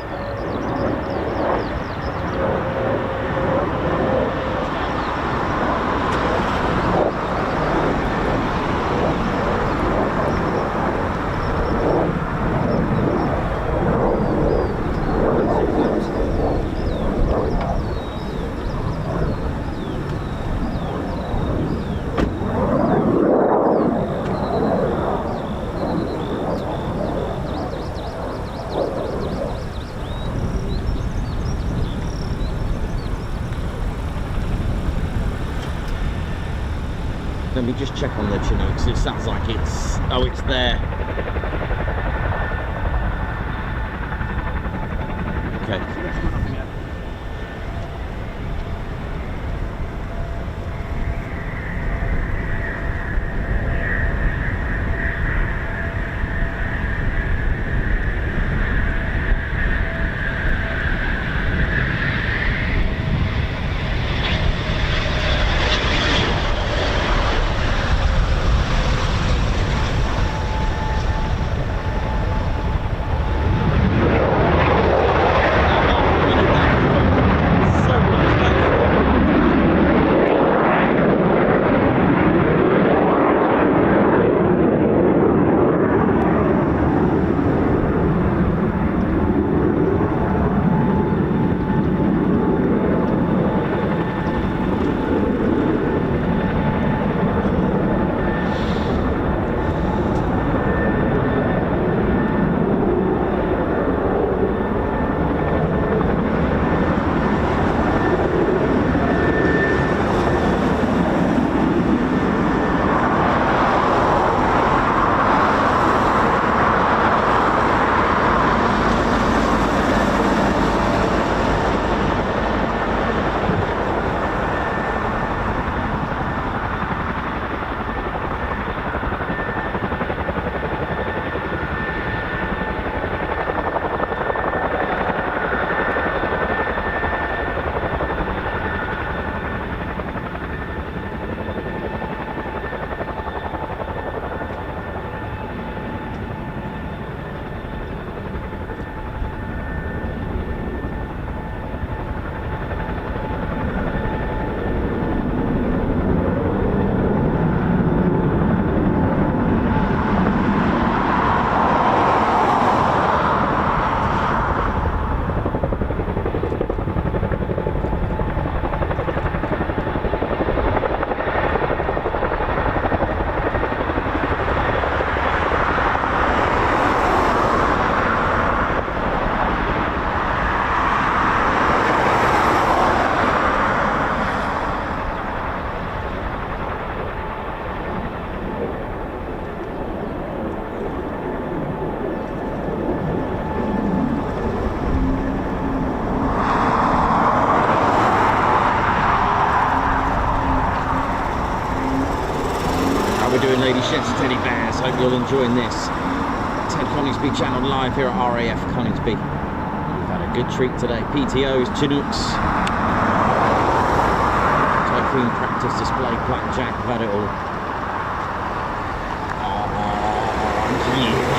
Let me just check on the Chinooks. It sounds like it's... oh, it's there. Okay. enjoying this. Ted Coningsby channel live here at RAF Coningsby. We've had a good treat today. PTOs, Chinooks, Typhoon practice display, Blackjack, we've had it all. Oh, yeah.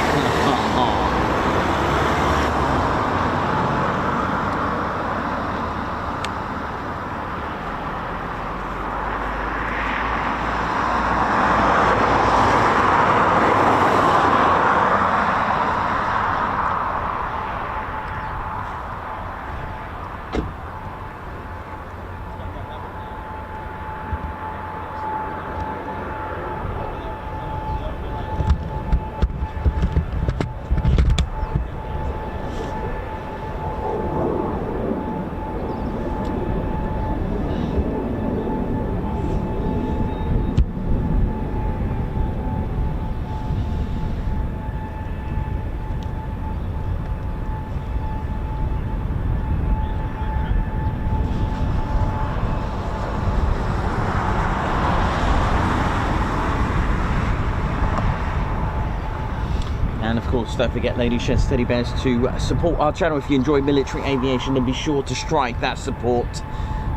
And of course, don't forget, ladies, gents, teddy bears, to support our channel if you enjoy military aviation, and be sure to strike that support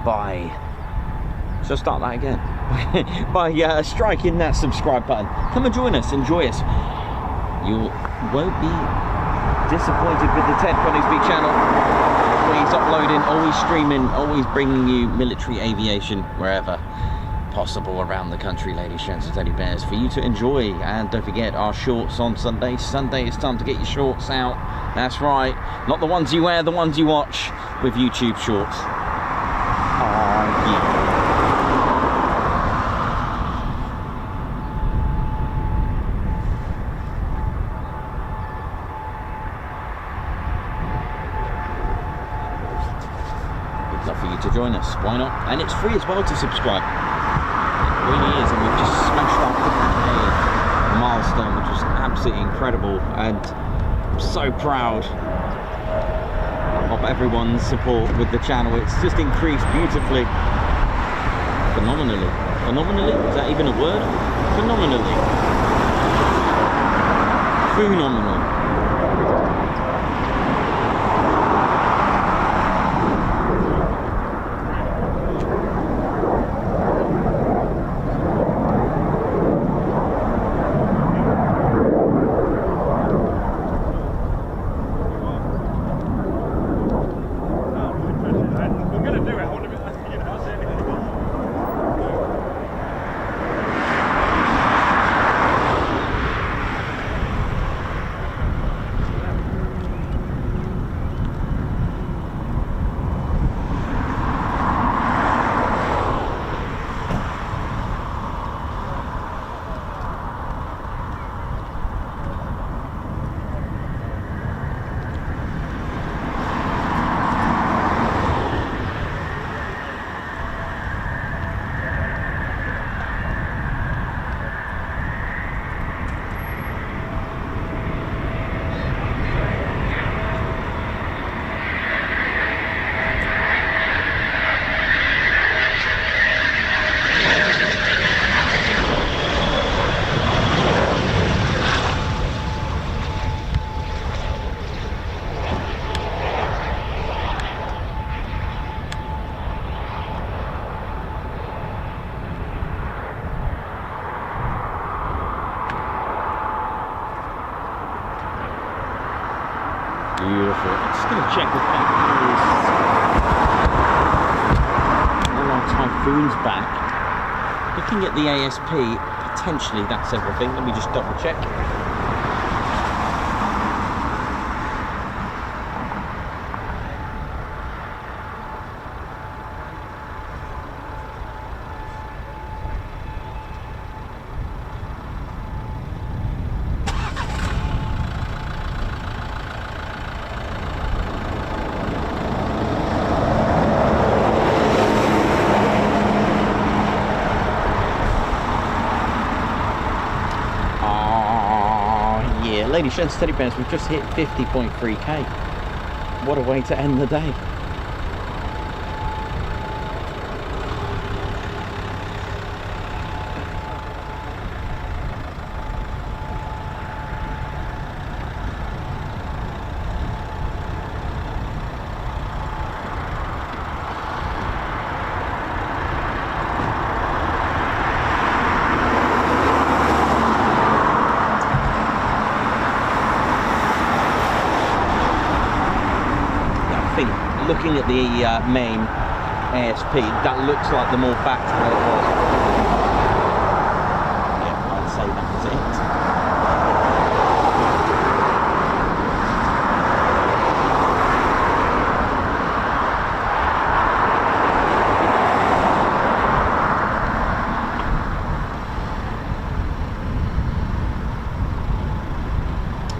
by, so start that again, by striking that subscribe button. Come and join us, enjoy us. You won't be disappointed with the Ted Coningsby channel. Always uploading, always streaming, always bringing you military aviation wherever possible around the country, ladies, gents, and teddy bears, for you to enjoy. And don't forget our shorts on Sunday. Sunday, it's time to get your shorts out. That's right, not the ones you wear, the ones you watch, with YouTube shorts. Oh yeah. We'd love for you to join us, why not? And it's free as well to subscribe. Really is, and we've just smashed our 50K milestone, which is absolutely incredible, and I'm so proud of everyone's support with the channel. It's just increased beautifully, phenomenally. Is that even a word? Phenomenally. Phenomenal. Beautiful. I'm just going to check if that is all our Typhoons back. Looking at the ASP, potentially that's everything. Let me just double check. Ladies, gents, teddy bears, we've just hit 50.3k. What a way to end the day. think, looking at the main ASP, that looks like the more backed way it was. Yeah, I'd say that was it.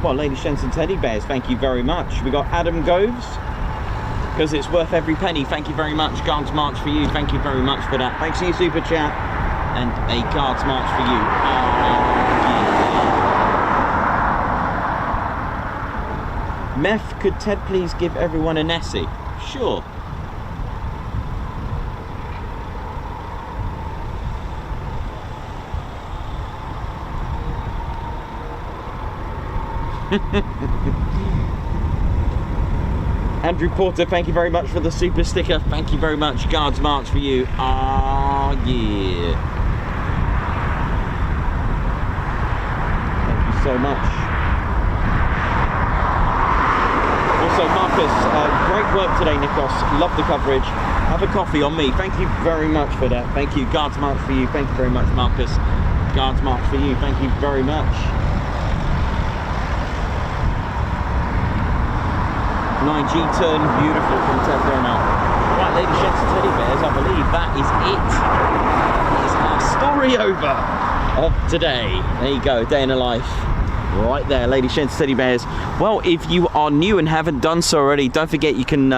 Well, ladies, gents and teddy bears, thank you very much. We got Adam Goves, because it's worth every penny. Thank you very much. Guards March for you. Thank you very much for that. Thanks for your super chat. And a Guards March for you. Yeah. Meth, could Ted please give everyone a Nessie? Sure. Andrew Porter, thank you very much for the super sticker. Thank you very much. Guards March for you. Ah, yeah. Thank you so much. Also, Marcus, great work today, Nikos. Love the coverage. Have a coffee on me. Thank you very much for that. Thank you. Guards March for you. Thank you very much, Marcus. Guards March for you. Thank you very much. 9G turn, beautiful from Ted Reggie. Right, ladies, gents and teddy bears, I believe that is it. That is our story over of today. There you go, day in a life. Right there, ladies, gents and teddy bears. Well, if you are new and haven't done so already, don't forget you can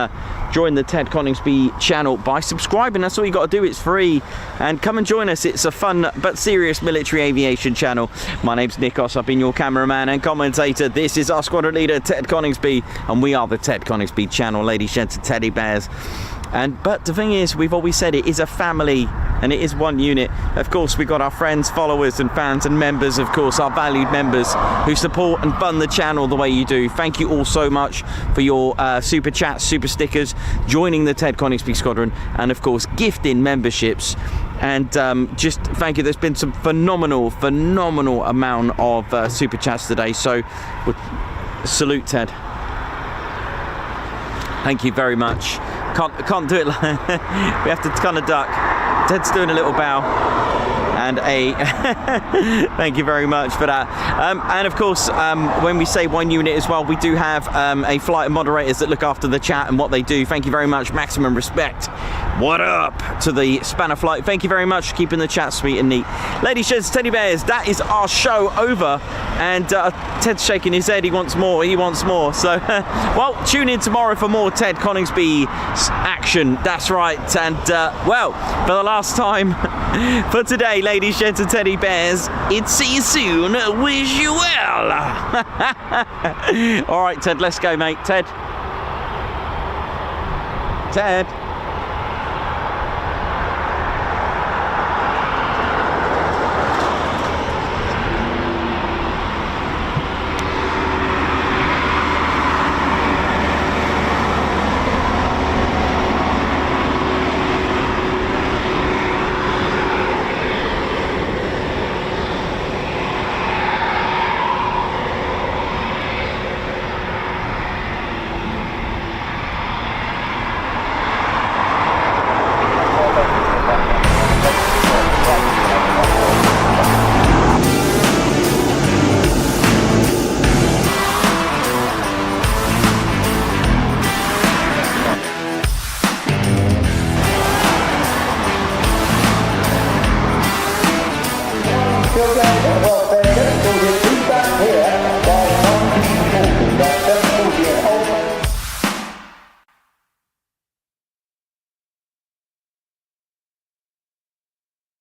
join the Ted Coningsby channel by subscribing. That's all you got to do. It's free. And come and join us. It's a fun but serious military aviation channel. My name's Nikos. I've been your cameraman and commentator. This is our squadron leader, Ted Coningsby, and we are the Ted Coningsby channel, ladies, gents and teddy bears. But the thing is, we've always said it is a family and it is one unit. Of course, we've got our friends, followers and fans and members, of course, our valued members who support and fund the channel the way you do. Thank you all so much for your super chats, super stickers, joining the Ted Coningsby Squadron, and of course gifting memberships. And just thank you. There's been some phenomenal amount of super chats today, so salute, Ted. Thank you very much. Can't do it. We have to kind of duck. Ted's doing a little bow and a thank you very much for that. And of course, when we say one unit as well, we do have a flight of moderators that look after the chat and what they do. Thank you very much. Maximum respect. What up to the spanner flight. Thank you very much for keeping the chat sweet and neat. Ladies, gents, teddy bears, that is our show over. And Ted's shaking his head. He wants more. He wants more. So, well, tune in tomorrow for more Ted Coningsby action. That's right. And, well, for the last time for today, ladies, gents, and teddy bears, it's see you soon. Wish you well. All right, Ted, let's go, mate. Ted. Well,